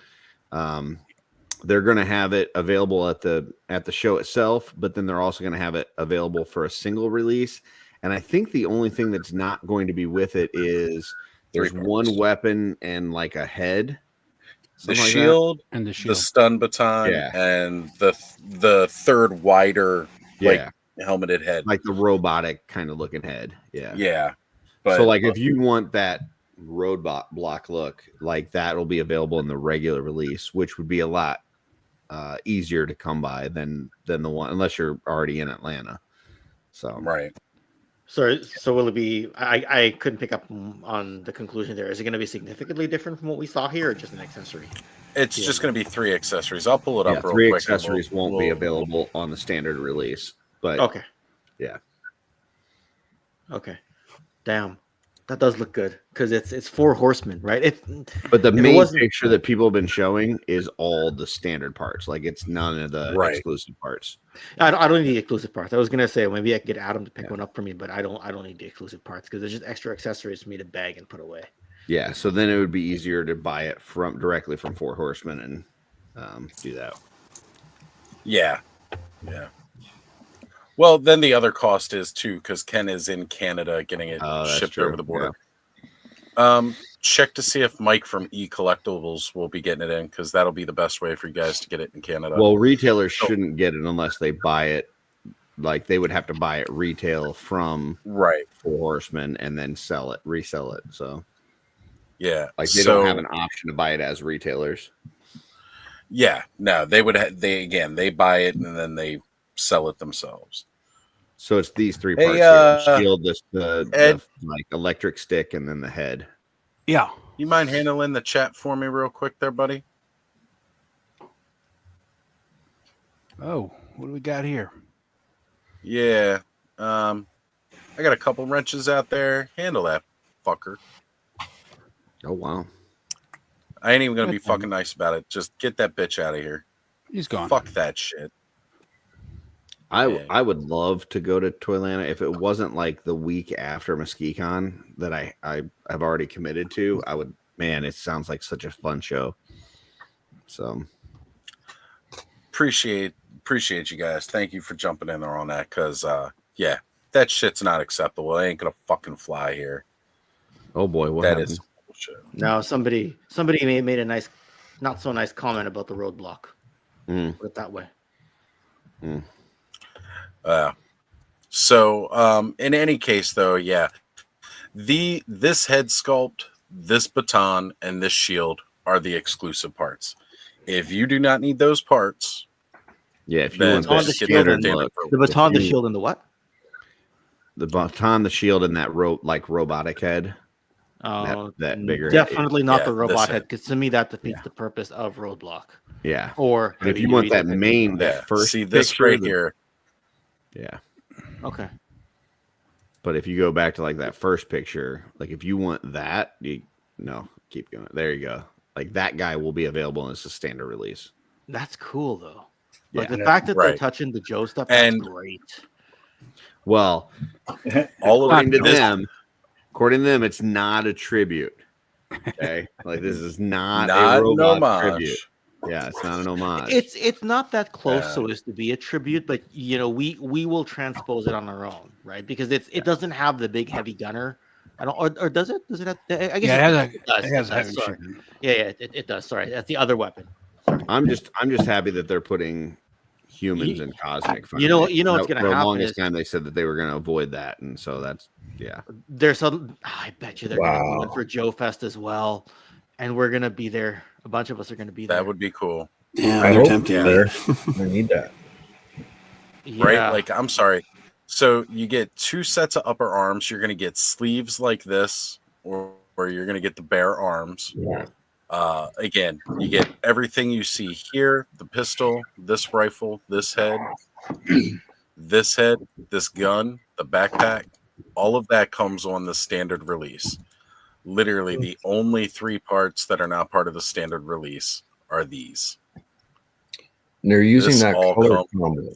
they're going to have it available at the show itself, but then they're also going to have it available for a single release. And I think the only thing that's not going to be with it is there's one weapon and like a head. The shield and the shield, the stun baton, and the third wider helmeted head, like the robotic kind of looking head. Yeah. But, so like if you want that roadblock block look, like that will be available in the regular release, which would be a lot easier to come by than the one, unless you're already in Atlanta. So right. So will it be? I couldn't pick up on the conclusion there. Is it going to be significantly different from what we saw here, or just an accessory? It's just going to be 3 accessories. I'll pull it up real 3 quick. accessories won't be available on the standard release, but okay. Yeah. Okay. Damn. That does look good because it's 4 horsemen, right? But the main picture that people have been showing is all the standard parts. Like it's none of the exclusive parts. I don't need the exclusive parts. I was gonna say maybe I could get Adam to pick one up for me, but I don't need the exclusive parts because there's just extra accessories for me to bag and put away. Yeah, so then it would be easier to buy it directly from 4 Horsemen and do that. Yeah. Well, then the other cost is too, because Ken is in Canada getting it shipped over the border. Yeah. Check to see if Mike from E Collectibles will be getting it in, because that'll be the best way for you guys to get it in Canada. Well, retailers shouldn't get it unless they buy it like they would have to buy it retail from Right. Four Horsemen and then resell it. So Yeah, like they don't have an option to buy it as retailers. Yeah, no, they would. They buy it and then they sell it themselves. So it's these three Hey, parts: here. Shield, the Ed, like electric stick, and then the head. Yeah. You mind handling the chat for me real quick, there, buddy? Oh, what do we got here? Yeah, I got a couple wrenches out there. Handle that, fucker. Oh wow. I ain't even gonna be fucking nice about it. Just get that bitch out of here. He's gone. Fuck that shit. I would love to go to Toylanta if it wasn't like the week after MesquiCon that I have already committed to. I would, man, it sounds like such a fun show. So appreciate you guys. Thank you for jumping in there on that, because yeah, that shit's not acceptable. It ain't gonna fucking fly here. Oh boy, what that happened? is bullshit. No, somebody made a nice, not so nice comment about the roadblock. Put it that way. So in any case though, yeah, this head sculpt, this baton, and this shield are the exclusive parts. If you do not need those parts, yeah, if you then want just the get their shield, damn look, The baton, the shield, and the what? the baton, the shield, and that robotic head. That bigger definitely head. not Yeah, the robot this head, because to me that defeats the purpose of roadblock. Yeah. Or But if you want that main, that first see this picture, right here. Yeah. Okay. But if you go back to like that first picture, like if you want that, keep going. There you go. Like that guy will be available as a standard release. That's cool though. Like Yeah. the fact that they're Right. touching the Joe stuff, that's And- great. Well, all according to them, it's not a tribute. Okay, like this is not Not a an robot homage. tribute. Yeah, it's not an homage. It's not that close so as to be a tribute, but we will transpose it on our own, right? Because it doesn't have the big heavy gunner. I don't, or does it? Does it have? I guess Yeah, it does. heavy Sorry. shooting. Yeah, it does. Sorry, that's the other weapon. I'm just happy that they're putting humans in cosmic. You know what's For gonna the happen longest is- time they said that they were going to avoid that, and so that's There's some. I bet you they're gonna do one for Joe Fest as well, and we're gonna be there. A bunch of us are gonna be there. That would be cool. Yeah, I they're hope tempting there. me. I need that. Right? Yeah. Like, I'm sorry. So you get 2 sets of upper arms. You're going to get sleeves like this, or you're going to get the bare arms. Yeah. Again, you get everything you see here: the pistol, this rifle, this head, this gun, the backpack. All of that comes on the standard release. Literally, the only 3 parts that are not part of the standard release are these. And they're using This that all color come- combo,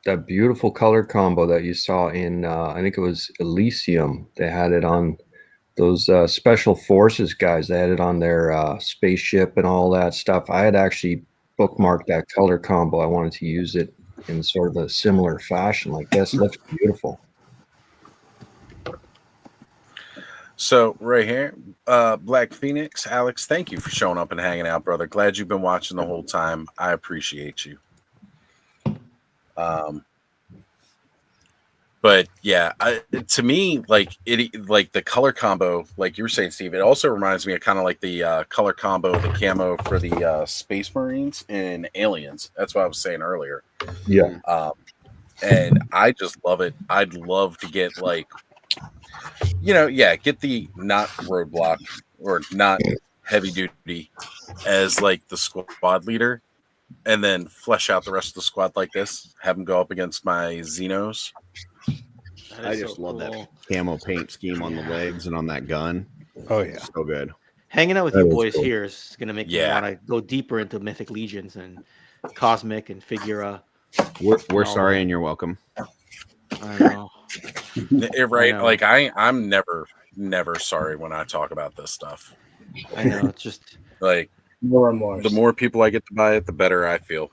that beautiful color combo that you saw in, I think it was Elysium. They had it on those special forces guys. They had it on their spaceship and all that stuff. I had actually bookmarked that color combo. I wanted to use it in sort of a similar fashion like this. It looks beautiful. So right here, Black Phoenix, Alex, thank you for showing up and hanging out, brother. Glad you've been watching the whole time. I appreciate you. But yeah, to me, like the color combo, like you were saying, Steve, it also reminds me of kind of like the color combo, the camo for the Space Marines and Aliens. That's what I was saying earlier. Yeah. And I just love it. I'd love to get like, get the not roadblock or not heavy duty as like the squad leader, and then flesh out the rest of the squad like this. Have them go up against my Xenos. I just love that camo paint scheme on the legs and on that gun. Oh yeah, so good. Hanging out with That you was boys cool. here is gonna make me Yeah. want to go deeper into Mythic Legions and Cosmic and Figura. We're all sorry that. and you're welcome. I know. Right? I know. Like I'm never sorry when I talk about this stuff. I know. It's just Like more and more. the more people I get to buy it, the better I feel.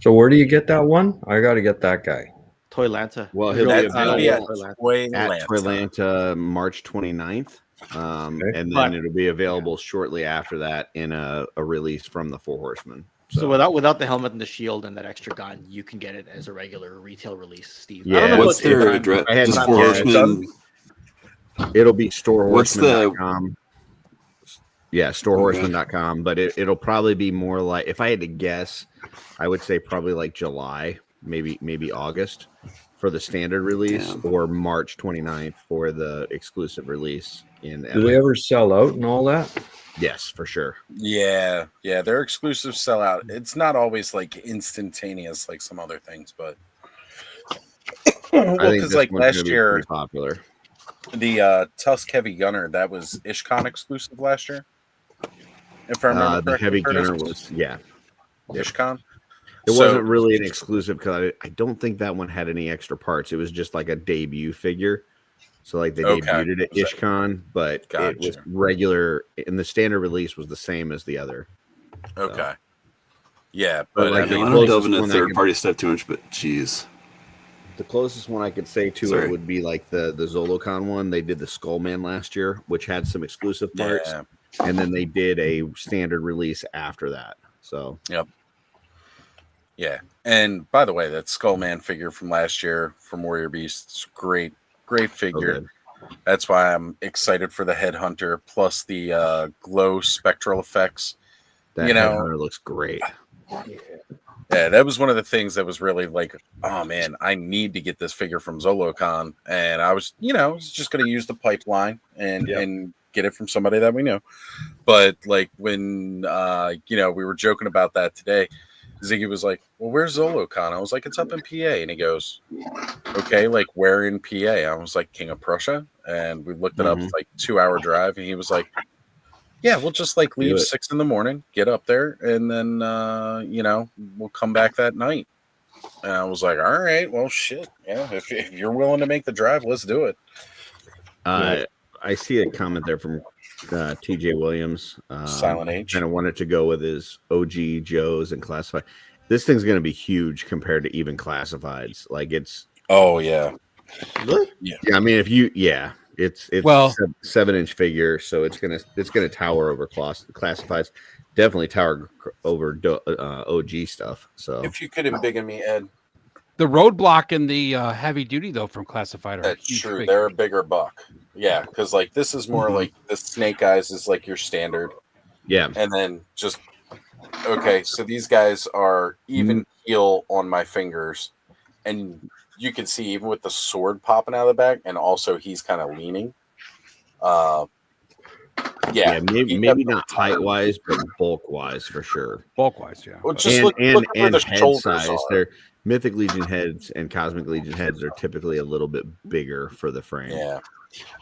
So where do you get that one? I got to get that guy. Toylanta. Well, he'll That's be gonna be at available at Toylanta March 29th. And then But- it'll be available shortly after that in a release from the Four Horsemen. So without the helmet and the shield and that extra gun, you can get it as a regular retail release, Steve. Yeah. I don't know What's their address? I had Just to Four guess. Horsemen. It'll be What's the- storehorseman.com. Yeah, storehorseman.com, but it'll probably be more like, if I had to guess, I would say probably like July, maybe August for the standard release, or March 29th for the exclusive release in Do they ever sell out and all that? Yes, for sure. Yeah, their exclusives sell out. It's not always like instantaneous like some other things, but well, I think because this like one's gonna last be year, pretty popular. the Tusk Heavy Gunner, that was IshCon exclusive last year. If I remember The correctly, Heavy Curtis, Gunner was IshCon. It So- wasn't really an exclusive because I don't think that one had any extra parts. It was just like a debut figure. So like they Okay. debuted it at IshCon, but it was Gotcha. regular, and the standard release was the same as the other. Okay. Yeah, But but like I the mean, I don't delve closest into one I third could- party stuff too much, but geez. The closest one I could say to Sorry. it would be like the Zolocon one. They did the Skullman last year, which had some exclusive parts, Yeah. and then they did a standard release after that. So Yep. Yeah. And by the way, that Skullman figure from last year from Warrior Beasts, great figure. good. That's why I'm excited for the Headhunter plus the glow spectral effects. that You know, Headhunter looks great. yeah, that was one of the things that was really like, oh man, I need to get this figure from Zolocon. And I was, just going to use the pipeline and get it from somebody that we know. But like when, we were joking about that today, Ziggy was like, well, where's Zolocon? I was like, it's up in PA. And he goes, okay, like where in PA? I was like, King of Prussia. And we looked it up, like 2-hour drive. And he was like, yeah, we'll just like leave 6 a.m, get up there, and then we'll come back that night. And I was like, all right, well, shit, yeah, if you're willing to make the drive, let's do it. I see a comment there from TJ Williams. Silent H. Kind of wanted to go with his OG Joes and classified. This thing's going to be huge compared to even classifieds. Like it's. Oh yeah. Yeah. I mean, it's Well- 7-inch figure, so it's gonna tower over classifieds. Definitely tower over OG stuff. So If you could embiggen me, Ed. The roadblock and the heavy duty though from Classified are That's huge true. figures. They're a bigger buck. Yeah, because like this is more like the Snake Eyes is like your standard. Yeah. And then just okay, so these guys are even heel on my fingers, and you can see even with the sword popping out of the back, and also he's kind of leaning. maybe not height wise, but bulk wise for sure. Bulk wise, yeah. Well, just and look where the head shoulders size. are. Their Mythic Legion heads and Cosmic Legion heads are typically a little bit bigger for the frame. Yeah.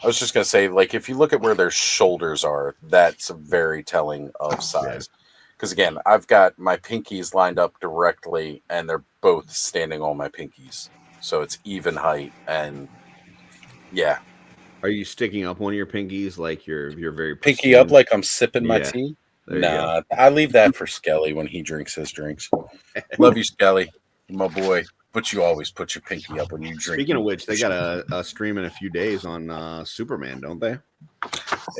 I was just gonna say, like, if you look at where their shoulders are, that's very telling of size. Because again, I've got my pinkies lined up directly, and they're both standing on my pinkies, so it's even height. And yeah, Are you sticking up one of your pinkies like you're very pinky up pristine? like I'm sipping my Yeah. tea. There you Nah, I leave that for Skelly when he drinks his drinks. Love you, Skelly, my boy. But you always put your pinky up when you drink. Speaking of which, they got a stream in a few days on Superman, don't they?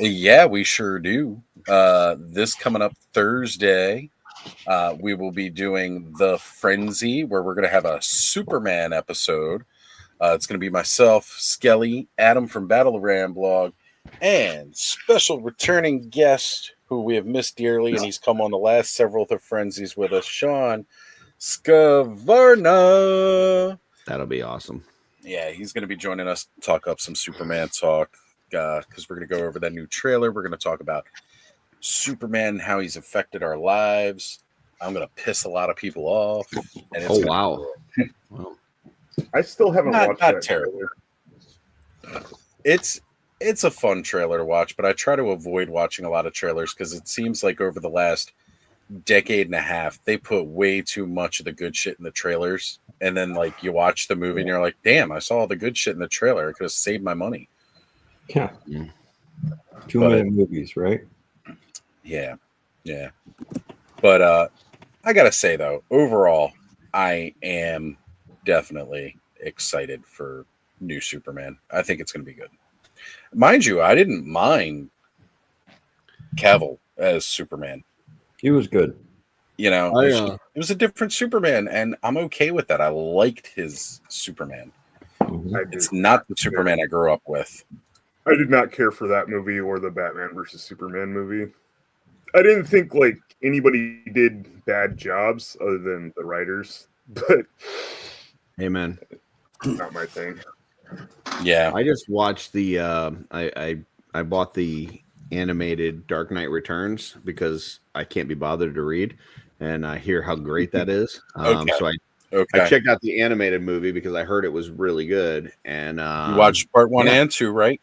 Yeah, we sure do. This coming up Thursday, we will be doing the Frenzy, where we're going to have a Superman episode. It's going to be myself, Skelly, Adam from Battle Ram blog, and special returning guest who we have missed dearly, and he's come on the last several of the Frenzies with us, Sean Scavarna. That'll be awesome. Yeah, he's going to be joining us to talk up some Superman talk because we're going to go over that new trailer. We're going to talk about Superman and how he's affected our lives. I'm going to piss a lot of people off. And it's wow. I still haven't Not watched that terrible. It's a fun trailer to watch, but I try to avoid watching a lot of trailers because it seems like over the last decade and a half, they put way too much of the good shit in the trailers. And then like you watch the movie and you're like, damn, I saw all the good shit in the trailer. I could have saved my money. Yeah. 2-minute movies, right? Yeah. Yeah. But I gotta say though, overall, I am definitely excited for new Superman. I think it's gonna be good. Mind you, I didn't mind Cavill as Superman. He was good. You know, I, it was a different Superman, and I'm okay with that. I liked his Superman. It's not the Superman I grew up with. I did not care for that movie or the Batman versus Superman movie. I didn't think like anybody did bad jobs other than the writers, but Amen. Not my thing. Yeah, I just watched the. I bought the animated Dark Knight Returns because I can't be bothered to read, and I hear how great that is. Okay. So I checked out the animated movie because I heard it was really good. And you watched part 1 and 2, right?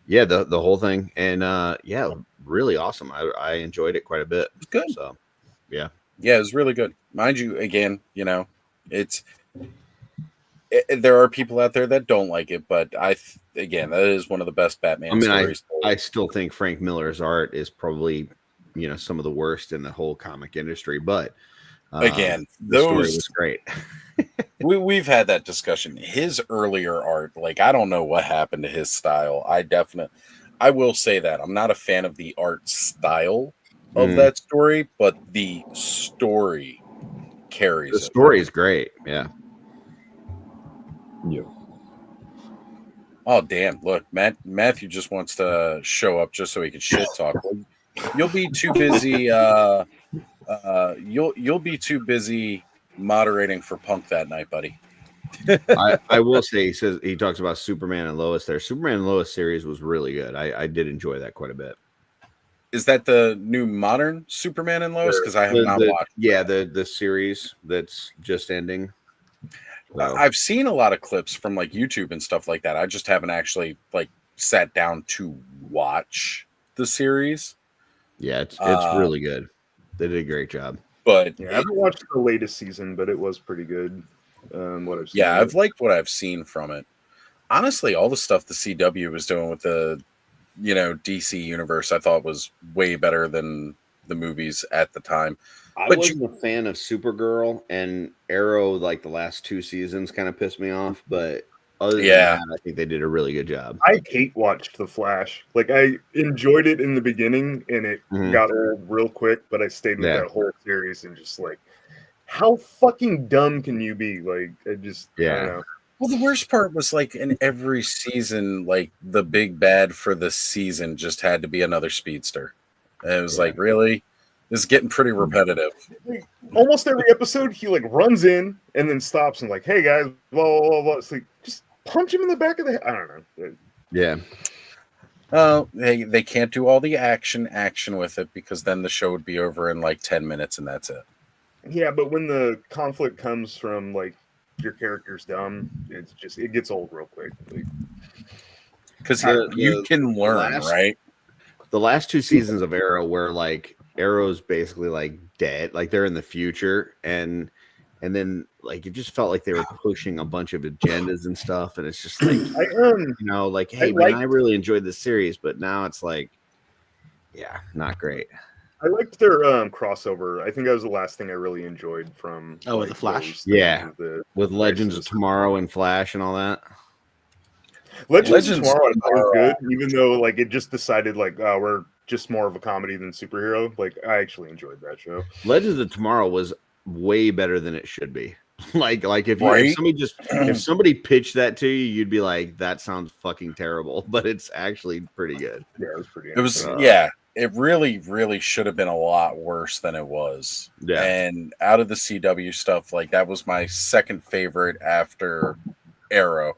Yeah, the whole thing, and yeah, really awesome. I enjoyed it quite a bit. It's good. So, yeah, it was really good. Mind you, again, you know, there are people out there that don't like it, but again, that is one of the best Batman stories. I still think Frank Miller's art is probably, you know, some of the worst in the whole comic industry. But again, the story was great. We've had that discussion. His earlier art, like, I don't know what happened to his style. I will say that I'm not a fan of the art style of that story, but the story carries. The story is great. Yeah. Yeah. Oh damn! Look, Matthew just wants to show up just so he can shit talk. You'll be too busy. You'll be too busy moderating for Punk that night, buddy. I will say he talks about Superman and Lois there. Superman and Lois series was really good. I did enjoy that quite a bit. Is that the new modern Superman and Lois? Because I have not watched. Yeah, the series that's just ending. So. I've seen a lot of clips from like YouTube and stuff like that. I just haven't actually like sat down to watch the series. Yeah, it's really good. They did a great job. But I haven't watched the latest season, but it was pretty good. What I've seen. Yeah, I've liked what I've seen from it. Honestly, all the stuff the CW was doing with the, you know, DC universe, I thought was way better than the movies at the time. I wasn't a fan of Supergirl, and Arrow, like the last 2 seasons, kind of pissed me off. But other than that, I think they did a really good job. I hate watched The Flash. Like, I enjoyed it in the beginning, and it got old real quick, but I stayed with that whole series and just like, how fucking dumb can you be? Like, I don't know. Well, the worst part was like in every season, like the big bad for the season just had to be another speedster. And it was like, really? This is getting pretty repetitive. Like, almost every episode, he like runs in and then stops and like, hey guys, blah, blah, blah, blah. It's like, just punch him in the back of the head. I don't know. Yeah. They can't do all the action with it because then the show would be over in like 10 minutes and that's it. Yeah, but when the conflict comes from like your character's dumb, it gets old real quick. Because you can learn, right? The last 2 seasons of Arrow where like Arrow's basically like dead, like they're in the future, and then like it just felt like they were pushing a bunch of agendas and stuff, and it's just like you know, like, hey man, I really enjoyed this series, but now it's like, yeah, not great. I liked their crossover. I think that was the last thing I really enjoyed from with the Flash. Yeah, with Legends of Tomorrow and Flash and all that. Legends of Tomorrow I thought was good, even though like it just decided like we're just more of a comedy than superhero. Like, I actually enjoyed that show. Legends of Tomorrow was way better than it should be. like if somebody pitched that to you, you'd be like, that sounds fucking terrible, but it's actually pretty good. Yeah, it was pretty. It really should have been a lot worse than it was. Yeah. And out of the CW stuff, like that was my second favorite after Arrow.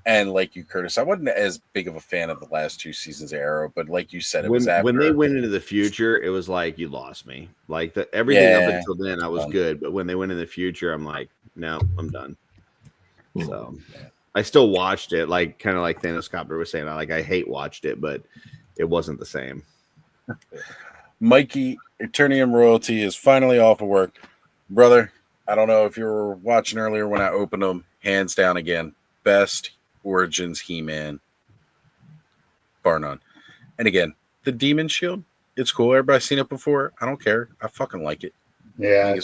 And like you, Curtis, I wasn't as big of a fan of the last 2 seasons of Arrow, but like you said, it was after. When they went into the future, it was like, you lost me. Like everything up until then, I was good. But when they went in the future, I'm like, no, I'm done. So I still watched it, like kind of like Thanos Copper was saying. I hate watched it, but it wasn't the same. Mikey, Eternium Royalty is finally off of work. Brother, I don't know if you were watching earlier when I opened them. Hands down again. Best Origins He-Man, bar none. And again, the Demon Shield, it's cool. Everybody's seen it before. I don't care. I fucking like it. Yeah,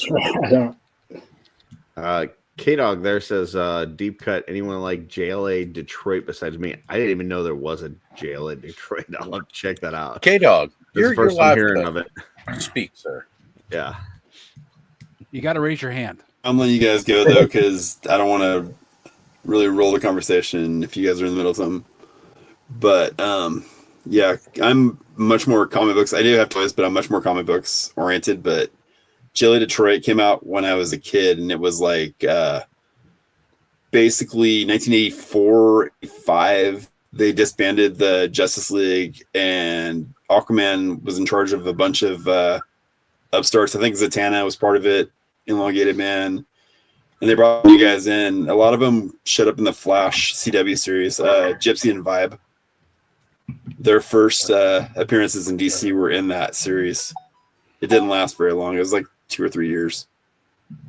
K-Dog there says, deep cut, anyone like JLA Detroit besides me? I didn't even know there was a JLA Detroit. I'll have to check that out. K-Dog, you're the first time hearing of it. Speak, sir. Yeah. You got to raise your hand. I'm letting you guys go though, because I don't want to really roll the conversation if you guys are in the middle of something. But yeah, I'm much more comic books. I do have toys, but I'm much more comic books oriented. But Chili Detroit came out when I was a kid, and it was like basically 1984, 85. They disbanded the Justice League, and Aquaman was in charge of a bunch of upstarts. I think Zatanna was part of it, Elongated Man, and they brought you guys in. A lot of them showed up in the Flash CW series, Gypsy and Vibe. Their first appearances in DC were in that series. It didn't last very long. It was like 2 or 3 years.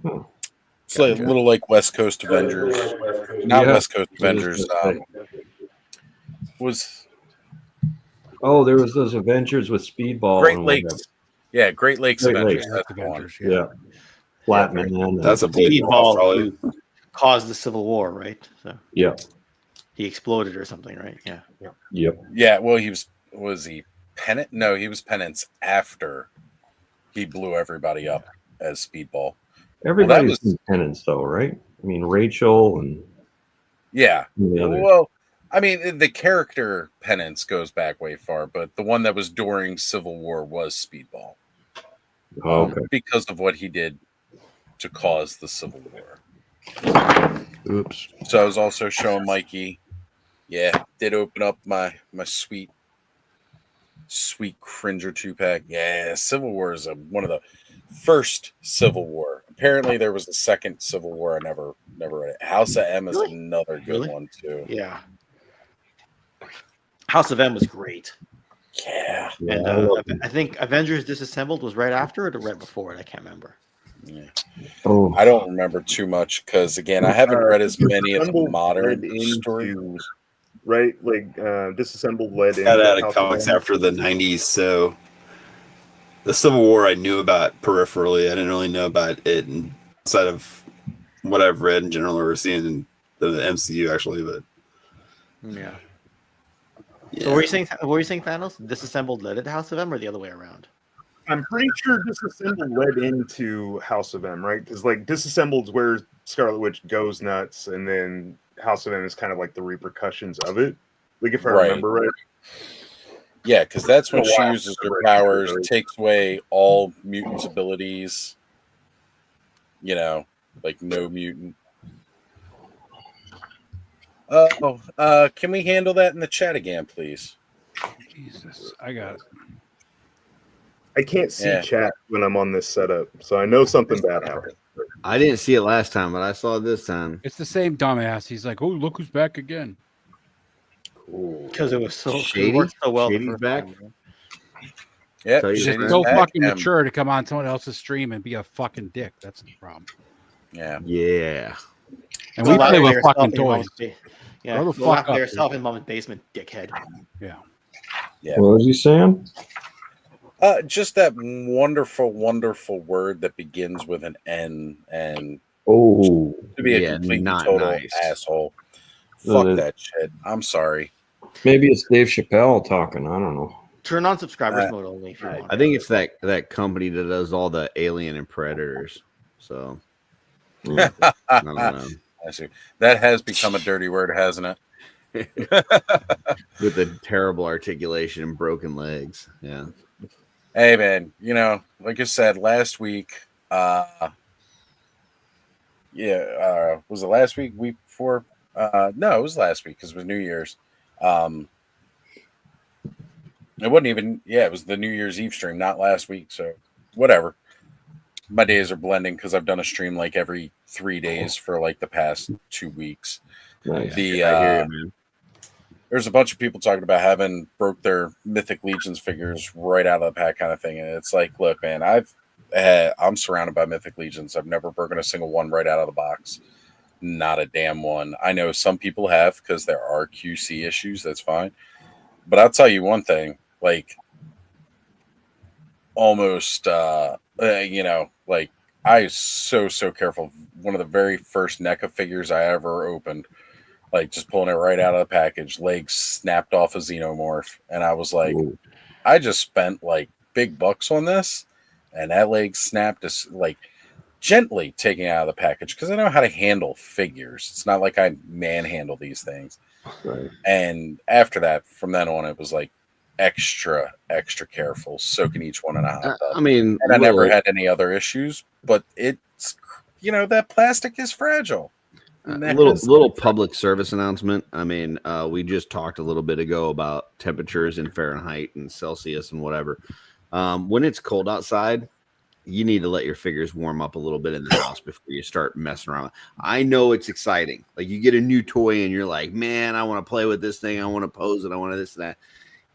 It's like a little like West Coast Avengers. Not West Coast Avengers. There was those Avengers with Speedball. Great and Lakes. whatever. Yeah, Great Lakes Avengers. Lakes. That's the one. Yeah. Flatman. That's a big Speedball who caused the Civil War, right? So yeah. He exploded or something, right? Yeah. Yep. Yeah, well, was he Penance? No, he was Penance after he blew everybody up as Speedball. Everybody was in Penance, though, right? I mean, Rachel and yeah. the others. Well, I mean, the character Penance goes back way far, but the one that was during Civil War was Speedball. Oh, okay. Because of what he did to cause the Civil War. Oops. So I was also showing Mikey. Yeah, did open up my sweet Cringer 2-pack. Yeah, Civil War is one of the first Civil War. Apparently, there was a second Civil War. I never read it. House of M is another good one too. Yeah. House of M was great. Yeah. And I think Avengers Disassembled was right after it or right before it. I can't remember. Yeah. Oh. I don't remember too much because again, I haven't read as many of the modern stories. Right, like Disassembled led Got out into of comics after the 90s, so the Civil War I knew about peripherally. I didn't really know about it inside of what I've read in general or seen in the MCU actually. But yeah. So were you saying Thanos Disassembled led into House of M or the other way around? I'm pretty sure Disassembled led into House of M, right? Because like Disassembled's where Scarlet Witch goes nuts, and then House of M is kind of like the repercussions of it. Like if I remember right. Yeah, because that's when she uses her powers, takes away all mutants' abilities. You know, like no mutant. Can we handle that in the chat again, please? Jesus, I got it. I can't see chat when I'm on this setup, so I know something bad happened. I didn't see it last time, but I saw it this time. It's the same dumbass. He's like, "Oh, look who's back again." Because it was so Shady. It worked so well. Shady's back. Yeah, He's so fucking mature to come on someone else's stream and be a fucking dick. That's the problem. Yeah. Yeah. And we play with fucking toys. Yeah. Grow the Go fuck after up, yourself in mom's basement, dickhead. Yeah. Yeah. What was he saying? Just that wonderful, wonderful word that begins with an N and to be a completely total asshole. Fuck that shit. I'm sorry. Maybe it's Dave Chappelle talking. I don't know. Turn on subscribers mode only if you want. I think it's that company that does all the Alien and Predators. So I don't know. I see. That has become a dirty word, hasn't it? With the terrible articulation and broken legs. Yeah. Hey man, you know, like I said last week, was it last week? Week before? No, it was last week because it was New Year's. It wasn't even. Yeah, it was the New Year's Eve stream, not last week. So whatever. My days are blending because I've done a stream like every 3 days for like the past 2 weeks. Nice. I hear you, man. There's a bunch of people talking about having broke their Mythic Legions figures right out of the pack kind of thing. And it's like, look, man, I'm surrounded by Mythic Legions. I've never broken a single one right out of the box. Not a damn one. I know some people have because there are QC issues. That's fine. But I'll tell you one thing, like almost, you know, like I was so careful. One of the very first NECA figures I ever opened, like just pulling it right out of the package, legs snapped off a xenomorph. And I was like, ooh. I just spent like big bucks on this and that leg snapped. Like gently taking it out of the package because I know how to handle figures. It's not like I manhandle these things. Right. And after that, from then on, it was like extra careful, soaking each one in a hot tub. I mean, and I never had any other issues, but it's, that plastic is fragile. A little public service announcement. I mean, we just talked a little bit ago about temperatures in Fahrenheit and Celsius and whatever. When it's cold outside, you need to let your figures warm up a little bit in the house before you start messing around. I know it's exciting. Like you get a new toy and you're like, man, I want to play with this thing. I want to pose it. I want to this and that.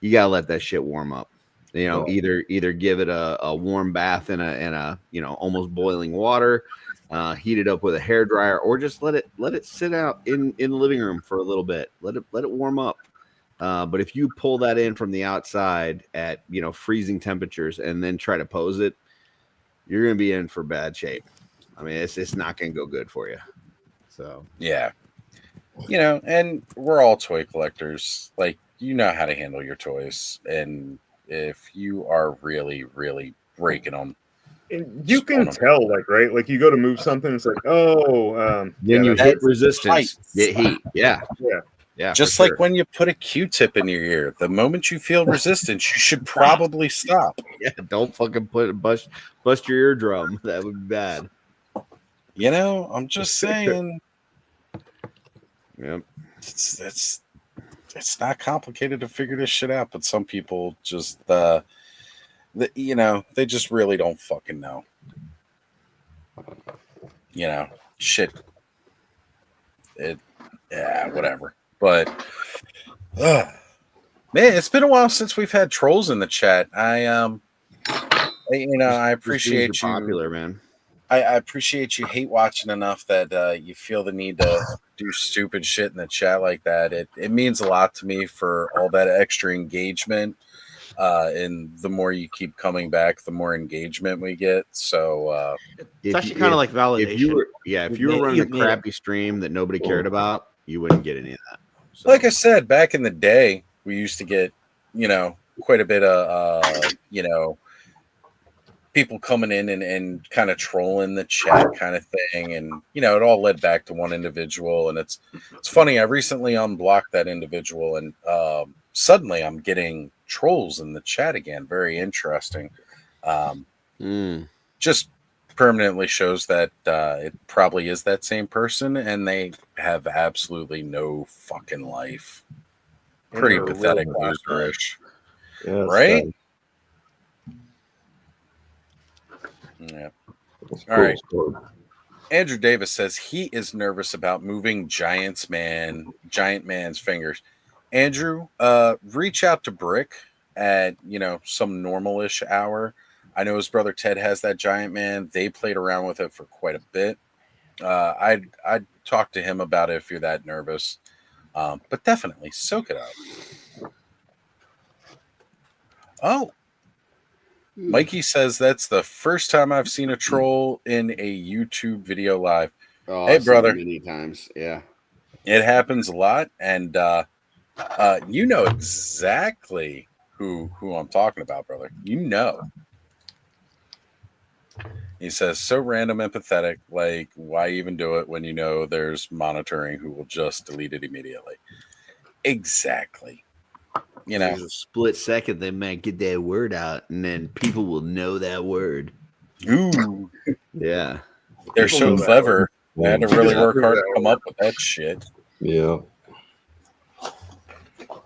You got to let that shit warm up. Either give it a warm bath in a almost boiling water, heat it up with a hair dryer, or just let it sit out in the living room for a little bit. Let it warm up. But if you pull that in from the outside at freezing temperatures and then try to pose it, you're going to be in for bad shape. I mean, it's not going to go good for you. So yeah, and we're all toy collectors. Like how to handle your toys, and if you are really, really breaking them, and you can tell, right? Like you go to move something, it's like, then you hit resistance, get heat. Yeah. Just like when you put a Q-tip in your ear, the moment you feel resistance, you should probably stop. Yeah, don't fucking bust your eardrum. That would be bad. I'm just saying. Yep. It's not complicated to figure this shit out, but some people just they just really don't fucking know. Shit. Whatever. But man, it's been a while since we've had trolls in the chat. I appreciate you. Popular, man. I appreciate you hate watching enough that you feel the need to do stupid shit in the chat like that. It means a lot to me for all that extra engagement. And the more you keep coming back, the more engagement we get. So it's actually kind of like validation. If you were running a crappy stream that nobody cared about, you wouldn't get any of that. So. Like I said, back in the day, we used to get, quite a bit of, people coming in and kind of trolling the chat kind of thing. And, it all led back to one individual. And it's funny. I recently unblocked that individual and suddenly I'm getting trolls in the chat again. Very interesting. Just permanently shows that it probably is that same person and they have absolutely no fucking life. Pretty pathetic, loserish. Yeah, right? Yeah. All right. Andrew Davis says he is nervous about moving Giant Man's fingers. Andrew, reach out to Brick at some normal-ish hour. I know his brother Ted has that Giant Man. They played around with it for quite a bit. I'd talk to him about it if you're that nervous. But definitely soak it up. Oh. Mikey says that's the first time I've seen a troll in a YouTube video live. Oh, hey, I've brother. seen it many times. Yeah. It happens a lot. And you know exactly who I'm talking about, brother. He says, so random and pathetic. Like, why even do it when there's monitoring who will just delete it immediately? Exactly. There's a split second they might get that word out, and then people will know that word. Ooh. Yeah. They're so clever. They had to really work hard to come up with that shit. Yeah.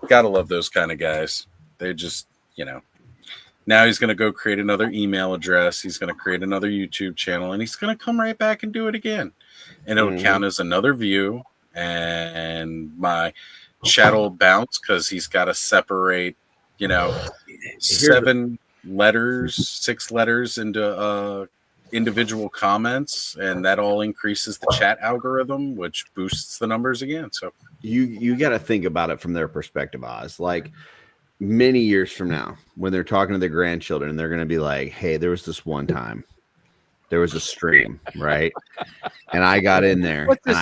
Gotta love those kind of guys. They just, now he's going to go create another email address. He's going to create another YouTube channel, and he's going to come right back and do it again. And it'll count as another view, and my chat will bounce because he's got to separate, 6 letters into individual comments, and that all increases the chat algorithm, which boosts the numbers again. So you got to think about it from their perspective, Oz. Like many years from now, when they're talking to their grandchildren, they're going to be like, hey, there was this one time there was a stream, right? And I got in there and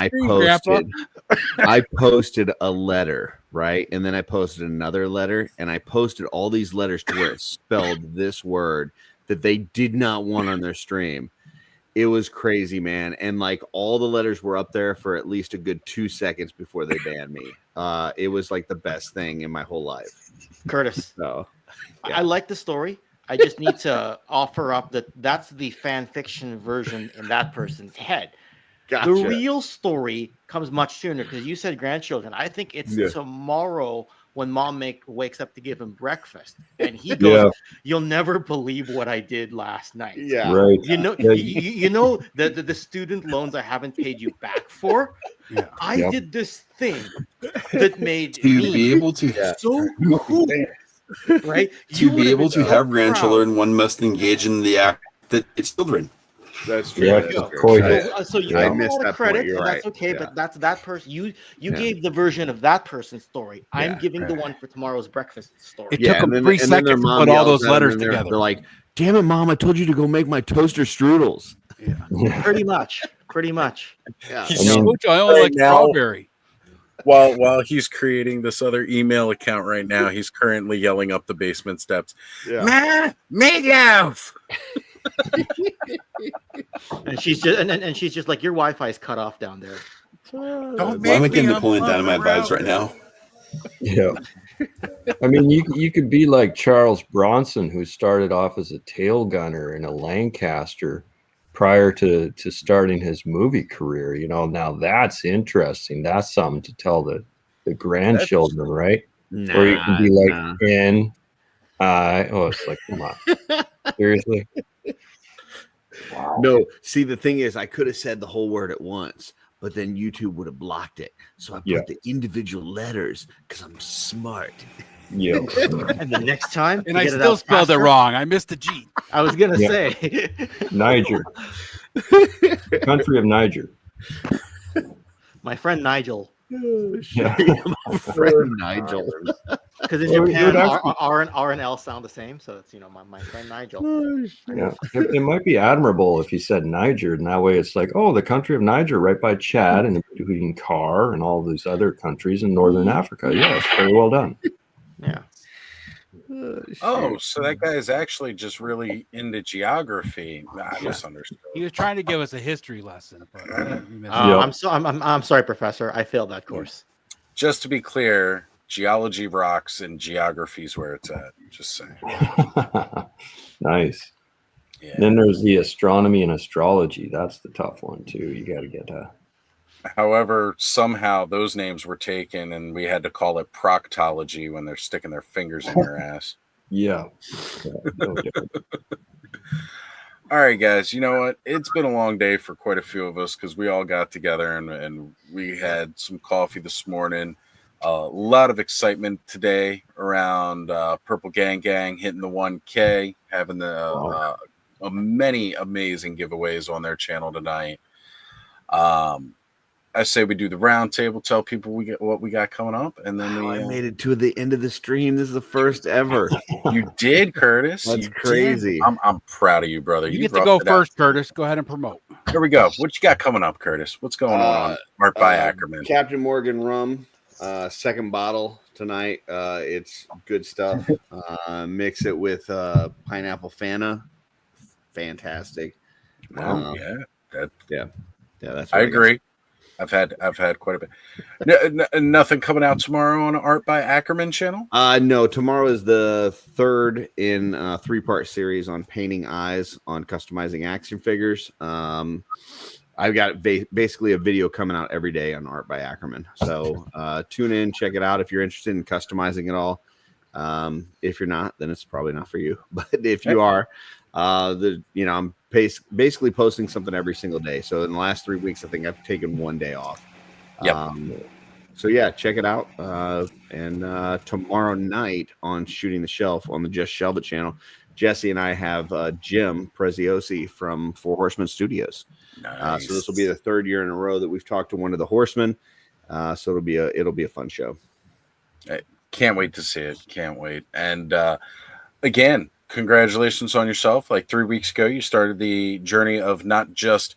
I posted a letter, right? And then I posted another letter, and I posted all these letters to where it spelled this word that they did not want on their stream. It was crazy, man. And like all the letters were up there for at least a good 2 seconds before they banned me. It was like the best thing in my whole life. Curtis. So I like the story. I just need to offer up that that's the fan fiction version in that person's head. Gotcha. The real story comes much sooner because you said grandchildren. I think it's tomorrow when mom wakes up to give him breakfast, and he goes, "You'll never believe what I did last night." Yeah, right. You know, you know the student loans I haven't paid you back for. Yeah. I did this thing that made To me be able to so cool, right? To be able to have grandchildren, one must engage in the act that it's children. That's true. Yeah, That's true. So you I get a missed lot of that credit, point. You're and right. that's okay. Yeah. But that's that person. You gave the version of that person's story. I'm giving the one for tomorrow breakfast story. It took them 3 and then their seconds to mom put all yells those at them, letters and together. They're like, "Damn it, mom! I told you to go make my toaster strudels." Pretty much. Yeah. I only like strawberry. While he's creating this other email account right now, he's currently yelling up the basement steps. Yeah. Meatloaf. And she's just and she's just like, your Wi-Fi is cut off down there. Why am I getting Napoleon Dynamite vibes right now? Yeah. I mean, you could be like Charles Bronson, who started off as a tail gunner in a Lancaster prior to starting his movie career. You know, now that's interesting. That's something to tell the grandchildren, right? Or you can be like it's like, come on. Seriously? Wow. No, see, the thing is, I could have said the whole word at once, but then YouTube would have blocked it. So I put the individual letters because I'm smart. Yeah. And the next time, And I still spelled it wrong. I missed a G. I was gonna say Niger. Country of Niger. My friend Nigel. Yeah. My friend Nigel. Because in Japan, R and L sound the same, so it's my friend Nigel. Yeah, it might be admirable if he said Niger, and that way it's like, oh, the country of Niger, right by Chad, and between Car and all these other countries in northern Africa. Yes, very well done. Yeah. Oh, so that guy is actually just really into geography. I misunderstood. He was trying to give us a history lesson. But I'm sorry, Professor. I failed that course. Just to be clear, geology rocks and geography is where it's at. Just saying. Nice. Yeah. Then there's the astronomy and astrology. That's the tough one too. You got to get However, somehow those names were taken, and we had to call it proctology when they're sticking their fingers in your ass. Yeah. No different. All right, guys. You know what? It's been a long day for quite a few of us because we all got together and we had some coffee this morning. A lot of excitement today around Purple Gang Gang hitting the 1K, having the many amazing giveaways on their channel tonight. I say we do the round table, tell people what we got coming up, and then I made it to the end of the stream. This is the first ever. You did, Curtis. That's You crazy. did. I'm proud of you, brother. You get to go first, Curtis. Go ahead and promote. Here we go. What you got coming up, Curtis? What's going on Art by Ackerman? Captain Morgan rum, second bottle tonight. It's good stuff. Mix it with pineapple Fanta. Fantastic. Wow, yeah. That's. I agree. I've had quite a bit. Nothing coming out tomorrow on Art by Ackerman channel? No, tomorrow is the third in a 3-part series on painting eyes on customizing action figures. I've got basically a video coming out every day on Art by Ackerman. So tune in, check it out if you're interested in customizing it all. If you're not, then it's probably not for you. But if you are, I'm basically posting something every single day. So in the last 3 weeks, I think I've taken 1 day off. So yeah, check it out. And tomorrow night on Shooting the Shelf on the Just Shelve It channel, Jesse and I have Jim Preziosi from Four Horsemen Studios. Nice. So this will be the third year in a row that we've talked to one of the horsemen. So it'll be a fun show. I can't wait to see it. Can't wait. And again, congratulations on yourself. Like 3 weeks ago, you started the journey of not just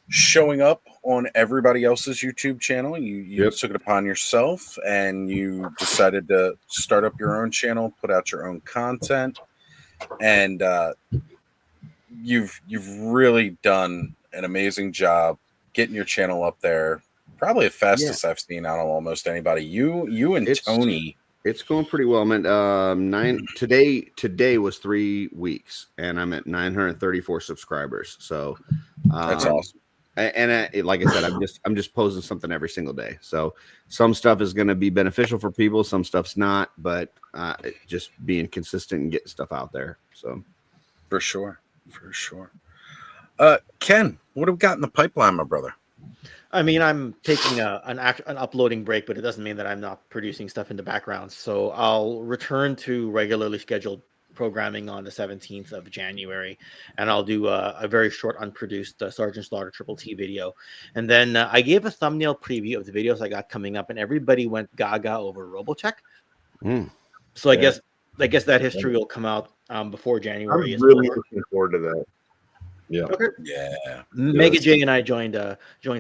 showing up on everybody else's YouTube channel. You took it upon yourself and you decided to start up your own channel, put out your own content. And you've really done an amazing job getting your channel up there. Probably the fastest I've seen out of almost anybody. You and Tony. It's going pretty well, man. Today was 3 weeks, and I'm at 934 subscribers. So That's awesome. And like I said, I'm just posting something every single day. So some stuff is going to be beneficial for people, some stuff's not. But just being consistent and getting stuff out there. So for sure. Ken, what have we got in the pipeline, my brother? I mean, I'm taking an uploading break, but it doesn't mean that I'm not producing stuff in the background. So I'll return to regularly scheduled programming on the 17th of January, and I'll do a very short, unproduced Sergeant Slaughter Triple T video. And then I gave a thumbnail preview of the videos I got coming up, and everybody went gaga over RoboCheck. So I guess that history will come out before January. I'm really looking forward to that. Yeah. Okay. Yeah. Mega J and I joined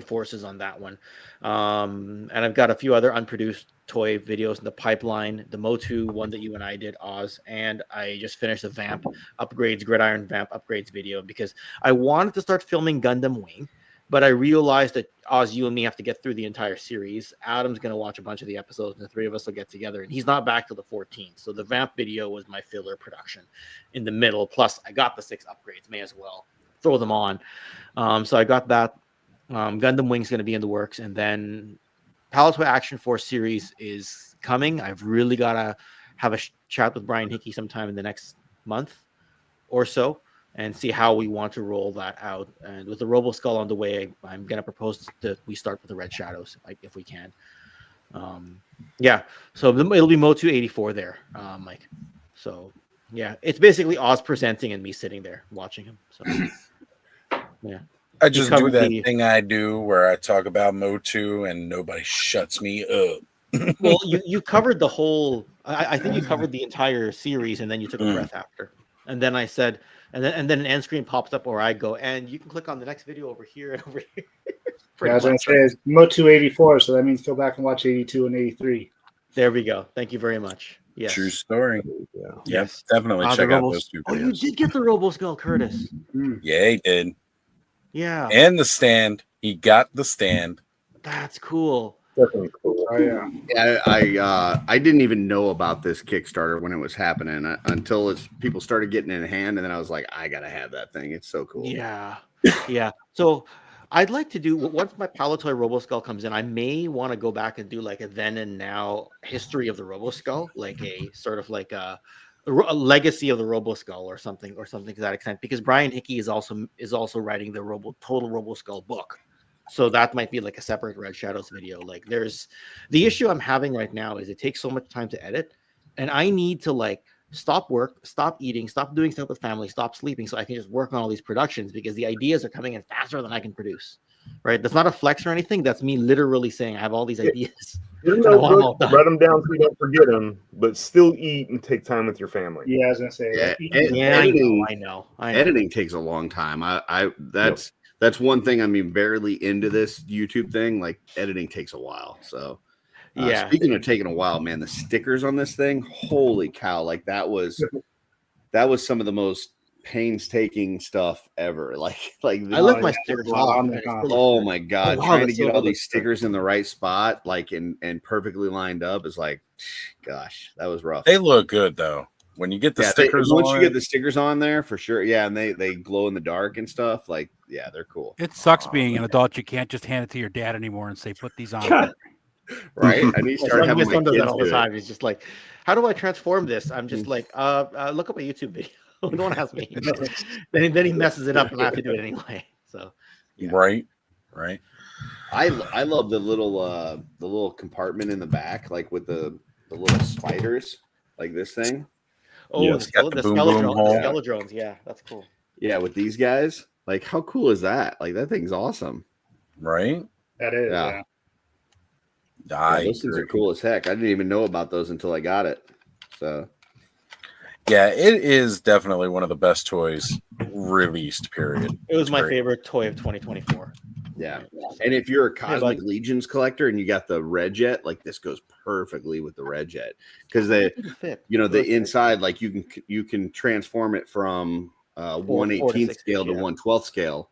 forces on that one. And I've got a few other unproduced toy videos in the pipeline. The Motu one that you and I did, Oz, and I just finished a Vamp upgrades, Gridiron Vamp upgrades video because I wanted to start filming Gundam Wing, but I realized that Oz, you and me have to get through the entire series. Adam's going to watch a bunch of the episodes, and the three of us will get together, and he's not back till the 14th. So the Vamp video was my filler production in the middle. Plus, I got the 6 upgrades, may as well throw them on. So I got that. Gundam Wing's going to be in the works, and then Palatoy Action Force series is coming. I've really got to have a chat with Brian Hickey sometime in the next month or so and see how we want to roll that out. And with the Robo Skull on the way, I'm going to propose that we start with the Red Shadows if we can. So it'll be Motu 84 there, Mike. So yeah, it's basically Oz presenting and me sitting there watching him. So yeah, I just do that thing I do where I talk about Motu and nobody shuts me up. Well, you covered the whole. I think you covered the entire series, and then you took a breath after. And then I said, and then an end screen pops up where I go, and you can click on the next video over here and over here. Yeah, I was going to say it's Motu 84, so that means go back and watch 82 and 83. There we go. Thank you very much. Yes. True story. Yes. Yes, definitely check out those two Oh, videos. you did get the Robo Skull, Curtis. Yeah, he did. Yeah. And the stand. He got the stand. That's cool. Definitely cool. Oh yeah. Yeah, I didn't even know about this Kickstarter when it was happening until people started getting it in hand, and then I was like, I gotta have that thing. It's so cool. Yeah. So I'd like to do once my Palatoy Robo Skull comes in. I may want to go back and do like a then and now history of the Robo Skull, like a sort of like a legacy of the Robo Skull or something to that extent. Because Brian Hickey is also writing the total Robo Skull book. So that might be like a separate Red Shadows video. Like there's the issue I'm having right now is it takes so much time to edit, and I need to like stop work, stop eating, stop doing stuff with family, stop sleeping, so I can just work on all these productions because the ideas are coming in faster than I can produce. Right? That's not a flex or anything. That's me literally saying I have all these ideas. Write them down so you don't forget them, but still eat and take time with your family. Yeah, I was gonna say. I know. Editing takes a long time. That's one thing. I mean, barely into this YouTube thing. Like editing takes a while. So, speaking of taking a while, man, the stickers on this thing, holy cow! Like that was some of the most painstaking stuff ever. Like I left my stickers on. Oh my god, wow, trying to get all these stickers in the right spot, like and perfectly lined up is like, gosh, that was rough. They look good though. When you get the stickers once on you get the stickers on there, for sure. Yeah, and they glow in the dark and stuff. Like, yeah, they're cool. It sucks being an adult. You can't just hand it to your dad anymore and say, "Put these on." Right? I need to start having my kids that all the do time. He's just like, "How do I transform this?" I'm just like, look up a YouTube video. Don't ask me. then he messes it up, and I have to do it anyway. So, yeah. Right. I love the little compartment in the back, like with the little spiders, like this thing. Oh, the Skeledrones. Yeah, that's cool. Yeah, with these guys, like how cool is that? Like that thing's awesome, right? That is. Yeah, those things are cool as heck. I didn't even know about those until I got it. So, yeah, it is definitely one of the best toys released. Period. It was my favorite toy of 2024. Yeah, and if you're a Cosmic Legions collector and you got the Red Jet, like this goes perfectly with the Red Jet because the inside, like you can transform it from 1/18 scale to yeah. 1/12 scale,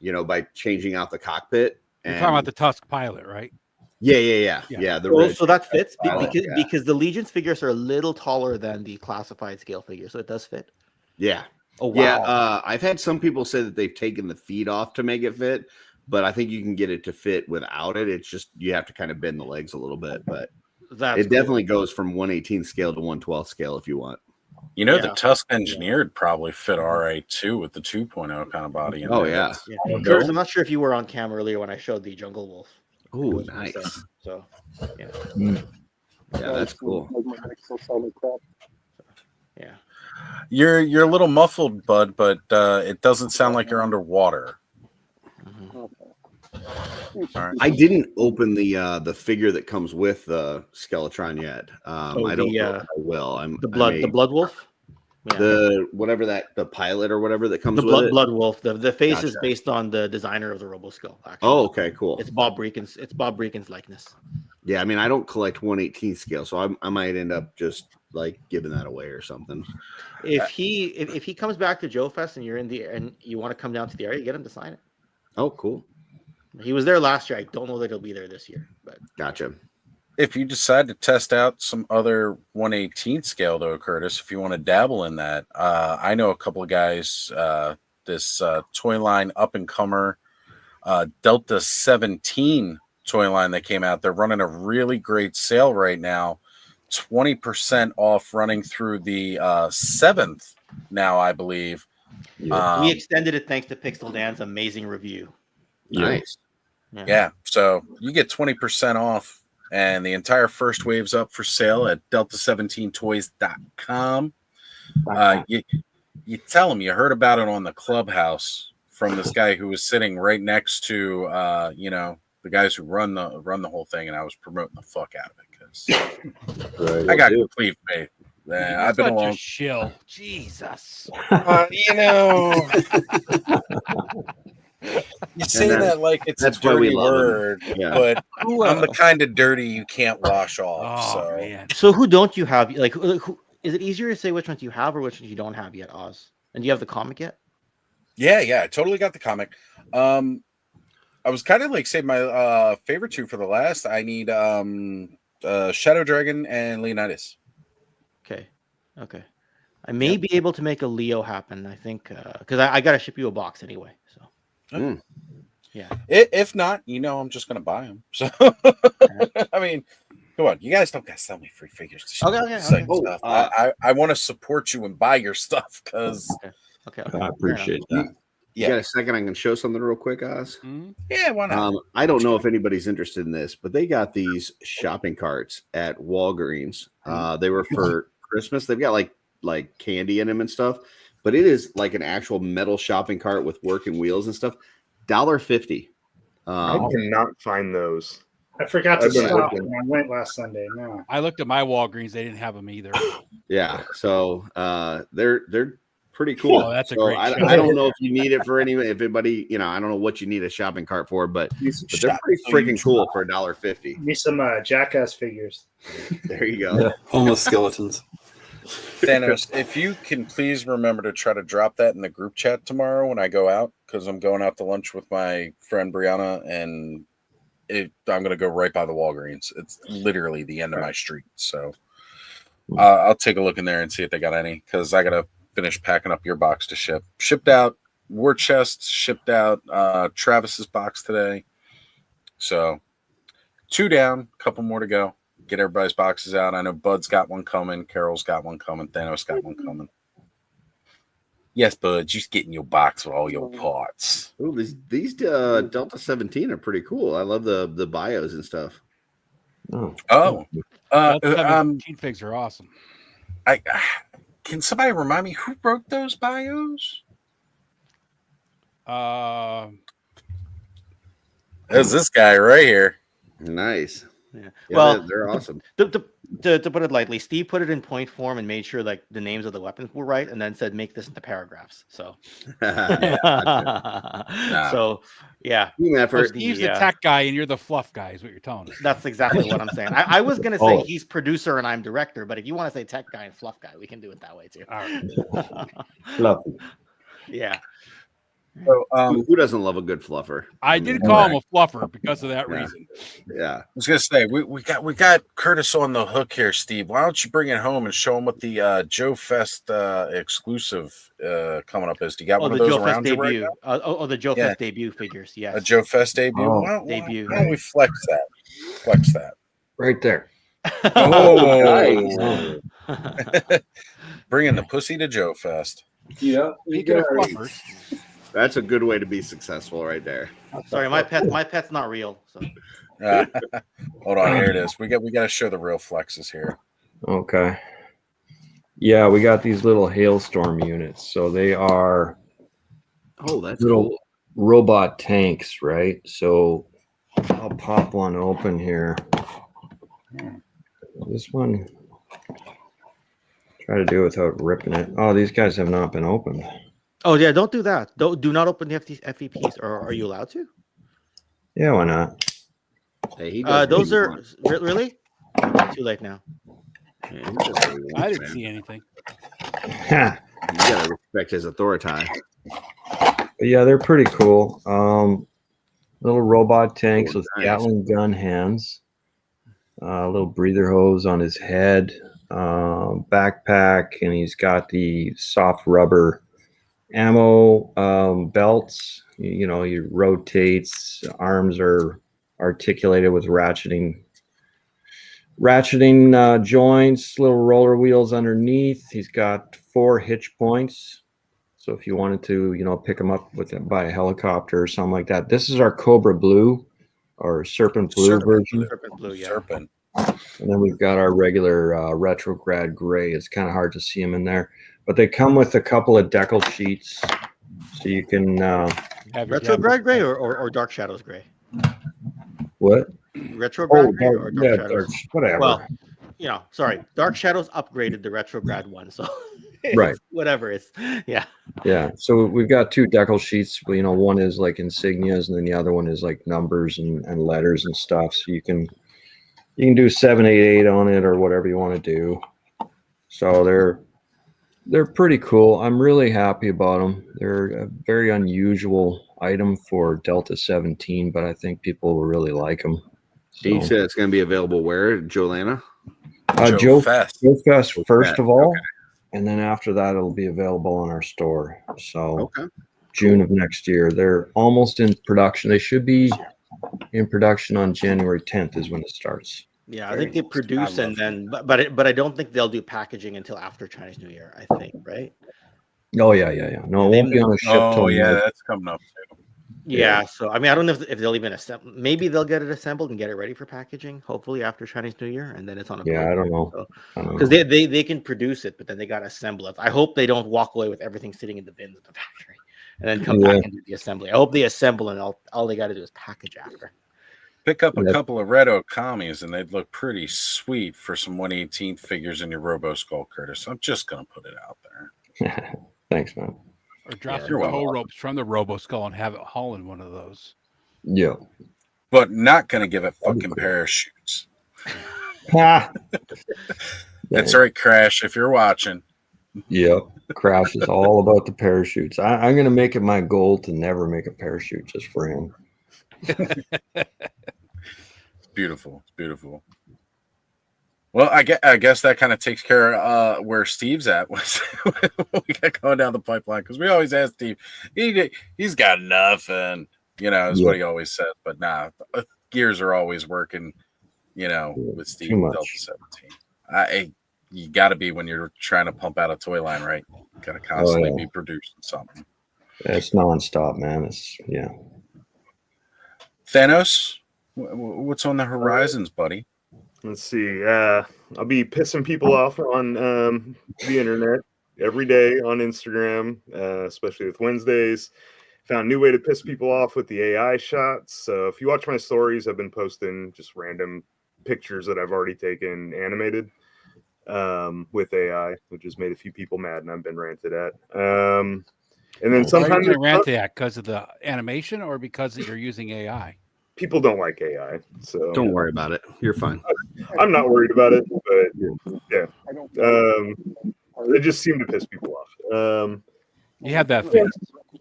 you know, by changing out the cockpit. You're talking about the Tusk pilot, right? Yeah. So that fits pilot, because the Legion's figures are a little taller than the classified scale figure, so it does fit. Yeah. Oh wow. Yeah, I've had some people say that they've taken the feet off to make it fit, but I think you can get it to fit without it. It's just you have to kind of bend the legs a little bit, but it definitely goes from 1/18 scale to 1/12 scale if you want. You know, the Tusk Engineered probably fit all right too with the 2.0 kind of body. In there. Yeah. Curtis, I'm not sure if you were on cam earlier when I showed the Jungle Wolf. Oh, nice. So, yeah. Yeah, that's cool. Yeah. You're a little muffled, bud, but it doesn't sound like you're underwater. All right. I didn't open the figure that comes with the Skeletron yet. I don't know if I will. The blood wolf. Yeah. The pilot or whatever that comes with it. Blood wolf. The face Gotcha. is based on the designer of the RoboSkull. Actually. Oh, okay, cool. It's Bob Breakin's likeness. Yeah, I mean, I don't collect 1/18 scale, so I might end up just like giving that away or something. If he comes back to Joe Fest and you want to come down to the area, get him to sign it. Oh, cool. He was there last year. I don't know that he'll be there this year, but gotcha. If you decide to test out some other 1/18 scale, though, Curtis, if you want to dabble in that, I know a couple of guys. This toy line up and comer, Delta 17 toy line that came out. They're running a really great sale right now, 20% off, running through the 7th now, I believe. we extended it thanks to Pixel Dan's amazing review. Nice. Yeah, so you get 20% off, and the entire first wave's up for sale at delta17toys.com. You tell them you heard about it on the Clubhouse from this guy who was sitting right next to the guys who run the whole thing, and I was promoting the fuck out of it because I got complete faith. Man, I've been along. Shill, Jesus. You say that like it's a dirty word, but I'm the kind of dirty you can't wash off. So who don't you have? Like, who is it easier to say which ones you have or which ones you don't have yet, Oz? And do you have the comic yet? Yeah, I totally got the comic. I was kind of like saving my favorite two for the last. I need Shadow Dragon and Leonidas. Okay. I may be able to make a Leo happen. I think because I got to ship you a box anyway. So. Yeah. If not, I'm just gonna buy them. So I mean, come on, you guys don't gotta sell me free figures. Okay. Stuff. I want to support you and buy your stuff because. Okay. I appreciate that. You got a second? I can show something real quick, Oz. Yeah, why not? I don't know if anybody's interested in this, but they got these shopping carts at Walgreens. They were for Christmas. They've got like candy in them and stuff. But it is like an actual metal shopping cart with working wheels and stuff. $1.50. I cannot find those. I forgot to stop when I went last Sunday. No, I looked at my Walgreens; they didn't have them either. Yeah, so they're pretty cool. Oh, that's a so great. I don't know if you need it for anybody. If anybody, I don't know what you need a shopping cart for, but they're pretty freaking cool for $1.50. Need some Jackass figures. There you go. Yeah, homeless skeletons. Thanos, if you can please remember to try to drop that in the group chat tomorrow when I go out, because I'm going out to lunch with my friend Brianna, and I'm going to go right by the Walgreens. It's literally the end of my street. So I'll take a look in there and see if they got any, because I got to finish packing up your box to ship. Shipped out, War Chests shipped out, Travis's box today. So 2 down, a couple more to go. Get everybody's boxes out. I know Bud's got one coming. Carol's got one coming. Thanos got one coming. Yes, Bud, just getting your box with all your parts. Ooh, these Delta 17 are pretty cool. I love the bios and stuff. Delta 17 figs are awesome. Can somebody remind me who wrote those bios? There's this guy right here. Nice. Yeah. Well, they're awesome. To put it lightly, Steve put it in point form and made sure like the names of the weapons were right, and then said make this into paragraphs. So, so yeah. Steve's the tech guy, and you're the fluff guy. Is what you're telling us. That's exactly what I'm saying. I was gonna say he's producer and I'm director, but if you want to say tech guy and fluff guy, we can do it that way too. All right. Fluffy. Yeah. So, who doesn't love a good fluffer? I did call him a fluffer because of that Yeah. reason. Yeah. I was gonna say we got Curtis on the hook here, Steve. Why don't you bring it home and show him what the Joe Fest exclusive coming up is? Do you got one the of those Joe Fest around you right debut. now? The Joe Yeah. Fest debut figures. Yes. A Joe Fest debut. Oh. Why Debut. don't we flex that? Flex that. Right there. Oh, bringing the pussy to Joe Fest. Yeah. Speaking of fluffers, That's a good way to be successful right there. Sorry, my pet's not real. So. Hold on, here it is. We got to show the real flexes here. Okay. Yeah, we got these little hailstorm units. So they are that's little cool. robot tanks, right? So I'll pop one open here. This one, try to do it without ripping it. Oh, these guys have not been opened. Oh yeah, don't do that. Do not open the FEPs. Or are you allowed to? Yeah, why not? Hey, Those are really too late now. I didn't see anything. Ha. You gotta respect his authority. But yeah, they're pretty cool. Little robot tanks with nice. Gatling gun hands. A little breather hose on his head. Backpack, and he's got the soft rubber ammo belts. You know, he rotates. Arms are articulated with ratcheting joints, little roller wheels underneath. He's got 4 hitch points. So if you wanted to, you know, pick him up by a helicopter or something like that. This is our Cobra Blue or Serpent Blue version. Serpent Blue, yeah. Serpent. And then we've got our regular Retrograd Gray. It's kind of hard to see them in there. But they come with a couple of decal sheets. So you can... Retrograd Gray or Dark Shadows Gray? What? Retrograd Gray or Dark Shadows? Dark, whatever. Well, you know, sorry. Dark Shadows upgraded the Retrograd one. So right. Whatever. It's, yeah. Yeah. So we've got 2 decal sheets. You know, one is like insignias and then the other one is like numbers and letters and stuff. So you can do 788 on it or whatever you want to do. So they're pretty cool. I'm really happy about them. They're a very unusual item for Delta 17, but I think people will really like them. So, You said it's going to be available where? Jolana? Joe Fest. Joe Fest first Fest, of all, okay. and then after that it'll be available on our store. So Okay. June of next year. They're almost in production. They should be in production on January 10th is when it starts. Yeah, I think they produce and then, but I don't think they'll do packaging until after Chinese New Year. I think, right? Oh yeah. No, it won't be on a ship till yeah, March. that's coming up too. Yeah, so I mean, I don't know if they'll even assemble. Maybe they'll get it assembled and get it ready for packaging. Hopefully after Chinese New Year, and then it's on a. Yeah, I don't know. Because they can produce it, but then they got to assemble it. I hope they don't walk away with everything sitting in the bins at the factory, and then come back and do the assembly. I hope they assemble and all they got to do is package after. Pick up a couple of red Okamis and they'd look pretty sweet for some 1/18 figures in your Robo Skull, Curtis. I'm just gonna put it out there. Thanks, man. Or drop Yeah, some you're tow welcome. ropes from the Robo Skull and have it haul in one of those. Yeah. But not gonna give it fucking parachutes. Ha! That's right, Crash. If you're watching. Yep. Crash is all about the parachutes. I'm going to make it my goal to never make a parachute just for him. Beautiful. It's beautiful. Well, I guess that kind of takes care of where Steve's at. We got going down the pipeline because we always ask Steve. He's got enough, and is what he always says. But nah, gears are always working. With Steve Delta 17. You got to be when you're trying to pump out a toy line, right? Got to constantly be producing something. It's nonstop, man. Thanos, what's on the horizons, buddy? Let's see. I'll be pissing people off on the internet every day on Instagram, especially with Wednesdays. Found a new way to piss people off with the AI shots. So if you watch my stories, I've been posting just random pictures that I've already taken animated with AI, which has made a few people mad, and I've been ranted at. And then sometimes you rant at because of the animation or because you're using AI. People don't like AI, so don't worry about it. You're fine. I'm not worried about it, but yeah, they just seem to piss people off. You have that face.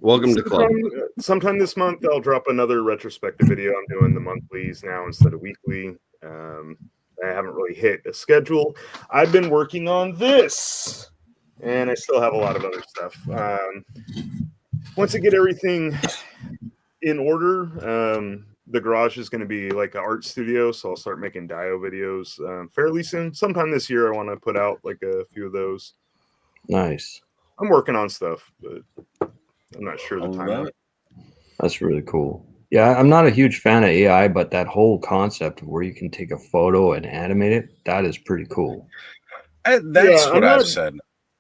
Welcome to the club. Sometime this month, I'll drop another retrospective video. I'm doing the monthlies now instead of weekly. I haven't really hit a schedule. I've been working on this, and I still have a lot of other stuff. Once I get everything in order, the garage is going to be like an art studio, so I'll start making Dio videos fairly soon. Sometime this year, I want to put out like a few of those. Nice. I'm working on stuff, but I'm not sure the time. That's really cool. Yeah, I'm not a huge fan of AI, but that whole concept of where you can take a photo and animate it, that is pretty cool. That's what I've said.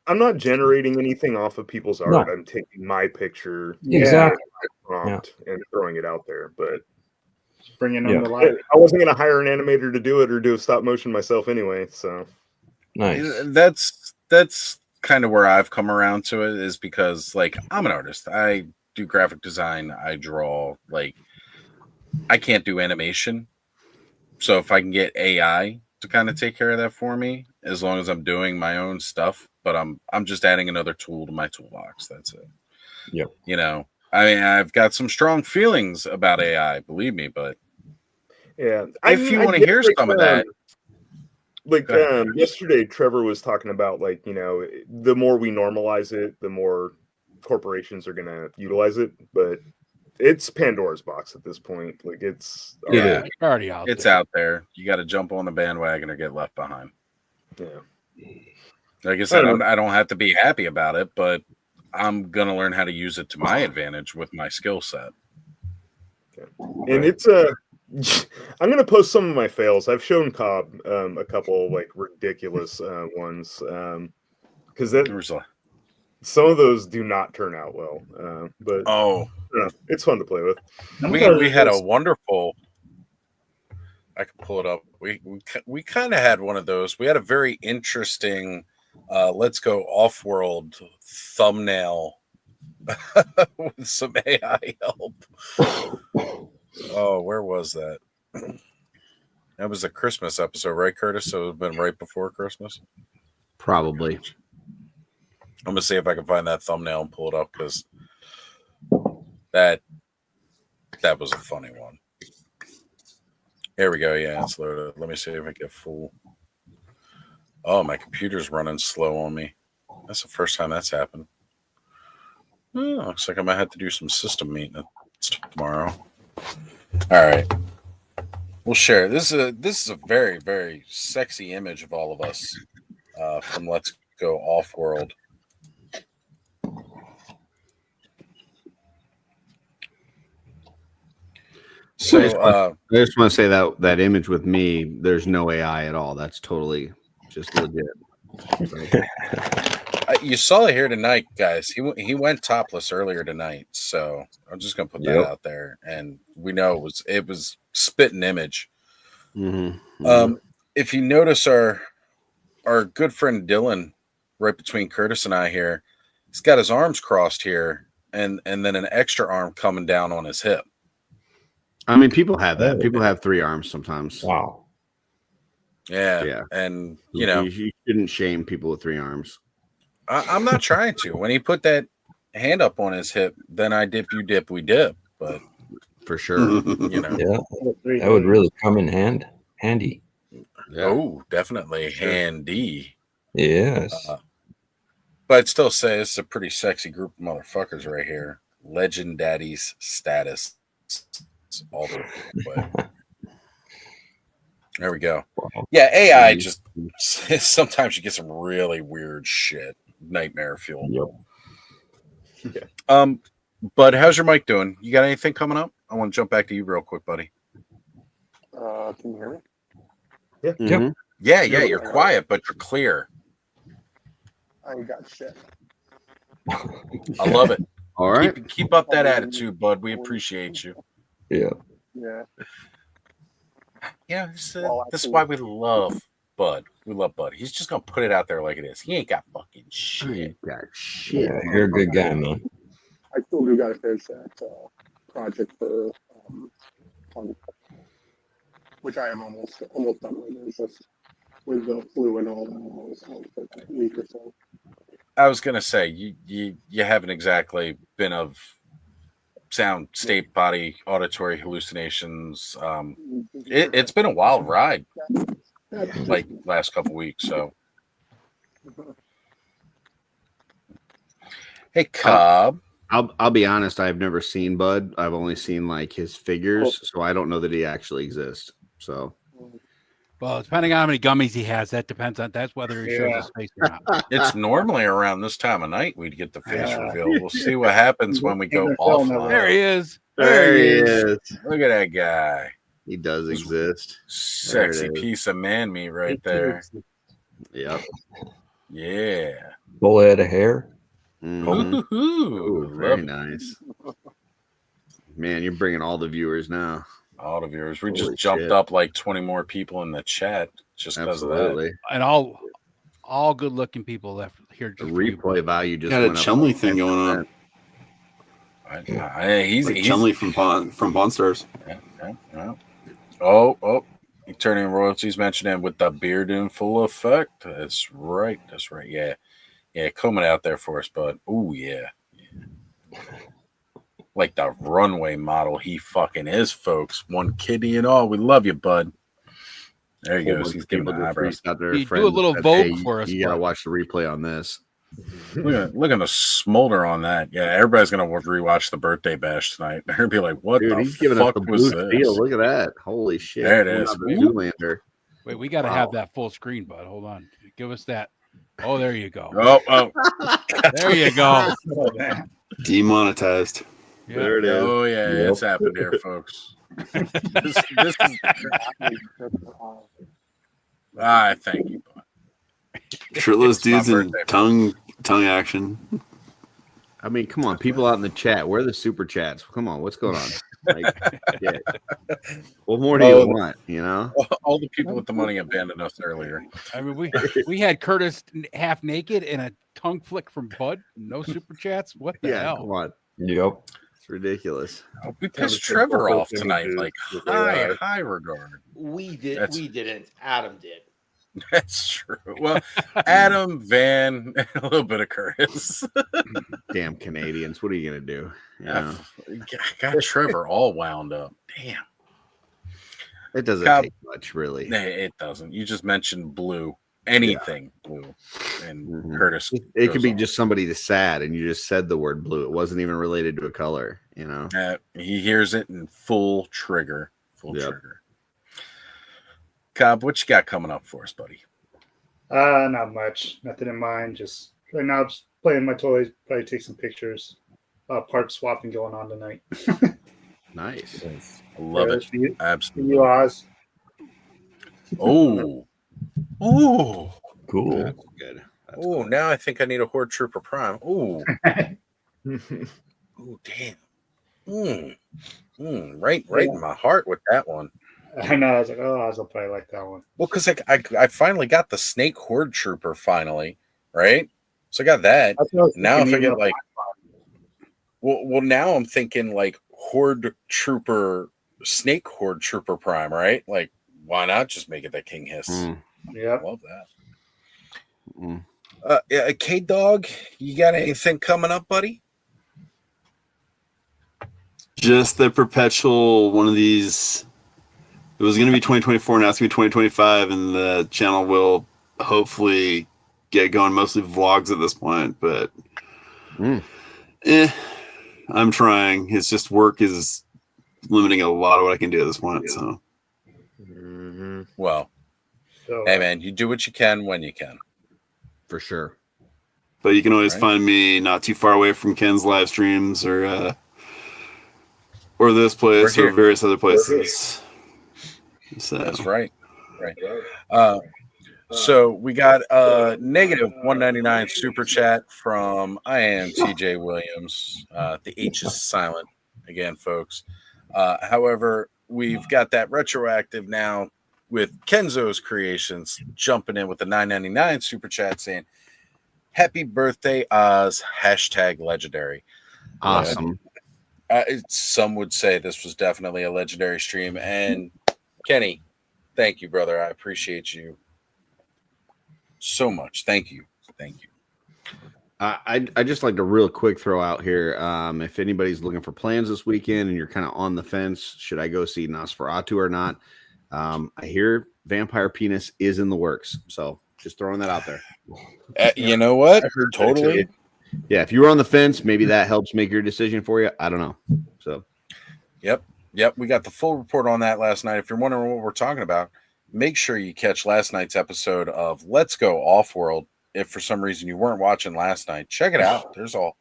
I'm not generating anything off of people's art. No. I'm taking my picture, Exactly. my prompt, and throwing it out there. But bringing them to life. I wasn't going to hire an animator to do it or do a stop motion myself anyway. So nice. That's kind of where I've come around to it, is because like I'm an artist. I do graphic design. I draw. Like I can't do animation. So if I can get AI to kind of take care of that for me, as long as I'm doing my own stuff, but I'm just adding another tool to my toolbox. That's it. Yep. You know, I mean, I've got some strong feelings about AI, believe me, but yeah, if you want to hear some of that, like yesterday, Trevor was talking about like, you know, the more we normalize it, the more corporations are going to utilize it, but it's Pandora's box at this point. Like it's already out. It's out there. You got to jump on the bandwagon or get left behind. Yeah. Like I said, I don't have to be happy about it, but I'm gonna learn how to use it to my advantage with my skill set. And it's I'm gonna post some of my fails. I've shown Cobb a couple like ridiculous ones because some of those do not turn out well. But it's fun to play with. We had a wonderful. I can pull it up. We kind of had one of those. We had a very interesting let's go off-world thumbnail with some AI help. Oh, where was that? That was a Christmas episode, right, Curtis? So it's been right before Christmas? Probably. I'm going to see if I can find that thumbnail and pull it up, because that was a funny one. Here we go. Yeah, it's loaded. Let me see if I get full. Oh, my computer's running slow on me. That's the first time that's happened. Oh, looks like I might have to do some system maintenance tomorrow. All right. We'll share. This is a very, very sexy image of all of us from Let's Go Off-World. So I just want to say that image with me, there's no AI at all. That's totally just legit. You saw it here tonight, guys. He went topless earlier tonight, so I'm just gonna put that out there. And we know it was spitting image. Mm-hmm. If you notice our good friend Dylan, right between Curtis and I here, he's got his arms crossed here, and then an extra arm coming down on his hip. I mean, people have that. People have 3 arms sometimes. Wow. Yeah. And you know, you shouldn't shame people with 3 arms. I'm not trying to. When he put that hand up on his hip, then I dip, you dip, we dip. But for sure, you know, that would really come in handy. Yeah. Oh, definitely handy. Yes. But I'd still say it's a pretty sexy group of motherfuckers right here. Legend Daddy's status. All the way. There we go. Yeah, AI just sometimes you get some really weird shit. Nightmare fuel. Yeah. But how's your mic doing? You got anything coming up? I want to jump back to you real quick, buddy. Can you hear me? Yeah. Mm-hmm. Yeah, you're quiet, but you're clear. I ain't got shit. I love it. All right. Keep up that attitude, bud. We appreciate you. Yeah. Yeah. Yeah, this is why we love Bud. We love Bud. He's just gonna put it out there like it is. He ain't got fucking shit. Yeah, you're a good guy, man. I still do got to finish that project for which I am almost done with. It's just with the flu and all that, I was out for a week or so. I was gonna say you haven't exactly been of sound, state, body, auditory hallucinations. It's been a wild ride, like last couple weeks. So, hey, Cobb. I'll be honest. I've never seen Bud. I've only seen like his figures, so I don't know that he actually exists. So, well, depending on how many gummies he has, that depends on that's whether he shows his face or not. It's normally around this time of night we'd get the face reveal. We'll see what happens when we go offline. There he is. There he is. Look at that guy. He does exist. Sexy piece of man meat right there. Yep. Yeah. Full head of hair. Ooh, very nice. Man, you're bringing all the viewers now. All the viewers. We Holy just jumped shit. up like 20 more people in the chat just because of that. And all good looking people left here. The replay value just Got a went up Chumley thing going on. He's Chumley from Pawn Stars. Yeah. Oh, you turning royalties mentioning with the beard in full effect. That's right. Yeah, coming out there for us, bud. Oh yeah. Like the runway model he fucking is, folks. One kidney and all. We love you, bud. There he goes. He's giving the eyebrows. Out there, You do a little Vogue for us. You gotta watch the replay on this. Look at the smolder on that. Yeah, everybody's gonna rewatch the birthday bash tonight. They're gonna be like, "What Dude, the he's giving us fuck the was blue this?" steel. Look at that. Holy shit. There it is. Zoolander. Wait, we got to have that full screen, bud. Hold on. Give us that. Oh, there you go. Oh. There you go. Demonetized. Yeah. There it is. Oh yeah, Yep. it's happened here, folks. this is. Thank you, bud. Shirtless It's my dudes in birthday. tongue action. I mean, come on, people out in the chat. Where are the super chats? Come on, what's going on? Like, yeah. What more do you want? You know, all the people with the money abandoned us earlier. I mean, we had Curtis half naked and a tongue flick from Bud. No super chats. What the hell? come on. Yep. It's ridiculous. We pissed Trevor off tonight. Like high regard. We did. That's- We didn't. Adam did. That's true. Well, Adam, Van, and a little bit of Curtis. Damn Canadians. What are you gonna do? You know? Got Trevor all wound up. Damn. It doesn't Cobb- take much, really. Nah, it doesn't. You just mentioned blue. Anything blue. And Curtis. It could goes be on. just somebody that's sad, and you just said the word blue. It wasn't even related to a color. You know. He hears it in full trigger. Full Yep. trigger. Cobb, what you got coming up for us, buddy? Not much. Nothing in mind. Just right now, just playing my toys. Probably take some pictures. Park swapping going on tonight. Nice. I love it. See Absolutely. you, Oz. Oh. Cool. That's good. Oh, now I think I need a Horde Trooper Prime. Oh. Oh, damn. Right in my heart with that one. I know. I was like, oh, Oz will probably like that one. Well, because I finally got the Snake Horde Trooper finally, right? So I got that. That's what I was Now if I thinking, get like, well, now I'm thinking like Horde Trooper, Snake Horde Trooper Prime, right? Like, why not just make it the King Hiss? Yeah, Love that. K Dog, you got anything coming up, buddy? Just the perpetual one of these. It was going to be 2024, now it's going to be 2025, and the channel will hopefully get going. Mostly vlogs at this point, but I'm trying. It's just work is limiting a lot of what I can do at this point. So, Well, hey man, you do what you can when you can. For sure. but you can always Right. find me not too far away from Ken's live streams or this place We're or here. various other places. So That's right. So we got a negative 199 super chat from I am TJ Williams. The H is silent again, folks. However, we've got that retroactive now with Kenzo's Creations jumping in with the 999 super chat saying, "Happy birthday, Oz! #legendary." Awesome. Some would say this was definitely a legendary stream. And Kenny, thank you, brother. I appreciate you so much. Thank you. I just like to real quick throw out here. If anybody's looking for plans this weekend and you're kind of on the fence, should I go see Nosferatu or not? I hear Vampire Penis is in the works, so just throwing that out there. You know what? Totally. Yeah, if you were on the fence, maybe that helps make your decision for you. I don't know. So, yep. We got the full report on that last night. If you're wondering what we're talking about, make sure you catch last night's episode of Let's Go Offworld. If for some reason you weren't watching last night, check it out. There's a whole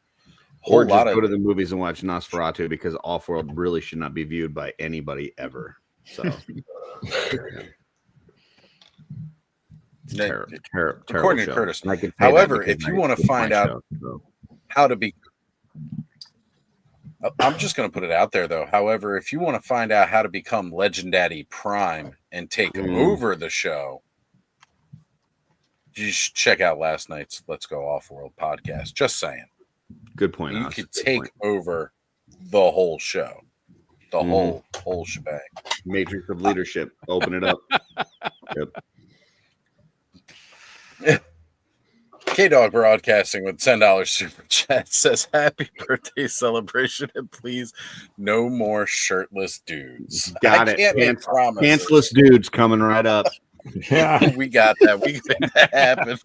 or just lot of go to the movies and watch Nosferatu, because Offworld really should not be viewed by anybody ever. So, terrible. According to Curtis. However, if you want to find out how to be, I'm just going to put it out there though. However, if you want to find out how to become Legendaddy Prime and take over the show, you should check out last night's Let's Go Offworld podcast. Just saying. Good point. You could take over the whole show, the whole shebang. Matrix of leadership. Open it up. Yep. K-Dog Broadcasting with $10 super chat says, "Happy birthday celebration, and please no more shirtless dudes." Got I it. can't make promises. Pantsless dudes coming right up. Yeah, we got that. We can make that happen.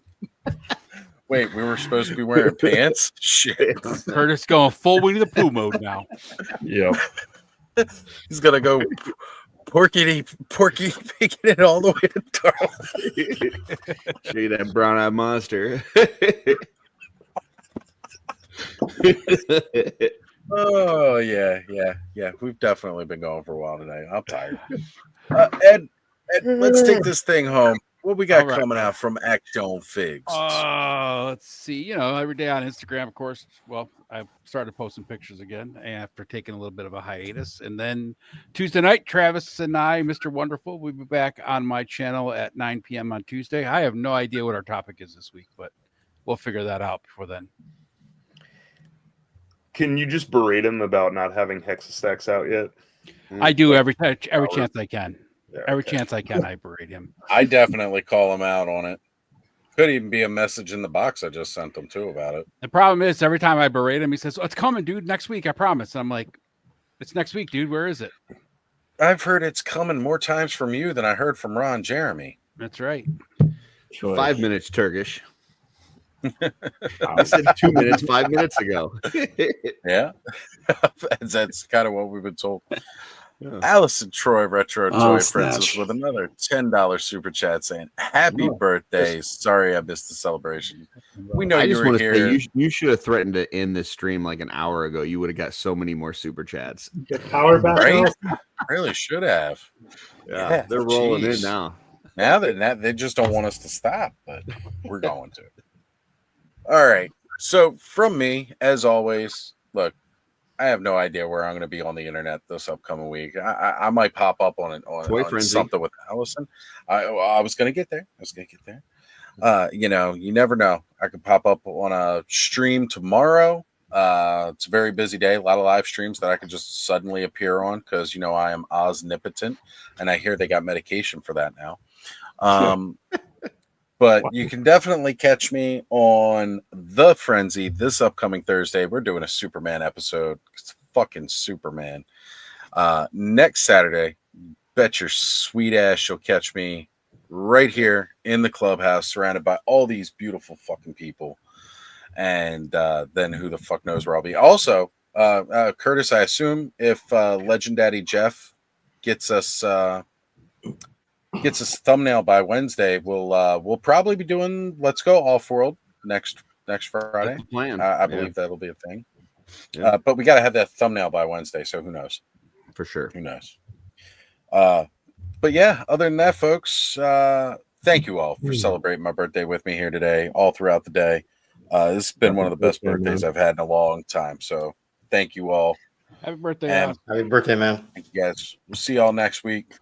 Wait, we were supposed to be wearing pants? Shit. Curtis going full Winnie the Pooh mode now. Yep. He's gonna go porky picking it all the way to Darwin. Show you that brown-eyed monster. Oh yeah. We've definitely been going for a while today. I'm tired. Ed, let's take this thing home. What we got coming out from Action Figs? Let's see. Every day on Instagram, of course. Well, I've started posting pictures again after taking a little bit of a hiatus. And then Tuesday night, Travis and I, Mr. Wonderful, we'll be back on my channel at 9 p.m. on Tuesday. I have no idea what our topic is this week, but we'll figure that out before then. Can you just berate him about not having Hexastacks out yet? I do every chance I can. Every chance I can, I berate him. I definitely call him out on it. Could even be a message in the box I just sent him too about it. The problem is every time I berate him, he says, "Oh, it's coming, dude. Next week, I promise." And I'm like, "It's next week, dude. Where is it?" I've heard it's coming more times from you than I heard from Ron Jeremy. That's right. 5 minutes Turkish. I said 2 minutes 5 minutes ago. Yeah. That's kind of what we've been told. Yeah. Allison Troy Retro Toy Princess with another $10 super chat saying, "Happy birthday. Sorry I missed the celebration. We know you were here." Say, you should have threatened to end this stream like an hour ago. You would have got so many more super chats. Get power back. Right? Really should have. Yeah, they're rolling in now. Now they just don't want us to stop, but we're going to. All right. So from me, as always, look, I have no idea where I'm going to be on the internet this upcoming week. I might pop up on something with Allison. I was going to get there. You never know. I could pop up on a stream tomorrow. It's a very busy day. A lot of live streams that I could just suddenly appear on because, I am omnipotent, and I hear they got medication for that now. But you can definitely catch me on The Frenzy this upcoming Thursday. We're doing a Superman episode. It's fucking Superman. Next Saturday, bet your sweet ass you'll catch me right here in the clubhouse, surrounded by all these beautiful fucking people. And then who the fuck knows where I'll be. Also, Curtis, I assume if Legendaddy Jeff gets us thumbnail by Wednesday, we'll probably be doing Let's Go Offworld next Friday. Plan. I believe that'll be a thing. Yeah. But we got to have that thumbnail by Wednesday, so who knows? For sure. Who knows? But yeah, other than that, folks, thank you all for celebrating my birthday with me here today, all throughout the day. This has been one of the best birthdays I've had in a long time. So thank you all. Happy birthday, Happy birthday, man. Thank you guys. We'll see y'all next week.